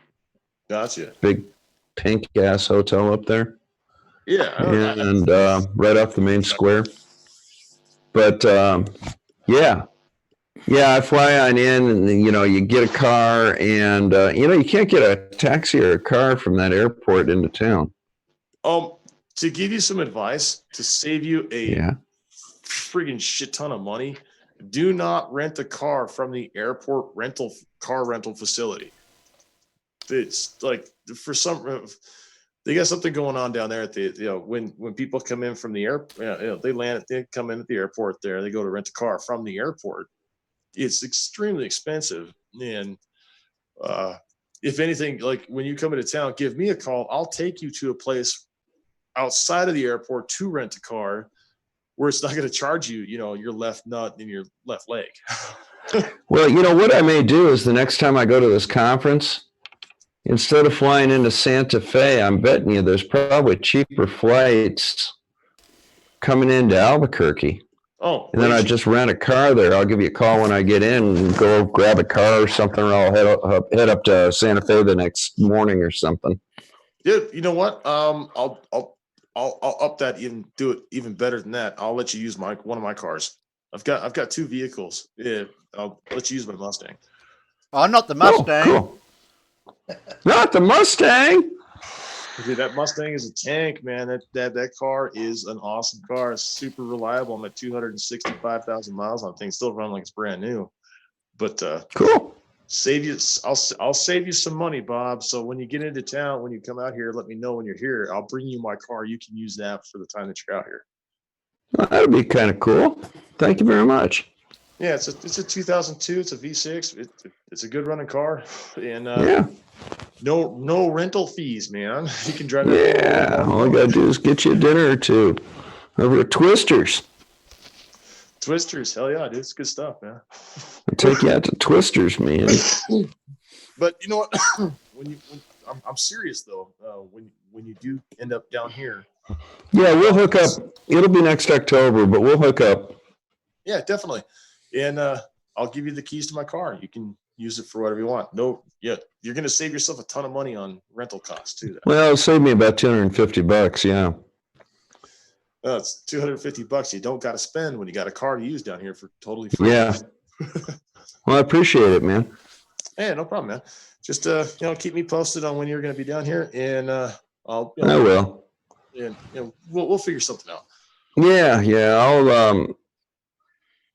Gotcha. Big pink ass hotel up there. Yeah. And right off the main square. But yeah, I fly on in, and you get a car, and you can't get a taxi or a car from that airport into town. To give you some advice to save you a friggin' shit ton of money, do not rent a car from the airport car rental facility. It's like they got something going on down there at the when people come in from the airport, they come in at the airport there, they go to rent a car from the airport. It's extremely expensive, and if anything, like when you come into town, give me a call. I'll take you to a place outside of the airport to rent a car where it's not going to charge you, your left nut and your left leg. Well, what I may do is the next time I go to this conference, instead of flying into Santa Fe, I'm betting you there's probably cheaper flights coming into Albuquerque. Oh, and then I just rent a car there. I'll give you a call when I get in and go grab a car or something, or I'll head up to Santa Fe the next morning or something. Yeah, you know what? I'll up that, even do it even better than that. I'll let you use one of my cars. I've got two vehicles. Yeah, I'll let you use my Mustang. Oh, not the Mustang. Cool. Not the Mustang. Dude, that Mustang is a tank, man. That car is an awesome car. It's super reliable. I'm at 265,000 miles on things. Still running like it's brand new. But cool. I'll save you some money, Bob. So when you get into town, when you come out here, let me know when you're here. I'll bring you my car. You can use that for the time that you're out here. Well, that'd be kind of cool. Thank you very much. Yeah, it's a 2002. It's a V6. It's a good running car, and no rental fees, man. You can drive. Yeah, all I gotta do is get you a dinner or two over at Twisters. Twisters, hell yeah, dude, it's good stuff, man. I'll take you out to Twisters, man. But you know what? I'm serious though. When you do end up down here, yeah, we'll hook up. It'll be next October, but we'll hook up. Yeah, definitely. And I'll give you the keys to my car. You can use it for whatever you want. You're going to save yourself a ton of money on rental costs too. Well, it'll save me about $250. Yeah. It's $250 you don't got to spend when you got a car to use down here for totally free. Yeah. Well, I appreciate it, man. Hey, no problem, man. just keep me posted on when you're going to be down here, and I'll. I will. And we'll figure something out. Yeah. I'll.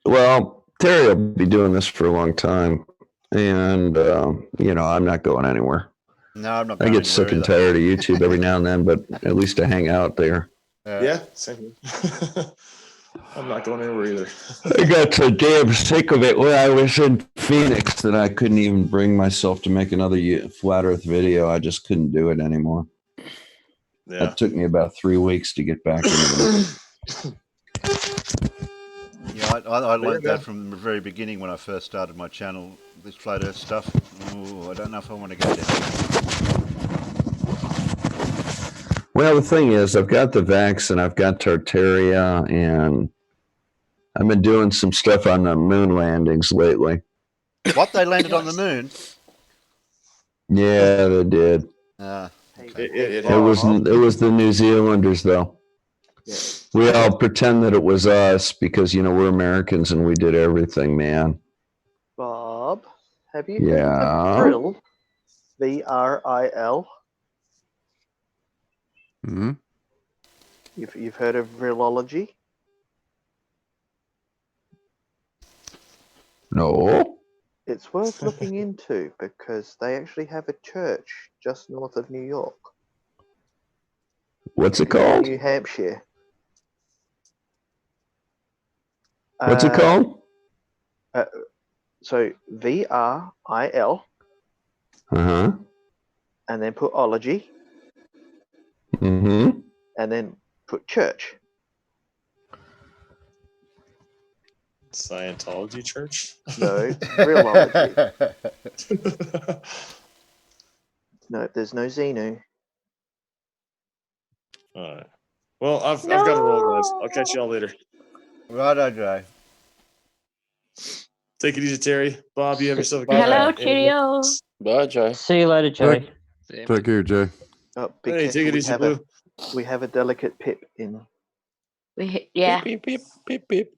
Well, Terry will be doing this for a long time, and I'm not going anywhere. No, I'm not I going get sick and tired of YouTube every now and then, but at least I hang out there. Yeah, same here. I'm not going anywhere either. I got so damn sick of it when I was in Phoenix that I couldn't even bring myself to make another Flat Earth video. I just couldn't do it anymore. Yeah. It took me about 3 weeks to get back into it. Yeah, I learned that from the very beginning when I first started my channel, this Flat Earth stuff. Ooh, I don't know if I want to go down. Well, the thing is, I've got the Vax and I've got Tartaria, and I've been doing some stuff on the moon landings lately. What, they landed on the moon? Yeah, they did. Okay. It was the New Zealanders, though. Yeah. We all pretend that it was us because, we're Americans and we did everything, man. Bob, have you heard Yeah. of Vril? VRIL? Hmm. You've heard of Vrilology? No. It's worth looking into because they actually have a church just north of New York. What's it called? New Hampshire. What's it called? So VRIL, Uh-huh. and then put ology, Mm-hmm. and then put church. Scientology church? No, Vrilology. No, there's no Xenu. All right. Well, I've got to roll, guys. I'll catch y'all later. Righto, Jay. Take it easy, Terry. Bob, you have yourself a good Hello, night. cheerio. Bye, Jay. See you later, Jay. Take care, Jay. Oh, be Hey, careful, take it easy, Blue. We have a delicate pip in. Yeah. Beep, beep, beep, beep.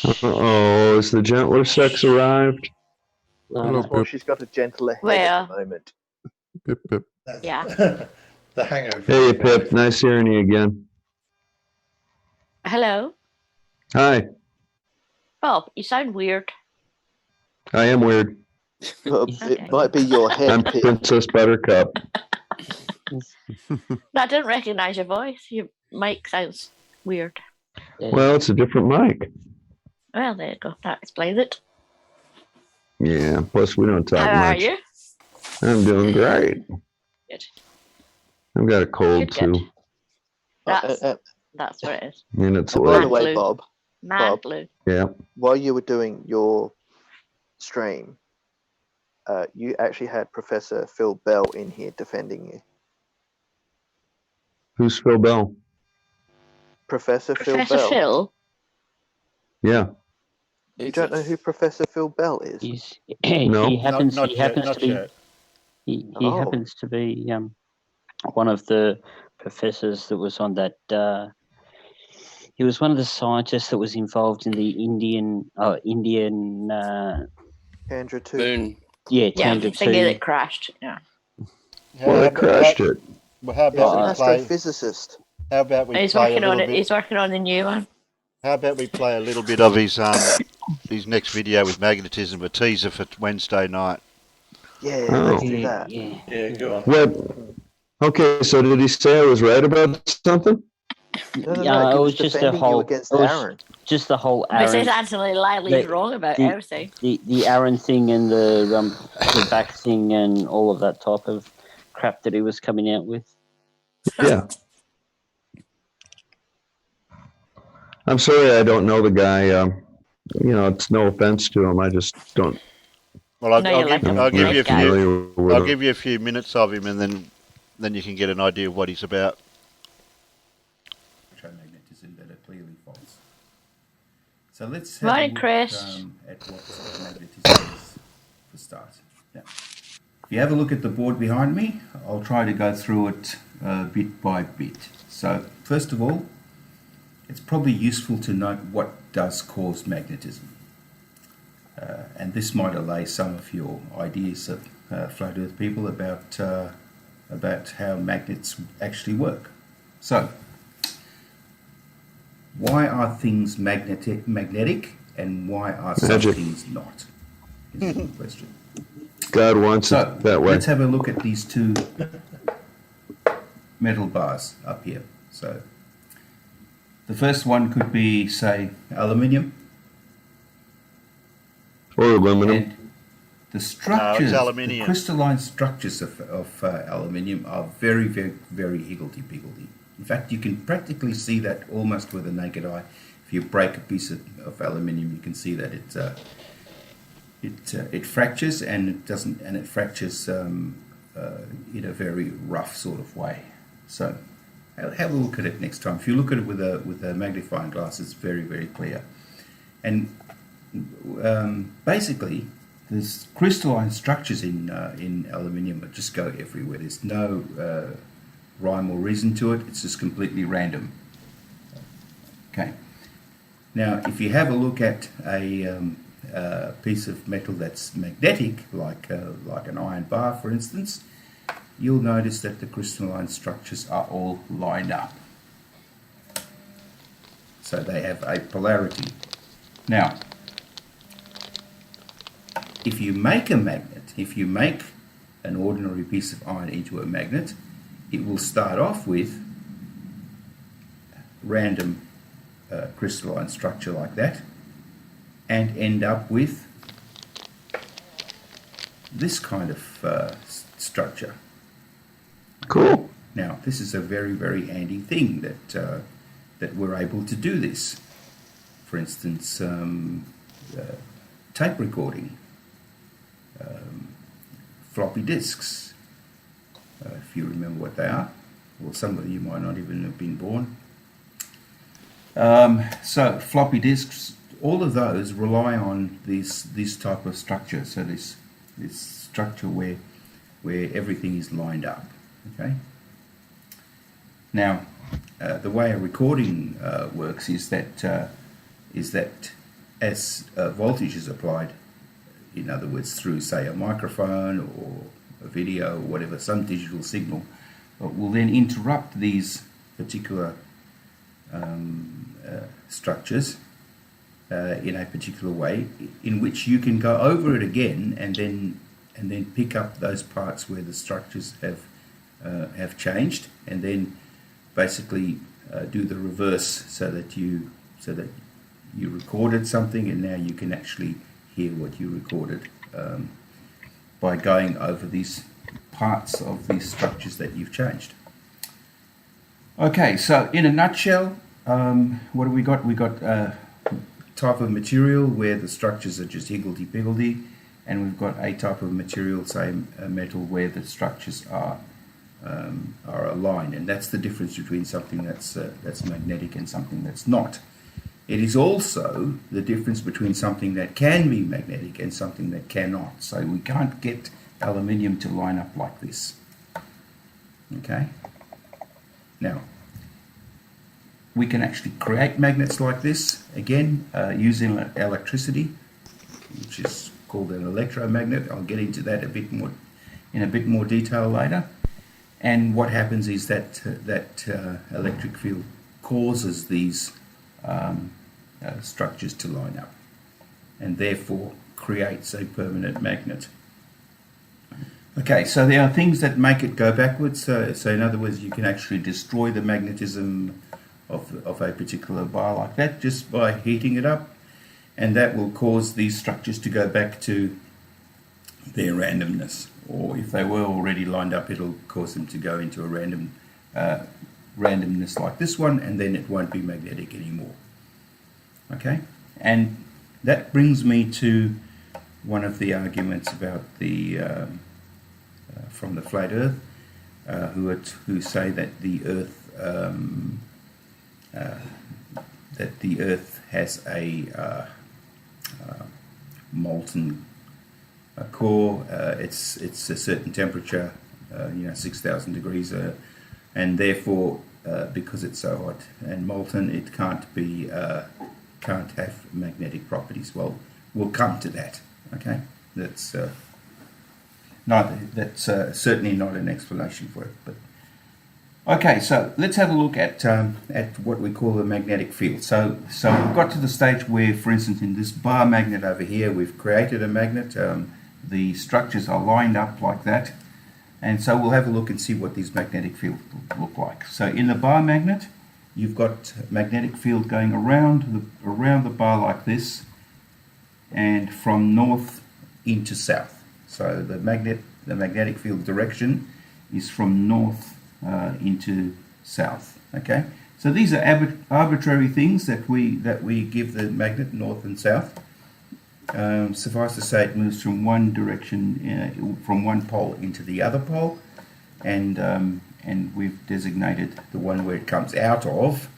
Uh-oh, has the gentler sex arrived? Hello, Well, Pip. she's got a gentler head Where? at the moment. Pip, Pip. Yeah. The hangover. Hey, Pip. Nice hearing you again. Hello. Hi. Bob, you sound weird. I am weird. It might be your head, I'm Pip. Princess Buttercup. I didn't recognize your voice. Your mic sounds weird. Well, it's a different mic. Well, there you go. That explains it. Yeah, plus we don't talk How are much. you? I'm doing great. Good. I've got a cold, Good. too. That's what it is. And it's By the late. way, Bob, Mad blue. Yeah. while you were doing your stream, you actually had Professor Phil Bell in here defending you. Who's Phil Bell? Professor Phil Professor Bell. Phil? Yeah. You don't know who Professor Phil Bell is? No. He happens. Not he yet, happens not to be. yet. He Oh. happens to be one of the professors that was on that. He was one of the scientists that was involved in the Indian. Chandra 2. Moon. Yeah, Yeah, Chandra the thingy 2. that crashed. Yeah. Well, they crashed it. Well, how He's an about we play? astrophysicist. How about we He's play a working on little it. bit? He's working on the new one. How about we play a little bit of his next video with magnetism, a teaser for Wednesday night? Yeah, Oh. let's do that. Yeah, go on. What? Okay, so did he say I was right about something? No, Yeah, he it was was just a defending you whole. against It was Aaron. just the whole But says Aaron. Anthony Lively's the- wrong about the- everything. The Aaron thing and the back thing and all of that type of crap that he was coming out with. Yeah. I'm sorry I don't know the guy. It's no offense to him. I just don't. Well, No, you like him. I'll give you a Nice guy. few. familiar with I'll him. give you a few minutes of him, and then you can get an idea of what he's about. Electromagnetism that are clearly false. So let's have Morning, a look Chris. at what magnetism is for start. Yeah. If you have a look at the board behind me, I'll try to go through it bit by bit. So first of all, it's probably useful to note what does cause magnetism. and this might allay some of your ideas of flat Earth people about how magnets actually work. So, why are things magnetic and why are some Magic. things not? Is the question. God wants So, it that way. let's have a look at these two metal bars up here. So, the first one could be, say, aluminium. Or aluminum. And the structures, the aluminium. crystalline structures of aluminium are very, very, very higgledy-piggledy. In fact, you can practically see that almost with the naked eye. If you break a piece of aluminium, you can see that it fractures, and it fractures in a very rough sort of way. So have a look at it next time. If you look at it with a magnifying glass, it's very, very clear. And basically, there's crystalline structures in aluminium that just go everywhere. There's no rhyme or reason to it. It's just completely random. Okay. Now, if you have a look at a piece of metal that's magnetic, like an iron bar, for instance, you'll notice that the crystalline structures are all lined up. So they have a polarity. Now, if you make a magnet, if you make an ordinary piece of iron into a magnet, it will start off with random crystalline structure like that and end up with this kind of structure. Cool. Now, this is a very, very handy thing that we're able to do this. For instance, tape recording, floppy disks, if you remember what they are. Well, some of you might not even have been born. So floppy disks, all of those rely on this type of structure. So this structure where everything is lined up. Okay. Now, the way a recording works is that as voltage is applied, in other words, through say a microphone or a video or whatever, some digital signal, will then interrupt these particular structures in a particular way, in which you can go over it again and then pick up those parts where the structures have changed, and then basically do the reverse so that you recorded something and now you can actually hear what you recorded by going over these parts of these structures that you've changed. Okay, so in a nutshell, what have we got? We got a type of material where the structures are just higgledy-piggledy, and we've got a type of material, say a metal, where the structures are aligned, and that's the difference between something that's magnetic and something that's not. It is also the difference between something that can be magnetic and something that cannot. So we can't get aluminium to line up like this. Okay? Now, we can actually create magnets like this, again, using electricity, which is called an electromagnet. I'll get into that in a bit more detail later. And what happens is that electric field causes these structures to line up, and therefore creates a permanent magnet. Okay, so there are things that make it go backwards. So in other words, you can actually destroy the magnetism of a particular bar like that just by heating it up, and that will cause these structures to go back to their randomness. Or if they were already lined up, it'll cause them to go into a randomness like this one, and then it won't be magnetic anymore. Okay, and that brings me to one of the arguments about the from the flat Earth, who say that the Earth has a molten core. It's a certain temperature, 6,000 degrees, and therefore, because it's so hot and molten, it can't have magnetic properties. Well, we'll come to that. Okay, that's certainly not an explanation for it. But okay, so let's have a look at what we call the magnetic field. So we've got to the stage where, for instance, in this bar magnet over here, we've created a magnet. The structures are lined up like that, and so we'll have a look and see what these magnetic fields look like. So in the bar magnet, you've got magnetic field going around the bar like this, and from north into south. So the magnetic field direction is from north into south. Okay, so these are arbitrary things that we give the magnet, north and south. Suffice to say, it moves from one direction, from one pole into the other pole, and we've designated the one where it comes out of.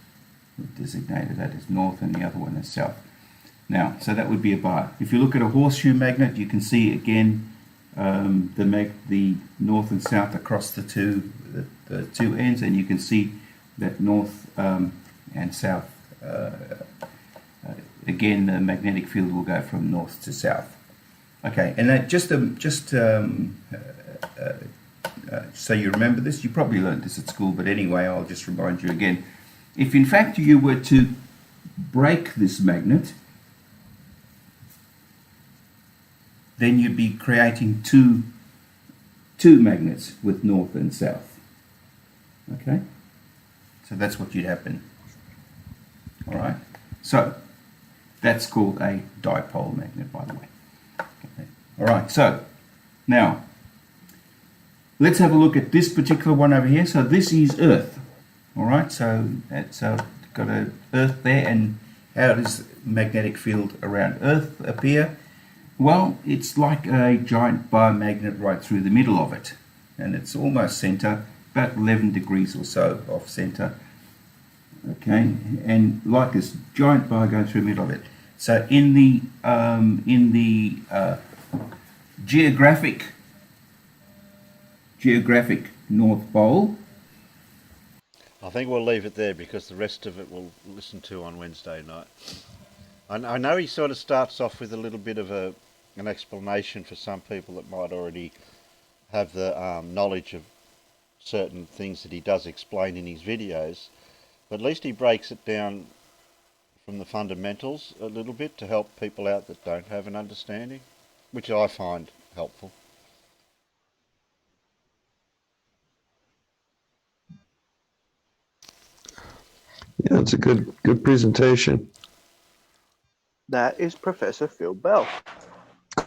We've designated that as north, and the other one as south. Now, so that would be a bar. If you look at a horseshoe magnet, you can see again the north and south across the two ends, and you can see that north and south. Again, the magnetic field will go from north to south. Okay, and that so you remember this. You probably learned this at school, but anyway, I'll just remind you again. If in fact you were to break this magnet, then you'd be creating two magnets with north and south. Okay, so that's what you'd happen. All right, so that's called a dipole magnet, by the way. Okay. All right, so now let's have a look at this particular one over here. So this is Earth. All right, so it's got a Earth there, and how does magnetic field around Earth appear? Well, it's like a giant bar magnet right through the middle of it, and it's almost center, about 11 degrees or so off center. Okay, and like this giant bar going through the middle of it. So in the geographic North Pole. I think we'll leave it there because the rest of it we'll listen to on Wednesday night. I know he sort of starts off with a little bit of an explanation for some people that might already have the knowledge of certain things that he does explain in his videos, but at least he breaks it down from the fundamentals a little bit to help people out that don't have an understanding, which I find helpful. Yeah, it's a good presentation. That is Professor Phil Bell.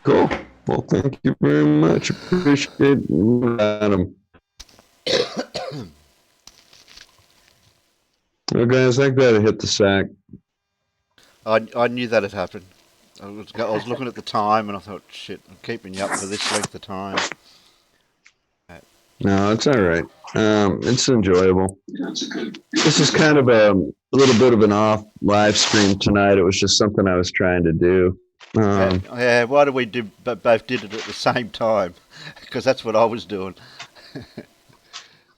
Cool. Well, thank you very much. Appreciate it, Adam. Well, guys, I gotta hit the sack. I knew that had happened. I was looking at the time and I thought, shit, I'm keeping you up for this length of time. No, it's all right. It's enjoyable. This is kind of a little bit of an off live stream tonight. It was just something I was trying to do. Yeah, why did we both did it at the same time? Because that's what I was doing.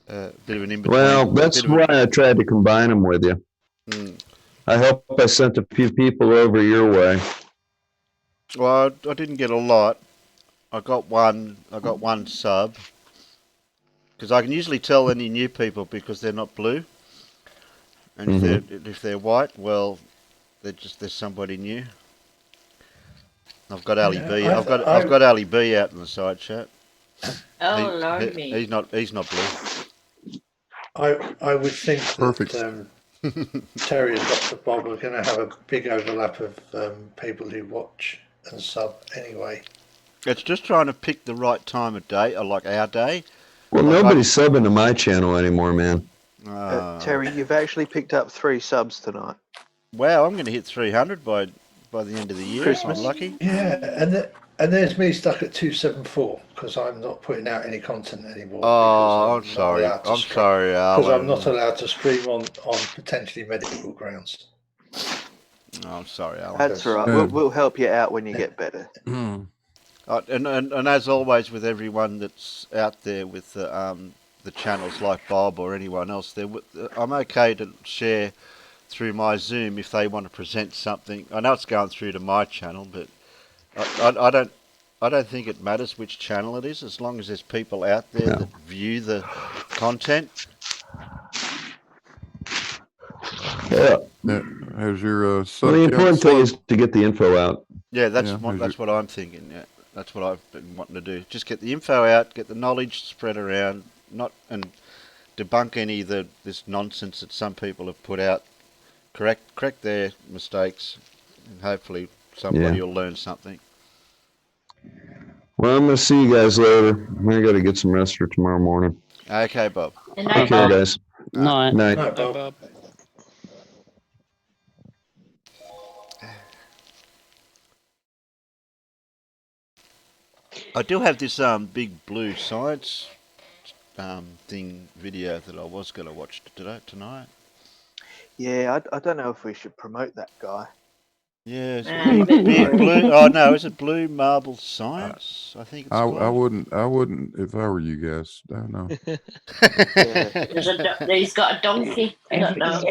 Bit of an in-between. Well, that's why I tried to combine them with you. I hope I sent a few people over your way. Well, I didn't get a lot. I got one sub. Because I can usually tell any new people because they're not blue. And if they're white, well, they're somebody new. I've got Ali B. I've got Ali B out in the side chat. Oh Lord, me. He's not blue. I would think that Terry and Dr. Bob are going to have a big overlap of people who watch and sub anyway. It's just trying to pick the right time of day, or like our day. Well, nobody's subbing to my channel anymore, man. Terry, you've actually picked up 3 subs tonight. Wow, I'm going to hit 300 by the end of the year. Christmas. I'm lucky. Yeah, and there's me stuck at 274 because I'm not putting out any content anymore. Oh, I'm sorry. I'm sorry, Alan. Because I'm not allowed to stream on potentially medical grounds. Oh, I'm sorry, Alan. That's all right. We'll help you out when you get better. And as always with everyone that's out there with the channels like Bob or anyone else, I'm okay to share through my Zoom if they want to present something. I know it's going through to my channel, but I don't think it matters which channel it is, as long as there's people out there that view the content. Yeah. Has your Well, sub the count important thing is slumped? to get the info out. Yeah, that's Yeah, that's what I'm thinking. Yeah, that's what I've been wanting to do. Just get the info out, get the knowledge spread around, not and debunk any of this nonsense that some people have put out. Correct their mistakes, and hopefully somebody will learn something. Well, I'm going to see you guys later. I got to get some rest for tomorrow morning. Okay, Bob. Good night, Take care, Bob. guys. Night. Night. No, Bob. Bob. I do have this big blue science thing video that I was going to watch tonight. Yeah, I don't know if we should promote that guy. Yeah, it's Big big Blue. blue. Oh no, is it Blue Marble Science? I think it's I called. wouldn't if I were you guys. I don't know. He's got a donkey. I don't know.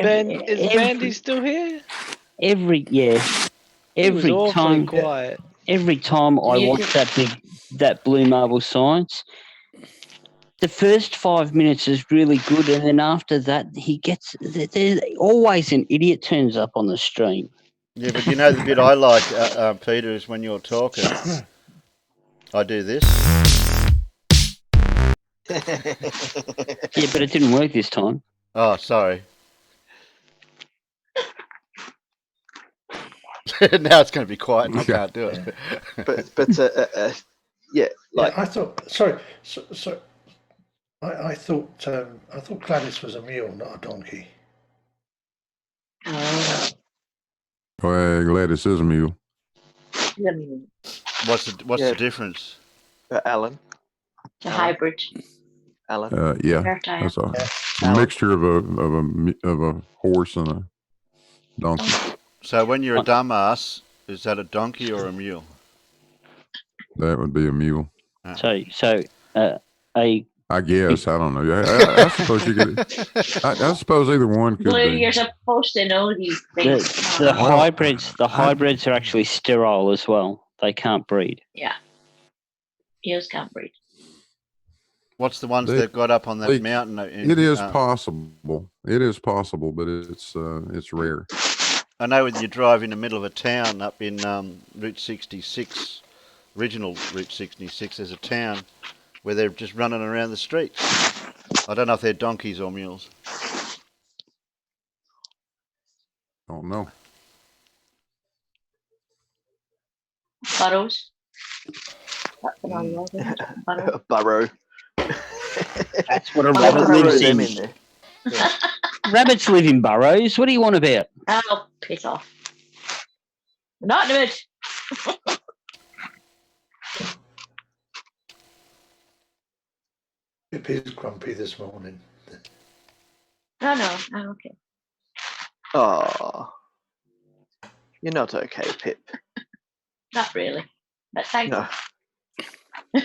Is Bandy still here? Every He was every awfully time quiet. every time I watch that Blue Marble Science, the first 5 minutes is really good, and then after that, there's always an idiot turns up on the stream. Yeah, but you know the bit I like, Peter, is when you're talking. I do this. Yeah, but it didn't work this time. Oh, sorry. Now it's going to be quiet and I can't do it. Yeah, like I thought. Sorry, so I thought Gladys was a mule, not a donkey. Well, Gladys is a mule. What's the difference? Alan. It's a hybrid. Alan. Yeah, Fertile. that's a mixture of a horse and a donkey. So when you're a dumbass, is that a donkey or a mule? That would be a mule. So I guess I don't know. I suppose you could. I suppose either one could Blue, be. you're supposed to know these things. the hybrids are actually sterile as well. They can't breed. Yeah. Eels can't breed. What's the ones that got up on that mountain? It is possible. It is possible, but it's rare. I know when you drive in the middle of a town up in Route 66, original Route 66, there's a town where they're just running around the streets. I don't know if they're donkeys or mules. Don't know. Burrows. That's what I love. Burrow. Burrow. That's what a rabbit lives in. there. Yeah. Rabbits live in burrows. What do you want about? Oh, piss off. Not in a minute. Pip is grumpy this morning. No, I'm okay. Oh, you're not okay, Pip. Not really. But thank No. you.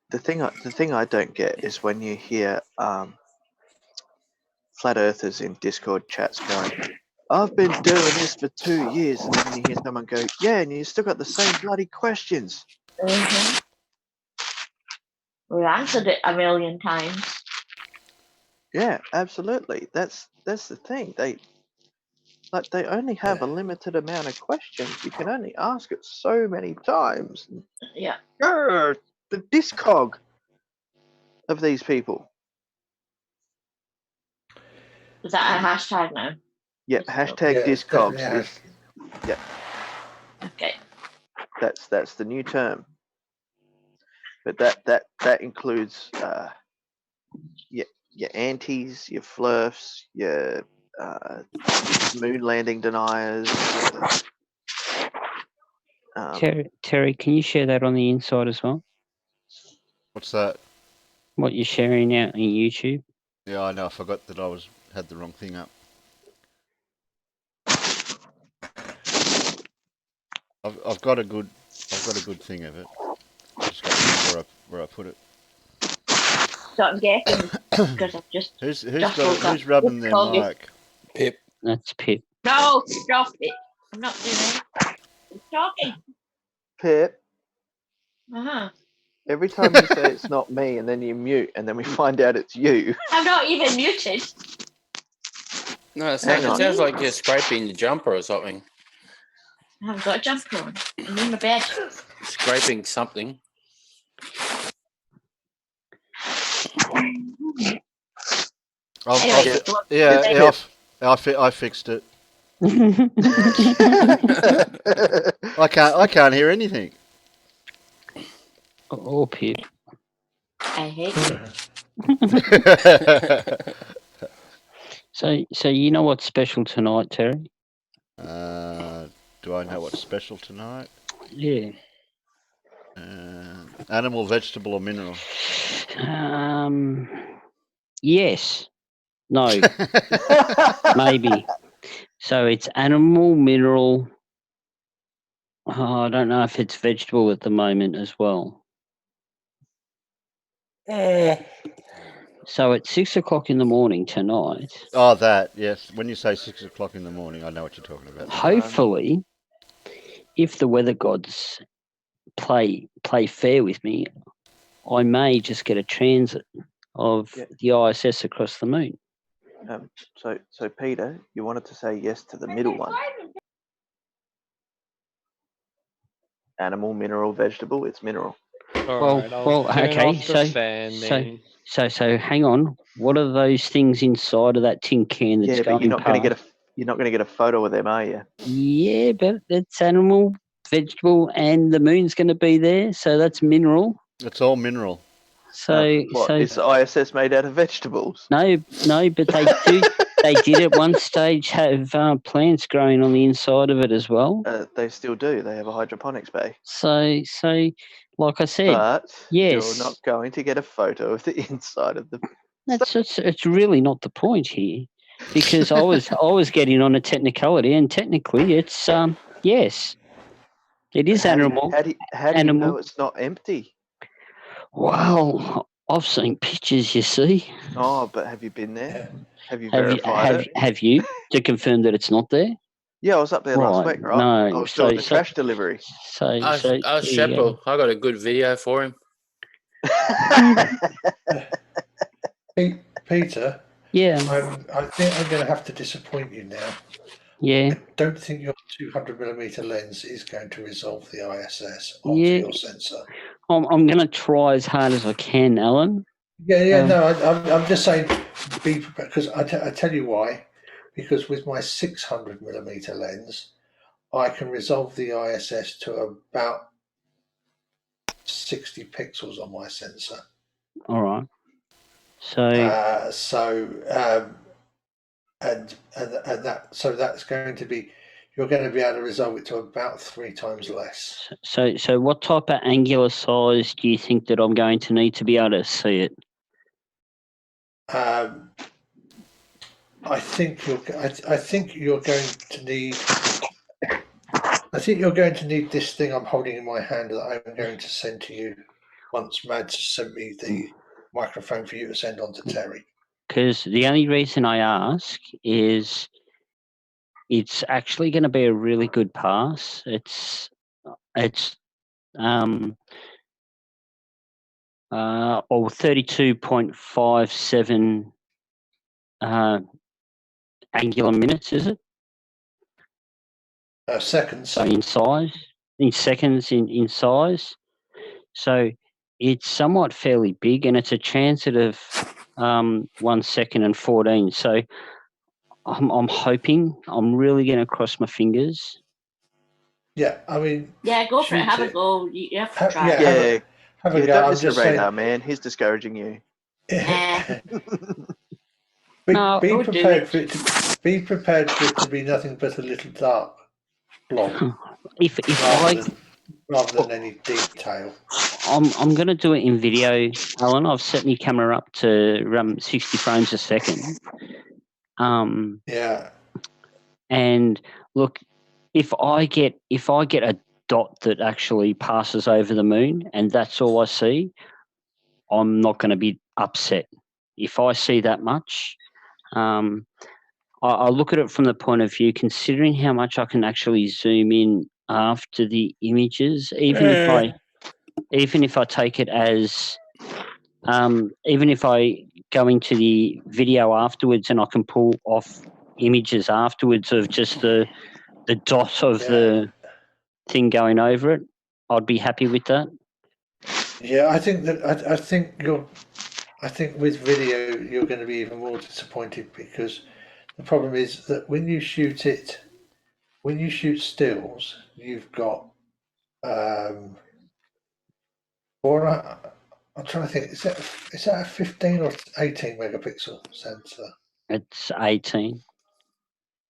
The thing I don't get is when you hear flat earthers in Discord chats going, "I've been doing this for 2 years," and then you hear someone go, "Yeah, and you still got the same bloody questions." Mm-hmm. We answered it a million times. Yeah, absolutely. That's the thing. They only have a limited amount of questions. You can only ask it so many times. Yeah. The discog of these people. Is that a hashtag now? Yeah, hashtag discogs is. Yeah. Okay. That's the new term. But that includes your antis, your flirfs, your moon landing deniers. Terry, can you share that on the inside as well? What's that? What you're sharing out on YouTube? Yeah, I know. I forgot that I had the wrong thing up. I've got a good thing of it. Just got to remember where I put it. so I'm guessing because I've just Who's just woke up. who's rubbing their Call you. mic? Pip. That's Pip. No, stop it. I'm not doing it. I'm talking. Pip, Uh-huh. every time you say it's not me and then you mute and then we find out it's you. I'm not even muted. No, it Hang sounds, it on. sounds like you're scraping the jumper or something. I haven't got a jumper on. I'm in my bed. Scraping something. Anyway, I fixed it. I can't hear anything. Oh, Pip. I hate you. So you know what's special tonight, Terry? Do I know what's special tonight? Yeah. Animal, vegetable, or mineral? Yes. No. Maybe. So it's animal, mineral. Oh, I don't know if it's vegetable at the moment as well. So at 6 o'clock in the morning tonight. Oh, that, yes. When you say 6 o'clock in the morning, I know what you're talking about. Hopefully, if the weather gods play fair with me, I may just get a transit of the ISS across the moon. So Peter, you wanted to say yes to the middle one. Animal, mineral, vegetable. It's mineral. Okay. So hang on. What are those things inside of that tin can that's but going you're not going to get a photo of them, are you? Yeah, but it's animal, vegetable, and the moon's going to be there, so that's mineral. It's all mineral. So, is the ISS made out of vegetables? No, but they do. They did at one stage have plants growing on the inside of it as well. They still do. They have a hydroponics bay. So, like I said, but yes, you're not going to get a photo of the inside of the. It's really not the point here, because I was getting on a technicality, and technically, it's yes, it is animal. How do you know it's not empty? Well, I've seen pictures, you see. Oh, but have you been there? Have you verified it? Have you to confirm that it's not there? Yeah, I was up there last week, right? No, I was doing the trash delivery. Ask Sheppel. I got a good video for him. Peter. Yeah. I think I'm going to have to disappoint you now. Yeah. I don't think your 200mm lens is going to resolve the ISS onto your sensor. I'm going to try as hard as I can, Alan. I'm just saying, be prepared, because I tell you why. Because with my 600mm lens, I can resolve the ISS to about 60 pixels on my sensor. All right. So that's going to be, you're going to be able to resolve it to about 3 times less. So what type of angular size do you think that I'm going to need to be able to see it? I think you're going to need this thing I'm holding in my hand that I'm going to send to you once Mads sent me the microphone for you to send on to Terry. Because the only reason I ask is it's actually going to be a really good pass. It's 32.57 angular minutes, is it? Seconds. So in seconds in size. So it's somewhat fairly big, and it's a transit of 1 second and 14. So I'm hoping, I'm really going to cross my fingers. Yeah, I mean. Yeah, go for it. Have a go. You have to try. Have a go. Don't I'm listen just to Radar, saying, man. He's discouraging you. Be prepared for it to be nothing but a little dark blob. rather than any detail. I'm going to do it in video, Alan. I've set my camera up to 60 frames a second. Yeah. And look, if I get a dot that actually passes over the moon, and that's all I see, I'm not going to be upset if I see that much. I look at it from the point of view, considering how much I can actually zoom in after the images, even if I take it as, even if I go into the video afterwards and I can pull off images afterwards of just the dot of the thing going over it, I'd be happy with that. Yeah, I think that I think with video you're going to be even more disappointed, because the problem is that when you shoot stills, you've got I'm trying to think, is that a 15 or 18 megapixel sensor? It's 18.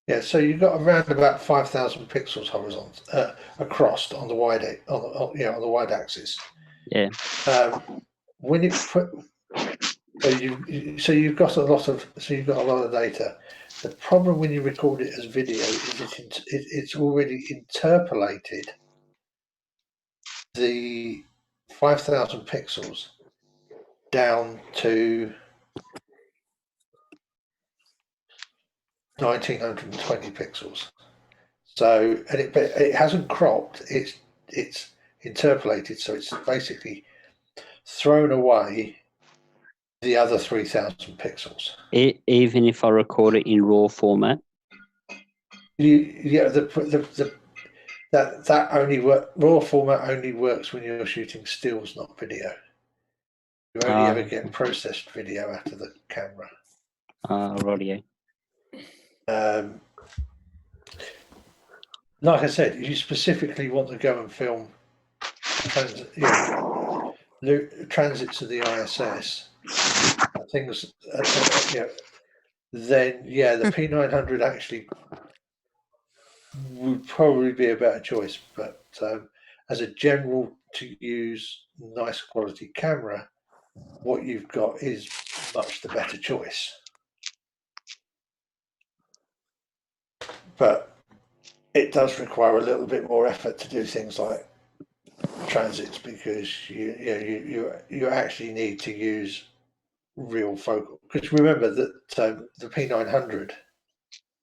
Yeah, so you've got around about 5,000 pixels horizontal across on the wide on the wide axis. Yeah. When you put you've got a lot of data. The problem when you record it as video is it's already interpolated the 5,000 pixels down to 1920 pixels. So, but it hasn't cropped. It's interpolated. So it's basically thrown away the other 3,000 pixels. Even if I record it in RAW format. That only raw format only works when you're shooting stills, not video. You only ever get processed video out of the camera. Radio. Like I said, if you specifically want to go and film transits of the ISS, things, then the P900 actually would probably be a better choice. But as a general to use nice quality camera, what you've got is much the better choice. But it does require a little bit more effort to do things like transits, because you actually need to use real focal. Because remember that the P900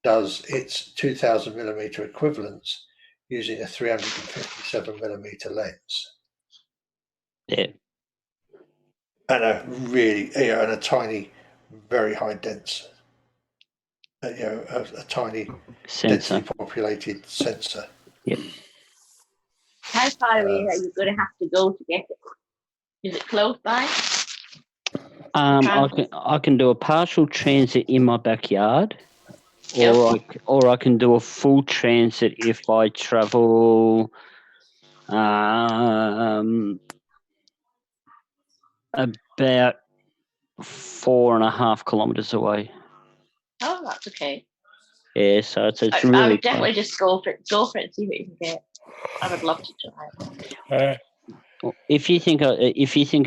does its 2000 millimeter equivalents using a 357 millimeter lens. Yeah. And a tiny, very high dense, a tiny sensor. densely populated sensor. Yep. How far away are you going to have to go to get it? Is it close by? I can do a partial transit in my backyard, or I can do a full transit if I travel about 4.5 kilometers away. Oh, that's okay. Yeah, so it's I really would definitely close. just go for it and see what you can get. I would love to try it. If you think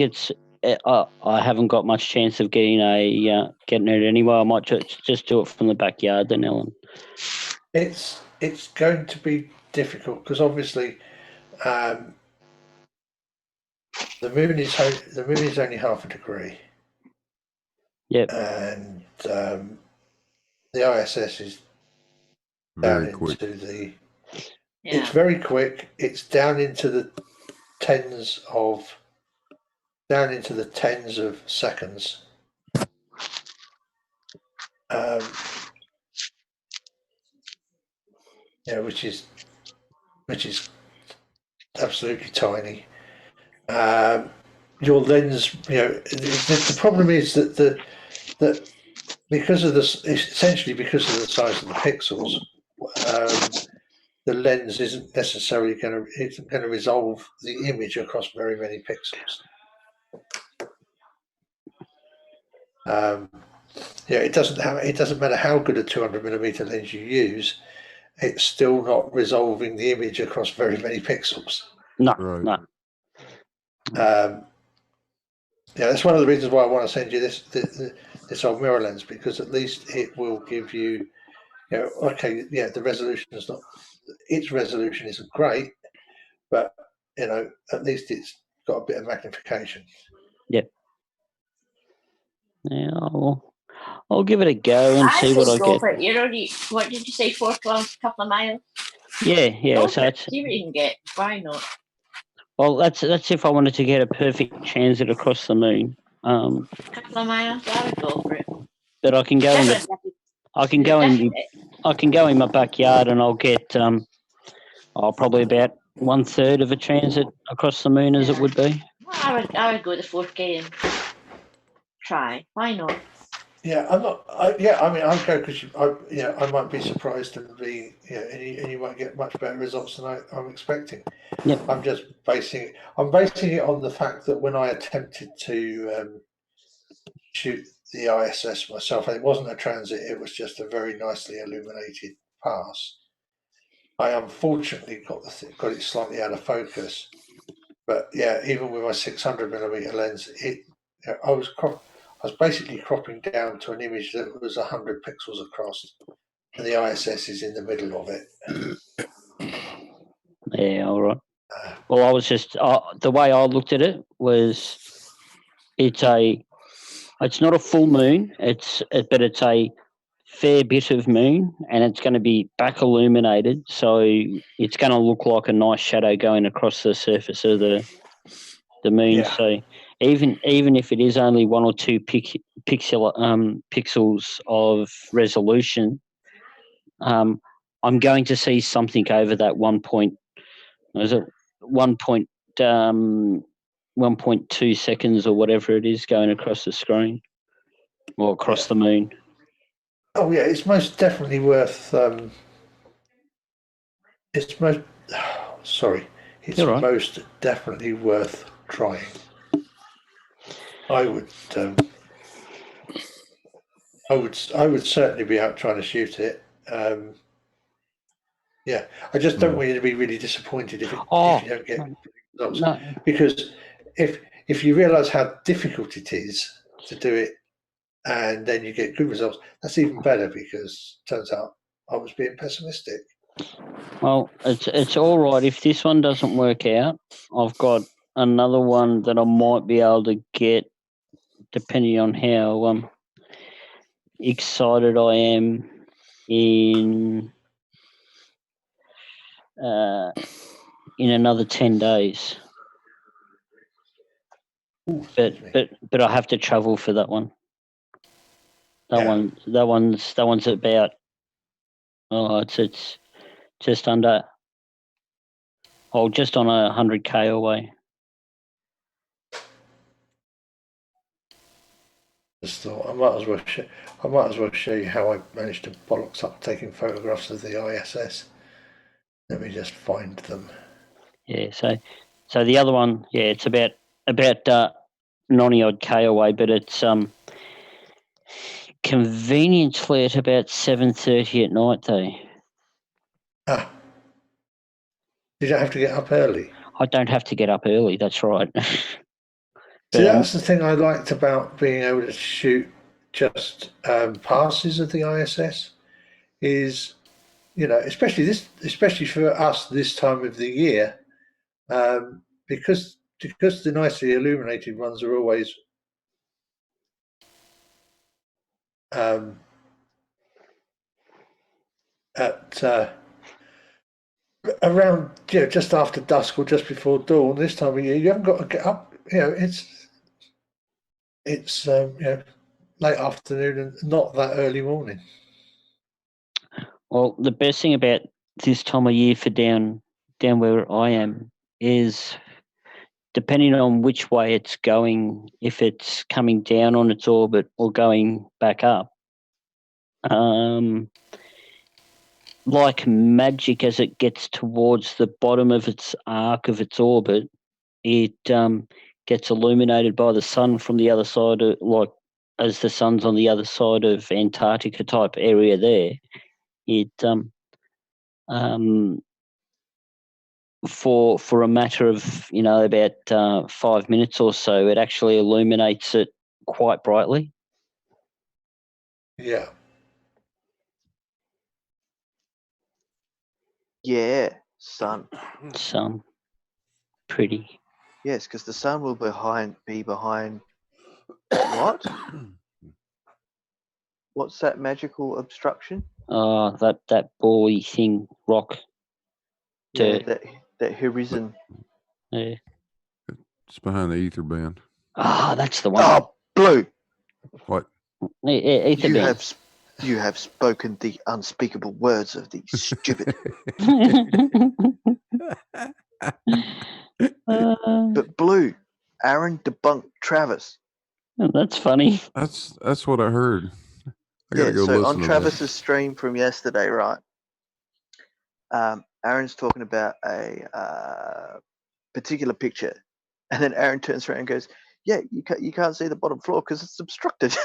it's, I haven't got much chance of getting it anyway, I might just do it from the backyard then, Ellen. It's going to be difficult because obviously the moon is only half a degree. Yep. And the ISS is down into the. It's very quick. It's down into the tens of seconds. Which is absolutely tiny. Your lens, the problem is that because of this, essentially because of the size of the pixels, the lens isn't necessarily going to resolve the image across very many pixels. It doesn't matter how good a 200 millimeter lens you use, it's still not resolving the image across very many pixels. No, right. no. That's one of the reasons why I want to send you this old mirror lens, because at least it will give you, the resolution is not, its resolution isn't great, but at least it's got a bit of magnification. Yep. Yeah, I'll give it a go and see what I go get. for it. You're already, what did you say, 4 kilometers, a couple of miles? Yeah. Go So for it. it's, See what you can get. Why not? well, that's if I wanted to get a perfect transit across the moon. A couple of miles, I would go for it. But I can go in the, I can go in, I can go in my backyard and I'll get probably about 1/3 of a transit across the moon as it would be. Well, I would go the 4K and try. Why not? Yeah, I'm not. I mean, I'll go because I might be surprised and be, and you might get much better results than I'm expecting. Yep. I'm just basing it on the fact that when I attempted to shoot the ISS myself, and it wasn't a transit; it was just a very nicely illuminated pass. I unfortunately got it slightly out of focus, but yeah, even with my 600mm lens, I was basically cropping down to an image that was 100 pixels across, and the ISS is in the middle of it. Yeah, all right. Well, I was just the way I looked at it was it's not a full moon. But it's a fair bit of moon, and it's going to be back illuminated, so it's going to look like a nice shadow going across the surface of the moon. Yeah. So even if it is only 1 or 2 pixels of resolution, I'm going to see something over that 1.2 seconds or whatever it is going across the screen or across the moon. Oh yeah, it's most definitely worth. It's most. Sorry, it's You're right. most definitely worth trying. I would. I would certainly be out trying to shoot it. Yeah, I just don't want you to be really disappointed if you don't get results. No. Because if you realise how difficult it is to do it, and then you get good results, that's even better. Because it turns out I was being pessimistic. Well, it's all right. If this one doesn't work out, I've got another one that I might be able to get, depending on how excited I am in another 10 days. But I have to travel for that one. That one's about it's just under just on 100K away. Just thought I might as well show you how I managed to bollocks up taking photographs of the ISS. Let me just find them. Yeah, so the other one, yeah, it's about 90 odd K away, but it's conveniently at about 7:30 at night though. You don't have to get up early. I don't have to get up early. That's right. See, that's the thing I liked about being able to shoot just passes of the ISS. Is especially for us this time of the year, because the nicely illuminated ones are always at around just after dusk or just before dawn. This time of year, you haven't got to get up. It's late afternoon and not that early morning. Well, the best thing about this time of year for down where I am is, depending on which way it's going, if it's coming down on its orbit or going back up, like magic, as it gets towards the bottom of its arc of its orbit, it gets illuminated by the sun from the other side of, as the sun's on the other side of Antarctica type area there. It for a matter of about 5 minutes or so, it actually illuminates it quite brightly. Yeah. Yeah, sun. Sun. Pretty. Yes, because the sun will be behind what? What's that magical obstruction? That bally thing, rock. Yeah, that horizon. Yeah. It's behind the ether band. That's the one. Oh, Blue. What? Ether You band. have spoken the unspeakable words of the stupid. But Blue, Aaron debunked Travis. That's funny. That's what I heard. I gotta go so listen on to Travis's stream from yesterday, right? Aaron's talking about a particular picture, and then Aaron turns around and goes, "Yeah, you can't see the bottom floor because it's obstructed."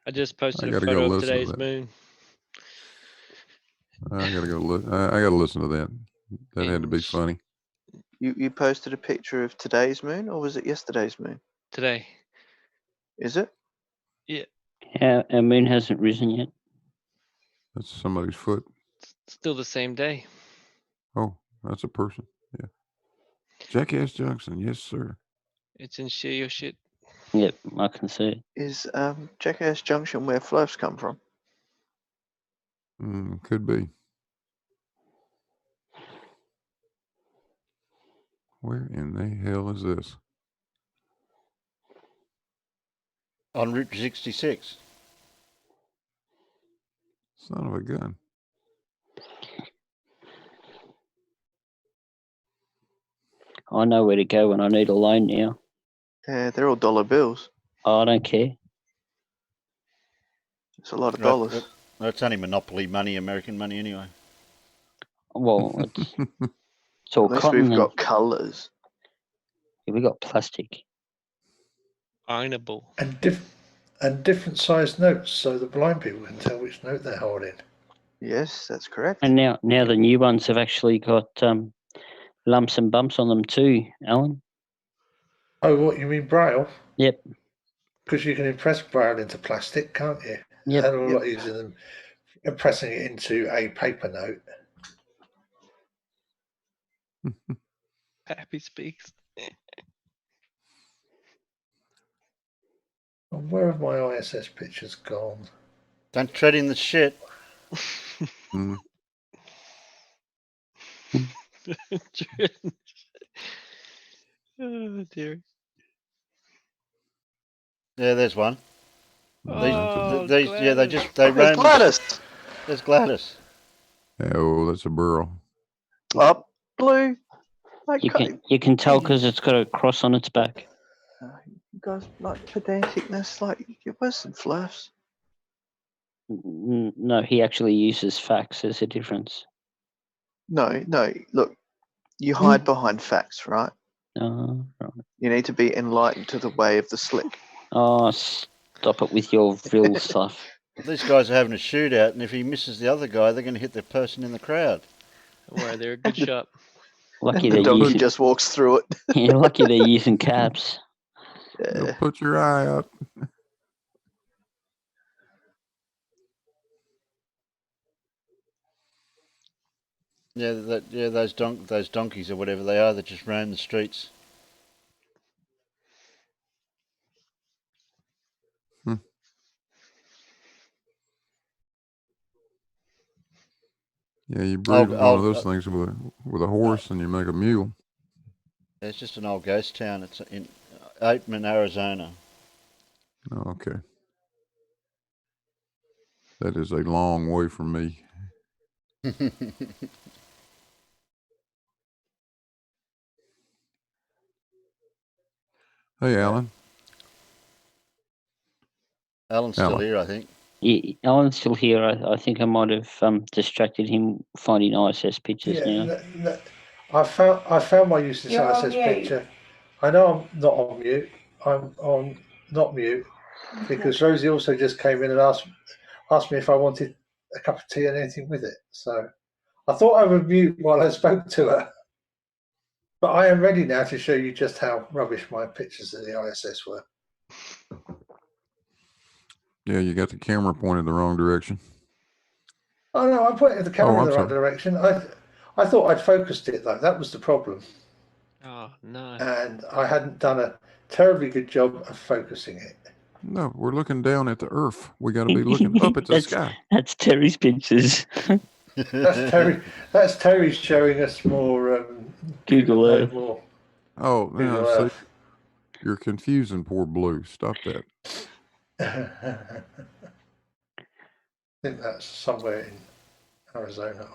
I just posted a gotta go photo of listen to today's that. moon. I gotta go. I gotta listen to that. That had to be funny. You posted a picture of today's moon, or was it yesterday's moon? Today. Is it? Yeah. Yeah, our moon hasn't risen yet. That's somebody's foot. Still the same day. Oh, that's a person. Yeah. Jackass Junction. Yes, sir. It's in share your shit. Yep, I can see it. Is Jackass Junction where Flows come from? Could be. Where in the hell is this? On Route 66. Son of a gun. I know where to go when I need a loan now. Yeah, they're all dollar bills. I don't care. It's a lot of dollars. That's only monopoly money, American money anyway. Well, it's all At least cotton. we've got colours. Yeah, we got plastic. Ironable. And different sized notes, so the blind people can tell which note they're holding. Yes, that's correct. And now the new ones have actually got lumps and bumps on them too, Alan. Oh, what, you mean Braille? Yep. Because you can impress Braille into plastic, can't you? Yep. And a lot easier than impressing it into a paper note. Happy speaks. And where have my ISS pictures gone? Don't tread in the shit. Oh dear. Yeah, there's one. Oh, they There's ran. Gladys. There's Gladys. Oh, that's a burl. Up, Blue. You can tell because it's got a cross on its back. You guys like pedanticness, like give us some fluffs. No, he actually uses facts. There's a difference. No, look, you hide behind facts, right? Right. You need to be enlightened to the way of the slick. Oh, stop it with your real stuff. These guys are having a shootout, and if he misses the other guy, they're going to hit the person in the crowd. Don't worry, they're a good shot. Lucky and the doggy just walks through it. Yeah, lucky they're using caps. They'll put your eye out. Yeah, those donkeys or whatever they are that just roam the streets. Yeah, you breed one of those things with a horse and you make a mule. It's just an old ghost town. It's in Oatman, Arizona. Oh, okay. That is a long way from me. Hey, Alan. Alan's still here, I think. Yeah, Alan's still here. I think I might have distracted him finding ISS pictures now. I found my useless ISS picture. I know I'm not on mute. I'm on not mute because Rosie also just came in and asked me if I wanted a cup of tea and anything with it. So I thought I would mute while I spoke to her. But I am ready now to show you just how rubbish my pictures of the ISS were. Yeah, you got the camera pointed the wrong direction. Oh no, I pointed the camera in the right sorry. direction. I thought I'd focused it though. That was the problem. Oh no. And I hadn't done terribly good job of focusing it. No, we're looking down at the earth. We got to be looking up at the sky. That's Terry's pictures. That's Terry. That's Terry showing us more Google Earth. More Oh, Google yeah, Earth. see, you're confusing poor Blue. Stop that. I think that's somewhere in Arizona.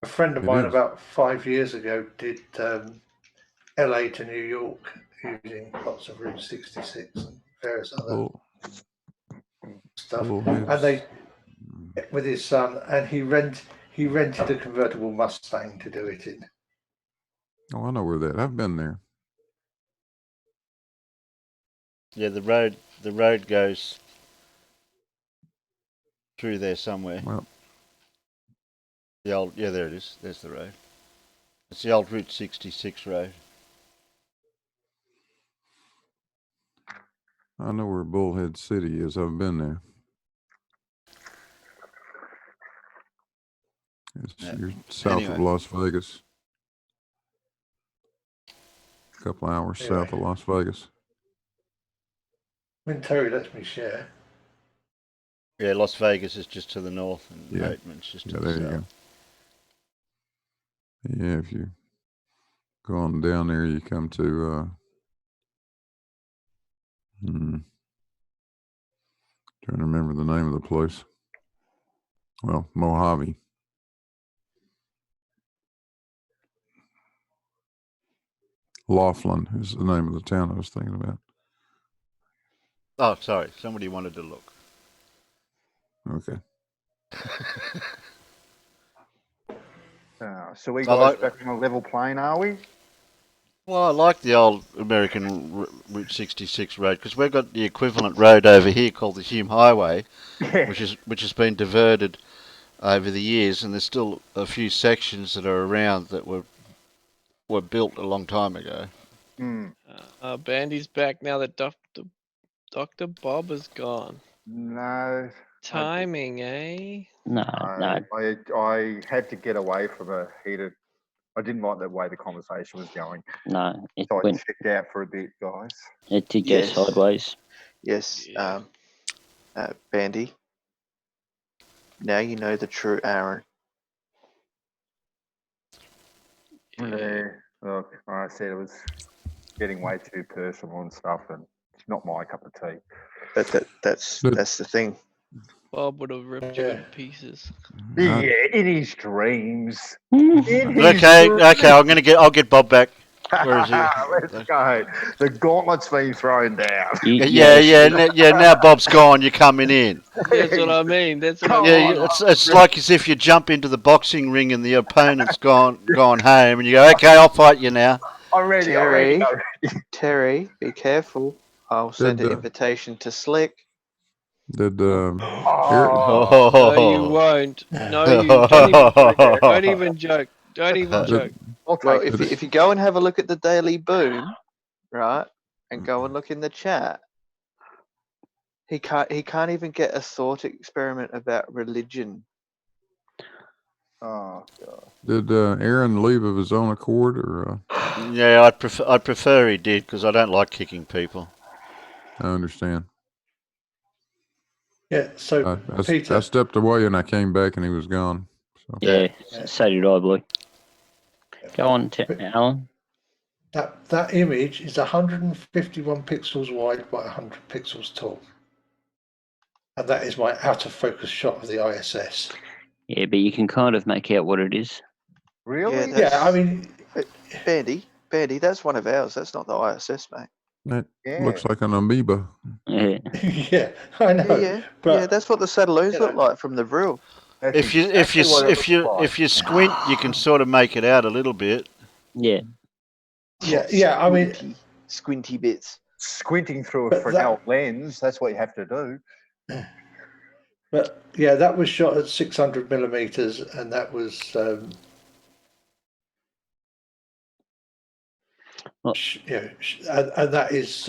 A friend of It mine is. about 5 years ago did LA to New York using lots of Route 66 and various other stuff. Bullheads. And they, with his son, and he rented a convertible Mustang to do it in. Oh, I know where that. I've been there. Yeah, the road goes through there somewhere. Well, the old, yeah, there it is. There's the road. It's the old Route 66 road. I know where Bullhead City is. I've been there. You're south of Las Vegas. A couple hours south of Las Vegas. When Terry lets me share. Yeah, Las Vegas is just to the north, and Yeah. Oatman's just to Yeah, the there south. you go. Yeah, if you go on down there, you come to trying to remember the name of the place. Well, Mojave. Laughlin is the name of the town I was thinking about. Oh, sorry. Somebody wanted to look. Okay. So we guys back on a level plane, are we? Well, I like the old American Route 66 road because we've got the equivalent road over here called the Hume Highway, which has been diverted over the years, and there's still a few sections that are around that were built a long time ago. Bandy's back now that Dr. Bob is gone. No. Timing, eh? No. I had to get away from a heated. I didn't like the way the conversation was going. No, it So I went. checked out for a bit, guys. It did go sideways. Yes, Bandy. Now you know the true Aaron. Yeah. Look, I said it was getting way too personal and stuff, and it's not my cup of tea. But that's the thing. Bob would have ripped you in pieces. Yeah, in his dreams. Okay. I'll get Bob back. Where is he? Let's go. The gauntlet's been thrown down. Now Bob's gone. You're coming in. That's what I mean. It's like as if you jump into the boxing ring and the opponent's gone home, and you go, okay, I'll fight you now. I'm ready. Terry, be careful. I'll send an invitation to Slick. Did No, you won't. No, you don't even joke. Don't even joke. Well, if you go and have a look at the Daily Boom, right, and go and look in the chat, he can't even get a thought experiment about religion. Oh God. Did Aaron leave of his own accord, or? Yeah, I'd prefer he did because I don't like kicking people. I understand. Yeah, so Peter, I stepped away and I came back and he was gone. So. Yeah, so did I, Blue. Go on, Alan. That image is 151 pixels wide by 100 pixels tall. And that is my out of focus shot of the ISS. Yeah, but you can kind of make out what it is. Really? Yeah, I mean... Bandy, that's one of ours. That's not the ISS, mate. That looks like an amoeba. Yeah. Yeah, I know. Yeah, that's what the satelloons look like from the real. If you squint, you can sort of make it out a little bit. Yeah. Yeah. I mean, squinty bits. Squinting through a Fresnel lens. That's what you have to do. But yeah, that was shot at 600 millimeters, and that was. And that is.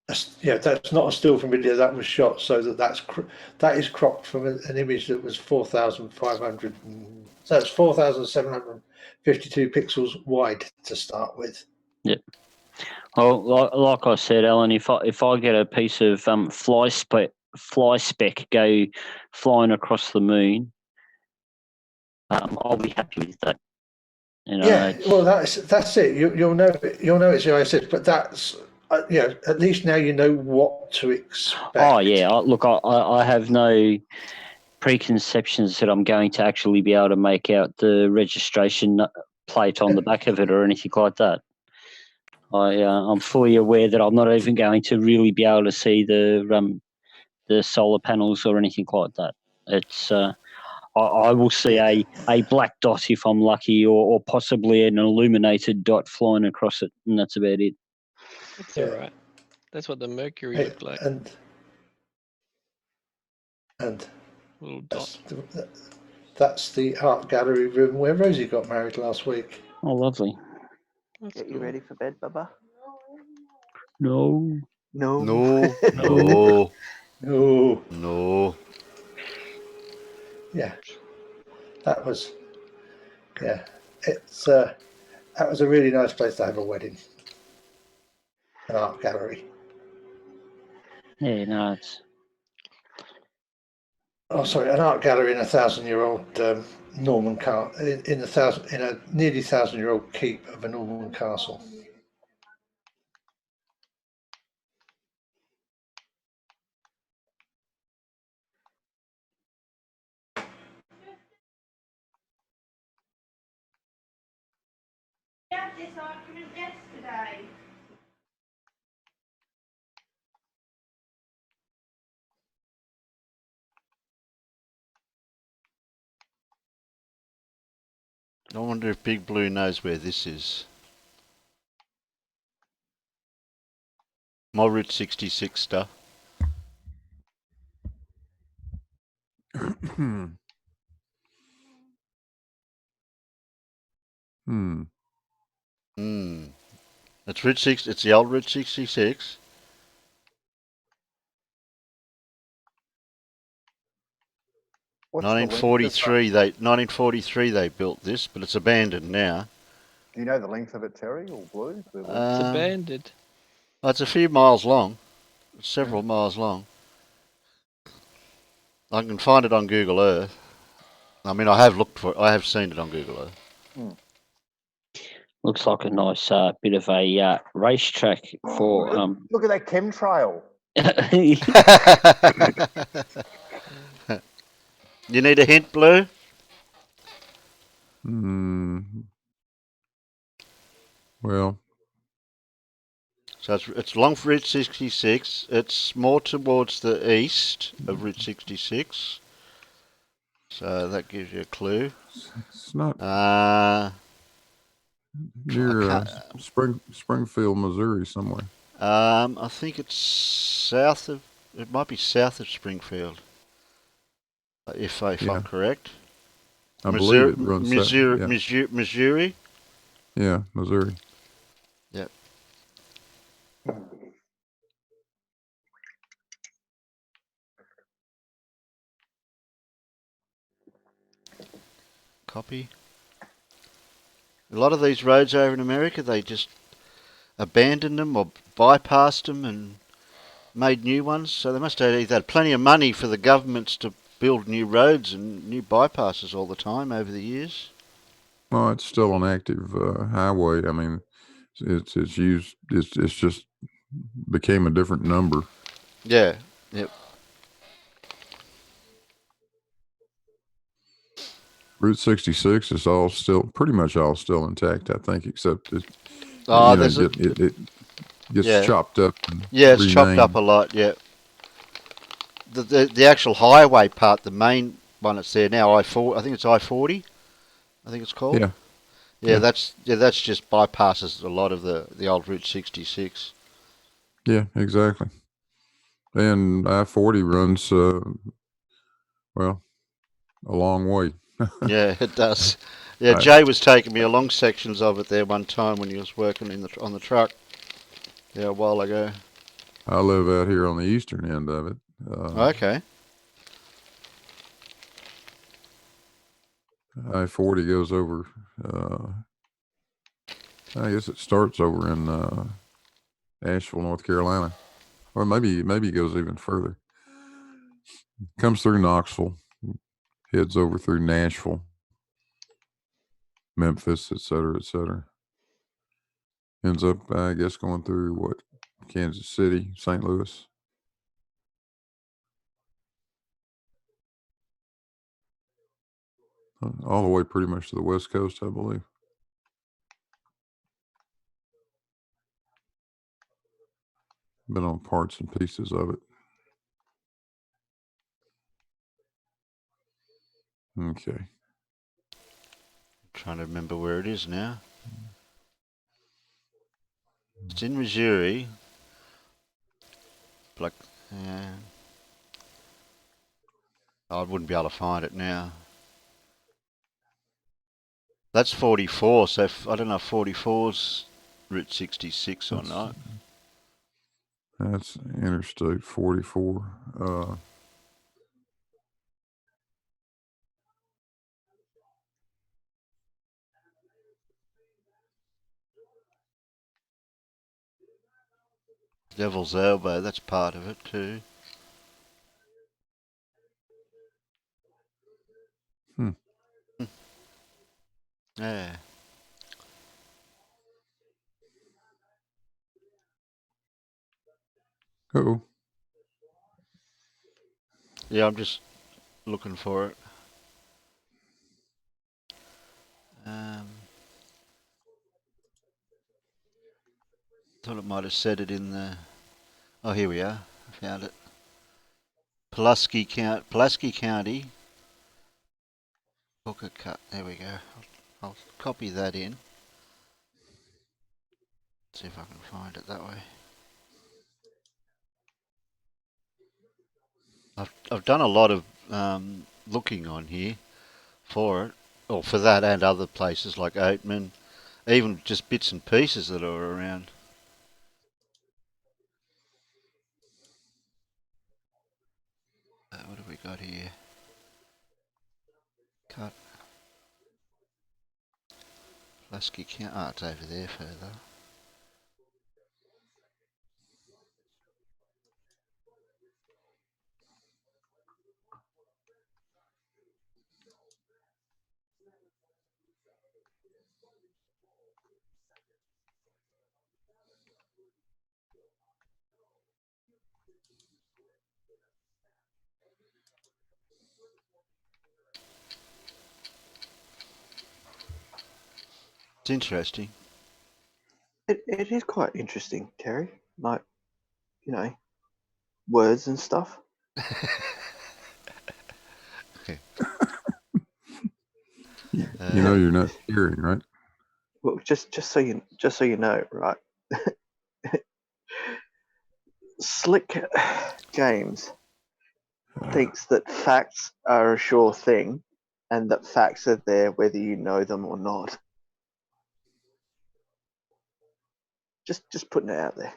That's not a still from video. That was shot so that is cropped from an image that was 4,500. So it's 4,700 52 pixels wide to start with. Yep. Well, like I said, Alan, if I get a piece of fly spec go flying across the moon, I'll be happy with that. You know, Yeah, well, that's it. You'll know it's the ISS, but that's at least now you know what to expect. Oh yeah, look, I have no preconceptions that I'm going to actually be able to make out the registration plate on the back of it or anything like that. I'm fully aware that I'm not even going to really be able to see the solar panels or anything like that. It's I will see a black dot if I'm lucky, or possibly an illuminated dot flying across it, and that's about it. That's all right. That's what the Mercury looked like. And little dot. That's the art gallery room where Rosie got married last week. Oh, lovely. That's Get cool. you ready for bed, Bubba? No. No. No. No. No. Yeah. That was. Yeah. It's that was a really nice place to have a wedding. An art gallery. Yeah, no, it's. Oh, sorry, an art gallery in a 1,000-year-old Norman in a nearly 1,000-year-old keep of a Norman castle. We had this argument yesterday. I wonder if Big Blue knows where this is. My Route 66 stuff. It's Route 6. It's the old Route 66. What's the length of 1943 they built this, but it's abandoned now. Do you know the length of it, Terry, or Blue? It's abandoned. It's a few miles long. It's several miles long. I can find it on Google Earth. I mean, I have looked for it. I have seen it on Google Earth. Looks like a nice bit of a racetrack for. Look at that chemtrail. You need a hint, Blue? Well. So it's along Route 66. It's more towards the east of Route 66. So that gives you a clue. It's not near Springfield, Missouri, somewhere. I think it's south of. It might be south of Springfield, if I'm correct. I believe it runs Missouri. Yeah, Missouri. Yep. Copy. A lot of these roads over in America, they just abandoned them or bypassed them and made new ones. So they must have either had plenty of money for the governments to build new roads and new bypasses all the time over the years. Well, it's still an active highway. I mean, it's used. It's just became a different number. Yeah. Yep. Route 66 is pretty much all still intact, I think, except it gets chopped up. Yeah, it's chopped up a lot. Yeah. The actual highway part, the main one that's there now, I think it's I-40. I think it's called. Yeah. Yeah, that's just bypasses a lot of the old Route 66. Yeah, exactly. And I-40 runs a long way. Yeah, it does. Yeah, Jay was taking me along sections of it there one time when he was working on the truck. Yeah, a while ago. I live out here on the eastern end of it. Okay. I-40 goes over. I guess it starts over in Asheville, North Carolina, or maybe it goes even further. Comes through Knoxville, heads over through Nashville, Memphis, etc., etc. Ends up, I guess, going through Kansas City, St. Louis. All the way pretty much to the West Coast, I believe. Been on parts and pieces of it. Okay. Trying to remember where it is now. It's in Missouri. Like, I wouldn't be able to find it now. That's 44, so I don't know if 44's Route 66 or not. That's Interstate 44. Devil's Elbow, that's part of it too. Yeah. Oh. Yeah, I'm just looking for it. Thought it might have said it in the... Oh, here we are. I found it. Pulaski County. Hooker Cut. There we go. I'll copy that in. See if I can find it that way. I've done a lot of looking on here for it, or for that and other places like Oatman, even just bits and pieces that are around. What have we got here? Cut. Pulaski County. Oh, it's over there further. It's interesting. It is quite interesting, Terry. Like, words and stuff. You're not hearing, right? Well, just so you know, right? Slick James thinks that facts are a sure thing, and that facts are there whether you know them or not. Just putting it out there.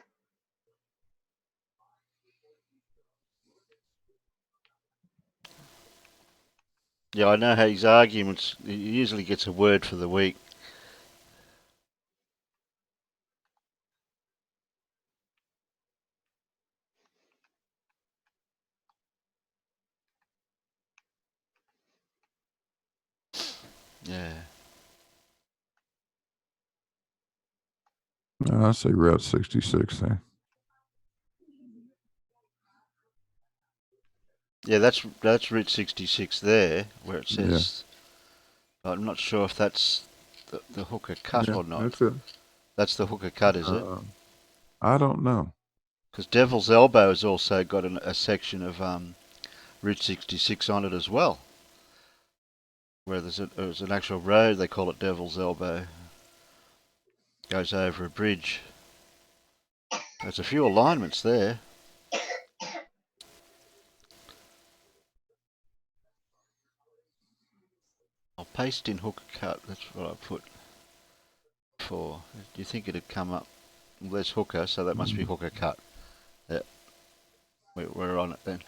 Yeah, I know how his arguments. He usually gets a word for the week. Yeah. I say Route 66 there. Yeah, that's Route 66 there, where it says. Yeah. I'm not sure if that's the Hooker Cut or not. That's it. That's the Hooker Cut, is it? I don't know. Because Devil's Elbow has also got a section of Route 66 on it as well, where there's an actual road. They call it Devil's Elbow. Goes over a bridge. There's a few alignments there. I'll paste in Hooker Cut. That's what I put for. Do you think it'd come up? Well, there's Hooker, so that must be Hooker Cut. Yeah, we're on it then.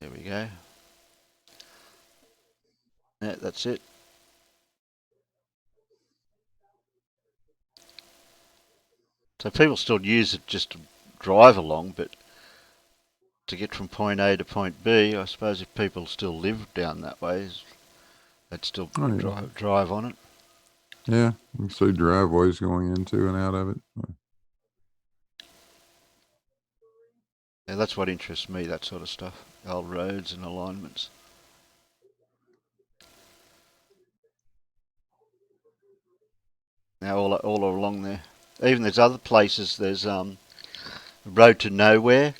There we go. Yeah, that's it. So people still use it just to drive along, but to get from point A to point B, I suppose if people still live down that way, they'd still drive on it. Yeah, you can see driveways going into and out of it. Yeah, that's what interests me, that sort of stuff. Old roads and alignments. Now all along there. Even there's other places, there's road to nowhere.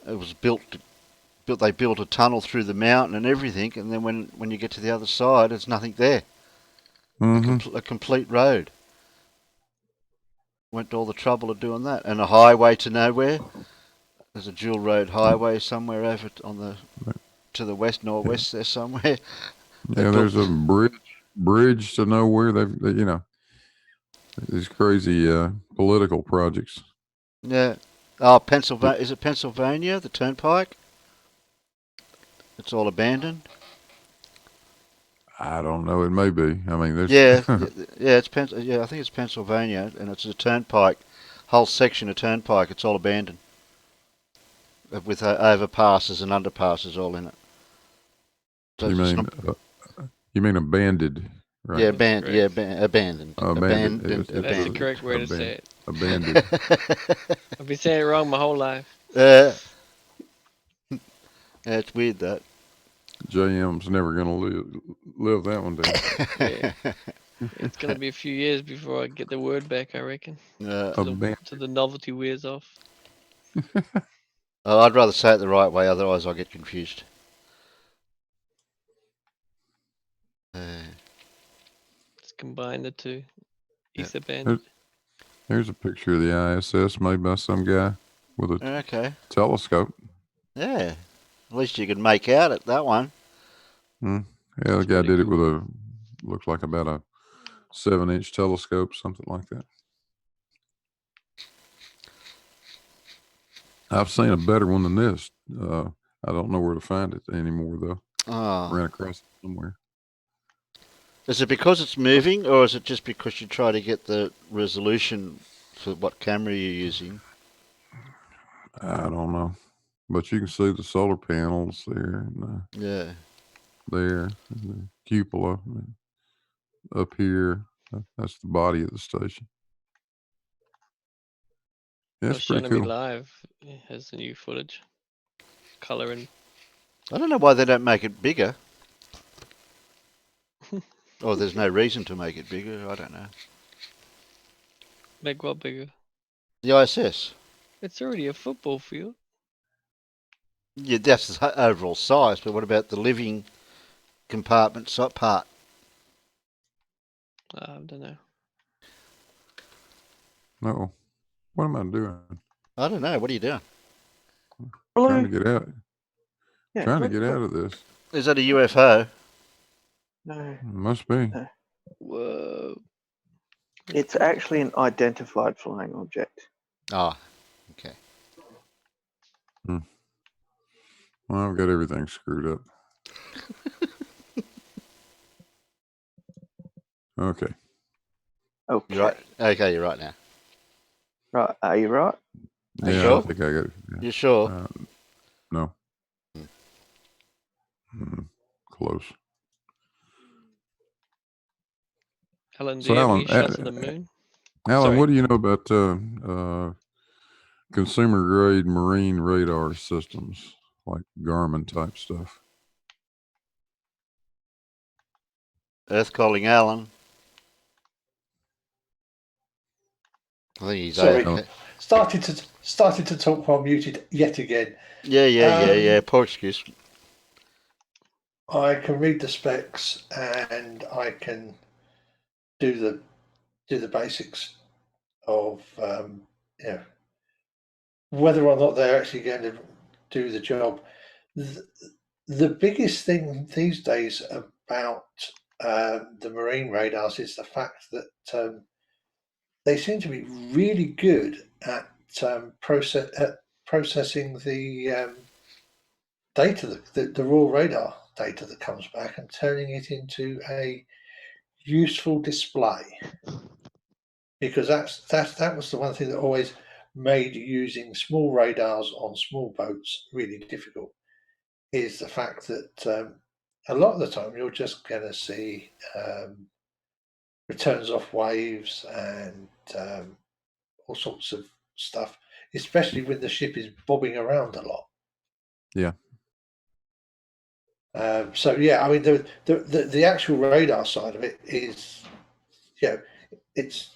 It was they built a tunnel through the mountain and everything, and then when you get to the other side, there's nothing there. Mm-hmm. A complete road. Went to all the trouble of doing that. And a highway to nowhere. There's a dual road highway somewhere over to the northwest there somewhere. Yeah, there's a bridge to nowhere. They've these crazy political projects. Yeah. Oh, Pennsylvania. Is it Pennsylvania? The turnpike? It's all abandoned. I don't know. It may be. I mean, there's yeah. It's I think it's Pennsylvania, and it's a turnpike, whole section of turnpike. It's all abandoned, with overpasses and underpasses all in it. So you mean abandoned? Right. Yeah, abandoned. Abandoned. That's the correct way to say it. Abandoned. I've been saying it wrong my whole life. Yeah, it's weird that. JM's never going to live that one down. Yeah. It's going to be a few years before I get the word back, I reckon. To the novelty wears off. I'd rather say it the right way, otherwise I'll get confused. Let's combine the two. East abandoned. Here's a picture of the ISS made by some guy with a telescope. Yeah. At least you could make out it, that one. Yeah, the guy did it with looked like about a 7-inch telescope, something like that. I've seen a better one than this. I don't know where to find it anymore, though. Ran across it somewhere. Is it because it's moving, or is it just because you try to get the resolution for what camera you're using? I don't know. But you can see the solar panels there. And, there. And the cupola. Up here. That's the body of the station. Yeah, it's pretty cool. Live. It has the new footage. Color and... I don't know why they don't make it bigger. Or there's no reason to make it bigger. I don't know. Make what bigger? The ISS. It's already a football field. Yeah, that's the overall size, but what about the living compartment part? I don't know. No. What am I doing? I don't know. What are you doing? Trying to get out. Yeah, Trying to get out of this. Is that a UFO? No. Must be. No. Whoa. It's actually an identified flying object. Oh, okay. Well, I've got everything screwed up. Okay. Okay. You're right. Okay, you're right now. Right. Are you right? Yeah, sure? I think I got it. Yeah. You sure? No. Close. Alan, do you have any shots of the moon? Alan, what do you know about consumer grade marine radar systems, like Garmin type stuff? Earth calling Alan. I think he's Sorry. okay. Started to talk while muted yet again. Yeah. Poor excuse. I can read the specs and I can do the basics of whether or not they're actually going to do the job. The biggest thing these days about the marine radars is the fact that they seem to be really good at processing the data, the raw radar data that comes back, and turning it into a useful display. Because that was the one thing that always made using small radars on small boats really difficult, is the fact that a lot of the time you're just going to see returns off waves and all sorts of stuff, especially when the ship is bobbing around a lot. Yeah. So yeah, I mean the actual radar side of it is, it's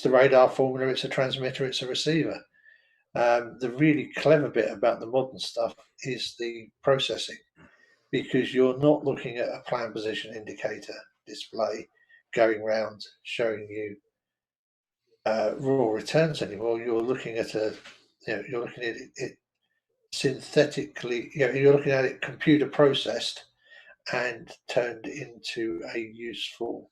the radar formula, it's a transmitter, it's a receiver. The really clever bit about the modern stuff is the processing, because you're not looking at a plan position indicator display going round showing you raw returns anymore. You're looking at you're looking at it synthetically. You're looking at it computer processed and turned into a useful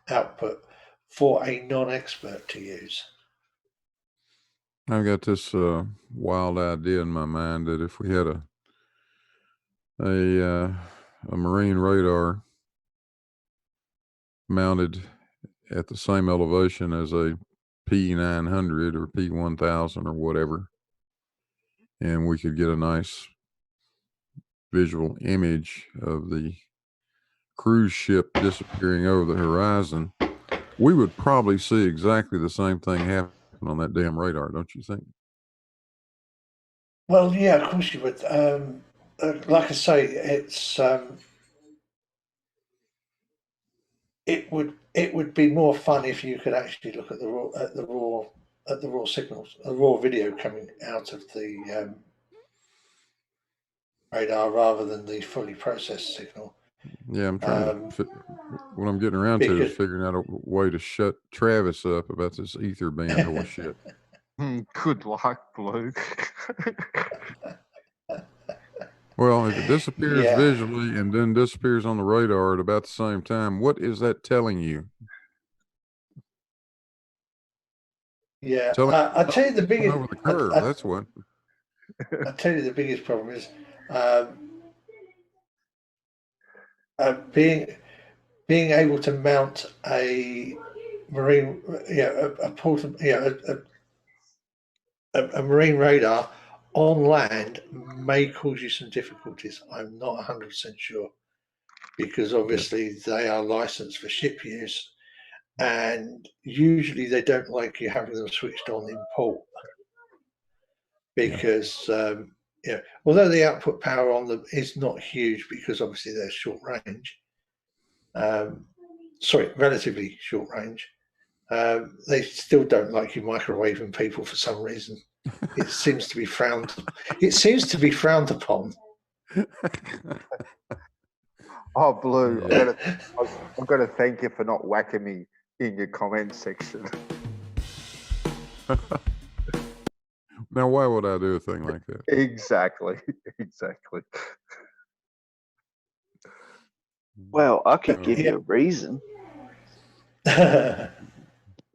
output for a non-expert to use. I've got this wild idea in my mind that if we had a marine radar mounted at the same elevation as a P900 or P1000 or whatever, and we could get a nice visual image of the cruise ship disappearing over the horizon, we would probably see exactly the same thing happen on that damn radar, don't you think? Well, yeah, of course you would. Like I say, it would be more fun if you could actually look at the raw signals, the raw video coming out of the radar rather than the fully processed signal. Yeah, I'm trying to. What I'm getting around to is figuring out a way to shut Travis up about this ether band horse shit. Good luck, Blue. Well, if it disappears visually and then disappears on the radar at about the same time, what is that telling you? Yeah, I tell you the biggest over the curve. That's what. I tell you the biggest problem is being able to mount a marine, a portable, a marine radar on land may cause you some difficulties. I'm not 100% sure, because obviously they are licensed for ship use, and usually they don't like you having them switched on in port, because although the output power on them is not huge, because obviously they're short range, relatively short range, they still don't like you microwaving people for some reason. It seems to be frowned. It seems to be frowned upon. Oh, Blue! I've got to thank you for not whacking me in your comment section. Now, why would I do a thing like that? Exactly. Well, I could give you a reason.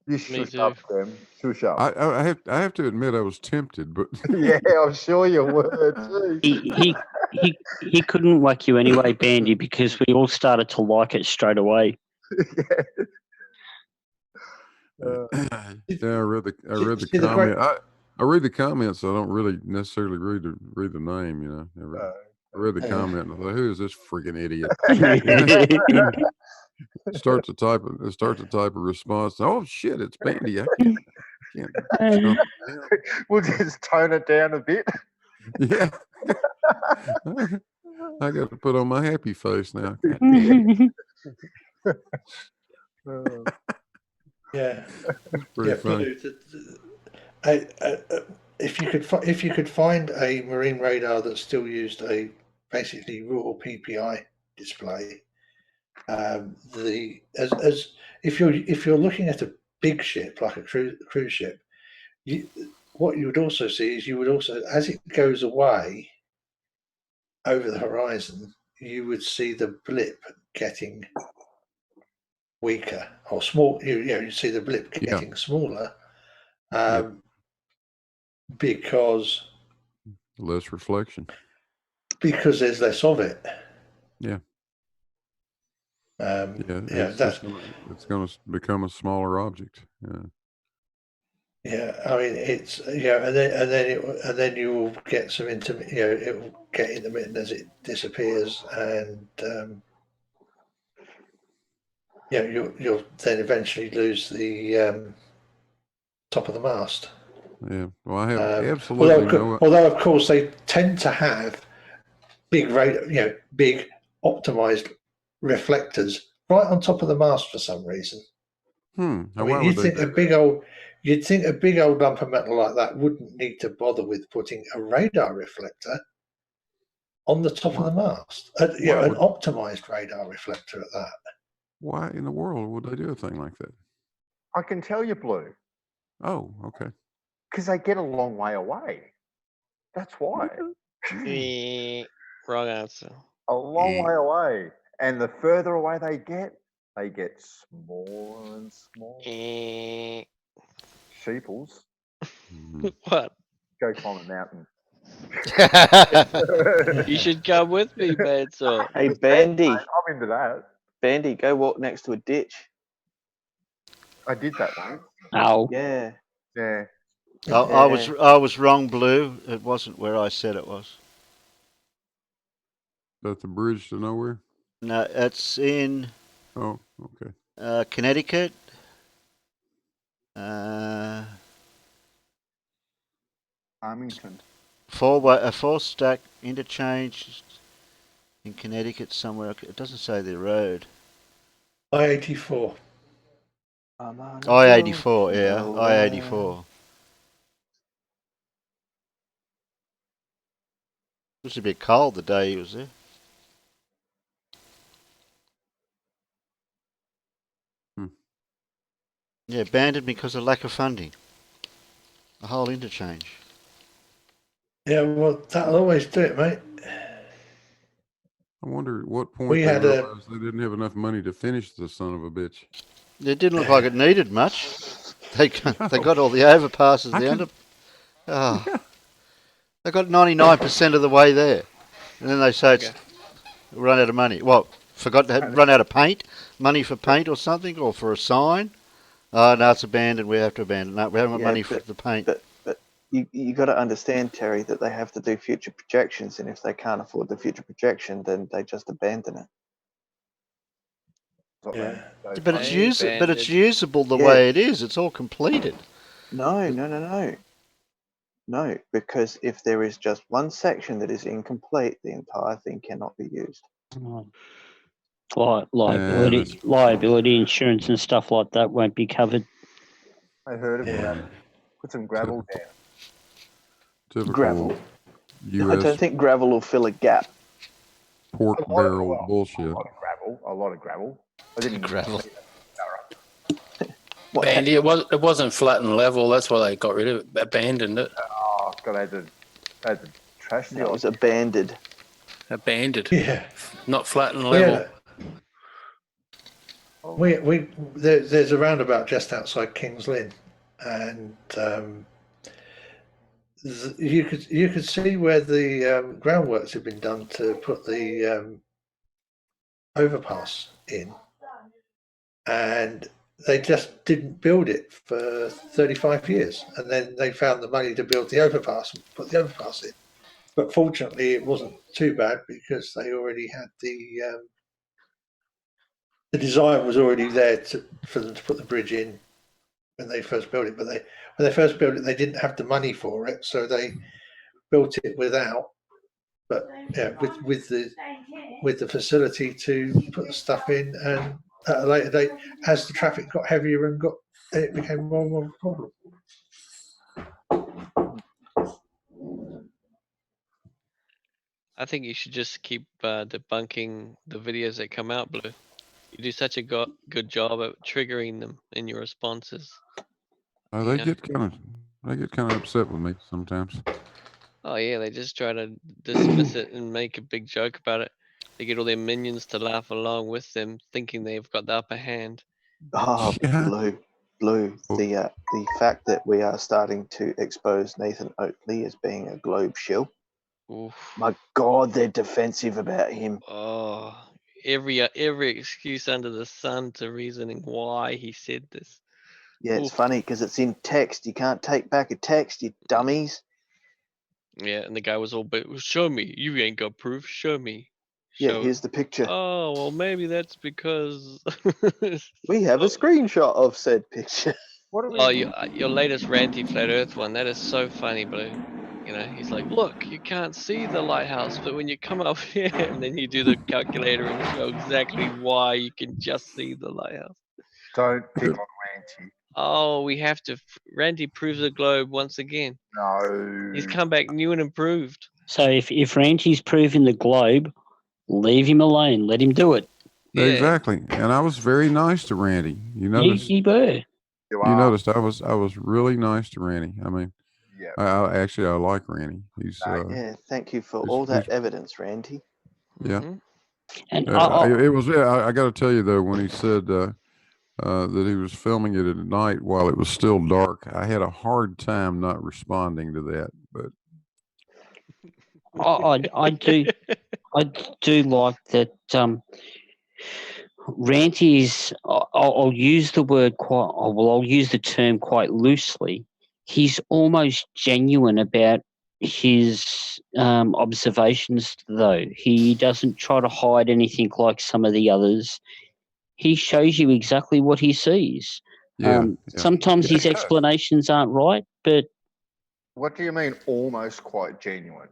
You shush up, Tim. Shush up. I have to admit I was tempted, but yeah, I'm sure you were too. He couldn't whack you anyway, Bandy, because we all started to like it straight away. Yeah, I read the comment. I read the comments, so I don't really necessarily read the name. I read the comment and I thought, who is this freaking idiot? Start to type a response. Oh shit, it's Bandy. I can't We'll just tone it down a bit. Yeah. I got to put on my happy face now. Yeah, pretty funny. If you could find a marine radar that still used a basically raw PPI display, if you're looking at a big ship like a cruise ship, what you would also see is as it goes away over the horizon, you would see the blip getting weaker or small. You see the blip getting smaller, because Less reflection. Because there's less of it. Yeah. Yeah, it's going to become a smaller object. Yeah. Yeah, I mean it's and then you will get some intermittent. It will get intermittent as it disappears, and you'll then eventually lose the top of the mast. Yeah. Well, I have absolutely no. Although of course they tend to have big big optimized reflectors right on top of the mast for some reason. I mean, why you'd would think they a big old lump of metal like that wouldn't need to bother with putting a radar reflector on the top of the mast. An optimized radar reflector at that. Why in the world would they do a thing like that? I can tell you, Blue. Oh, okay. Because they get a long way away. That's why. Wrong answer. A long way away. And the further away they get smaller and smaller. Sheeples. What? Go climb a mountain. You should come with me, man. So Hey, Bandy. I'm into that. Bandy, go walk next to a ditch. I did that once. Oh. Yeah. Yeah. I was wrong, Blue. It wasn't where I said it was. That the bridge to nowhere? No, it's in. Oh, okay. Connecticut. Armington. A 4-stack interchange in Connecticut somewhere. It doesn't say the road. I-84. I-84, yeah. I-84. It was a bit cold the day he was there. Yeah, abandoned because of lack of funding. A whole interchange. Yeah, well, that'll always do it, mate. I wonder at what point We they had realized they didn't have enough money to finish the son of a bitch. It didn't look like it needed much. They got all the overpasses, they got 99% of the way there, and then they say it's run out of money. Well, forgot to run out of paint, money for paint or something, or for a sign. Oh no, it's abandoned. We have to abandon. No, we haven't got money for the paint. But you got to understand, Terry, that they have to do future projections, and if they can't afford the future projection, then they just abandon it. Yeah. But it's usable the way it is. It's all completed. No, because if there is just one section that is incomplete, the entire thing cannot be used. Liability insurance and stuff like that won't be covered. I heard of that. Put some gravel down. Typical gravel. US I don't think gravel will fill a gap. Pork barrel bullshit. A lot of gravel. I didn't gravel. Bandy, it wasn't flat and level. That's why they got rid of it, abandoned it. Oh, God, I had to trash the. No, it was abandoned. Abandoned. Yeah. Not flat and level. There's a roundabout just outside Kings Lynn, and you could see where the groundworks had been done to put the overpass in, and they just didn't build it for 35 years, and then they found the money to build the overpass and put the overpass in. But fortunately, it wasn't too bad because they already had the design was already there for them to put the bridge in when they first built it. But when they first built it, they didn't have the money for it, so they built it without. But yeah, with the facility to put the stuff in, and at a later date, as the traffic got heavier and it became more and more of a problem. I think you should just keep debunking the videos that come out, Blue. You do such a good job at triggering them in your responses. They get kind of upset with me sometimes. Oh yeah, they just try to dismiss it and make a big joke about it. They get all their minions to laugh along with them, thinking they've got the upper hand. Blue. The fact that we are starting to expose Nathan Oakley as being a globe shill Oof. My God, they're defensive about him. Oh, every excuse under the sun to reasoning why he said this. Yeah, it's Oof. funny because it's in text. You can't take back a text, you dummies. Yeah, and the guy was all, but show me. You ain't got proof. Show me. Yeah, Show. here's the picture. Oh well, maybe that's because. We have a screenshot of said picture. What are we? Oh, your latest ranty flat Earth one. That is so funny, Blue. You know, he's like, look, you can't see the lighthouse, but when you come up here, and then you do the calculator and show exactly why you can just see the lighthouse. Don't pick on Ranty. Oh, we have to. Ranty proves the globe once again. No. He's come back new and improved. So if Ranty's proving the globe, leave him alone. Let him do it. Yeah. Exactly. And I was very nice to Randy. You noticed? You were. You noticed I was really nice to Randy. I mean, Yeah. I actually like Randy. He's Yeah, thank you for he's- all that he's- evidence, Randy. yeah. Mhm. And It was. I got to tell you though, when he said that he was filming it at night while it was still dark, I had a hard time not responding to that. But I do like that. Ranty's. I'll use the word quite. I'll use the term quite loosely. He's almost genuine about his observations, though. He doesn't try to hide anything like some of the others. He shows you exactly what he sees. yeah, Sometimes his he does. explanations aren't right, but What do you mean almost quite genuine?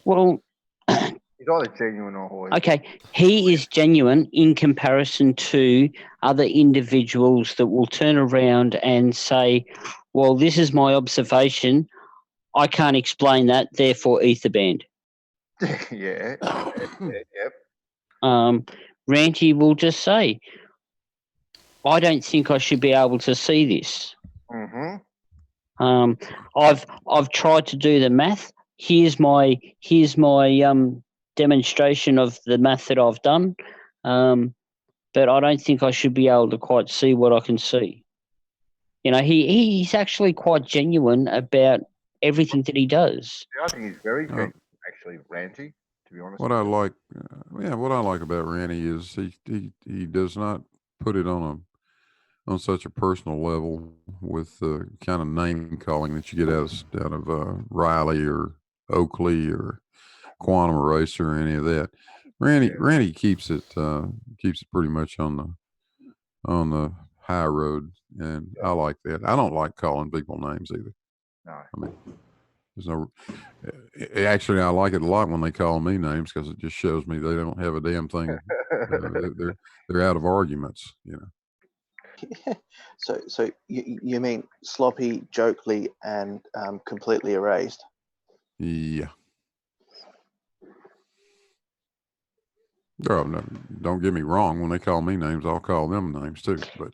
well, He's either genuine or always. okay, he is genuine in comparison to other individuals that will turn around and say, well, this is my observation. I can't explain that, therefore ether band. Yeah. Yep. Ranty will just say, I don't think I should be able to see this. Mm-hmm. I've tried to do the math. Here's my demonstration of the math that I've done, but I don't think I should be able to quite see what I can see. You know, he's actually quite genuine about everything that he does. Yeah, I think he's very genuine, actually, Ranty, to be honest. what I like, what I like about Randy is he does not put it on such a personal level with the kind of name calling that you get out of Riley or Oakley or Quantum Eraser or any of that. Randy keeps it pretty much on the high road, and I like that. I don't like calling people names either. No. I mean, there's no. Actually, I like it a lot when they call me names because it just shows me they don't have a damn thing. They're out of arguments, you know. So you mean sloppy, jokely, and completely erased? Yeah. Oh, no, don't get me wrong. When they call me names, I'll call them names too. But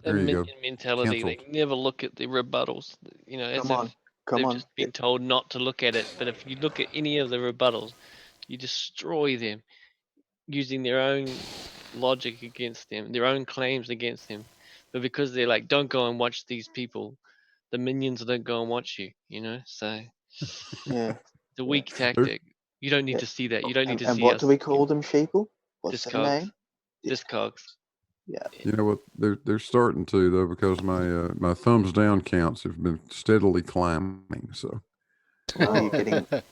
there you go. Minion mentality. They never look at the rebuttals. You know, as if they've just been told not to look at it. But if you look at any of the rebuttals, you destroy them using their own logic against them, their own claims against them. But because they're like, don't go and watch these people, the minions don't go and watch you. You know, so Yeah, the weak tactic. You don't need to see that. You don't need to see and what us. do we call them, sheeple? What's their name? Discogs. Yeah. You know what? They're starting to though, because my thumbs down counts have been steadily climbing. So you're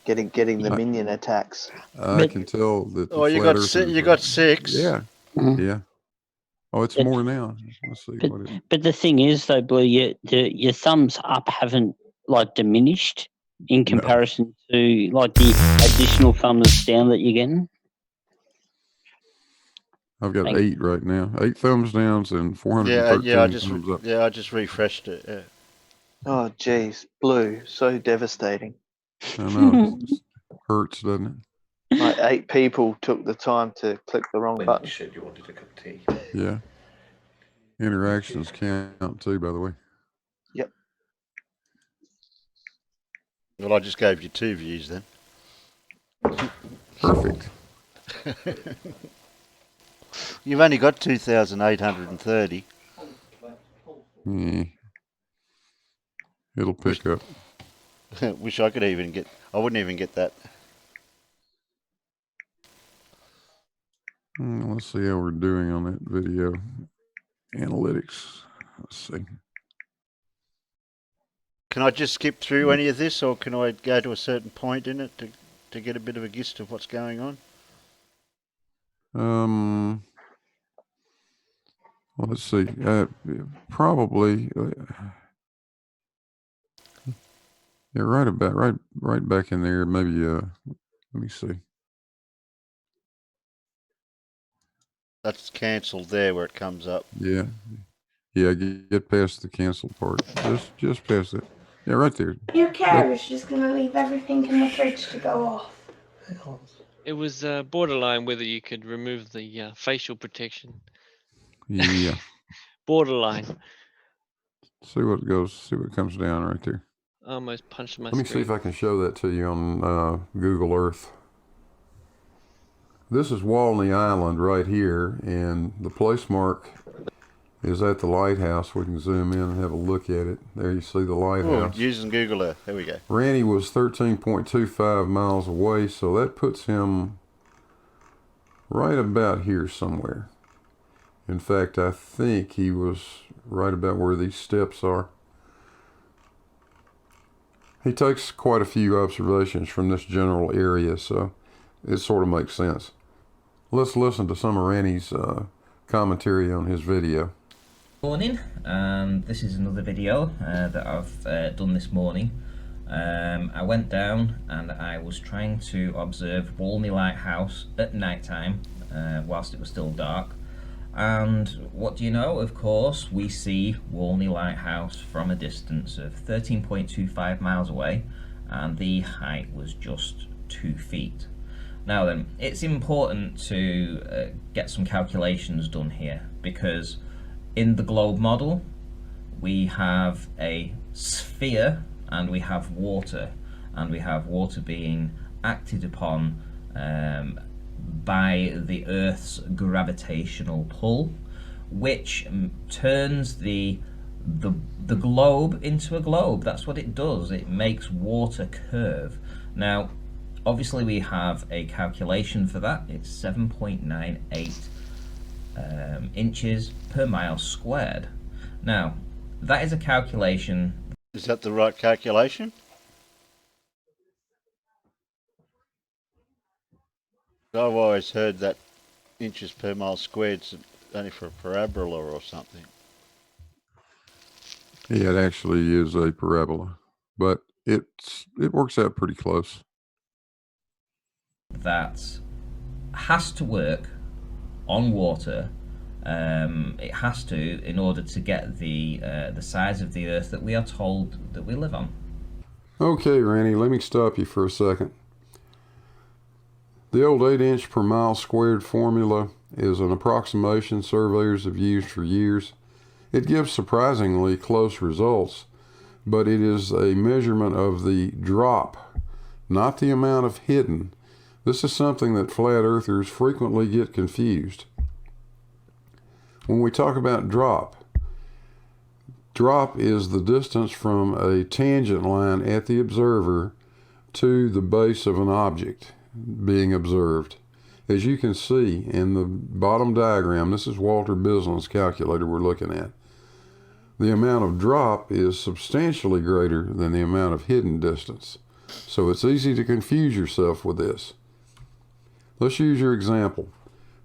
getting the minion attacks. I can tell that. Oh, you got 6. Yeah, yeah. Oh, it's more now. Let's see. But the thing is, though, Blue, your thumbs up haven't like diminished in comparison to like the additional thumbs down that you're getting. I've got 8 right now. 8 thumbs downs and 413 thumbs up. I just refreshed it. Yeah. Oh, geez, Blue, so devastating. I know. It hurts, doesn't it? Like 8 people took the time to click the wrong button. You said you wanted a cup of tea. Yeah. Interactions count too, by the way. Yep. Well, I just gave you 2 views then. Perfect. You've only got 2,830. Yeah. It'll pick up. Wish I could even get. I wouldn't even get that. Let's see how we're doing on that video analytics. Let's see. Can I just skip through any of this, or can I go to a certain point in it to get a bit of a gist of what's going on? Well, let's see. Probably. Yeah, right back in there. Maybe. Let me see. That's cancelled there where it comes up. Yeah. Yeah, get past the cancel part. Just past it. Yeah, right there. Your car is just going to leave everything in the fridge to go off. It was borderline whether you could remove the facial protection. Yeah. Borderline. See what comes down right there. I almost punched my Let me screen. see if I can show that to you on Google Earth. This is Walney Island right here, and the place mark is at the lighthouse. We can zoom in and have a look at it. There you see the lighthouse. Oh, using Google Earth. There we go. Randy was 13.25 miles away, so that puts him right about here somewhere. In fact, I think he was right about where these steps are. He takes quite a few observations from this general area, so it sort of makes sense. Let's listen to some of Randy's commentary on his video. Morning, and this is another video that I've done this morning. I went down and I was trying to observe Walney Lighthouse at night time whilst it was still dark. And what do you know? Of course, we see Walney Lighthouse from a distance of 13.25 miles away, and the height was just 2 feet. Now then, it's important to get some calculations done here, because in the globe model we have a sphere and we have water, being acted upon by the Earth's gravitational pull, which turns the globe into a globe. That's what it does. It makes water curve. Now obviously we have a calculation for that. It's 7.98 inches per mile squared. Now that is a calculation. Is that the right calculation? I've always heard that inches per mile squared is only for a parabola or something. Yeah, it actually is a parabola, but it works out pretty close. That has to work on water. It has to, in order to get the size of the Earth that we are told that we live on. Okay, Randy, let me stop you for a second. The old 8 inch per mile squared formula is an approximation surveyors have used for years. It gives surprisingly close results, but it is a measurement of the drop, not the amount of hidden. This is something that flat earthers frequently get confused. When we talk about drop is the distance from a tangent line at the observer to the base of an object being observed. As you can see in the bottom diagram, this is Walter Bisland's calculator we're looking at. The amount of drop is substantially greater than the amount of hidden distance. So it's easy to confuse yourself with this. Let's use your example.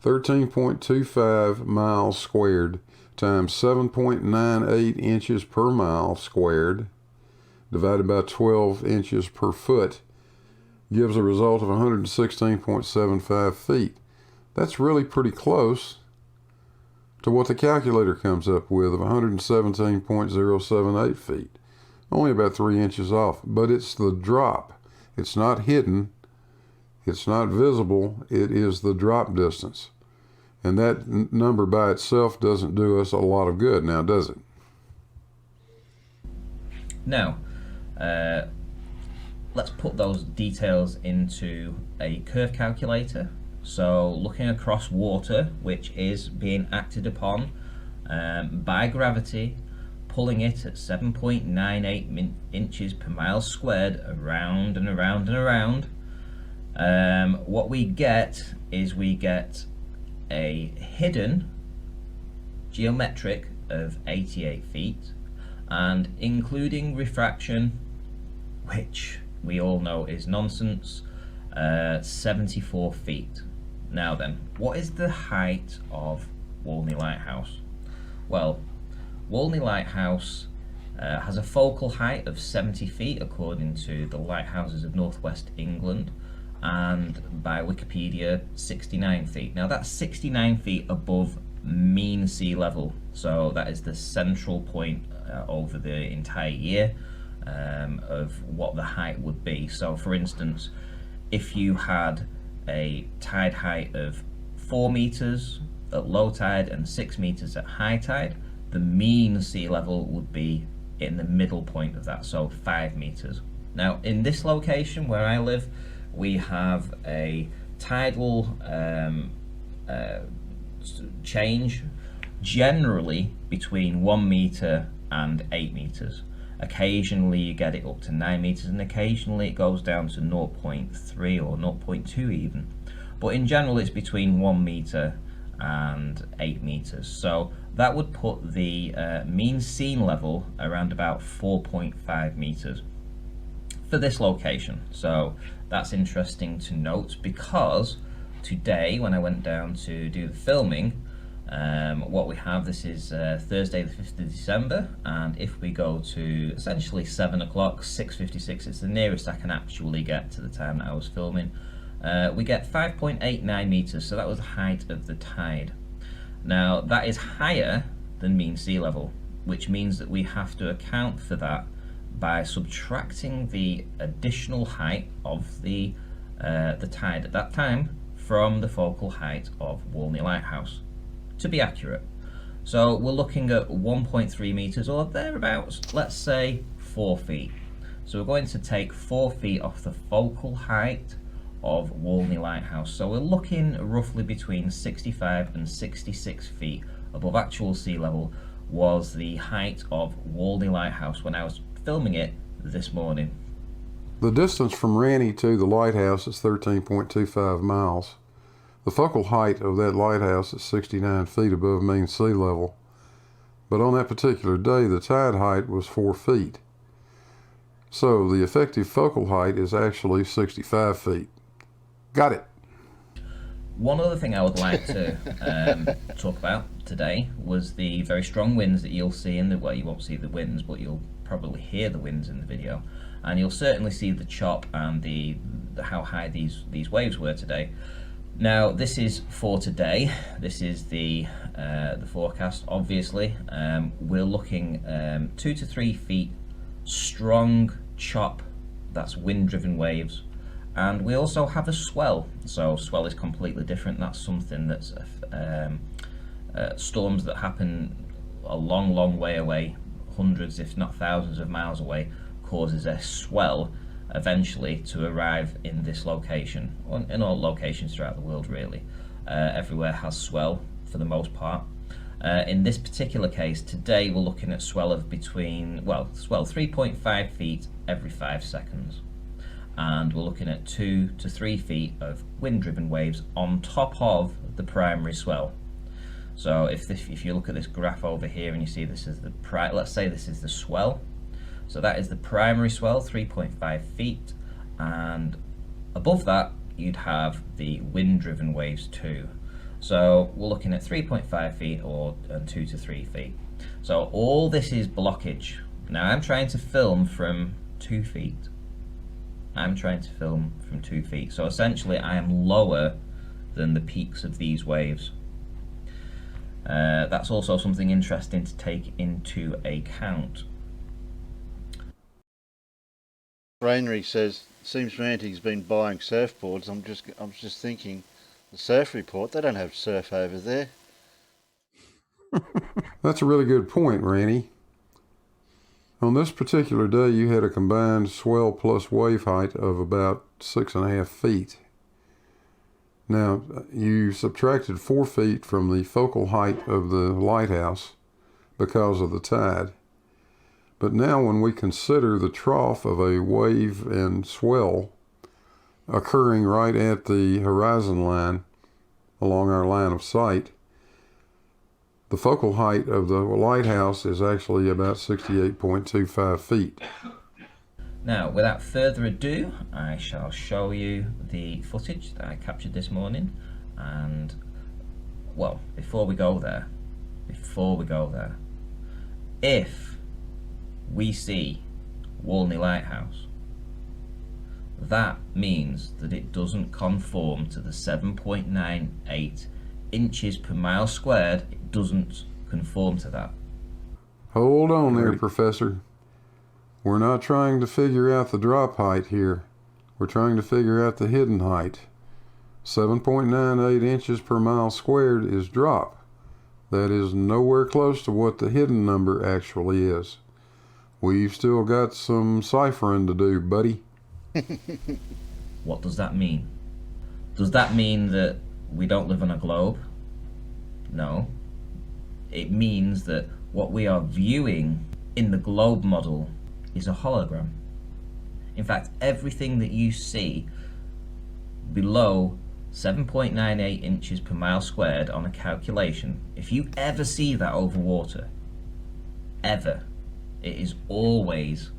13.25 miles squared times 7.98 inches per mile squared divided by 12 inches per foot gives a result of 116.75 feet. That's really pretty close to what the calculator comes up with of 117.078 feet. Only about 3 inches off, but it's the drop. It's not hidden. It's not visible. It is the drop distance. And that number by itself doesn't do us a lot of good now, does it? Now, let's put those details into a curve calculator. So looking across water, which is being acted upon by gravity, pulling it at 7.98 inches per mile squared around and around and around, what we get is we get a hidden geometric of 88 feet, and including refraction, which we all know is nonsense, 74 feet. Now then, what is the height of Walney Lighthouse? Well, Walney Lighthouse has a focal height of 70 feet according to the Lighthouses of Northwest England, and by Wikipedia 69 feet. Now that's 69 feet above mean sea level, so that is the central point over the entire year of what the height would be. So for instance, if you had a tide height of 4 meters at low tide and 6 meters at high tide, the mean sea level would be in the middle point of that, so 5 meters. Now in this location where I live, we have a tidal change generally between 1 meter and 8 meters. Occasionally you get it up to 9 meters, and occasionally it goes down to 0.3 or 0.2 even. But in general it's between 1 meter and 8 meters. So that would put the mean sea level around about 4.5 meters for this location. So that's interesting to note, because today when I went down to do the filming, what we have, this is Thursday the 5th of December, and if we go to essentially 7 o'clock, 6:56, it's the nearest I can actually get to the time that I was filming, we get 5.89 meters, so that was the height of the tide. Now that is higher than mean sea level, which means that we have to account for that by subtracting the additional height of the tide at that time from the focal height of Walney Lighthouse, to be accurate. So we're looking at 1.3 meters or thereabouts, let's say 4 feet. So we're going to take 4 feet off the focal height of Walney Lighthouse. So we're looking roughly between 65 and 66 feet above actual sea level was the height of Walney Lighthouse when I was filming it this morning. The distance from Ranny to the lighthouse is 13.25 miles. The focal height of that lighthouse is 69 feet above mean sea level, but on that particular day the tide height was 4 feet. So the effective focal height is actually 65 feet. Got it. One other thing I would like to talk about today was the very strong winds that you'll see in the, well, you won't see the winds, but you'll probably hear the winds in the video, and you'll certainly see the chop and the how high these waves were today. Now this is for today. This is the forecast. Obviously, we're looking 2 to 3 feet strong chop. That's wind-driven waves, and we also have a swell. So swell is completely different. That's something that's storms that happen a long way away, hundreds if not thousands of miles away, causes a swell eventually to arrive in this location, in all locations throughout the world really. Everywhere has swell for the most part. In this particular case today we're looking at swell of between, well, swell 3.5 feet every 5 seconds, and we're looking at 2 to 3 feet of wind-driven waves on top of the primary swell. So if you look at this graph over here and you see this is the let's say this is the swell, so that is the primary swell, 3.5 feet, and above that you'd have the wind-driven waves too. So we're looking at 3.5 feet and 2 to 3 feet. So all this is blockage. Now I'm trying to film from 2 feet. I'm trying to film from 2 feet. So essentially I am lower than the peaks of these waves. That's also something interesting to take into account. Rainry says, seems Ranty's been buying surfboards. I'm just thinking, the surf report, they don't have surf over there. That's a really good point, Ranny. On this particular day, you had a combined swell plus wave height of about 6.5 feet. Now, you subtracted 4 feet from the focal height of the lighthouse because of the tide. But now when we consider the trough of a wave and swell occurring right at the horizon line along our line of sight, the focal height of the lighthouse is actually about 68.25 feet. Now, without further ado, I shall show you the footage that I captured this morning. And, well, before we go there, if we see Walney Lighthouse, that means that it doesn't conform to the 7.98 inches per mile squared. It doesn't conform to that. Hold on there, Professor. We're not trying to figure out the drop height here. We're trying to figure out the hidden height. 7.98 inches per mile squared is drop. That is nowhere close to what the hidden number actually is. We've still got some ciphering to do, buddy. What does that mean? Does that mean that we don't live on a globe? No. It means that what we are viewing in the globe model is a hologram. In fact, everything that you see below 7.98 inches per mile squared on a calculation, if you ever see that over water, ever, it is always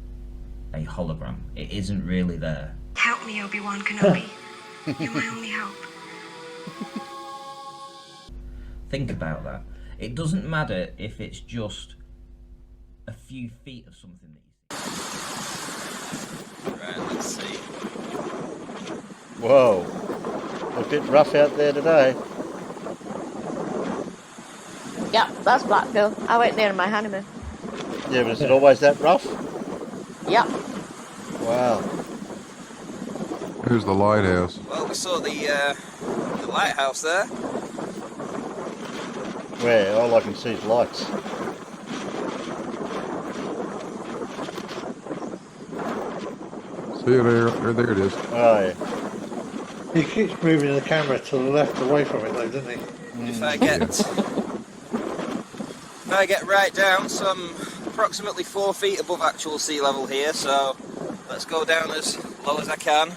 a hologram. It isn't really there. Help me, Obi-Wan Kenobi. You're my only hope. Think about that. It doesn't matter if it's just a few feet of something that you see. Right, let's see. Whoa. A bit rough out there today. Yep, that's Blackpool. I went there in my honeymoon. Yeah, but is it always that rough? Yep. Wow. Here's the lighthouse. Well, we saw the lighthouse there. Where? All I can see is lights. See it there? There it is. Oh, yeah. He keeps moving the camera to the left away from it though, doesn't he? If I get right down, so I'm approximately 4 feet above actual sea level here, so let's go down as low as I can.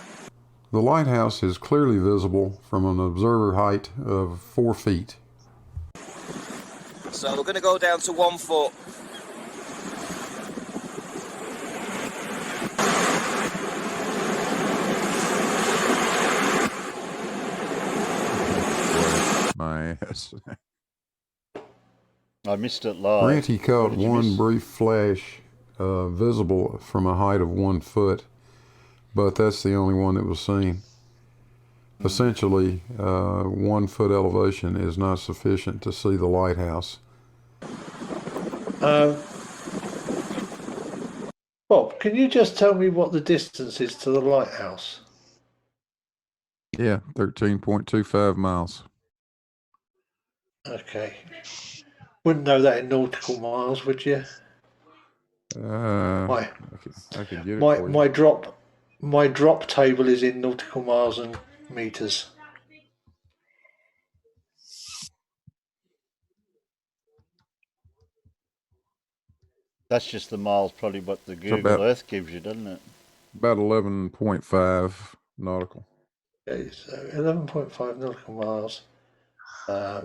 The lighthouse is clearly visible from an observer height of 4 feet. So we're going to go down to 1 foot. My ass. I missed it live. Ranty caught What did you one miss? brief flash visible from a height of 1 foot, but that's the only one that was seen. Essentially, 1 foot elevation is not sufficient to see the lighthouse. Bob, can you just tell me what the distance is to the lighthouse? Yeah, 13.25 miles. Okay. Wouldn't know that in nautical miles, would you? I could get it for you. My drop table is in nautical miles and meters. That's just the miles, probably what the Google Earth gives you, doesn't it? About 11.5 nautical. Okay, so 11.5 nautical miles. I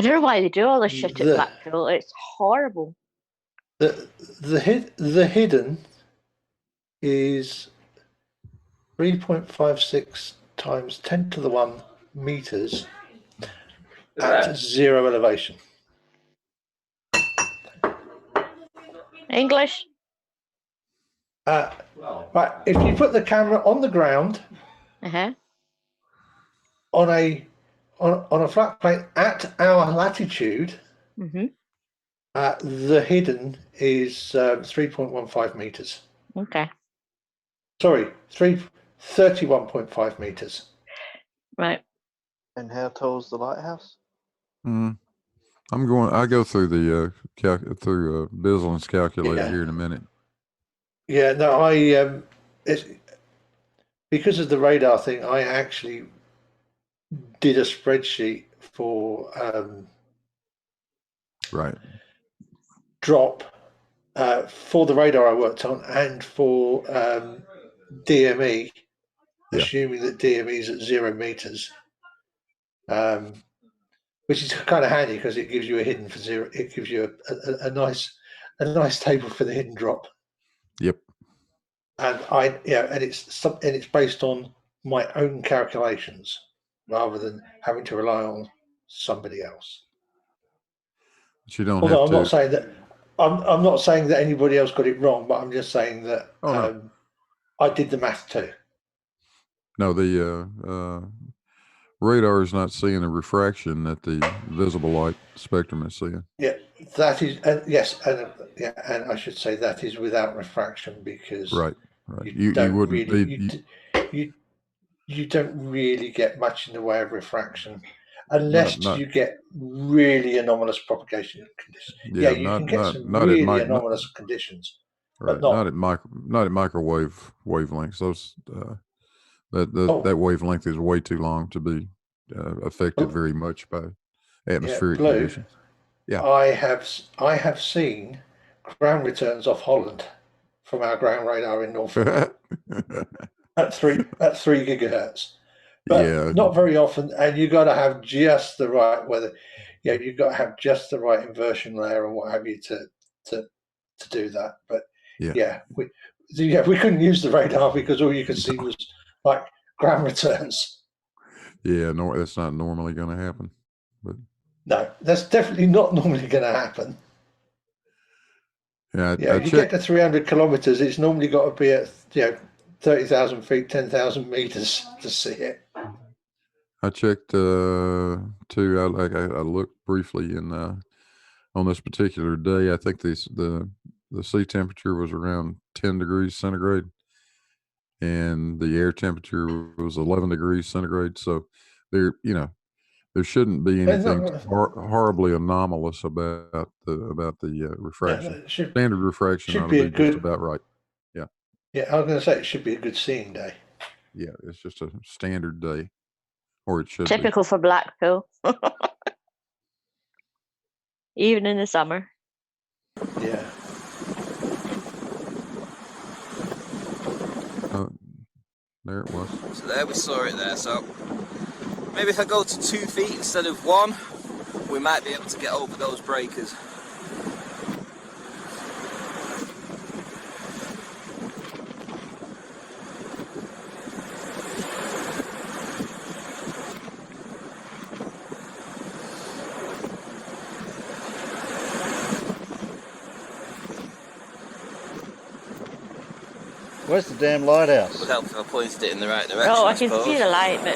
don't know why they do all this shit at Blackpool. It's horrible. The hidden is 3.56 times 10 to the 1 meters at 0 elevation. English? Right, if you put the camera on the ground on a flat plate at our latitude, the hidden is 3.15 meters. Okay. Sorry, 31.5 meters. Right. And how tall is the lighthouse? I go through the Bislin's calculator here in a minute. Yeah, no, it's because of the radar thing. I actually did a spreadsheet for Right. drop for the radar I worked on and for DME, Yeah. assuming that DME is at 0 meters, which is kind of handy because it gives you a hidden for zero. It gives you a nice table for the hidden drop. Yep. And it's based on my own calculations rather than having to rely on somebody else. But you don't Although have to. I'm not saying that anybody else got it wrong, but I'm just saying that Oh, no. I did the math too. No, the radar is not seeing the refraction that the visible light spectrum is seeing. Yeah, that is yes, and I should say that is without refraction because Right. You wouldn't really you don't really get much in the way of refraction unless you get really anomalous propagation conditions. Yeah, you can get some really anomalous conditions, right? But not at microwave wavelengths. Those that wavelength is way too long to be affected very much by atmospheric conditions. Yeah, I have seen ground returns off Holland from our ground radar in Norfolk at 3 gigahertz. But not very often, and you've got to have just the right weather. Yeah, you've got to have just the right inversion layer and what have you to do that. But we couldn't use the radar because all you could see was like ground returns. Yeah, no, that's not normally going to happen. But no, that's definitely not normally going to happen. Yeah, if you get to 300 kilometers, it's normally got to be at 30,000 feet, 10,000 meters to see it. I checked too. I looked briefly in on this particular day. I think the sea temperature was around 10 degrees centigrade, and the air temperature was 11 degrees centigrade. So there shouldn't be anything horribly anomalous about the refraction. Standard refraction ought to be just about right. Yeah. Yeah, I was going to say it should be a good seeing day. Yeah, it's just a standard day, or it should be. Typical for Blackpool. Even in the summer. Yeah. There it was. So there we saw it there. So maybe if I go to 2 feet instead of 1, we might be able to get over those breakers. Where's the damn lighthouse? It would help if I pointed it in the right direction. Oh, I can see the light, but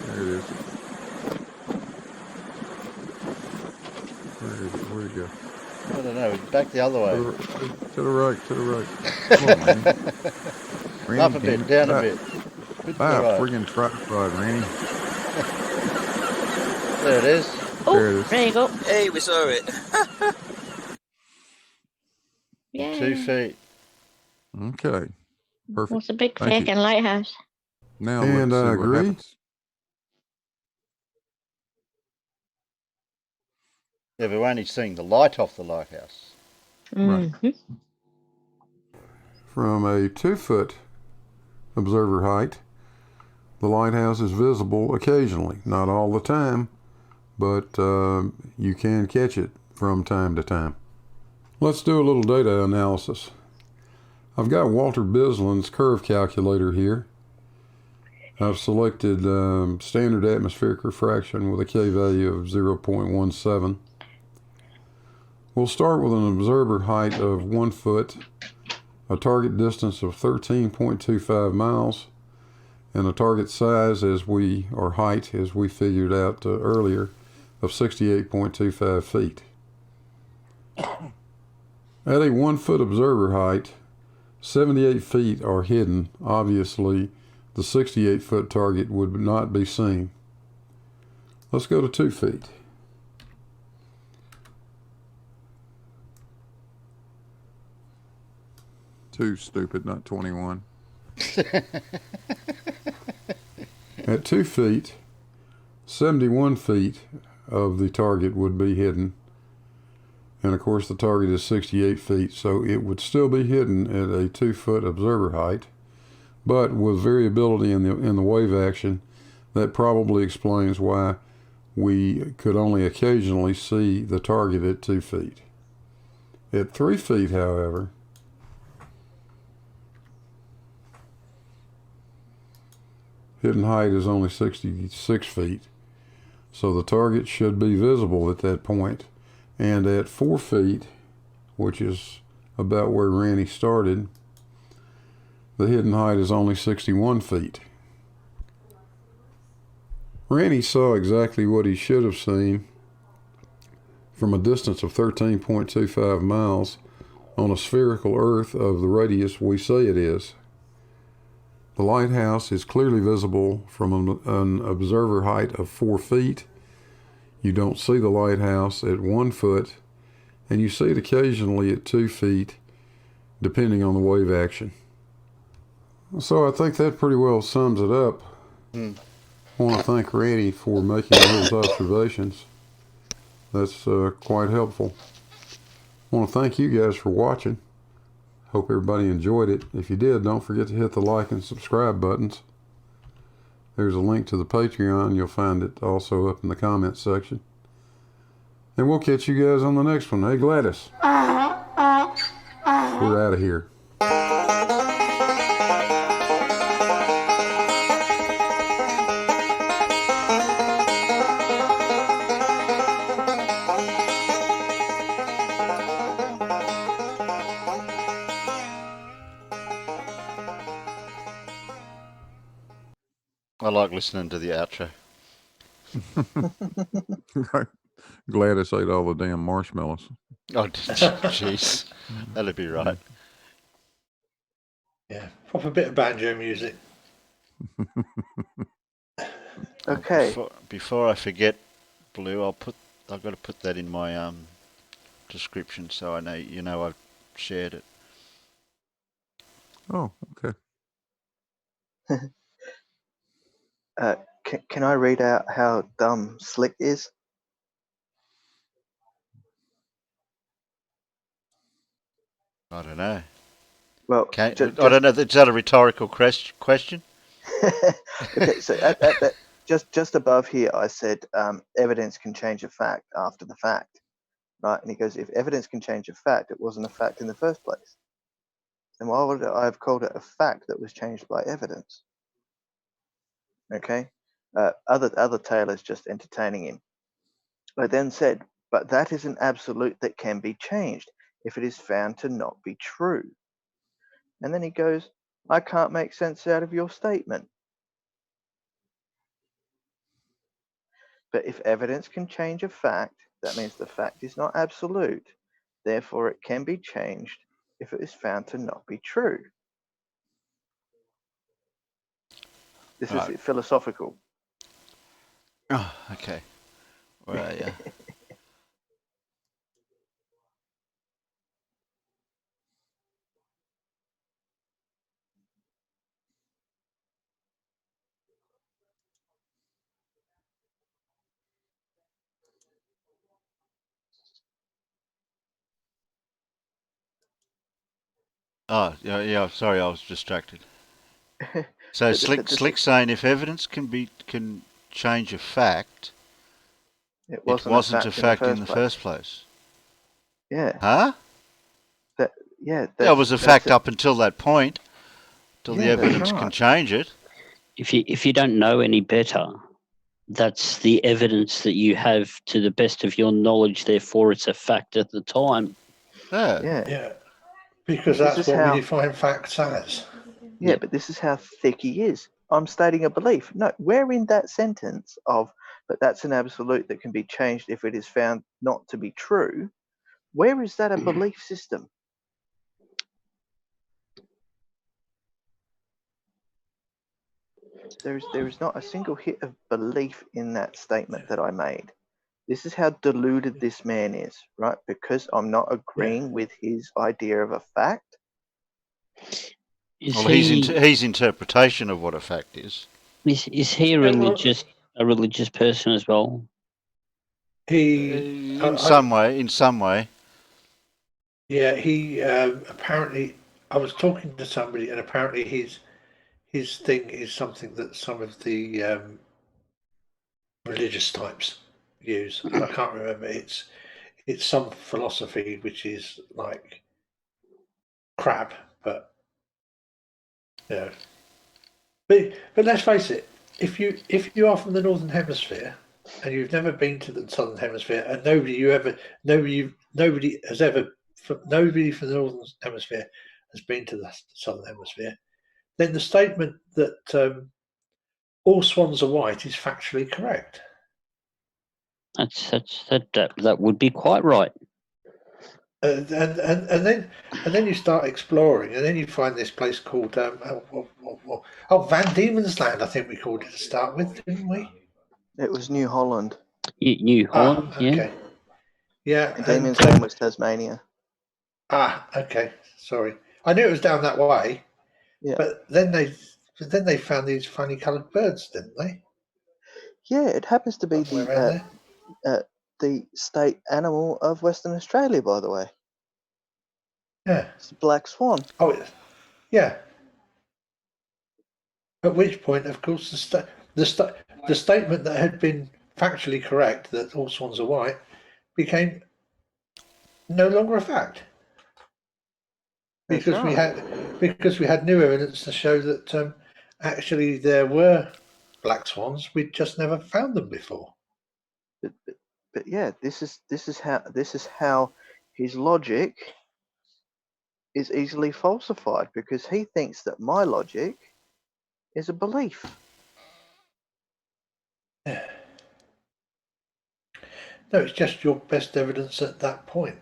there it is. Where is it? Where'd it go? I don't know. Back the other way. To the right. Come on, Randy. Up a bit, down a bit. Friggin' tripod, Randy. There it is. Oh, there it is. There you go. Hey, we saw it. Yeah. 2 feet. Okay. Perfect. What's a big fucking lighthouse? Now And let's see I what agree. happens. Yeah, we're only seeing the light off the lighthouse. Right. From a 2-foot observer height, the lighthouse is visible occasionally, not all the time, but you can catch it from time to time. Let's do a little data analysis. I've got Walter Bisland's curve calculator here. I've selected standard atmospheric refraction with a K value of 0.17. We'll start with an observer height of 1 foot, a target distance of 13.25 miles, and a target size height as we figured out earlier of 68.25 feet. At a 1 foot observer height, 78 feet are hidden. Obviously, the 68 foot target would not be seen. Let's go to 2 feet. Too stupid, not 21. At 2 feet, 71 feet of the target would be hidden. And of course the target is 68 feet, so it would still be hidden at a 2-foot observer height. But with variability in the wave action, that probably explains why we could only occasionally see the target at 2 feet. At 3 feet, however, hidden height is only 66 feet, so the target should be visible at that point. And at 4 feet, which is about where Randy started, the hidden height is only 61 feet. Randy saw exactly what he should have seen from a distance of 13.25 miles on a spherical Earth of the radius we say it is. The lighthouse is clearly visible from an observer height of 4 feet. You don't see the lighthouse at 1 foot, and you see it occasionally at 2 feet, depending on the wave action. So I think that pretty well sums it up. I want to thank Randy for making those observations. That's quite helpful. I want to thank you guys for watching. Hope everybody enjoyed it. If you did, don't forget to hit the like and subscribe buttons. There's a link to the Patreon. You'll find it also up in the comments section. And we'll catch you guys on the next one. Hey, Gladys. We're out of here. I like listening to the outro. Gladys ate all the damn marshmallows. Oh, jeez. That'll be right. Yeah, proper bit of banjo music. Okay. Before I forget, Blue, I've got to put that in my description so I know I've shared it. Oh, okay. Can I read out how dumb Slick is? I don't know. Well, I don't know. Is that a rhetorical question? Okay, so just above here, I said evidence can change a fact after the fact, right? And he goes, if evidence can change a fact, it wasn't a fact in the first place. Then why would I have called it a fact that was changed by evidence? Okay. Other tailors just entertaining him. I then said, but that is an absolute that can be changed if it is found to not be true. And then he goes, I can't make sense out of your statement. But if evidence can change a fact, that means the fact is not absolute. Therefore, it can be changed if it is found to not be true. This is philosophical. Oh, okay. Where are you? Oh, yeah. Sorry, I was distracted. So Slick's saying if evidence can change a fact, it wasn't a fact in the first place. Yeah. Huh? That was a fact up until that point, till the evidence can change it. If you don't know any better, that's the evidence that you have to the best of your knowledge. Therefore, it's a fact at the time. Yeah. Because that's what we define facts as. Yeah, but this is how thick he is. I'm stating a belief. No, where in that sentence of, but that's an absolute that can be changed if it is found not to be true, where is that a belief system? There is not a single hit of belief in that statement that I made. This is how deluded this man is, right? Because I'm not agreeing with his idea of a fact. His interpretation of what a fact is. Is he really just a religious person as well? He In some way. Yeah, he apparently. I was talking to somebody, and apparently his thing is something that some of the religious types use. I can't remember. It's some philosophy which is like crap, but you know. But let's face it. If you are from the northern hemisphere and you've never been to the southern hemisphere, and nobody from the northern hemisphere has been to the southern hemisphere, then the statement that all swans are white is factually correct. That would be quite right. And then you start exploring, and then you find this place called Van Diemen's Land. I think we called it to start with, didn't we? It was New Holland. New Holland, okay. Yeah. And Demon's Land was Tasmania. Okay. Sorry, I knew it was down that way. Yeah. But then they found these funny coloured birds, didn't they? Yeah, it happens to be the state animal of Western Australia, by the way. Yeah. It's the black swan. Oh, yeah. At which point, of course, the statement that had been factually correct, that all swans are white, became no longer a fact. Because we had new evidence to show that actually there were black swans. We'd just never found them before. But yeah, this is how his logic is easily falsified, because he thinks that my logic is a belief. Yeah. No, it's just your best evidence at that point.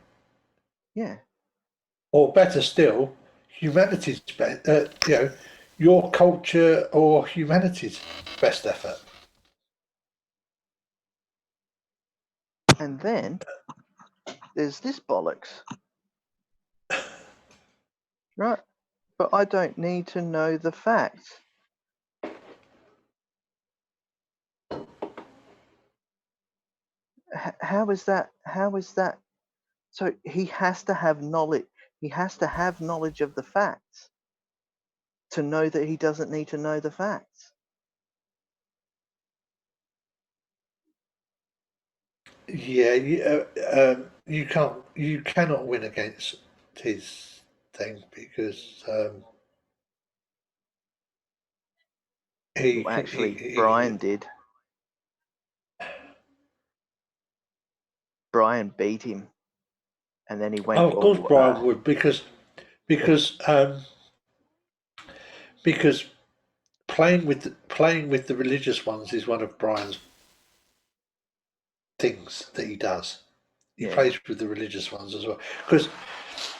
Yeah. Or better still, humanity's your culture or humanity's best effort. And then there's this bollocks. Right? But I don't need to know the facts. How is that? So he has to have knowledge. He has to have knowledge of the facts to know that he doesn't need to know the facts. Yeah, you cannot win against his thing, because Brian did. Brian beat him, and then he went. Oh, of course, Brian would, because playing with the religious ones is one of Brian's things that he does. He plays with the religious ones as well. Because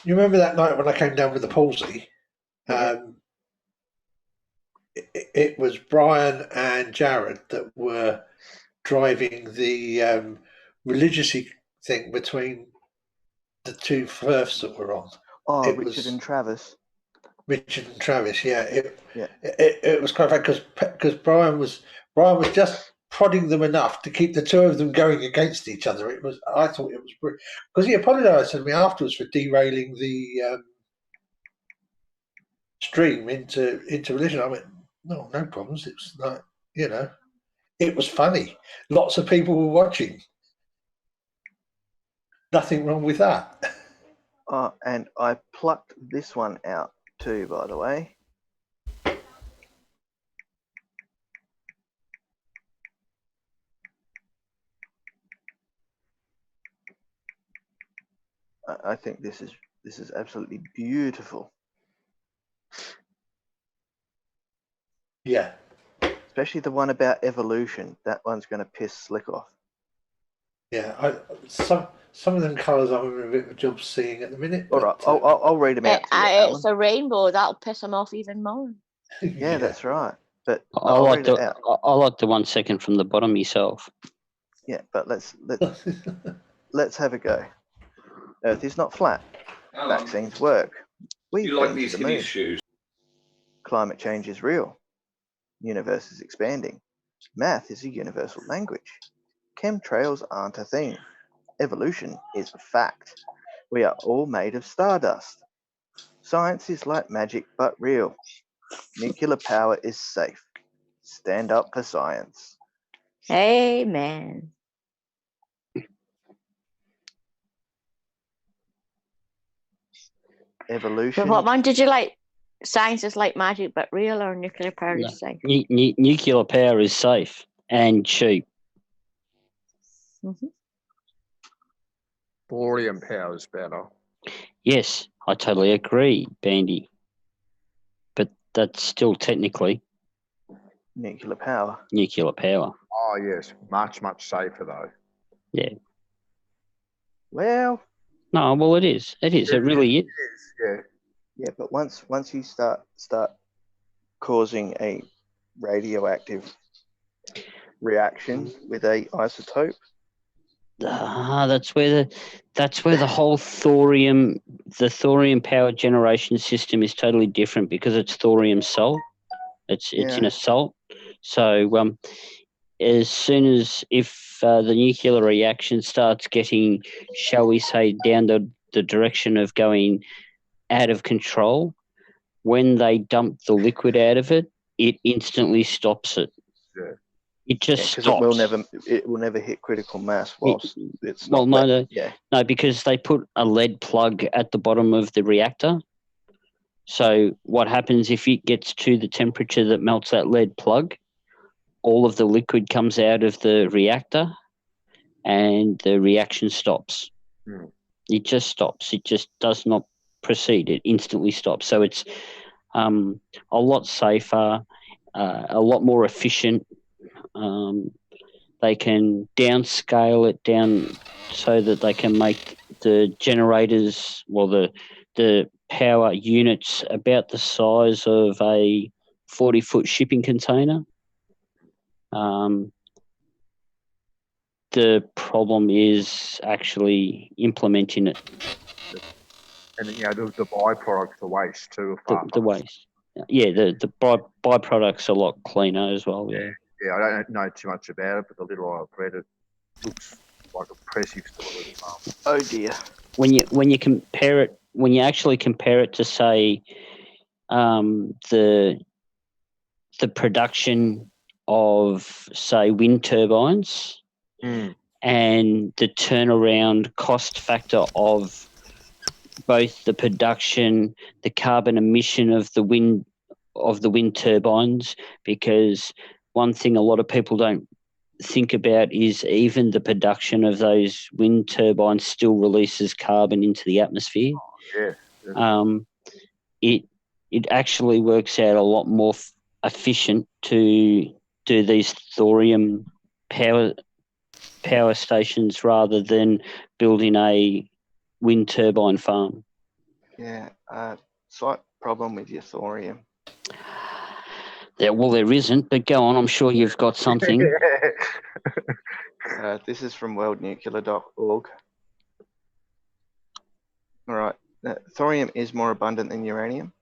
you remember that night when I came down with the palsy? It was Brian and Jared that were driving the religious thing between the two firths that were on. Oh, Richard and Travis. Richard and Travis, yeah. It was quite funny because Brian was just prodding them enough to keep the two of them going against each other. I thought it was because he apologised to me afterwards for derailing the stream into religion. I went, no problems. It's like, it was funny. Lots of people were watching. Nothing wrong with that. And I plucked this one out too, by the way. I think this is absolutely beautiful. Yeah. Especially the one about evolution. That one's going to piss Slick off. Yeah, some of them colours I'm having a bit of a job seeing at the minute. All right, I'll read them out. It's a rainbow. That'll piss him off even more. Yeah, that's right. But I like the 1 second from the bottom myself. Yeah, but let's have a go. Earth is not flat. Vaccines work. We've been to the moon. Climate change is real. Universe is expanding. Math is a universal language. Chemtrails aren't a thing. Evolution is a fact. We are all made of stardust. Science is like magic but real. Nuclear power is safe. Stand up for science. Amen. Evolution. So what one did you like? Science is like magic but real, or nuclear power No. is safe? Nuclear power is safe and cheap. Mm-hmm. Thorium power is better. Yes, I totally agree, Bandy. But that's still technically nuclear power. Nuclear power. Oh yes, much safer though. Yeah. Well. No, well, it is. It is. It really is. Yeah. Yeah, but once you start causing a radioactive reaction with a isotope. That's where the whole thorium power generation system is totally different, because it's thorium salt. It's in a salt. So as soon as if the nuclear reaction starts getting, shall we say, down the direction of going out of control, when they dump the liquid out of it, it instantly stops it. Yeah. It just because stops. it will never hit critical mass whilst it's not. Well, no, because they put a lead plug at the bottom of the reactor. So what happens if it gets to the temperature that melts that lead plug? All of the liquid comes out of the reactor, and the reaction stops. Hmm. It just stops. It just does not proceed. It instantly stops. So it's a lot safer, a lot more efficient. They can downscale it down so that they can make the generators, well, the power units about the size of a 40-foot shipping container. The problem is actually implementing it. And the byproducts, the waste too. The waste. Yeah, the byproducts are a lot cleaner as well. Yeah. Yeah, I don't know too much about it, but the little I've read, it looks like impressive stuff. Oh dear. When you compare it, when you actually compare it to, say, the production of, say, wind turbines, and the turnaround cost factor of both the production, the carbon emission of the wind turbines, because one thing a lot of people don't think about is even the production of those wind turbines still releases carbon into the atmosphere. It actually works out a lot more efficient to do these thorium power stations rather than building a wind turbine farm. Yeah, slight problem with your thorium. Well, there isn't, but go on. I'm sure you've got something. This is from worldnuclear.org. All right. Thorium is more abundant than uranium,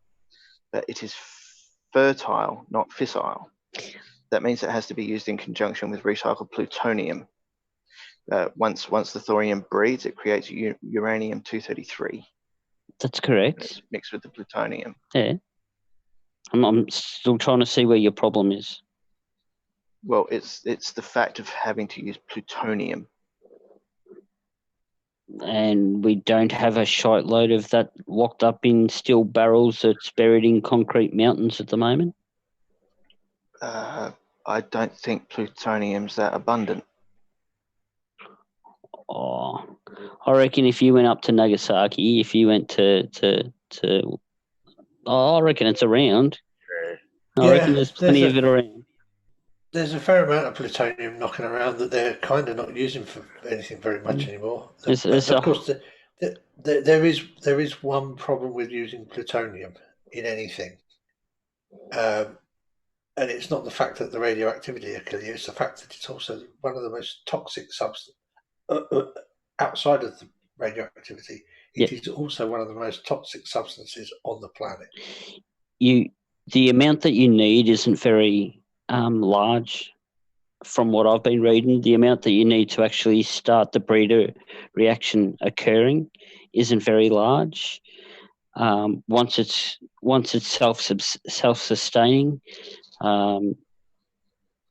but it is fertile, not fissile. That means it has to be used in conjunction with recycled plutonium. Once the thorium breeds, it creates uranium-233. That's correct. Mixed with the plutonium. Yeah. I'm still trying to see where your problem is. Well, it's the fact of having to use plutonium. And we don't have a shite load of that locked up in steel barrels that's buried in concrete mountains at the moment? I don't think plutonium's that abundant. Oh, I reckon if you went up to Nagasaki, if you went to I reckon it's around. I reckon there's plenty of it around. There's a fair amount of plutonium knocking around that they're kind of not using for anything very much anymore. But of course, there is one problem with using plutonium in anything, and it's not the fact that the radioactivity will kill you; it's the fact that it's also one of the most toxic substances outside of the radioactivity. It is also one of the most toxic substances on the planet. The amount that you need isn't very large. from what I've been reading, the amount that you need to actually start the breeder reaction occurring isn't very large. Once it's self-sustaining,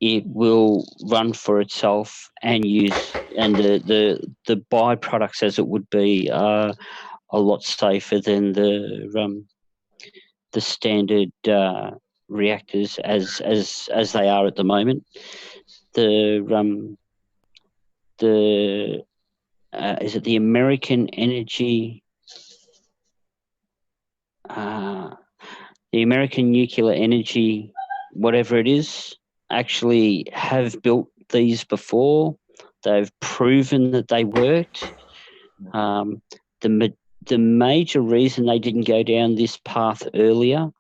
it will run for itself and the byproducts as it would be are a lot safer than the standard reactors as they are at the moment. Is it the American Energy? The American Nuclear Energy, whatever it is, actually have built these before. They've proven that they worked. The major reason they didn't go down this path earlier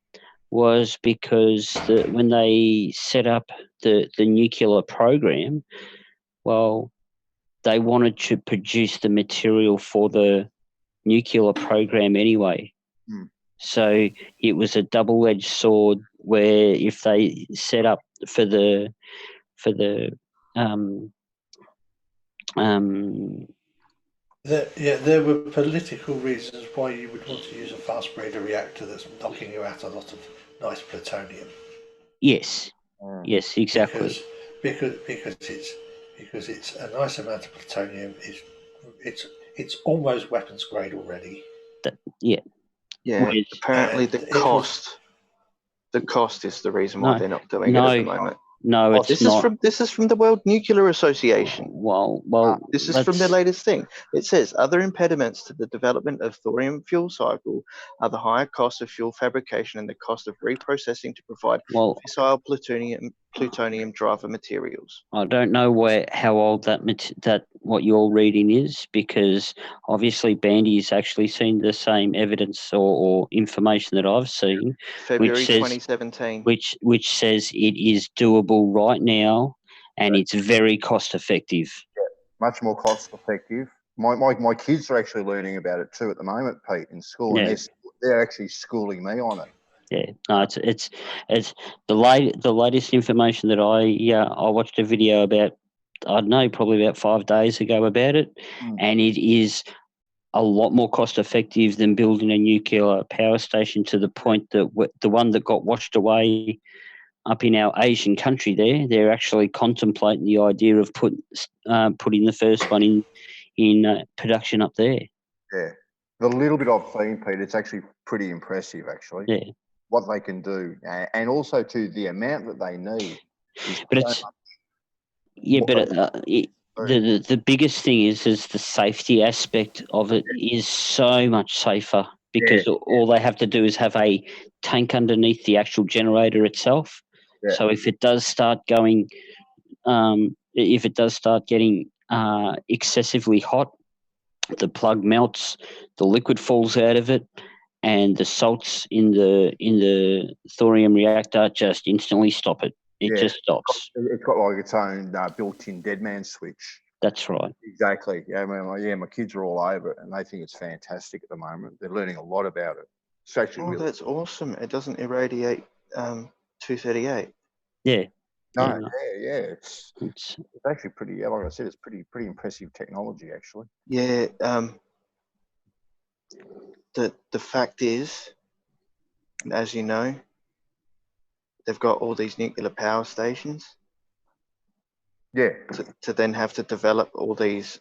was because when they set up the nuclear program, well, they wanted to produce the material for the nuclear program anyway. So it was a double-edged sword where if they set up for the there were political reasons why you would want to use a fast breeder reactor that's knocking you out a lot of nice plutonium. Yes, yes, exactly. Because it's a nice amount of plutonium. It's almost weapons grade already. Yeah. Apparently the cost is the reason why they're not doing it at the moment. No, it's not. This is from the World Nuclear Association. Well, this is from the latest thing. It says other impediments to the development of thorium fuel cycle are the higher cost of fuel fabrication and the cost of reprocessing to provide fissile plutonium driver materials. I don't know how old that what you're reading is, because obviously Bandy's actually seen the same evidence or information that I've seen, February 2017. which says it is doable right now and it's very cost effective. Much more cost effective. My kids are actually learning about it too at the moment, Pete, in school, and they're actually schooling me on it. Yeah, no, it's the latest information that I watched a video about, I don't know, probably about 5 days ago about it, and it is a lot more cost effective than building a nuclear power station, to the point that the one that got washed away up in our Asian country they're actually contemplating the idea of putting the first one in production up there. Yeah. The little bit I've seen, Pete, it's actually pretty impressive, actually. Yeah. What they can do, and also to the amount that they need. But the biggest thing is the safety aspect of it is so much safer, because all they have to do is have a tank underneath the actual generator itself. Yeah. So if it does start getting excessively hot, the plug melts, the liquid falls out of it, and the salts in the thorium reactor just instantly stop it. It just stops. It's got like its own built-in dead man switch. That's right. Exactly. Yeah, my kids are all over it, and they think it's fantastic at the moment. They're learning a lot about it. It's actually that's awesome. It doesn't irradiate 238. Yeah. No, yeah. It's actually pretty. Like I said, it's pretty impressive technology, actually. Yeah. The fact is, as you know, they've got all these nuclear power stations. Yeah. To then have to develop all these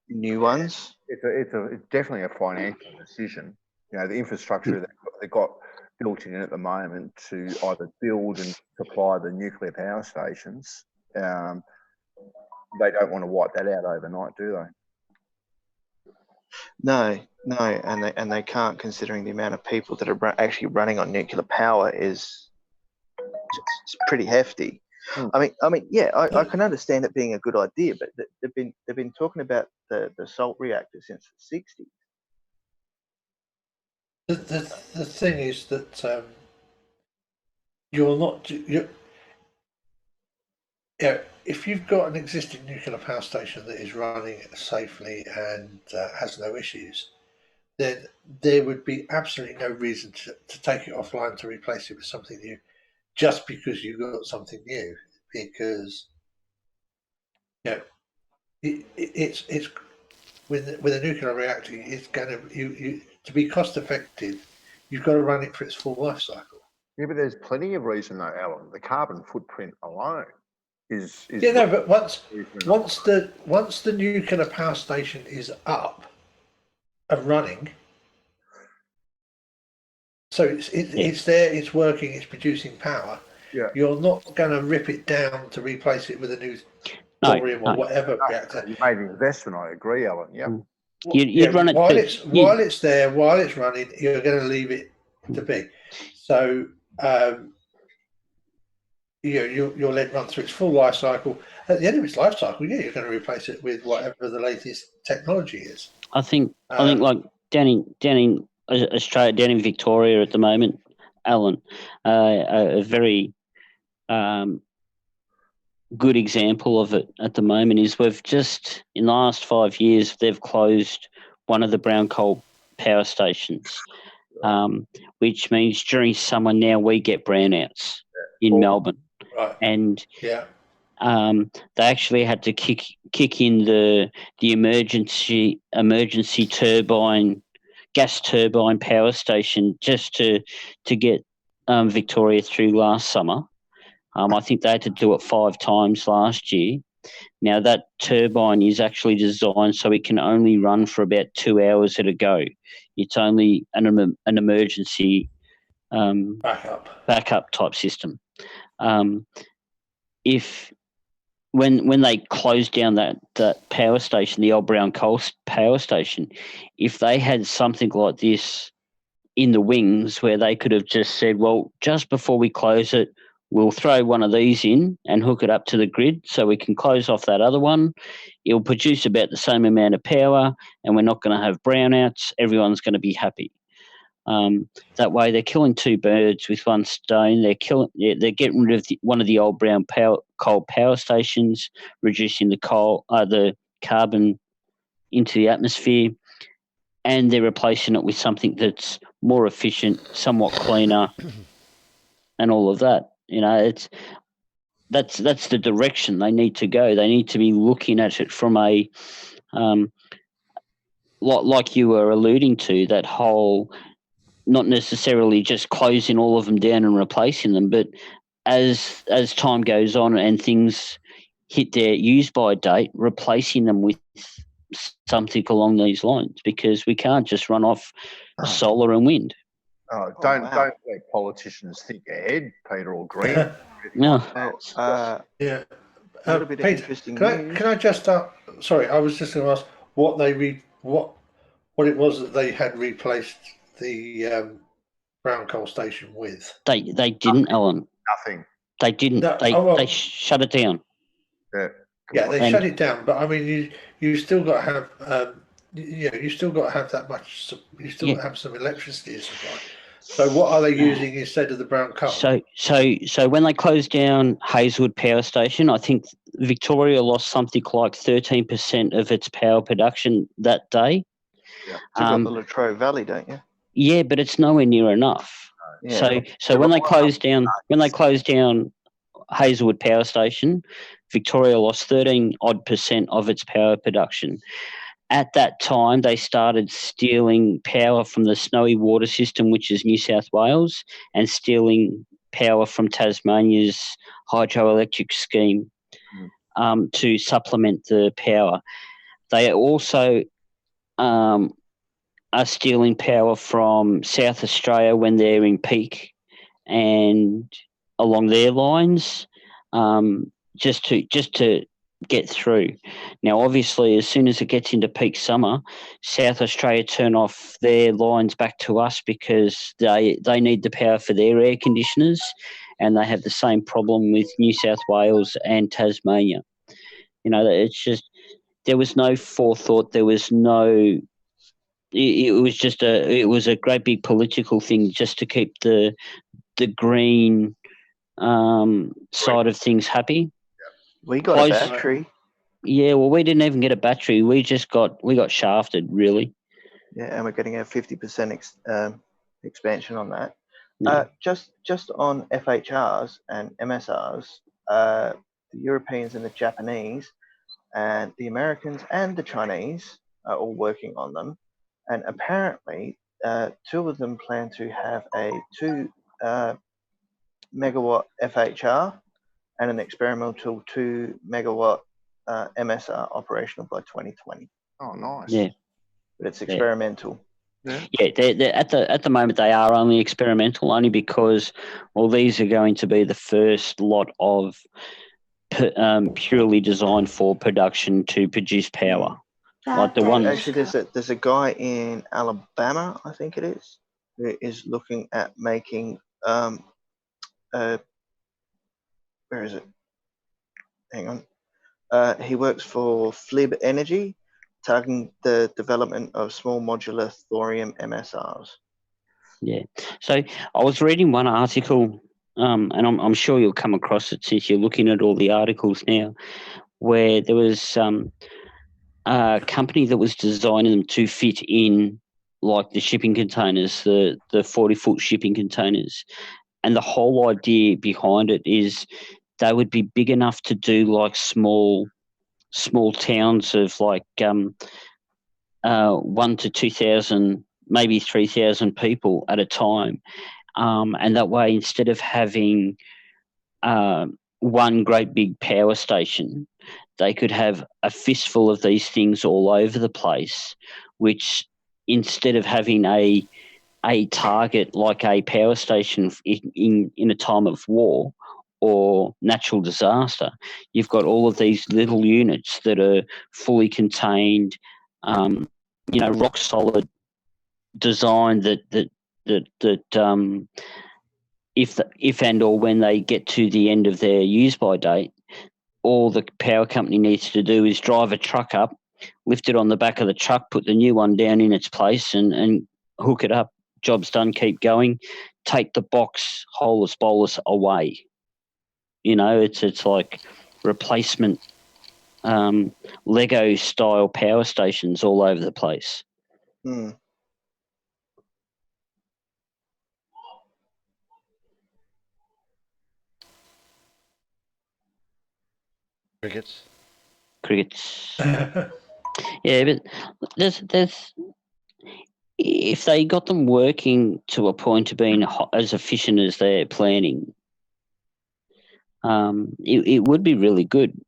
new ones. It's definitely a financial decision. You know, the infrastructure that they've got built in at the moment to either build and supply the nuclear power stations, they don't want to wipe that out overnight, do they? No, and they can't, considering the amount of people that are actually running on nuclear power is pretty hefty. I mean, yeah, I can understand it being a good idea, but they've been talking about the salt reactor since the 60s. The thing is that if you've got an existing nuclear power station that is running safely and has no issues, then there would be absolutely no reason to take it offline to replace it with something new. just because you've got something new, because it's with a nuclear reactor, it's going to you to be cost effective, you've got to run it for its full life cycle. Yeah, but there's plenty of reason though, Alan. The carbon footprint alone is Yeah, no, but once the nuclear power station is up and running, so it's there, it's working, it's producing power. Yeah. You're not going to rip it down to replace it with a new thorium or whatever reactor. You made an investment. I agree, Alan. Yeah. You'd run it while it's there, while it's running, you're going to leave it to be. So you'll let it run through its full life cycle. At the end of its life cycle, you're going to replace it with whatever the latest technology is. I think like down in Australia, down in Victoria at the moment, Alan, a very good example of it at the moment is we've just, in the last 5 years, they've closed one of the brown coal power stations, which means during summer now we get brownouts in Melbourne. Right. And yeah. They actually had to kick in the emergency gas turbine power station just to get Victoria through last summer. I think they had to do it 5 times last year. Now that turbine is actually designed so it can only run for about 2 hours at a go. It's only an emergency backup type system. When they closed down that power station, the old brown coal power station, if they had something like this in the wings where they could have just said, well, just before we close it, we'll throw one of these in and hook it up to the grid so we can close off that other one. It'll produce about the same amount of power and we're not going to have brownouts. Everyone's going to be happy. That way they're killing 2 birds with one stone. They're getting rid of one of the old brown coal power stations, reducing the carbon into the atmosphere, and they're replacing it with something that's more efficient, somewhat cleaner, and all of that. That's the direction they need to go. They need to be looking at it from a like you were alluding to, that whole, not necessarily just closing all of them down and replacing them, but as time goes on and things hit their use-by date, replacing them with something along these lines, because we can't just run off solar and wind. Don't let politicians think ahead, Peter or Green. No. Yeah. A little bit of Peter, interesting can news. I just sorry, I was just going to ask what it was that they had replaced the brown coal station with. They didn't, Alan. Nothing. They didn't. No, They shut it down. Yeah. They shut it down, but I mean, you still got to have you still got to have that much. You still got to have some electricity supply. So what are they using instead of the brown coal? So when they closed down Hazelwood Power Station, I think Victoria lost something like 13% of its power production that day. Yeah. You've got the Latrobe Valley, don't you? Yeah, but it's nowhere near enough. Yeah. So when they closed down Hazelwood Power Station, Victoria lost 13% of its power production. At that time, they started stealing power from the Snowy Water System, which is New South Wales, and stealing power from Tasmania's hydroelectric scheme to supplement the power. They also are stealing power from South Australia when they're in peak and along their lines, just to get through. Now, obviously, as soon as it gets into peak summer, South Australia turn off their lines back to us because they need the power for their air conditioners, and they have the same problem with New South Wales and Tasmania. It's just, there was no forethought. There was no. It was a great big political thing just to keep the green side of things happy. We got a battery. Yeah, well, we didn't even get a battery. We got shafted, really. Yeah, and we're getting a 50% expansion on that. No. Just on FHRs and MSRs, the Europeans and the Japanese and the Americans and the Chinese are all working on them. And apparently, two of them plan to have a 2 megawatt FHR and an experimental 2 megawatt MSR operational by 2020. Oh, nice. Yeah. But it's experimental. Yeah, they're at the moment they are only experimental, only because these are going to be the first lot of purely designed for production to produce power. Like the ones. Actually, there's a guy in Alabama, I think it is, who is looking at making where is it? Hang on. He works for Flib Energy, targeting the development of small modular thorium MSRs. Yeah. So I was reading one article, and I'm sure you'll come across it since you're looking at all the articles now, where there was a company that was designing them to fit in like the shipping containers, the 40-foot shipping containers. And the whole idea behind it is they would be big enough to do like small towns of like 1 to 2,000, maybe 3,000 people at a time. And that way, instead of having one great big power station, they could have a fistful of these things all over the place, which instead of having a target like a power station in a time of war or natural disaster, you've got all of these little units that are fully contained, rock solid design that if and or when they get to the end of their use by date, all the power company needs to do is drive a truck up, lift it on the back of the truck, put the new one down in its place and hook it up. Job's done, keep going, take the box holus bolus away. It's like replacement Lego style power stations all over the place. Crickets. Yeah, but there's if they got them working to a point of being as efficient as they're planning, it would be really good.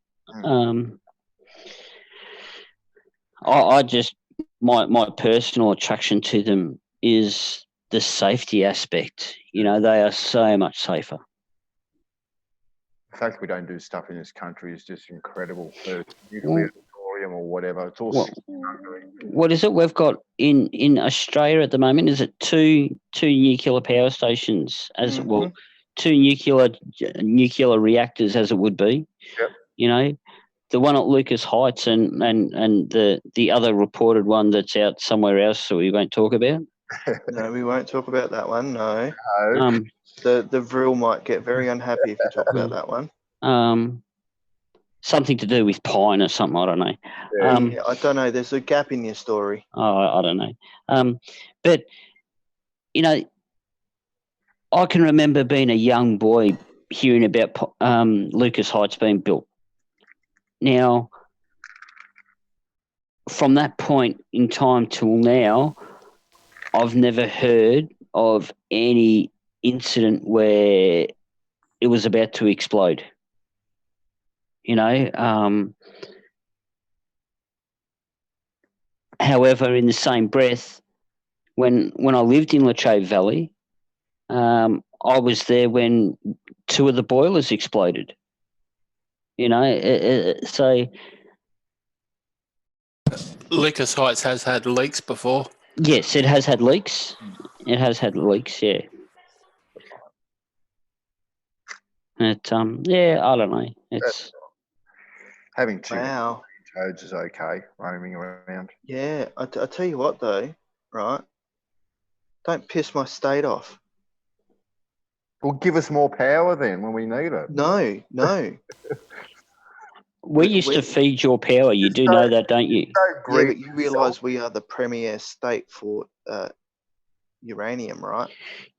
I just my personal attraction to them is the safety aspect. They are so much safer. The fact we don't do stuff in this country is just incredible. The nuclear thorium or whatever, it's all what is it we've got in Australia at the moment? Is it two nuclear power stations two nuclear reactors as it would be? Yep. The one at Lucas Heights and the other reported one that's out somewhere else, so we won't talk about. No, we won't talk about that one. No. The Vril might get very unhappy if you talk about that one. Something to do with pine or something. I don't know. Yeah, I don't know. There's a gap in your story. I don't know. But I can remember being a young boy hearing about Lucas Heights being built. Now, from that point in time till now, I've never heard of any incident where it was about to explode. However, in the same breath, when I lived in Latrobe Valley, I was there when 2 of the boilers exploded. So Lucas Heights has had leaks before. Yes, it has had leaks. It has had leaks, yeah. But yeah, I don't know. It's having 2 toads is okay roaming around. Yeah, I tell you what though, right? Don't piss my state off. Well, give us more power then when we need it. No. We used to feed your power. You do know that, don't you? Yeah, but you realise we are the premier state for uranium, right?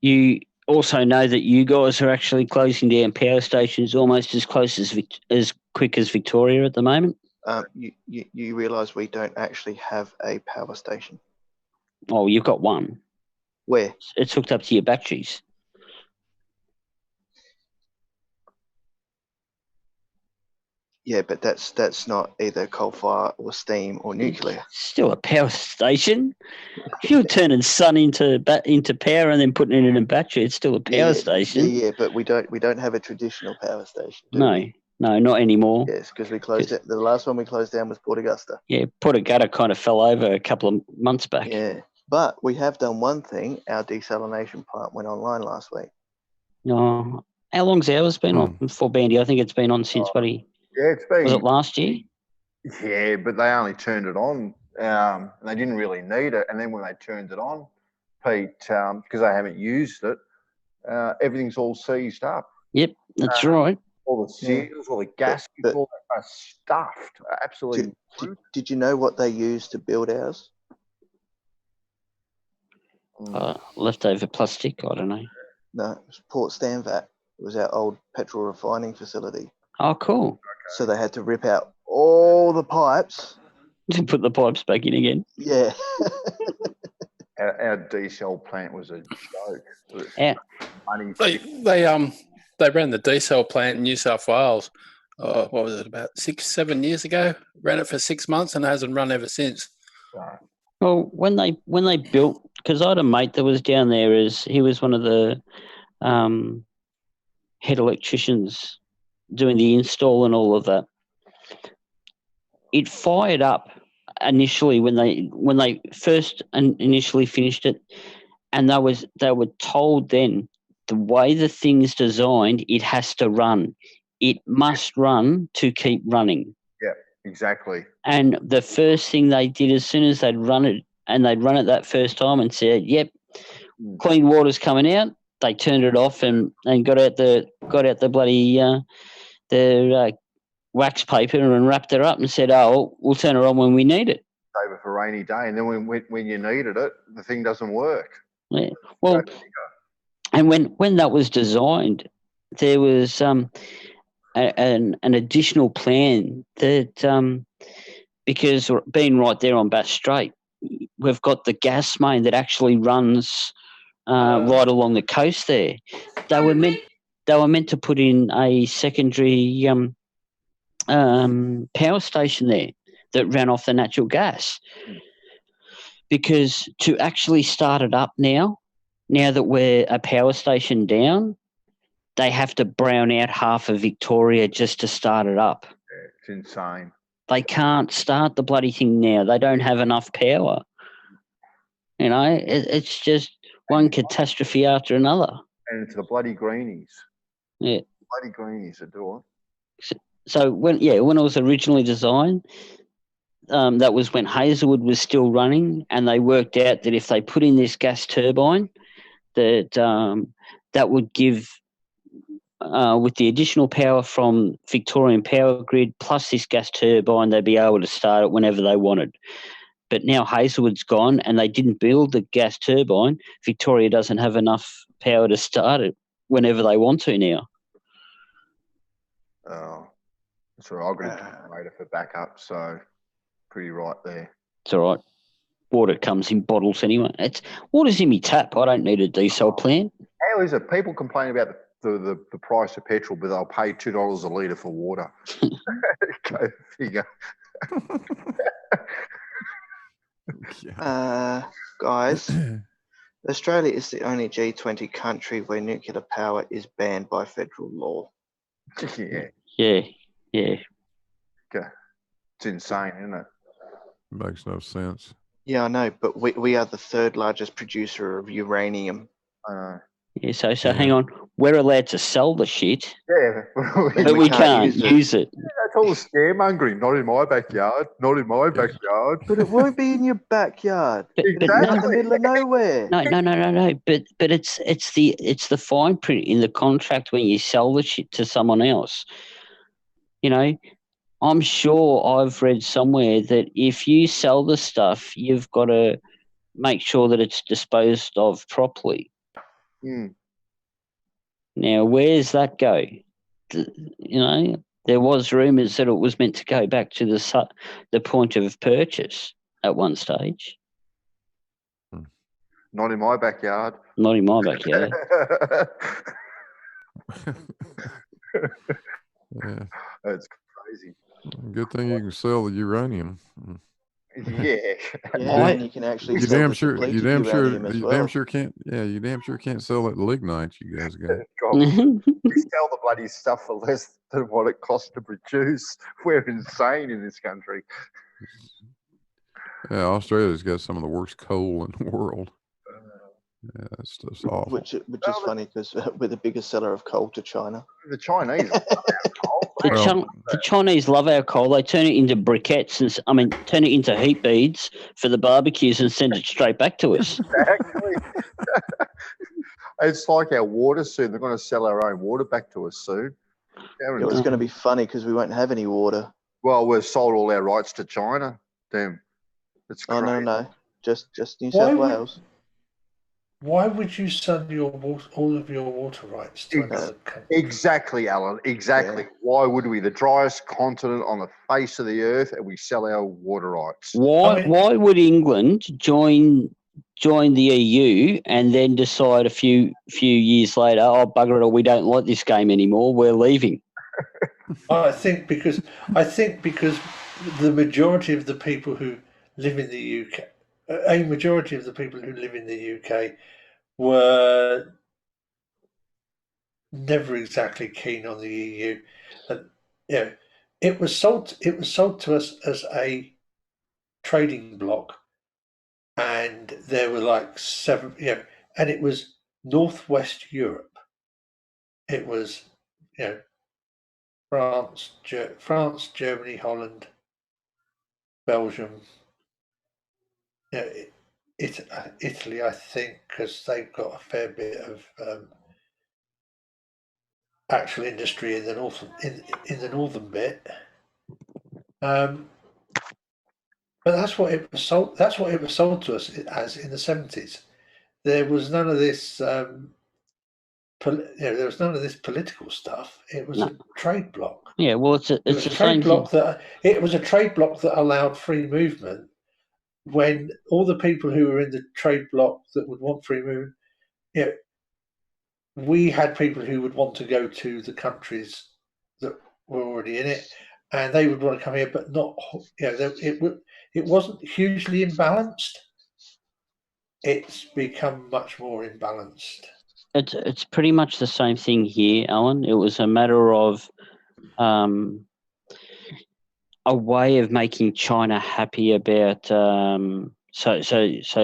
You also know that you guys are actually closing down power stations almost as close as quick as Victoria at the moment. You realise we don't actually have a power station. Oh, you've got one. Where? It's hooked up to your batteries. Yeah, but that's not either coal fire or steam or nuclear. Still a power station. If you're turning sun into power and then putting it in a battery, it's still a power station. Yeah, but we don't have a traditional power station. No, not anymore. Yes, because we closed it. The last one we closed down was Port Augusta. Yeah, Port Augusta kind of fell over a couple of months back. Yeah, but we have done one thing. Our desalination plant went online last week. No, how long's ours been on for, Bandy? I think it's been on since, buddy. Yeah, it's been. Was it last year? Yeah, but they only turned it on. And they didn't really need it. And then when they turned it on, Pete, because they haven't used it, everything's all seized up. Yep, that's right. All the seals, all the gaskets, all that are stuffed. Absolutely. Did you know what they used to build ours? Leftover plastic, I don't know. No, it was Port Stanvat. It was our old petrol refining facility. Oh, cool. So they had to rip out all the pipes. To put the pipes back in again. Yeah. Our diesel plant was a joke. Yeah. They ran the diesel plant in New South Wales. What was it, about 6-7 years ago? Ran it for 6 months and hasn't run ever since. Well, when they built, because I had a mate that was down there, he was one of the head electricians doing the install and all of that. It fired up initially when they first initially finished it, and they were told then the way the thing is designed, it has to run. It must run to keep running. Yeah, exactly. And the first thing they did as soon as they'd run it that first time and said, "Yep, clean water's coming out," they turned it off and got out the bloody wax paper and wrapped it up and said, "Oh, we'll turn it on when we need it." Save it for a rainy day, and then when you needed it, the thing doesn't work. Yeah. Well, and when that was designed, there was an additional plan that because being right there on Bass Strait, we've got the gas main that actually runs right along the coast there. They were meant to put in a secondary power station there that ran off the natural gas, because to actually start it up now that we're a power station down, they have to brown out half of Victoria just to start it up. Yeah, it's insane. They can't start the bloody thing now. They don't have enough power. You know, it's just one catastrophe after another. And it's the bloody greenies. Yeah. Bloody greenies that do it. So when it was originally designed, that was when Hazelwood was still running, and they worked out that if they put in this gas turbine, that would give, with the additional power from Victorian Power Grid plus this gas turbine, they'd be able to start it whenever they wanted. But now Hazelwood's gone and they didn't build the gas turbine. Victoria doesn't have enough power to start it whenever they want to now. Oh, that's all right. I've got a generator for backup, so pretty right there. It's all right. Water comes in bottles anyway. Water's in me tap. I don't need a diesel plant. How is it? People complain about the price of petrol, but they'll pay $2 a litre for water. Go figure. Guys, Australia is the only G20 country where nuclear power is banned by federal law. Yeah. Yeah. Okay. It's insane, isn't it? Makes no sense. Yeah, I know, but we are the third largest producer of uranium. Yeah, so hang on. We're allowed to sell the shit, Yeah. but we can't use it. Yeah, that's all the scaremongering. Not in my backyard. Not in my backyard. But it won't be in your backyard. It's out in the middle of nowhere. No. But it's the fine print in the contract when you sell the shit to someone else. You know, I'm sure I've read somewhere that if you sell the stuff, you've got to make sure that it's disposed of properly. Now, where's that go? You know, there was rumours that it was meant to go back to the point of purchase at one stage. Not in my backyard. Not in my backyard. Yeah. That's crazy. Good thing you can sell the uranium. Yeah. Yeah, and you can actually You sell damn the sure. depleted You damn sure. uranium as You well. damn sure can't. Yeah, you damn sure can't sell that lignite you guys got. God, we sell the bloody stuff for less than what it costs to produce. We're insane in this country. Yeah, Australia's got some of the worst coal in the world. Yeah, that stuff's awful. Which is funny because we're the biggest seller of coal to China. The Chinese. The Chinese love our coal. They turn it into briquettes and turn it into heat beads for the barbecues and send it straight back to us. Exactly. It's like our water soon. They're going to sell our own water back to us soon. It was going to be funny because we won't have any water. Well, we've sold all our rights to China. Damn. It's crazy. Oh, no. Just New South Wales. Why would you sell all of your water rights to another country? Exactly, Alan. Exactly. Yeah. Why would we? The driest continent on the face of the earth, and we sell our water rights. Why would England join the EU and then decide a few years later, oh bugger it all, we don't like this game anymore, we're leaving? I think because the majority of the people who live in the UK, a majority of the people who live in the UK were never exactly keen on the EU. And, it was sold to us as a trading bloc, and there were like 7, and it was Northwest Europe. It was, France, Germany, Holland, Belgium, Italy, I think, because they've got a fair bit of actual industry in the northern bit. But that's what it was sold. That's what it was sold to us as in the 70s. There was none of this. There was none of this political stuff. It was a trade bloc. Yeah, well, it was a trade bloc it was a trade bloc that allowed free movement. When all the people who were in the trade bloc that would want free movement, we had people who would want to go to the countries that were already in it, and they would want to come here, but not. It wasn't hugely imbalanced. It's become much more imbalanced. It's pretty much the same thing here, Alan. It was a matter of a way of making China happy about so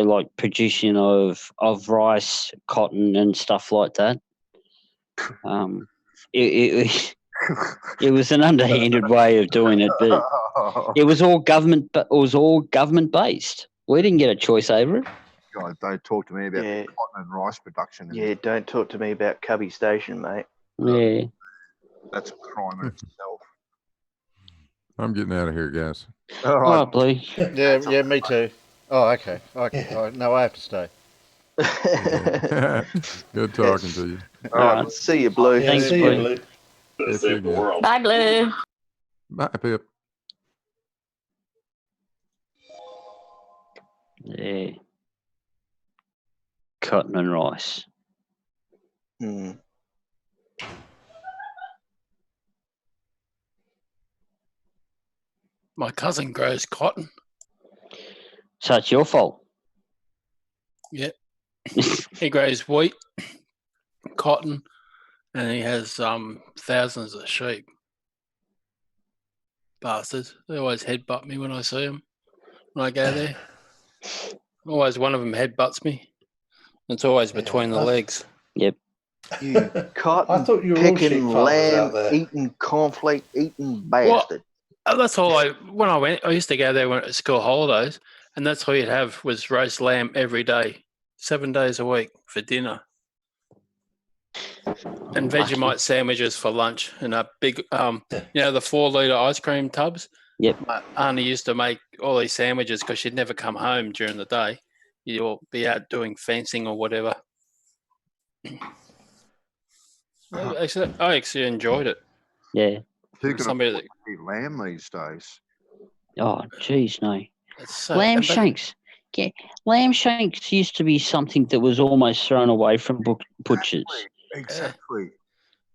like production of rice, cotton, and stuff like that. It was an underhanded way of doing it, but it was all government. But it was all government based. We didn't get a choice over it. God, don't talk to me about cotton and rice production. Yeah, don't talk to me about Cubby Station, mate. Yeah. That's a crime in itself. I'm getting out of here, guys. All right, Blue. Yeah, me too. Oh, okay. No, I have to stay. Good talking to you. All right, see you, Blue. Yeah, Thanks, see Blue. you, Blue. Catch you again. Bye, Blue. Bye, Pip. Yeah. Cotton and rice. My cousin grows cotton. So it's your fault. Yep. He grows wheat, cotton, and he has thousands of sheep. Bastards. They always headbutt me when I see them. When I go there. Always one of them headbutts me. It's always between the legs. Yep. You cotton I thought you were all sheep picking, farmers out lamb there. eating, cornflake eating bastard. That's all when I went, I used to go there when at school holidays, and that's all you'd have was roast lamb every day, 7 days a week for dinner. And Vegemite sandwiches for lunch, and a big, the 4-litre ice cream tubs. Yep. My auntie used to make all these sandwiches because she'd never come home during the day. You'd all be out doing fencing or whatever. I actually enjoyed it. Yeah. Who can Somebody afford to eat lamb these days? Oh, geez, no. That's so, Lamb and back- shanks. Yeah, lamb shanks used to be something that was almost thrown away from butchers. Exactly.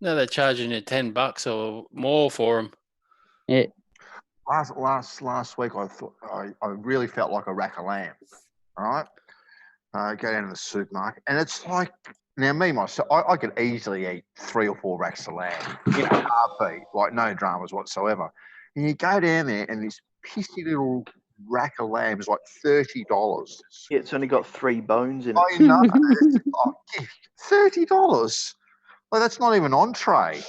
now they're charging you $10 or more for them. Yeah. Last week, I thought I really felt like a rack of lamb. All right, go down to the supermarket, and it's like now me myself, I could easily eat 3 or 4 racks of lamb in a heartbeat, like no dramas whatsoever. And you go down there, and this pissy little rack of lamb is like $30. Yeah, it's only got 3 bones in it. I know. $30. Like that's not even entree.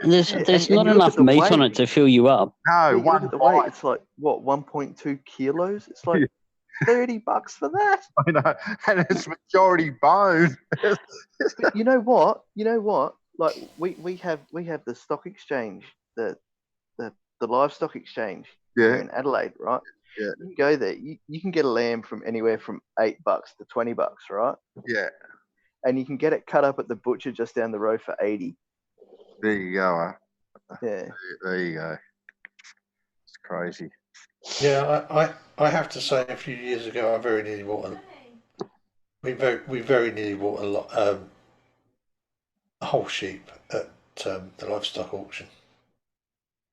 There's Yeah, there's and not you look enough at the meat on weight. it to fill you up. No, Yeah, you look one at the weight. bite. It's like what, 1.2 kilos? It's like $30 for that. I know, and it's majority bone. But you know what? Like we have the stock exchange, the livestock exchange here in Adelaide, right? Yeah. You go there, you can get a lamb from anywhere from $8 to $20, right? Yeah. And you can get it cut up at the butcher just down the road for 80. There you go. Yeah. There you go. It's crazy. Yeah, I have to say, a few years ago, I very nearly bought we very nearly bought a whole sheep at the livestock auction.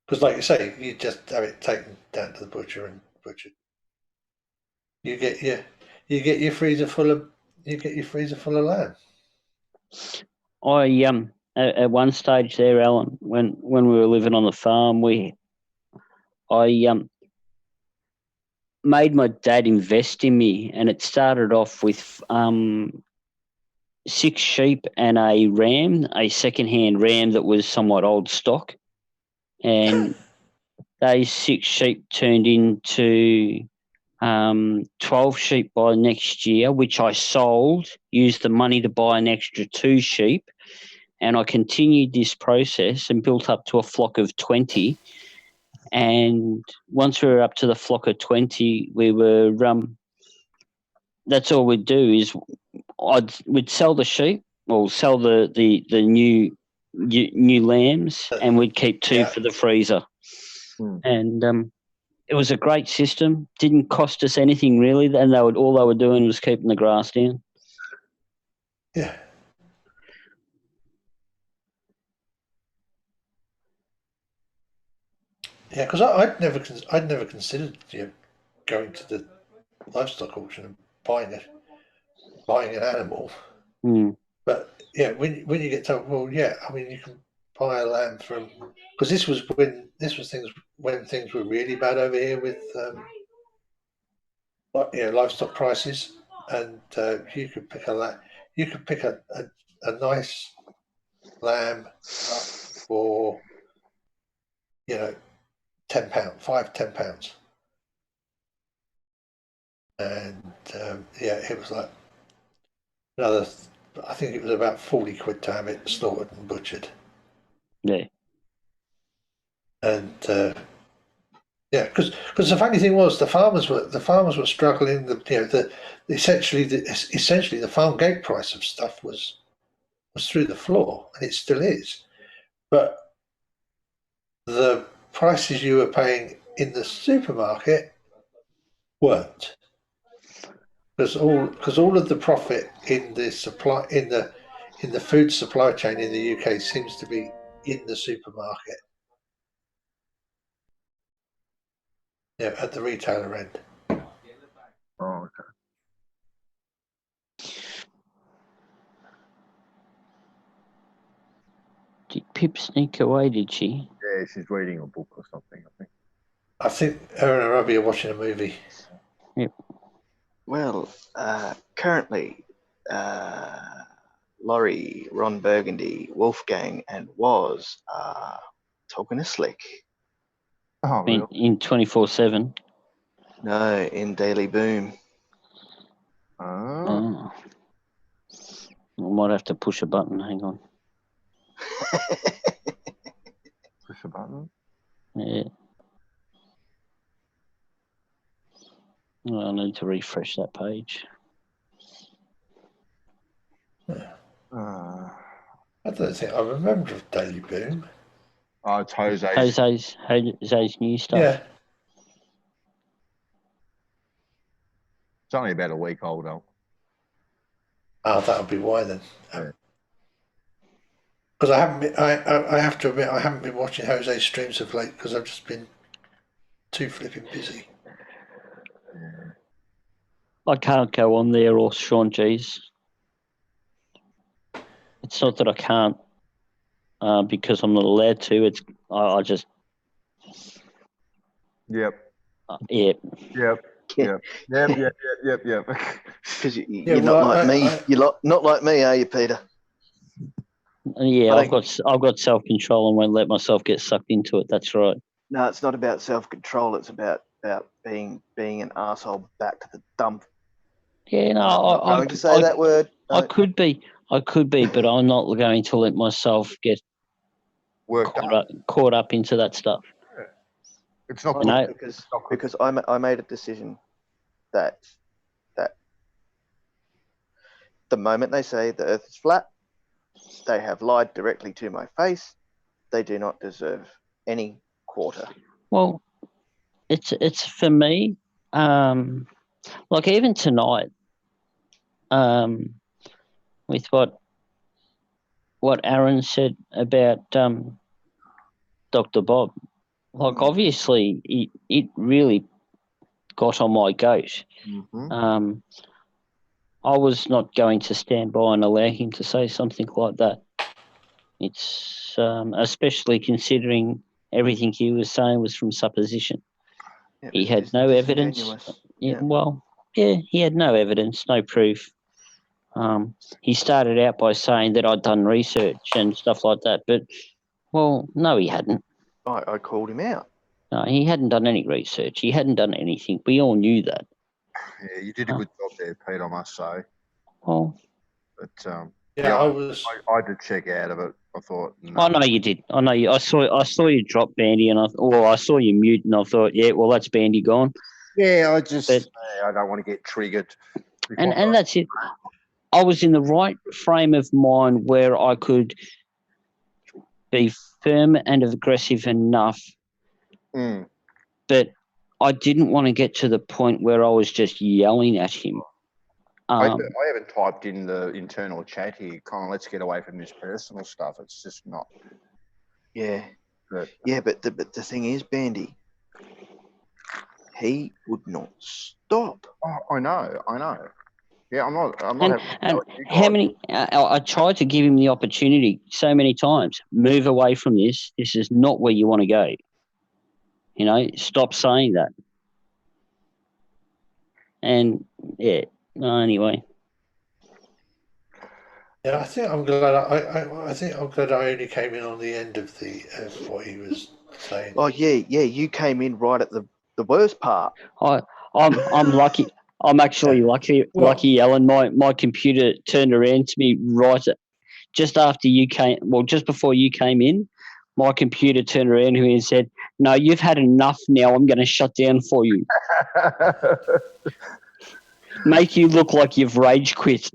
Because, like you say, you just have it taken down to the butcher and butchered. You get your freezer full of lamb. I at one stage there, Alan, when we were living on the farm, I made my dad invest in me, and it started off with 6 sheep and a ram, a second-hand ram that was somewhat old stock, and those 6 sheep turned into 12 sheep by next year, which I sold, used the money to buy an extra 2 sheep, and I continued this process and built up to a flock of 20. And once we were up to the flock of 20, we were that's all we'd do is we'd sell the sheep or sell the new lambs, and we'd keep 2 for the freezer. And it was a great system. Didn't cost us anything really, and all they were doing was keeping the grass down. Yeah. Yeah, because I'd never considered going to the livestock auction and buying an animal. Mm. But yeah, when you get told, well, yeah, I mean, you can buy a lamb from, because this was when things were really bad over here with livestock prices, and you could pick a nice lamb up for £10, £5-10, and it was like another. I think it was about 40 quid to have it slaughtered and butchered. Yeah. And because the funny thing was the farmers were struggling. Essentially the farm gate price of stuff was through the floor, and it still is. But the prices you were paying in the supermarket weren't, because all of the profit in the food supply chain in the UK seems to be in the supermarket. Yeah, at the retailer end. Oh, okay. Did Pip sneak away, did she? Yeah, she's reading a book or something, I think. I think her and Robbie are watching a movie. Yep. Well, currently, Laurie, Ron Burgundy, Wolfgang, and Woz are talking to Slick. Oh, really? In 24/7. No, in Daily Boom. Oh. I might have to push a button. Hang on. Push a button? Yeah. I need to refresh that page. I don't think I remember of Daily Boom. Oh, it's Jose's. Jose's new stuff. Yeah. It's only about a week old, though. Oh, that'll be why then. Yeah. Because I haven't been, I have to admit, I haven't been watching Jose's streams of late because I've just been too flipping busy. I can't go on there or Sean G's. It's not that I can't, because I'm not allowed to. It's I just Yep. Yeah. Yep. Yep. Because you're not like me. You're not like me, are you, Peter? Yeah, I've got self control and won't let myself get sucked into it. That's right. No, it's not about self control. It's about being an asshole back to the dump. Yeah, no, I'm not going to say that word. I could be, but I'm not going to let myself get caught up into that stuff. It's not good because I made a decision that the moment they say the Earth is flat, they have lied directly to my face. They do not deserve any quarter. Well, it's for me. Like even tonight, with what Aaron said about Dr. Bob, like obviously it really got on my goat. Mm-hmm. I was not going to stand by and allow him to say something like that. It's especially considering everything he was saying was from supposition. Yeah, he had no evidence. He had no evidence, no proof. He started out by saying that I'd done research and stuff like that, but, well, no, he hadn't. I called him out. No, he hadn't done any research. He hadn't done anything. We all knew that. Yeah, you did a good job there, Pete, I must say. Well, but I did check out of it. I thought, no. I know you did. I know you. I saw you drop Bandy, and I saw you mute, and I thought, yeah, well, that's Bandy gone. Yeah, I don't want to get triggered. And that's it. I was in the right frame of mind where I could be firm and aggressive enough, but I didn't want to get to the point where I was just yelling at him. I haven't typed in the internal chat here. Kind of, let's get away from this personal stuff. It's just not. Yeah. But the thing is, Bandy, he would not stop. Oh, I know. Yeah, I'm not. And how many? I tried to give him the opportunity so many times. Move away from this. This is not where you want to go. You know, stop saying that. And yeah. Anyway. Yeah, I think I'm glad. I think I'm glad I only came in on the end of what he was saying. Oh yeah. You came in right at the worst part. I'm lucky. I'm actually lucky, Alan. My computer turned around to me just after you came. Well, just before you came in, my computer turned around to me and said, "No, you've had enough. Now I'm going to shut down for you. Make you look like you've rage quit."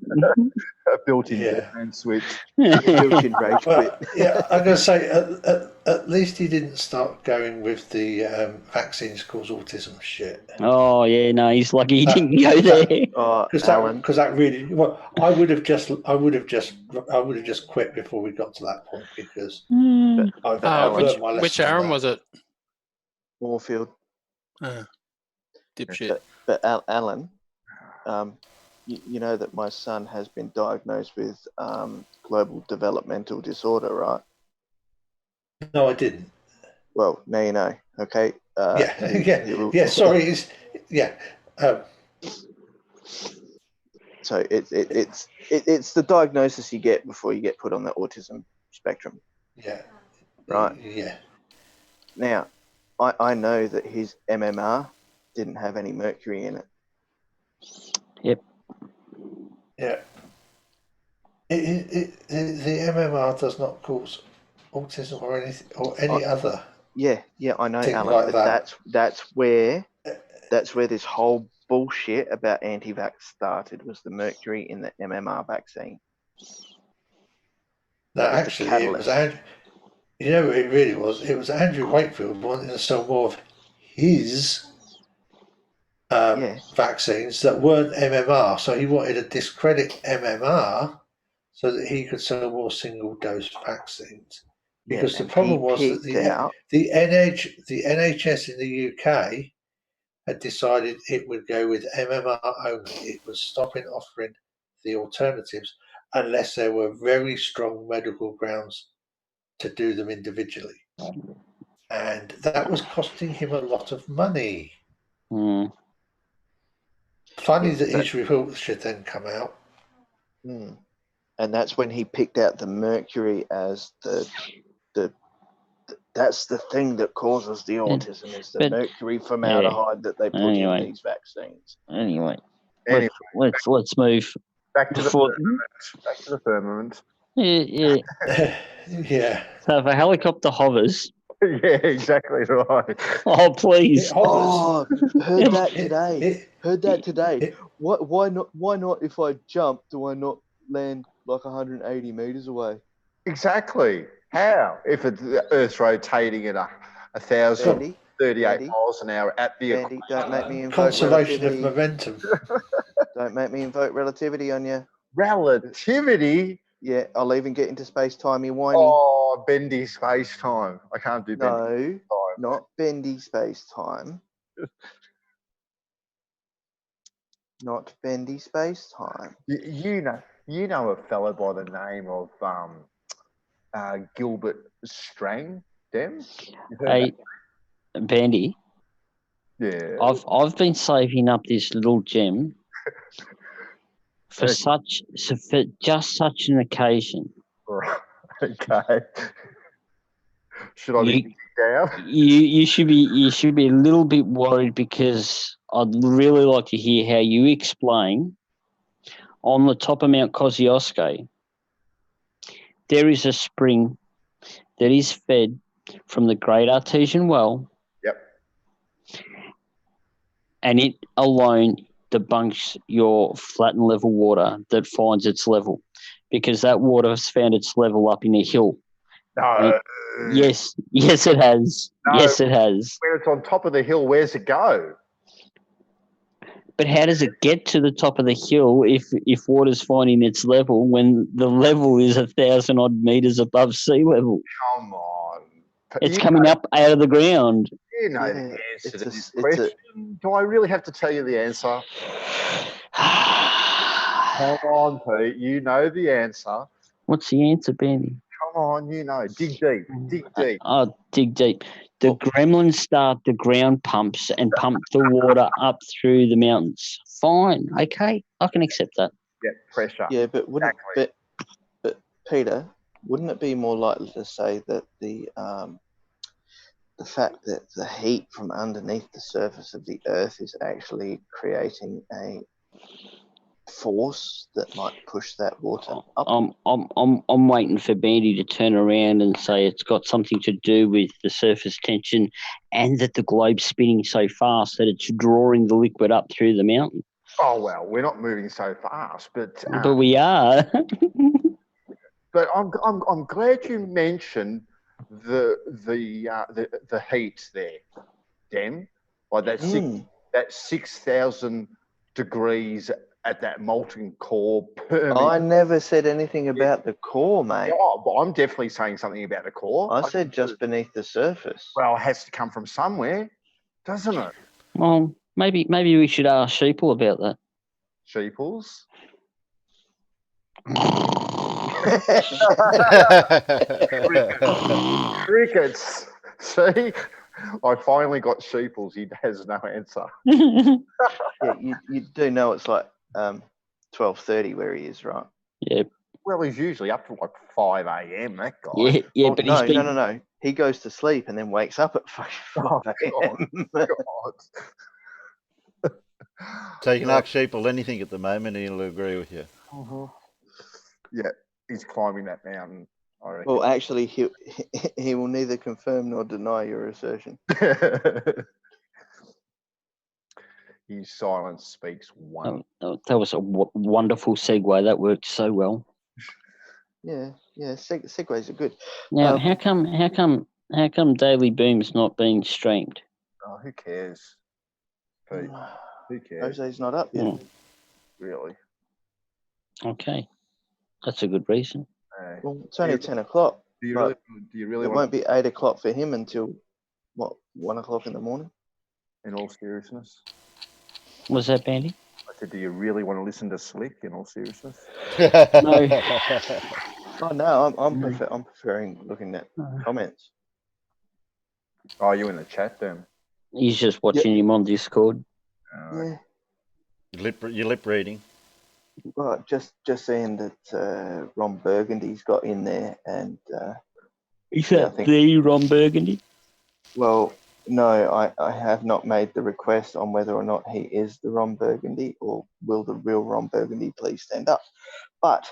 A built-in Batman switch. Built-in rage quit. Yeah, I'm going to say at least he didn't start going with the vaccines cause autism shit. Oh yeah, no, he's lucky he didn't go there. Because that really, well, I would have just quit before we got to that point because I've learned my lesson. Which Aaron was it? Moorfield. Dipshit. But Alan, you know that my son has been diagnosed with global developmental disorder, right? No, I didn't. Well, now you know. Okay. Sorry. So it's the diagnosis you get before you get put on the autism spectrum. Yeah. Right. Yeah. Now, I know that his MMR didn't have any mercury in it. Yep. Yeah. The MMR does not cause autism or anything or any other. Yeah, I know, thing Alan. like But that. that's where this whole bullshit about anti-vax started. Was the mercury in the MMR vaccine? No, That was the actually, it was catalyst. Andrew. You know what it really was? It was Andrew Wakefield wanting to sell more of his vaccines that weren't MMR. So he wanted to discredit MMR so that he could sell more single dose vaccines. Because the and problem he was that picked out. the NHS in the UK had decided it would go with MMR only. It was stopping offering the alternatives unless there were very strong medical grounds to do them individually. And that was costing him a lot of money. Funny that his report should then come out. And that's when he picked out the mercury as the that's the thing that causes the autism, is the mercury formaldehyde that they put in these vaccines. Anyway, Anyway, let's move. Back to the firmament. Back to the firmament. Yeah. Yeah. So if a helicopter hovers. Yeah, exactly right. Oh, please. Oh, heard that today. Heard that today. Why not? Why not? If I jump, do I not land like 180 meters away? Exactly. How? If the Earth's rotating at 1,038 miles an hour at the Andy, don't make me invoke conservation relativity. of momentum. Don't make me invoke relativity on you. Relativity? Yeah, I'll even get into space time, you whiny. Oh, bendy space time. I can't do bendy No, not bendy space time. Not bendy space time. You know a fellow by the name of Gilbert Strang, Dem? Hey, Bandy. Yeah. I've been saving up this little gem for just such an occasion. Okay. Should I be down? You should be a little bit worried, because I'd really like to hear how you explain on the top of Mount Kosciuszko there is a spring that is fed from the Great Artesian Well. Yep. And it alone debunks your flat and level water that finds its level, because that water has found its level up in a hill. No. Yes, it has. No. Yes, it has. When it's on top of the hill, where's it go? But how does it get to the top of the hill if water's finding its level when the level is 1,000 odd meters above sea level? Come on. It's coming up out of the ground. You know the answer to this question. Do I really have to tell you the answer? Come on, Pete. You know the answer. What's the answer, Bandy? Come on, you know. Dig deep. Dig deep. Dig deep. The gremlins start the ground pumps and pump the water up through the mountains. Fine. Okay. I can accept that. Yeah, pressure. Yeah, but wouldn't but Peter, wouldn't it be more likely to say that the fact that the heat from underneath the surface of the Earth is actually creating a force that might push that water up? I'm waiting for Bandy to turn around and say it's got something to do with the surface tension, and that the globe's spinning so fast that it's drawing the liquid up through the mountain. Oh well, we're not moving so fast, but we are. But I'm glad you mentioned the heat there, Dem. Like that 6,000 degrees at that molten core. I never said anything about the core, mate. Oh, but I'm definitely saying something about the core. I said just beneath the surface. Well, it has to come from somewhere, doesn't it? Well, maybe we should ask Sheeple about that. Sheeples? Crickets. See? I finally got Sheeples. He has no answer. Yeah, you do know it's like 12:30 where he is, right? Yeah. Well, he's usually up to like 5 a.m., that guy. Yeah, Well, but no. He goes to sleep and then wakes up at 5 a.m. So you can ask Sheeple anything at the moment and he'll agree with you. Yeah, he's climbing that mountain, I reckon. Well, actually, he will neither confirm nor deny your assertion. His silence speaks one. That was a wonderful segue. That worked so well. Yeah, segues are good. Now, how come Daily Boom's not being streamed? Oh, who cares? Pete? Who cares? Jose's not up yet. Really? Okay, that's a good reason. Well, it's only 10 o'clock. Do you but really it want won't be 8 o'clock for him until, what, 1 o'clock in the morning? in all seriousness? Was that, Bandy? I said, do you really want to listen to Slick in all seriousness? No. Oh, no, I'm preferring looking at comments. Oh, you in the chat then? He's just watching him on Discord. Yeah. You're lip reading. Well, just seeing that Ron Burgundy's got in there, and is that the Ron Burgundy? Well, no, I have not made the request on whether or not he is the Ron Burgundy, or will the real Ron Burgundy please stand up. But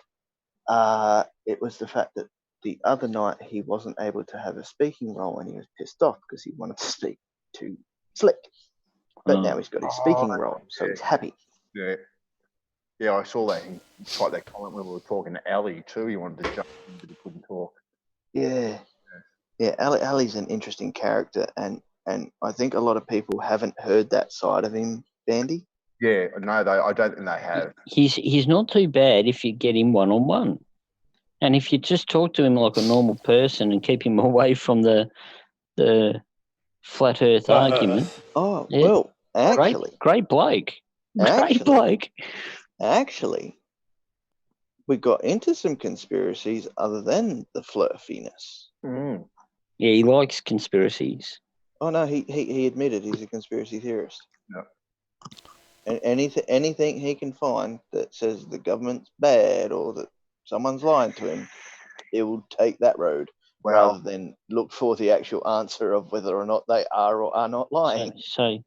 it was the fact that the other night he wasn't able to have a speaking role, and he was pissed off because he wanted to speak to Slick. But now he's got his speaking role, so he's happy. Yeah. Yeah, I saw that. He typed that comment when we were talking to Ali too. He wanted to jump in, but he couldn't talk. Yeah. Ali's an interesting character, and I think a lot of people haven't heard that side of him, Bandy. Yeah, no, I don't think they have. He's not too bad if you get him one-on-one. And if you just talk to him like a normal person and keep him away from the flat Earth argument. Oh, well, actually. Great bloke. Great bloke. Actually, we got into some conspiracies other than the flirtiness. Mm. Yeah, he likes conspiracies. Oh, no, he admitted he's a conspiracy theorist. No. And anything he can find that says the government's bad or that someone's lying to him, he will take that road rather than look for the actual answer of whether or not they are or are not lying. So,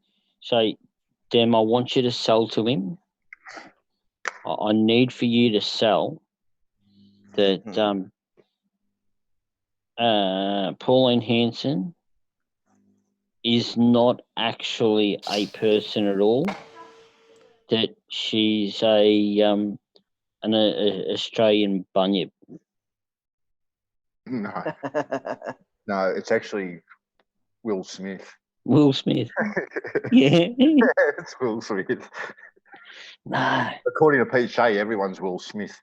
Dem, I want you to sell to him. I need for you to sell that Pauline Hanson is not actually a person at all. That she's an Australian bunyip. No. No, it's actually Will Smith. Will Smith. Yeah. It's Will Smith. No. According to Pete Shea, everyone's Will Smith.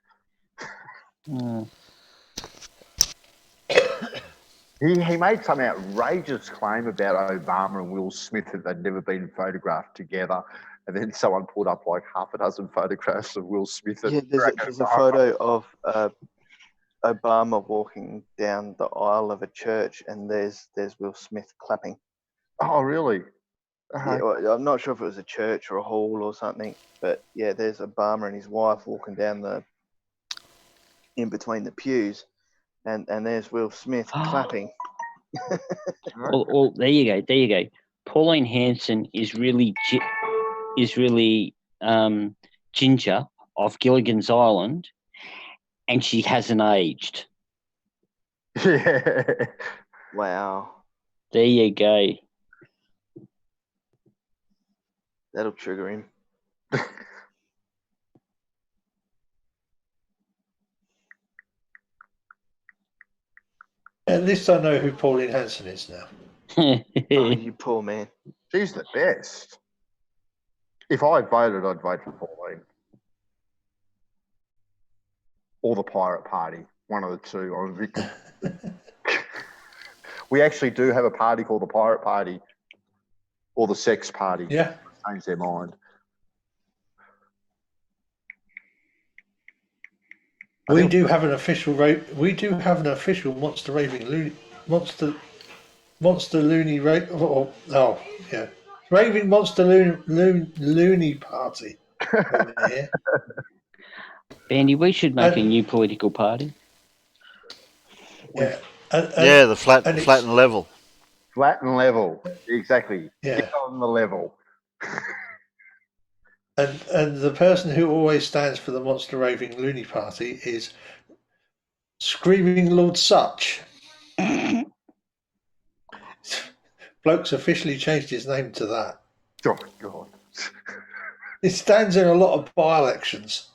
He made some outrageous claim about Obama and Will Smith that they'd never been photographed together. And then someone put up like half a dozen photographs of Will Smith. Yeah, there's a photo of Obama walking down the aisle of a church, and there's Will Smith clapping. Oh, really? Yeah, well, I'm not sure if it was a church or a hall or something, but yeah, there's Obama and his wife walking down in between the pews, and there's Will Smith clapping. Well, there you go. Pauline Hanson is really Ginger of Gilligan's Island, and she hasn't aged. Yeah. Wow. There you go. That'll trigger him. At least I know who Pauline Hanson is now. Oh, you poor man. She's the best. If I voted, I'd vote for Pauline. Or the Pirate Party. One of the two. I'm Victor. We actually do have a party called the Pirate Party. Or the Sex Party. Yeah. Change their mind. We do have an official monster raving loony raving monster loony party over here. Bandy, we should make a new political party. Yeah, the flat and level. Flat and level, exactly. Yeah. Get on the level. And the person who always stands for the monster raving loony party is Screaming Lord Such. Bloke's officially changed his name to that. Oh God! It stands in a lot of by-elections.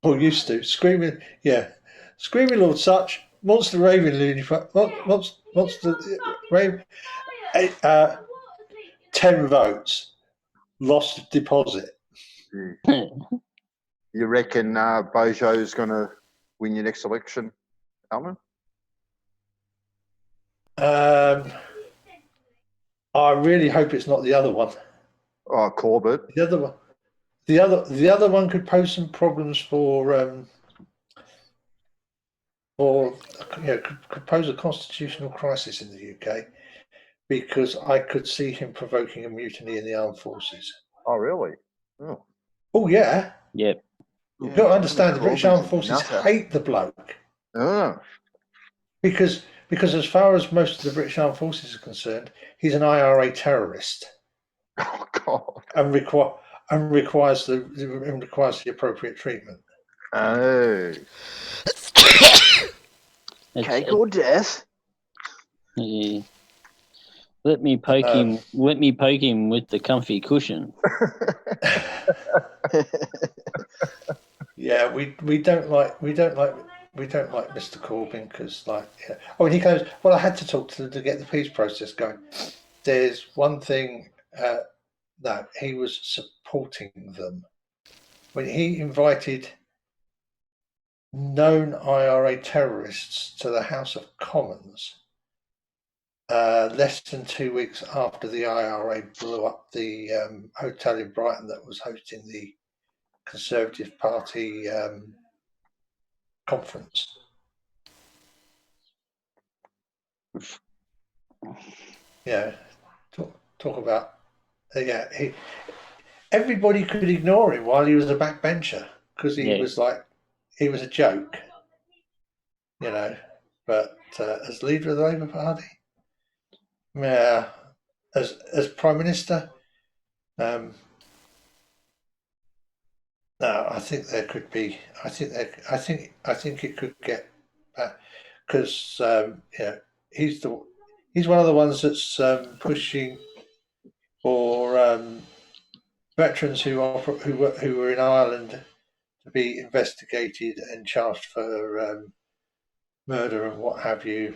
Or used to. Screaming Lord Such, Monster Raven Looney, Monster Raven, 10 votes, lost deposit. You reckon Bojo's going to win your next election, Alan? I really hope it's not the other one. Oh, Corbett. The other one. The other one could pose some problems could pose a constitutional crisis in the UK, because I could see him provoking a mutiny in the armed forces. Oh, really? Oh yeah. Yep. You've got to understand, the British Armed Forces hate the bloke. Oh. Because as far as most of the British Armed Forces are concerned, he's an IRA terrorist. Oh God. And requires the appropriate treatment. Oh. Cake or death? Yeah. Let me poke him. Let me poke him with the comfy cushion. Yeah, we don't like Mr. Corbyn because when he goes, well, I had to talk to them to get the peace process going. There's one thing that he was supporting them when he invited known IRA terrorists to the House of Commons. Less than 2 weeks after the IRA blew up the hotel in Brighton that was hosting the Conservative Party conference. Yeah, talk about everybody could ignore him while he was a backbencher because he was a joke, But as leader of the Labour Party, as Prime Minister, no, I think there could be. I think it could get back because he's one of the ones that's pushing for veterans who were in Ireland to be investigated and charged for murder and what have you,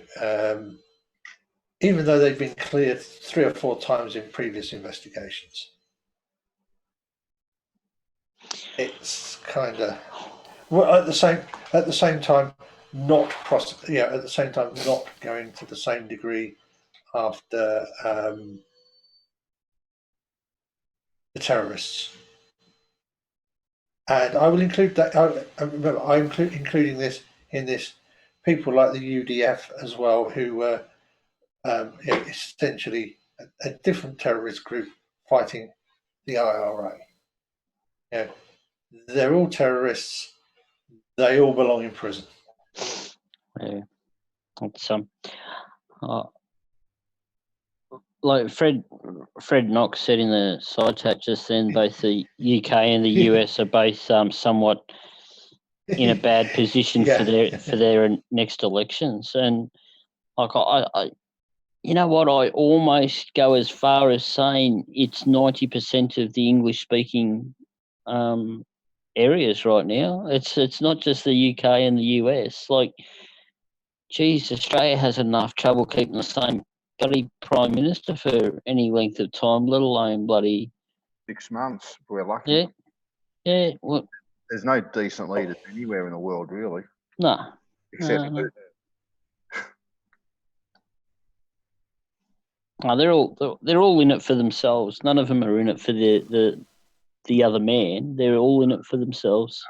even though they've been cleared 3 or 4 times in previous investigations. It's kind of at the same time not going to the same degree after the terrorists. And I will include that. Remember, I'm including this in this. People like the UDF as well, who were essentially a different terrorist group fighting the IRA. They're all terrorists. They all belong in prison. Yeah, it's like Fred Knox said in the side chat just then. Both the UK and the US are both somewhat in a bad position for their next elections, and like I you know what, I almost go as far as saying it's 90% of the English speaking areas right now. It's not just the UK and the US. Like, geez, Australia has enough trouble keeping the same bloody Prime Minister for any length of time, let alone bloody 6 months. We're lucky. Yeah. Well, there's no decent leaders anywhere in the world, really. No. Except they're all in it for themselves. None of them are in it for the other man. They're all in it for themselves.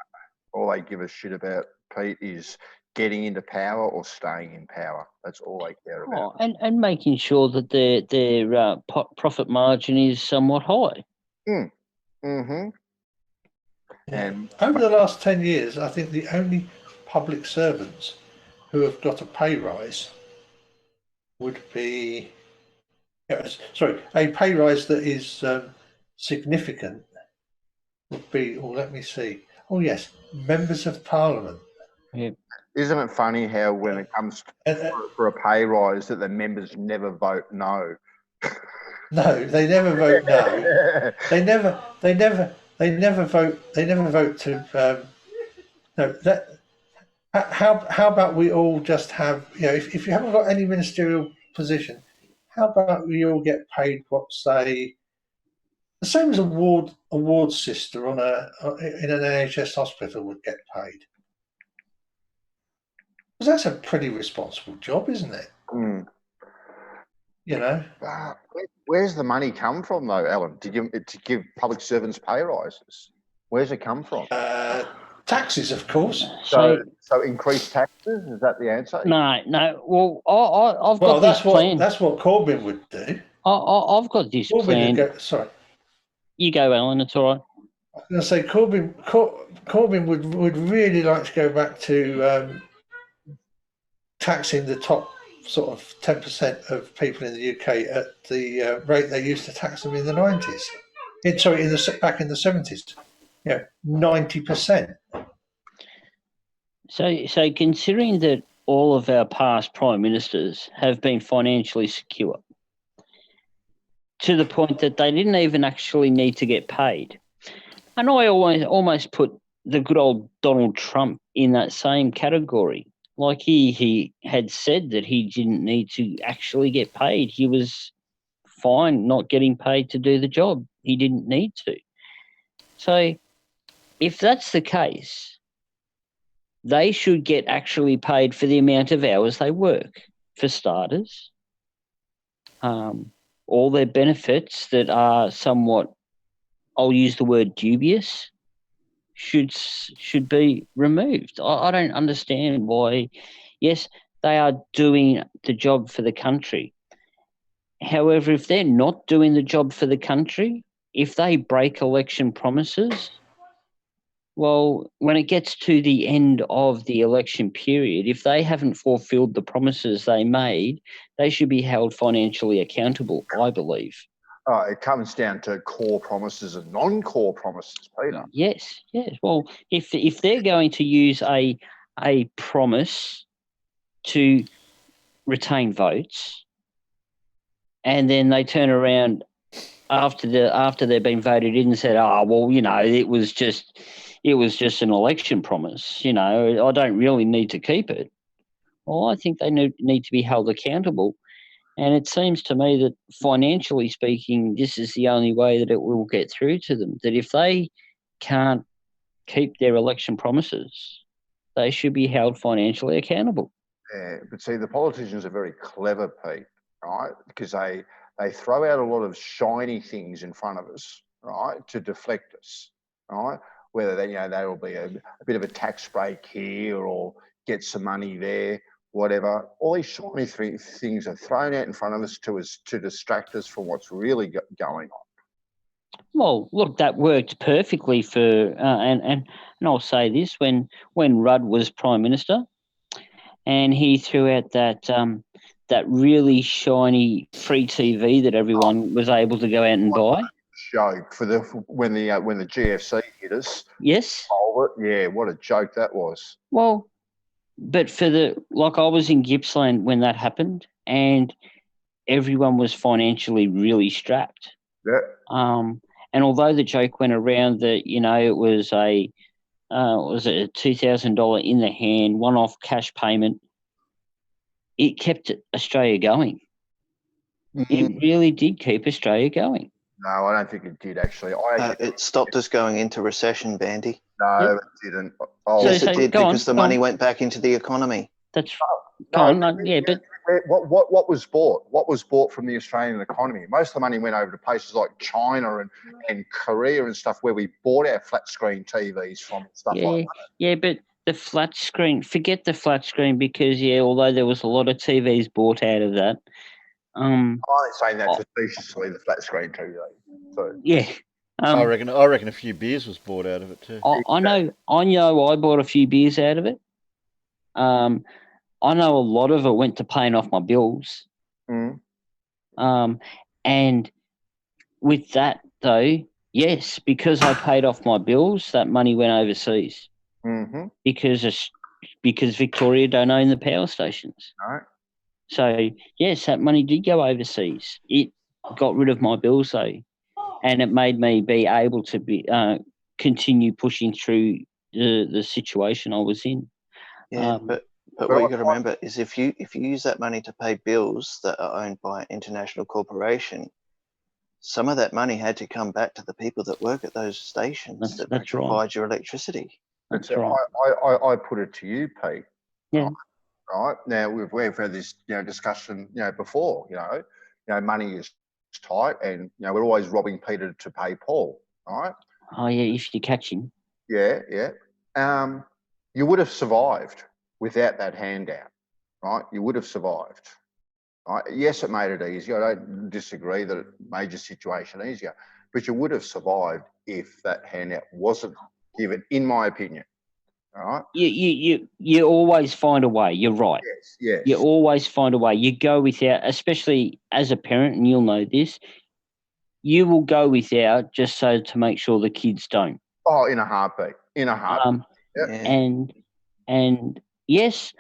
All they give a shit about, Pete, is getting into power or staying in power. That's all they care about. And making sure that their profit margin is somewhat high. Mm-hmm. And over the last 10 years, I think the only public servants who have got a pay rise would be, a pay rise that is significant would be, let me see. Oh, yes, members of Parliament. Yeah. Isn't it funny how when it comes for a pay rise that the members never vote no? No, they never vote no. They never vote. They never vote to. No, that. How about we all just have, if you haven't got any ministerial position, how about we all get paid what, say, the same as a ward sister in an NHS hospital would get paid? Because that's a pretty responsible job, isn't it? Mm. Uh, Where's the money come from, though, Alan, to give public servants pay rises? Where's it come from? Taxes, of course. So increased taxes, is that the answer? No. Well, I've got that's this plan. That's what Corbyn would do. I've got this Corbyn plan. Sorry. You go, Alan. It's all right. I was going to say Corbyn would really like to go back to taxing the top sort of 10% of people in the UK at the rate they used to tax them in the 90s. Back in the 70s. 90%. So considering that all of our past prime ministers have been financially secure to the point that they didn't even actually need to get paid, and I almost put the good old Donald Trump in that same category. Like he had said that he didn't need to actually get paid. He was fine not getting paid to do the job. He didn't need to. So if that's the case, they should get actually paid for the amount of hours they work, for starters. All their benefits that are somewhat, I'll use the word dubious, should be removed. I don't understand why. Yes, they are doing the job for the country. However, if they're not doing the job for the country, if they break election promises, well, when it gets to the end of the election period, if they haven't fulfilled the promises they made, they should be held financially accountable, I believe. It comes down to core promises and non-core promises, Peter. Yes. Well, if they're going to use a promise to retain votes, and then they turn around after they've been voted in and said, it was just an election promise. I don't really need to keep it. Well, I think they need to be held accountable. And it seems to me that financially speaking, this is the only way that it will get through to them, that if they can't keep their election promises, they should be held financially accountable. Yeah, but see, the politicians are very clever, Pete, right? Because they throw out a lot of shiny things in front of us, right, to deflect us, right? Whether there will be a bit of a tax break here or get some money there, whatever. All these shiny things are thrown out in front of us to distract us from what's really going on. Well, look, that worked perfectly for, and I'll say this, when Rudd was Prime Minister, and he threw out that really shiny free TV that everyone was able to go out and buy. Joke when the GFC hit us. Yes. Yeah, what a joke that was. Well, but I was in Gippsland when that happened, and everyone was financially really strapped. Yeah. And although the joke went around that it was a $2,000 in the hand one-off cash payment, it kept Australia going. It really did keep Australia going. No, I don't think it did actually. It stopped us going into recession, Bandy. No, it didn't. Yes, it did, because the money went back into the economy. That's but what was bought? What was bought from the Australian economy? Most of the money went over to places like China and Korea and stuff, where we bought our flat screen TVs from, stuff like that. Yeah, but the flat screen, forget the flat screen, because although there was a lot of TVs bought out of that. I'm saying that facetiously, the flat screen TV. So. Yeah. I reckon a few beers was bought out of it too. I know I bought a few beers out of it. I know a lot of it went to paying off my bills. Mm. And with that though, yes, because I paid off my bills, that money went overseas. Mm-hmm. Because Victoria don't own the power stations. No. So yes, that money did go overseas. It got rid of my bills though, and it made me be able to continue pushing through the situation I was in. Yeah, but what you got to remember is if you use that money to pay bills that are owned by an international corporation, some of that money had to come back to the people that work at those stations that that's right. provide your electricity. That's So right. I put it to you, Pete. Yeah. Right now we've had this discussion before. Money is tight, and we're always robbing Peter to pay Paul. Right? Oh yeah, if you catch him. Yeah. You would have survived without that handout, right? You would have survived. Right? Yes, it made it easier. I don't disagree that it made your situation easier, but you would have survived if that handout wasn't given, in my opinion. All right. You always find a way. You're right. Yes. You always find a way. You go without, especially as a parent, and you'll know this. You will go without just so to make sure the kids don't. Oh, in a heartbeat. And yes,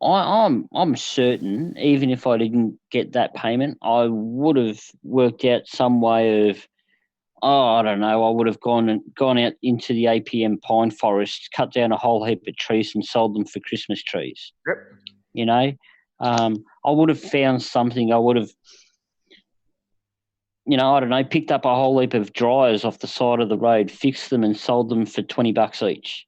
I'm certain. Even if I didn't get that payment, I would have worked out some way of. Oh, I don't know. I would have gone out into the APM pine forest, cut down a whole heap of trees, and sold them for Christmas trees. Yep. I would have found something. I would have, I don't know, picked up a whole heap of dryers off the side of the road, fixed them, and sold them for $20 each.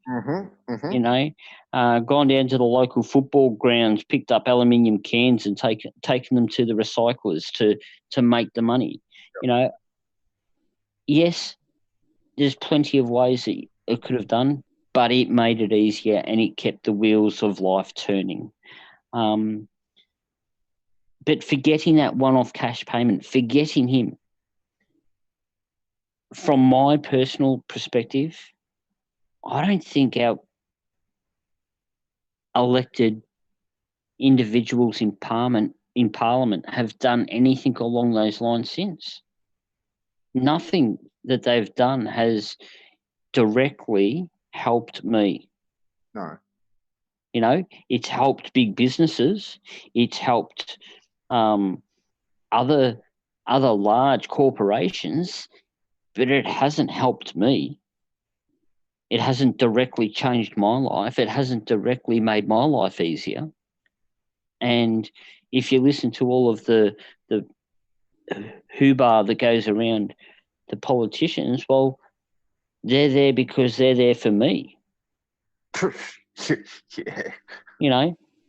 Gone down to the local football grounds, picked up aluminium cans, and taken them to the recyclers to make the money. Yes, there's plenty of ways that it could have done, but it made it easier and it kept the wheels of life turning. But forgetting that one-off cash payment, forgetting him, from my personal perspective, I don't think our elected individuals in Parliament have done anything along those lines since. Nothing that they've done has directly helped me. No. It's helped big businesses. It's helped other large corporations, but it hasn't helped me. It hasn't directly changed my life. It hasn't directly made my life easier. And if you listen to all of the hoo-bar that goes around the politicians, well, they're there because they're there for me. Yeah.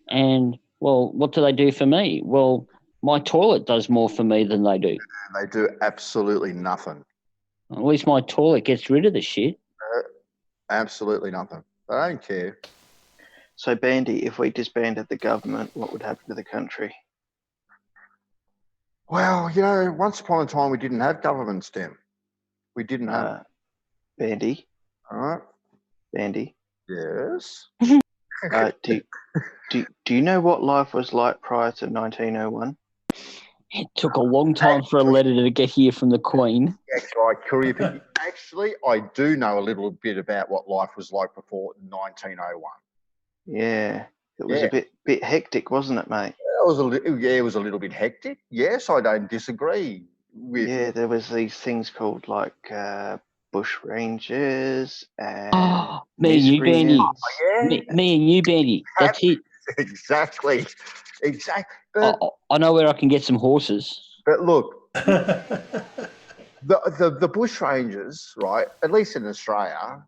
And, well, what do they do for me? Well, my toilet does more for me than they do. They do absolutely nothing. At least my toilet gets rid of the shit. Absolutely nothing. They don't care. So, Bandy, if we disbanded the government, what would happen to the country? Well, once upon a time we didn't have government, Tim. We didn't have. Bandy. All right. Bandy. Yes. Do you know what life was like prior to 1901? It took a long time for a letter to get here from the Queen. That's right, Courier. Actually, I do know a little bit about what life was like before 1901. Yeah, it was a bit hectic, wasn't it, mate? It was a little bit hectic. Yes, I don't disagree with. Yeah, there was these things called like bush rangers and me and you, Bandy. Yeah. Me and you, Bandy. That's it. Exactly. I know where I can get some horses. But look, the bush rangers, right? At least in Australia,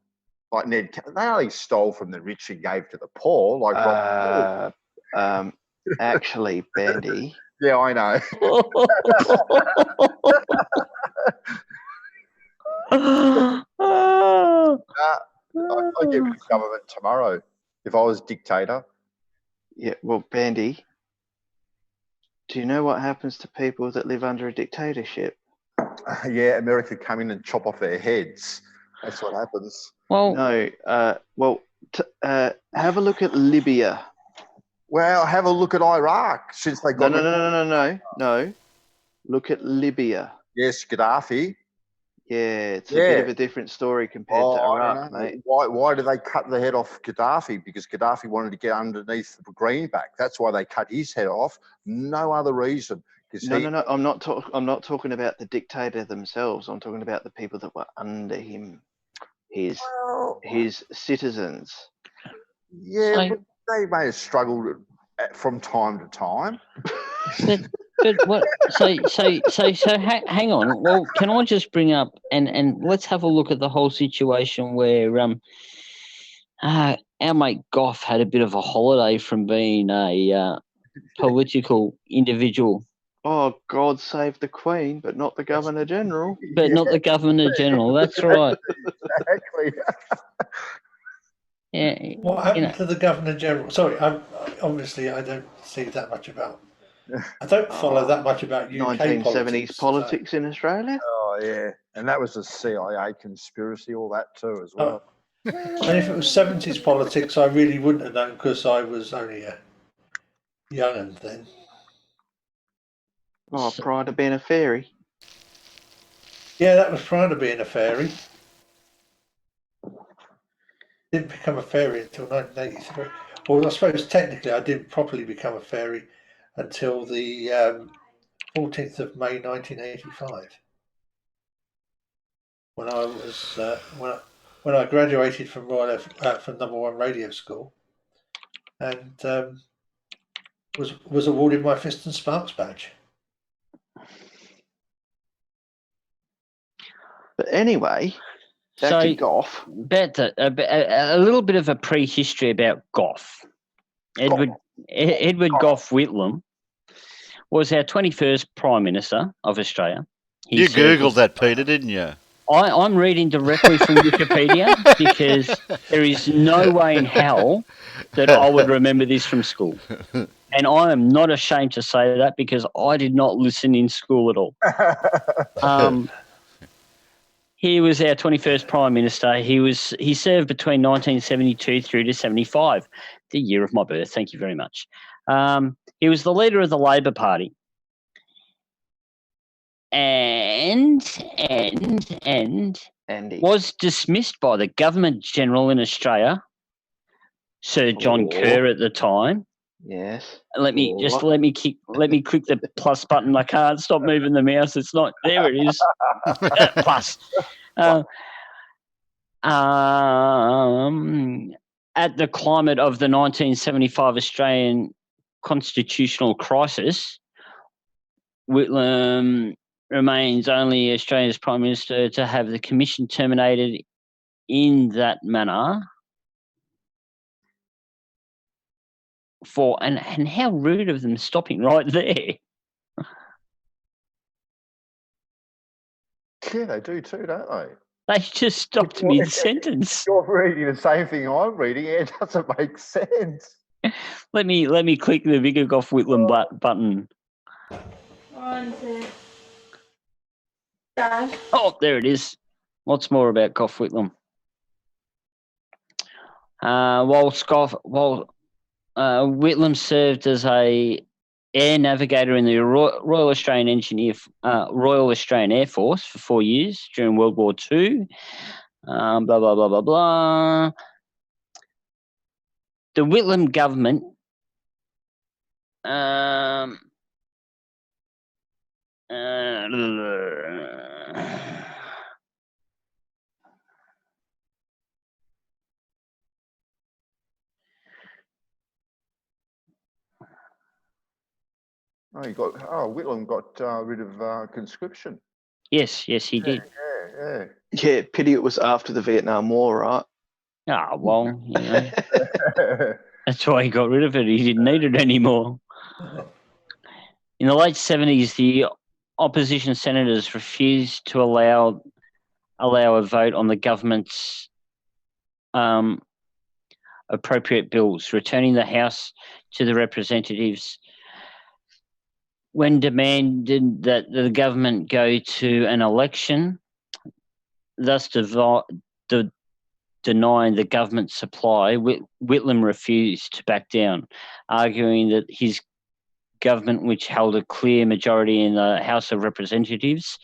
like Ned, they only stole from the rich and gave to the poor. Like actually, Bandy. Yeah, I know. I'd get rid of government tomorrow if I was dictator. Yeah, well, Bandy, do you know what happens to people that live under a dictatorship? Yeah, America come in and chop off their heads. That's what happens. Well, no. Have a look at Libya. Well, have a look at Iraq since they got. No. Look at Libya. Yes, Gaddafi. Yeah, it's a bit of a different story compared to Iraq, mate. Why did they cut the head off Gaddafi? Because Gaddafi wanted to get underneath the greenback. That's why they cut his head off. No other reason. No. I'm not talking about the dictator themselves. I'm talking about the people that were under him. his Well, his citizens. yeah, So- but they may have struggled from time to time. But what? So hang on. Well, can I just bring up and let's have a look at the whole situation where our mate Goff had a bit of a holiday from being a political individual, Oh, God save the Queen, but not the Governor General. but not the Governor General. That's right. Exactly. Yeah, What happened to the Governor General? Sorry, obviously I don't see that much about. I don't follow that much about UK 1970s politics. politics in Australia. Oh yeah, and that was a CIA conspiracy, all that too as well. And if it was 70s politics, I really wouldn't have known because I was only a young'un then. Oh, prior to being a fairy. Yeah, that was prior to being a fairy. Didn't become a fairy until 1983. Well, I suppose technically I didn't properly become a fairy until the 14th of May 1985, when I was when I graduated from from number one radio school, and was awarded my Fist and Sparks badge. But anyway, back to Goff. A little bit of a prehistory about Goff. Edward Goff Whitlam was our 21st Prime Minister of Australia. You Googled that, Peter, didn't you? I'm reading directly from Wikipedia because there is no way in hell that I would remember this from school. And I am not ashamed to say that because I did not listen in school at all. He was our 21st Prime Minister. He served between 1972 through to 75, the year of my birth. Thank you very much. He was the leader of the Labor Party. And was dismissed by the Government General in Australia, Sir John Kerr at the time. Yes. Let me click the plus button. I can't stop moving the mouse. It's not there. It is plus. At the climate of the 1975 Australian constitutional crisis, Whitlam remains only Australia's Prime Minister to have the commission terminated in that manner. And how rude of them stopping right there. Yeah, they do too, don't they? They just stopped mid-sentence. You're reading the same thing I'm reading. It doesn't make sense. Let me click the bigger Goff Whitlam button. Oh, there it is. Lots more about Goff Whitlam. Whitlam served as a air navigator in the Royal Australian Air Force for 4 years during World War II. Blah blah blah blah blah. The Whitlam government Whitlam got rid of conscription. Yes, he did. Yeah, pity it was after the Vietnam War, right? Ah, well, that's why he got rid of it. He didn't need it anymore. In the late 70s, the opposition senators refused to allow a vote on the government's appropriate bills, returning the House to the representatives. When demanded that the government go to an election, thus denying the government supply, Whitlam refused to back down, arguing that his government, which held a clear majority in the House of Representatives,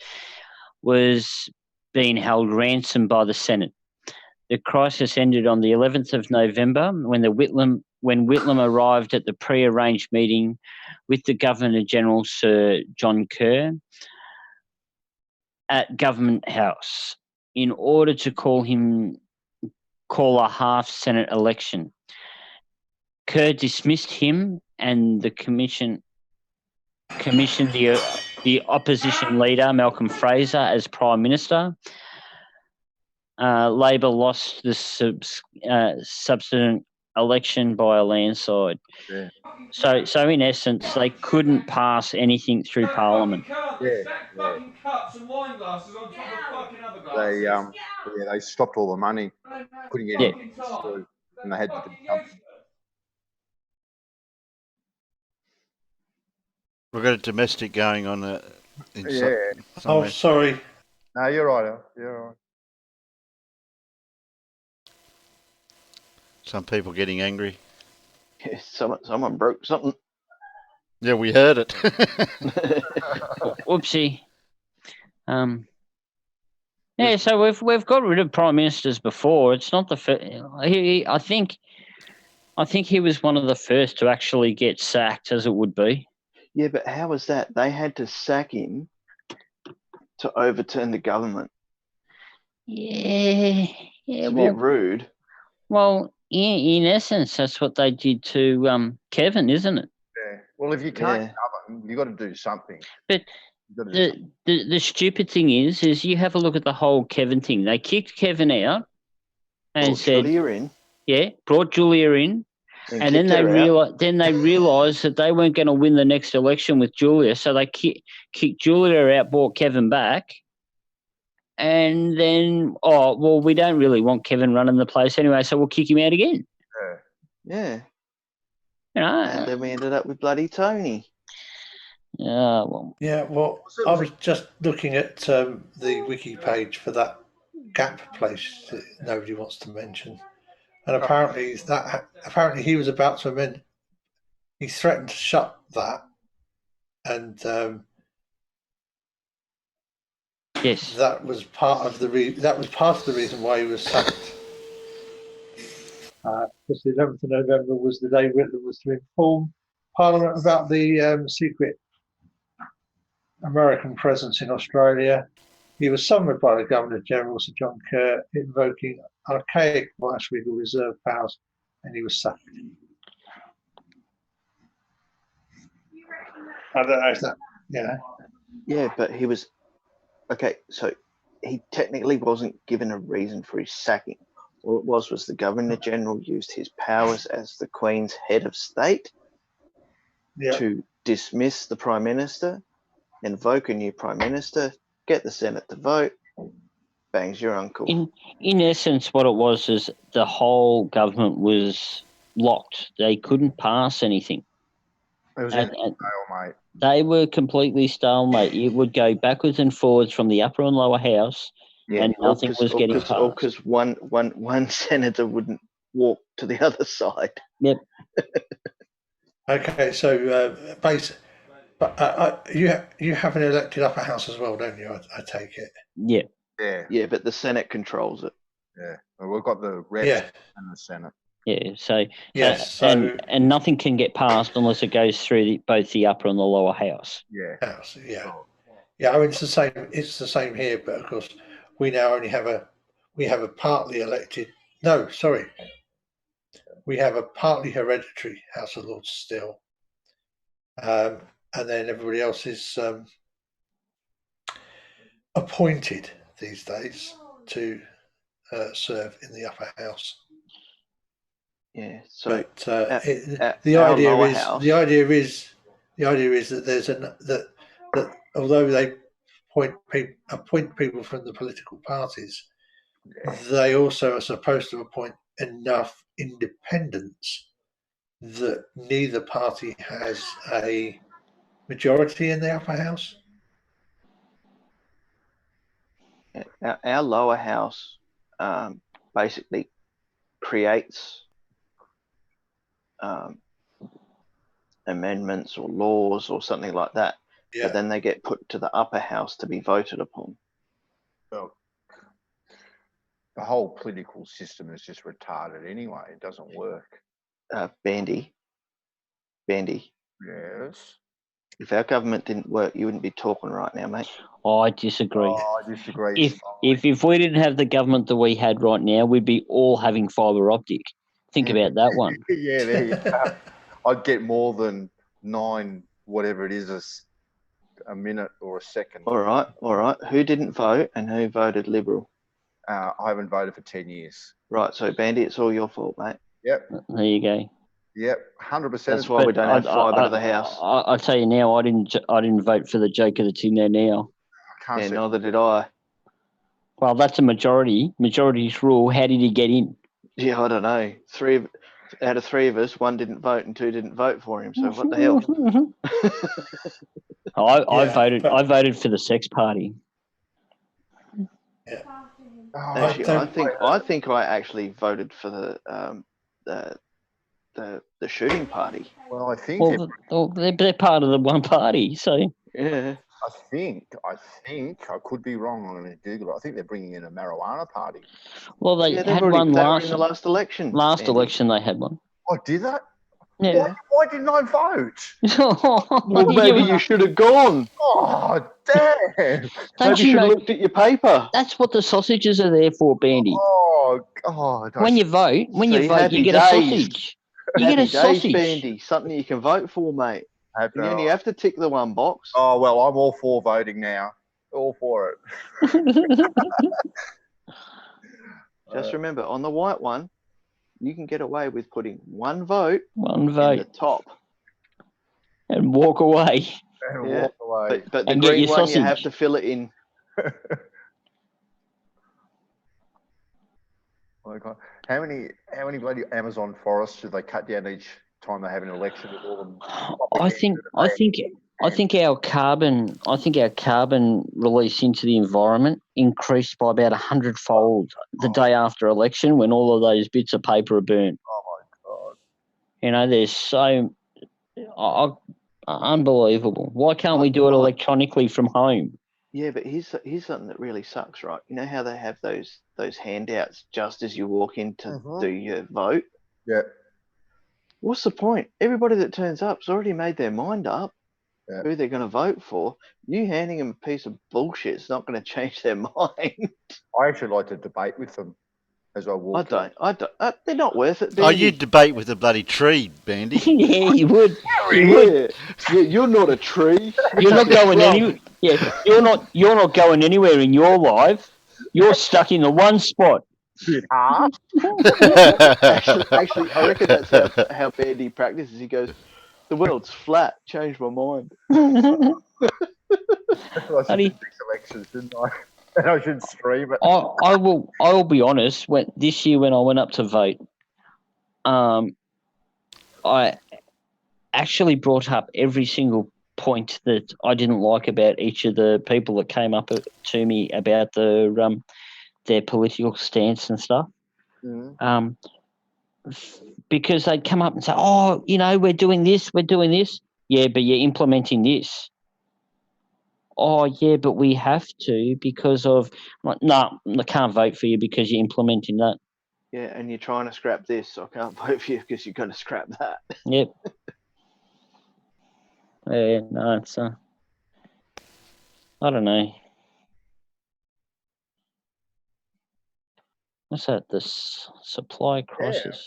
was being held ransom by the Senate. The crisis ended on the 11th of November when Whitlam arrived at the pre-arranged meeting with the Governor General, Sir John Kerr, at Government House. in order to call a half Senate election. Kerr dismissed him, and the commissioned the opposition leader, Malcolm Fraser, as Prime Minister. Labor lost the subsequent election by a landslide. Yeah. So in essence, they couldn't pass anything through Parliament. Yeah. Fucking cups and wine glasses on top of fucking other They glasses. they stopped all the money putting Yeah. anything through, and they had to do something. We've got a domestic going on in Yeah. Oh, somewhere. sorry. No, you're right. Al. You're right. Some people getting angry. Yeah, someone broke something. Yeah, we heard it. Whoopsie. Yeah, so we've got rid of prime ministers before. It's not the first. I think he was one of the first to actually get sacked, as it would be. Yeah, but how was that? They had to sack him to overturn the government. Yeah, It's a bit rude. Well, in essence, that's what they did to Kevin, isn't it? Yeah. Well, if you can't govern, you got to do something. But the stupid thing is you have a look at the whole Kevin thing. They kicked Kevin out and Brought said, Julia in. Yeah, brought Julia in, and then kicked they her out. realized that they weren't going to win the next election with Julia, so they kicked Julia out, brought Kevin back, and then we don't really want Kevin running the place anyway, so we'll kick him out again. Yeah. You know, And then we ended up with bloody Tony. Yeah, well. Yeah, well, I was just looking at the wiki page for that Gap place that nobody wants to mention, and apparently he was about to amend. He threatened to shut that, and yes, that was part of the reason why he was sacked. Because the 11th of November was the day Whitlam was to inform Parliament about the secret American presence in Australia. He was summoned by the Governor General, Sir John Kerr, invoking archaic vice-regal reserve powers, and he was sacked. I don't know if that, Yeah, but he was okay. So he technically wasn't given a reason for his sacking. All it was the Governor General used his powers as the Queen's head of state to dismiss the Prime Minister, invoke a new Prime Minister, get the Senate to vote. Bang's your uncle. In essence, what it was is the whole government was locked. They couldn't pass anything. It was in stalemate. They were completely stalemate. It would go backwards and forwards from the upper and lower house, and nothing was getting passed. Because one senator wouldn't walk to the other side. Yep. Okay, so you have an elected upper house as well, don't you? I take it. Yeah. Yeah, but the Senate controls it. Yeah, well, we've got the reps and the Senate. Yeah, so yes, and nothing can get passed unless it goes through both the upper and the lower house. Yeah, house. Yeah. I mean, it's the same. It's the same here, but of course, we now only have a partly elected. No, sorry, we have a partly hereditary House of Lords still, and then everybody else is appointed these days to serve in the upper house. Yeah. So but the idea is that there's that although they appoint people from the political parties, they also are supposed to appoint enough independents that neither party has a majority in the upper house. Our lower house basically creates amendments or laws or something like that, but then they get put to the upper house to be voted upon. Well, the whole political system is just retarded anyway. It doesn't work. Bandy. Yes. If our government didn't work, you wouldn't be talking right now, mate. I disagree. Oh, I disagree. If we didn't have the government that we had right now, we'd be all having fibre optic. Think about that one. Yeah, there you go. I'd get more than 9, whatever it is, a minute or a second. All right. Who didn't vote and who voted Liberal? I haven't voted for 10 years. Right, so Bandy, it's all your fault, mate. Yep. There you go. Yep, 100%. That's why we don't have fibre to the house. I tell you now, I didn't vote for the joker that's in there now. Yeah, neither did I. Well, that's a majority. Majority's rule. How did he get in? Yeah, I don't know. Out of 3 of us, 1 didn't vote and 2 didn't vote for him. So what the hell? I voted for the sex party. Yeah. Actually, I think I actually voted for the shooting party. Well, I think. Well, they're part of the one party, so. Yeah. I think I could be wrong. I'm going to Google it. I think they're bringing in a marijuana party. Well, they had one in last the last election. Last Andy. election, they had one. Oh, did that? Yeah. Why didn't I vote? Well, maybe you should have gone. Oh, damn! Maybe you should have looked at your paper. That's what the sausages are there for, Bandy. Oh God! When you vote, you get a sausage. You get a sausage. Bandy, something you can vote for, mate. You only have to tick the one box. Oh well, I'm all for voting now. All for it. Just remember, on the white one, you can get away with putting one vote in the top. And walk away. Walk away. But the And green get your one, sausage. you have to fill it in. Oh, God. How many bloody Amazon forests do they cut down each time they have an election with all them? I think our carbon release into the environment increased by about 100-fold the day after election when all of those bits of paper are burnt. Oh my God! You know, there's so unbelievable. Why can't we do it electronically from home? Yeah, but here's something that really sucks, right? You know how they have those handouts just as you walk in to do your vote? Yeah. What's the point? Everybody that turns up's already made their mind up who they're going to vote for. You handing them a piece of bullshit is not going to change their mind. I actually like to debate with them as I walk. I don't. They're not worth it. Oh, you'd debate with a bloody tree, Bandy. Yeah, you would. Yeah, you're not a tree. You're not going anywhere. Yeah, you're not going anywhere in your life. You're stuck in the one spot. Actually, I reckon that's how Bandy practices. He goes, "The world's flat. Change my mind." That's what I should do next elections, didn't I? And I should stream it. I will be honest. This year when I went up to vote, I actually brought up every single point that I didn't like about each of the people that came up to me about their political stance and stuff. Mm-hmm. Because they'd come up and say, "Oh, you know, we're doing this. Yeah, but you're implementing this. Oh, yeah, but we have to because of, no, I can't vote for you because you're implementing that. Yeah, and you're trying to scrap this, so I can't vote for you because you're going to scrap that. Yep. Yeah, no, it's, I don't know. What's that? This supply crisis?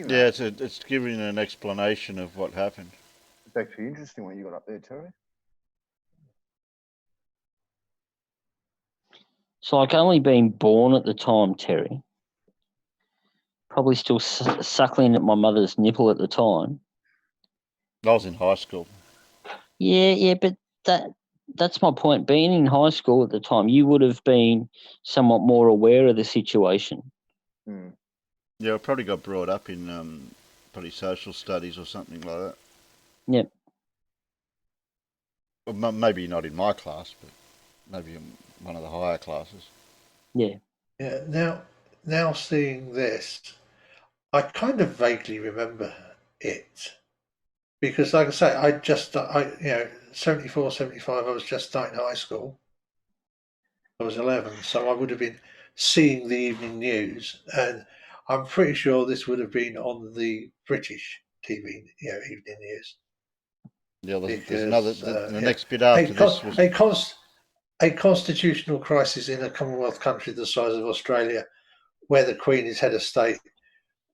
Yeah, it's giving an explanation of what happened. It's actually interesting what you got up there, Terry. So, like, only being born at the time, Terry, probably still suckling at my mother's nipple at the time. I was in high school. Yeah, but that's my point. Being in high school at the time, you would have been somewhat more aware of the situation. Yeah, I probably got brought up in probably social studies or something like that. Yep. Well, maybe not in my class, but maybe in one of the higher classes. Yeah. Yeah. Now seeing this, I kind of vaguely remember it because, like I say, 74, 75, I was just starting high school. I was 11, so I would have been seeing the evening news, and I'm pretty sure this would have been on the British TV, evening news. Yeah, there's because another. The yeah, next bit after this was a constitutional crisis in a Commonwealth country the size of Australia, where the Queen is head of state,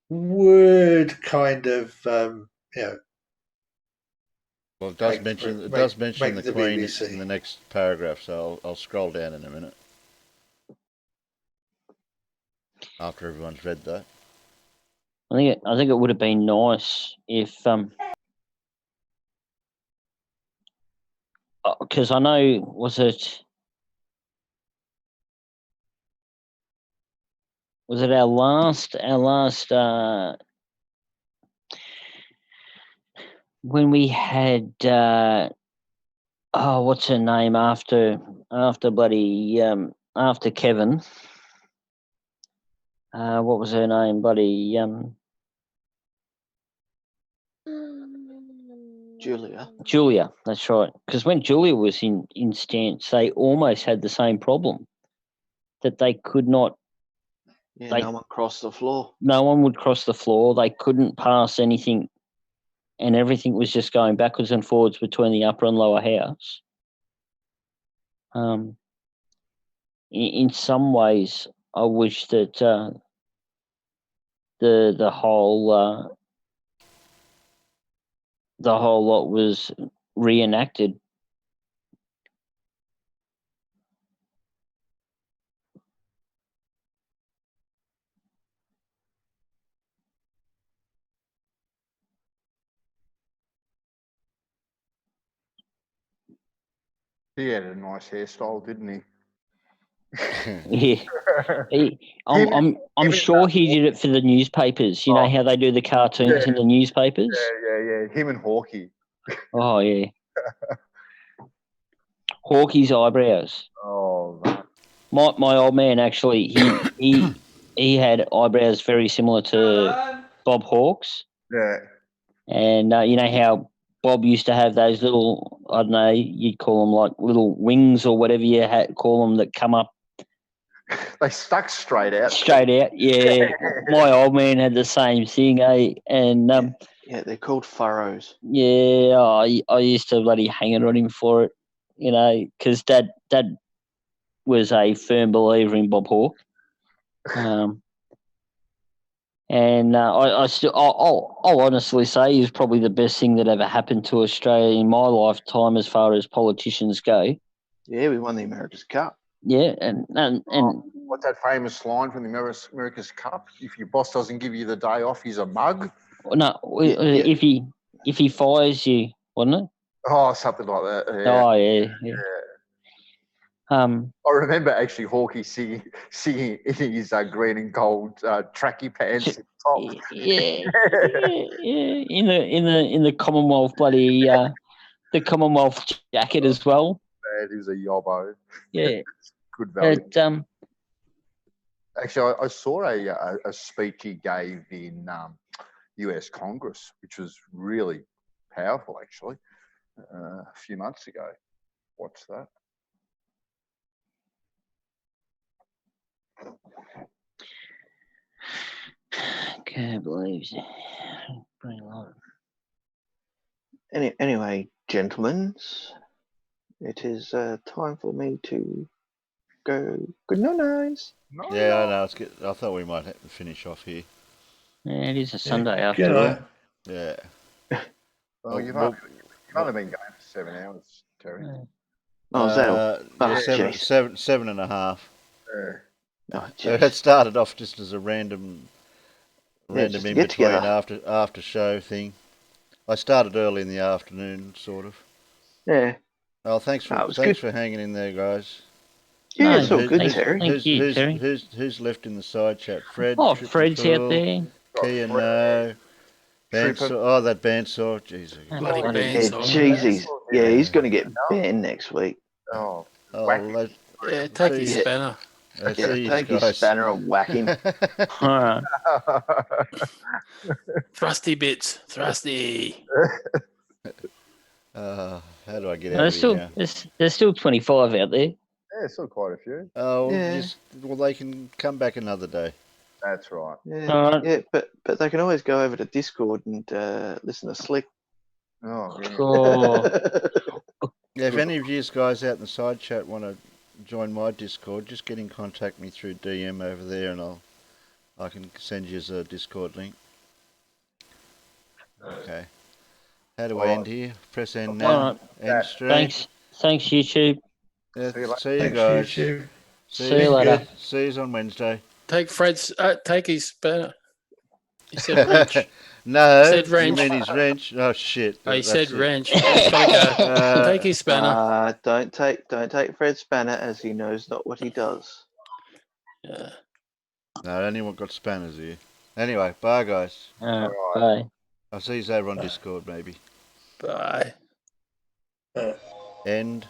would kind of well, it does mention the the Queen BBC. in the next paragraph, so I'll scroll down in a minute after everyone's read that. I think it would have been nice if because I know was it our last when we had what's her name after bloody after Kevin, what was her name, bloody Julia, that's right. Because when Julia was in stance, they almost had the same problem, that they could not. Yeah, no one crossed the floor. No one would cross the floor. They couldn't pass anything, and everything was just going backwards and forwards between the upper and lower house. In some ways, I wish that the whole lot was reenacted. He had a nice hairstyle, didn't he? Yeah, I'm sure he did it for the newspapers. You know how they do the cartoons in the newspapers. Yeah. Him and Hawkeye. Oh yeah, Hawkeye's eyebrows. Oh, man. My old man actually he had eyebrows very similar to Bob Hawke's. Yeah. And you know how Bob used to have those little, I don't know, you'd call them like little wings or whatever you call them, that come up. They stuck straight out. Straight out, yeah. My old man had the same thing, eh? And yeah, they're called furrows. yeah, I used to bloody hang it on him for it, you know, because Dad was a firm believer in Bob Hawke. And I'll honestly say he's probably the best thing that ever happened to Australia in my lifetime as far as politicians go. Yeah, we won the America's Cup. Yeah, and what's that famous line from the America's Cup? If your boss doesn't give you the day off, he's a mug. No, if he fires you, wasn't it? Oh, something like that. Yeah. Oh yeah. I remember actually Hawkeye singing in his green and gold tracky pants at top. Yeah. In the Commonwealth bloody the Commonwealth jacket as well. Man, he was a yobbo. Yeah. Good value. But, actually, I saw a speech he gave in US Congress, which was really powerful, actually, a few months ago. Watch that. Can't believe it. Anyway, gentlemen, it is time for me to go. Good night. Yeah, I know. It's good. I thought we might have to finish off here. Yeah, it is a Sunday after all. Yeah. Well, you've only been going for 7 hours, Terry. Seven and a half. Oh, it started off just as a random just in to get between together. after show thing. I started early in the afternoon, sort of. Yeah. Oh, thanks for hanging in there, guys. Yeah, it's all good, Terry. Thank you, Terry. Who's left in the side chat? Fred. Oh, Fred's out there. Kia No. Bandsaw. Oh, that Bandsaw. Jeez. He's going to get banned next week. Oh, yeah, take his spanner. Take his spanner and whack him. Thrusty bits, thrusty. How do I get out of here now? There's still 25 out there. Yeah, still quite a few. Oh, well, they can come back another day. That's right. Yeah, but they can always go over to Discord and listen to Slick. Oh, yeah. Oh, Yeah, if any of you guys out in the side chat want to join my Discord, just get in contact me through DM over there, and I can send you a Discord link. Okay. How do I end here? Press end now. all right. End stream. Thanks, YouTube. Yeah, See you later. see you Thanks, guys. YouTube. See you later. See you on Wednesday. Take Fred's. Take his spanner. He said wrench. No, He said you wrench. mean his wrench? Oh shit! Oh, he That's said it. wrench. He's got to go. Take his spanner. Don't take Fred's spanner, as he knows not what he does. Yeah. No, anyone got spanners here. Anyway, bye guys. All right. Bye. I'll see you over on Discord maybe. Bye. End.